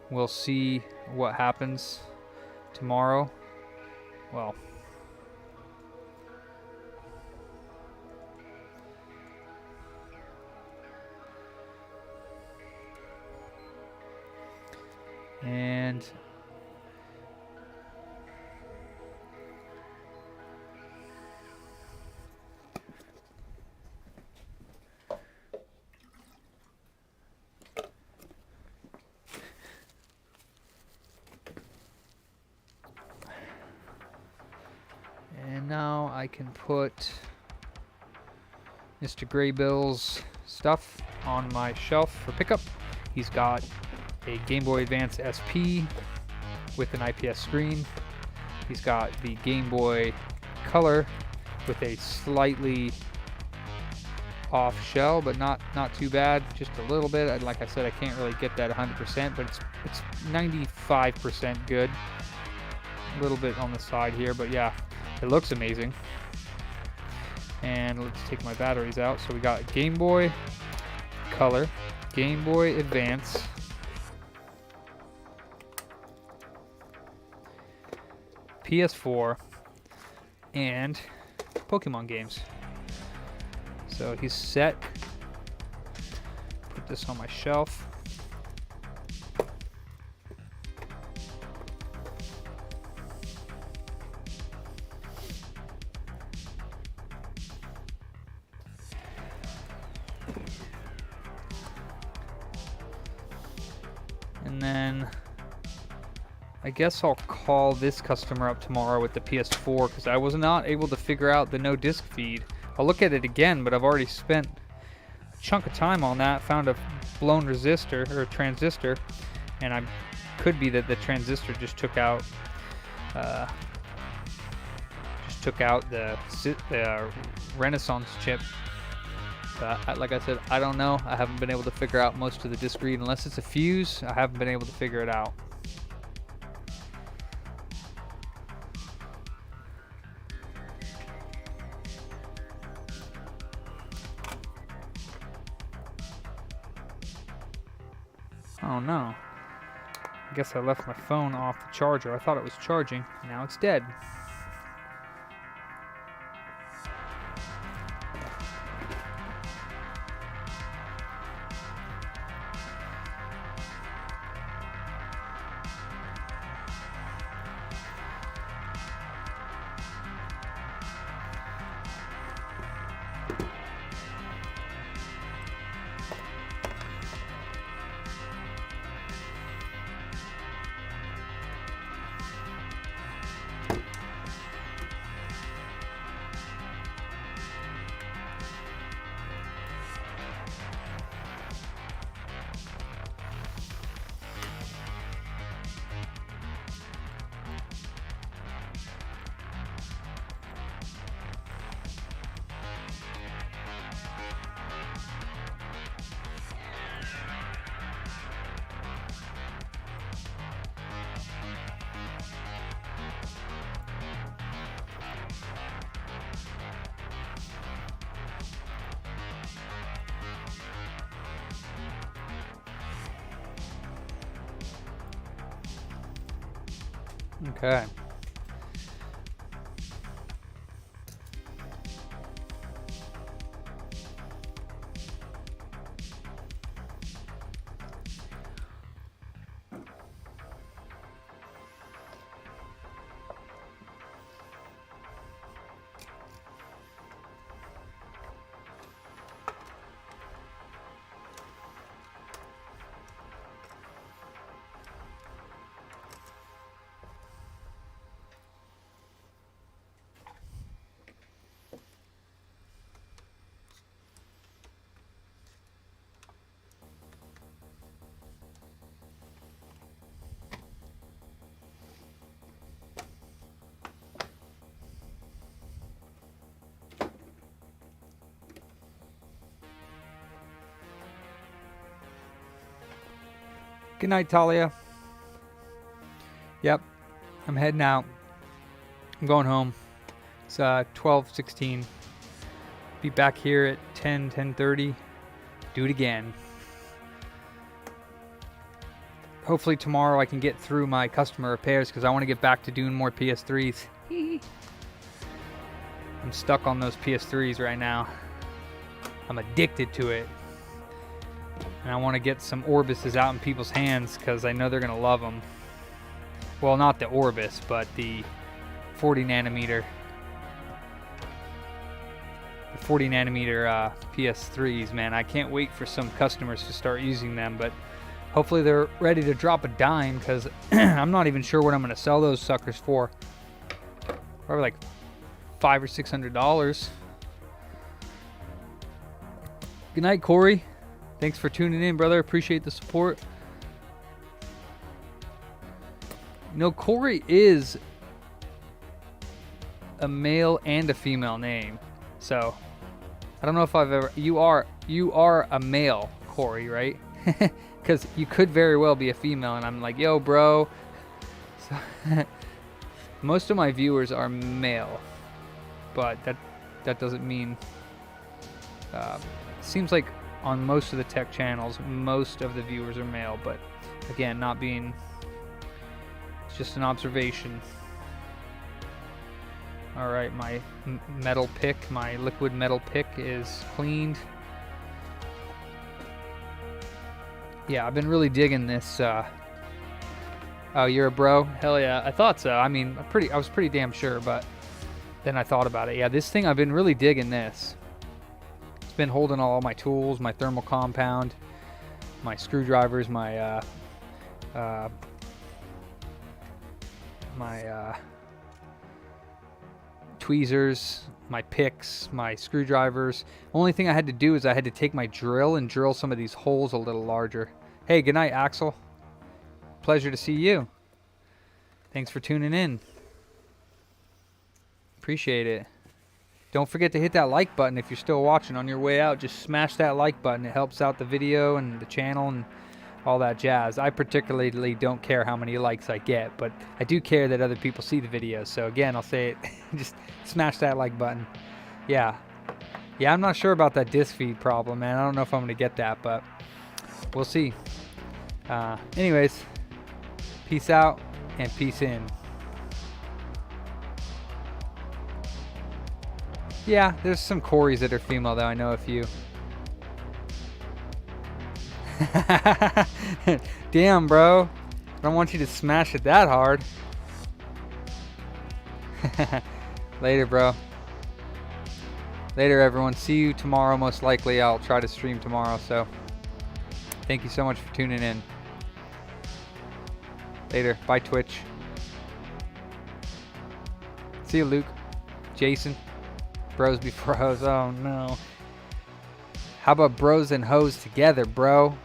We'll see what happens tomorrow. Well, and now I can put Mr. Graybill's stuff on my shelf for pickup. He's got a Game Boy Advance SP with an IPS screen. He's got the Game Boy Color with a slightly off shell, but not too bad. Just a little bit. Like I said, I can't really get that 100%, but it's 95% good. A little bit on the side here, but yeah, it looks amazing. And let's take my batteries out. So we got Game Boy Color, Game Boy Advance, PS4, and Pokemon games. So he's set. Put this on my shelf. And then I guess I'll call this customer up tomorrow with the PS4 because I was not able to figure out the no disc feed. I'll look at it again, but I've already spent a chunk of time on that. Found a blown resistor or transistor, and I could be that the transistor just took out the Renaissance chip. But like I said, I don't know. I haven't been able to figure out most of the disc read unless it's a fuse. I haven't been able to figure it out. Oh no. I guess I left my phone off the charger. I thought it was charging. Now it's dead. Okay. Good night, Talia. Yep, I'm heading out. I'm going home. It's 12:16. Be back here at 10:30. Do it again. Hopefully tomorrow I can get through my customer repairs because I want to get back to doing more PS3s. I'm stuck on those PS3s right now. I'm addicted to it. And I want to get some Orbises out in people's hands because I know they're going to love them. Well, not the Orbis, but the 40 nanometer. The 40 nanometer PS3s, man. I can't wait for some customers to start using them, but hopefully they're ready to drop a dime because I'm not even sure what I'm going to sell those suckers for. Probably like $500 or $600. Good night, Corey. Thanks for tuning in, brother. Appreciate the support. You know, Corey is a male and a female name. So I don't know if I've ever. You are a male, Corey, right? Because you could very well be a female, and I'm like, yo, bro. So most of my viewers are male, but that doesn't mean. Seems like on most of the tech channels, most of the viewers are male, but again, not being. It's just an observation. All right, my metal pick, my liquid metal pick is cleaned. Yeah, I've been really digging this. Oh, you're a bro? Hell yeah, I thought so. I mean, I was pretty damn sure, but then I thought about it. Yeah, this thing, I've been really digging this. It's been holding all my tools, my thermal compound, my screwdrivers, my tweezers, my picks, my screwdrivers. Only thing I had to do is I had to take my drill and drill some of these holes a little larger. Hey, good night, Axel. Pleasure to see you. Thanks for tuning in. Appreciate it. Don't forget to hit that like button if you're still watching. On your way out, just smash that like button. It helps out the video and the channel and all that jazz. I particularly don't care how many likes I get, but I do care that other people see the videos. So again, I'll say it, just smash that like button. Yeah, I'm not sure about that disk feed problem, man. I don't know if I'm gonna get that, but we'll see. Anyways, peace out and peace in. Yeah, there's some Corys that are female, though. I know a few. Damn, bro. I don't want you to smash it that hard. Later, bro. Later, everyone. See you tomorrow, most likely. I'll try to stream tomorrow, so thank you so much for tuning in. Later. Bye, Twitch. See you, Luke. Jason. Bros before hoes. Oh, no. How about bros and hoes together, bro?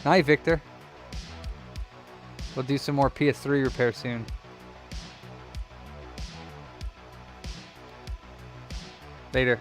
Night, Victor. We'll do some more PS3 repair soon. Later.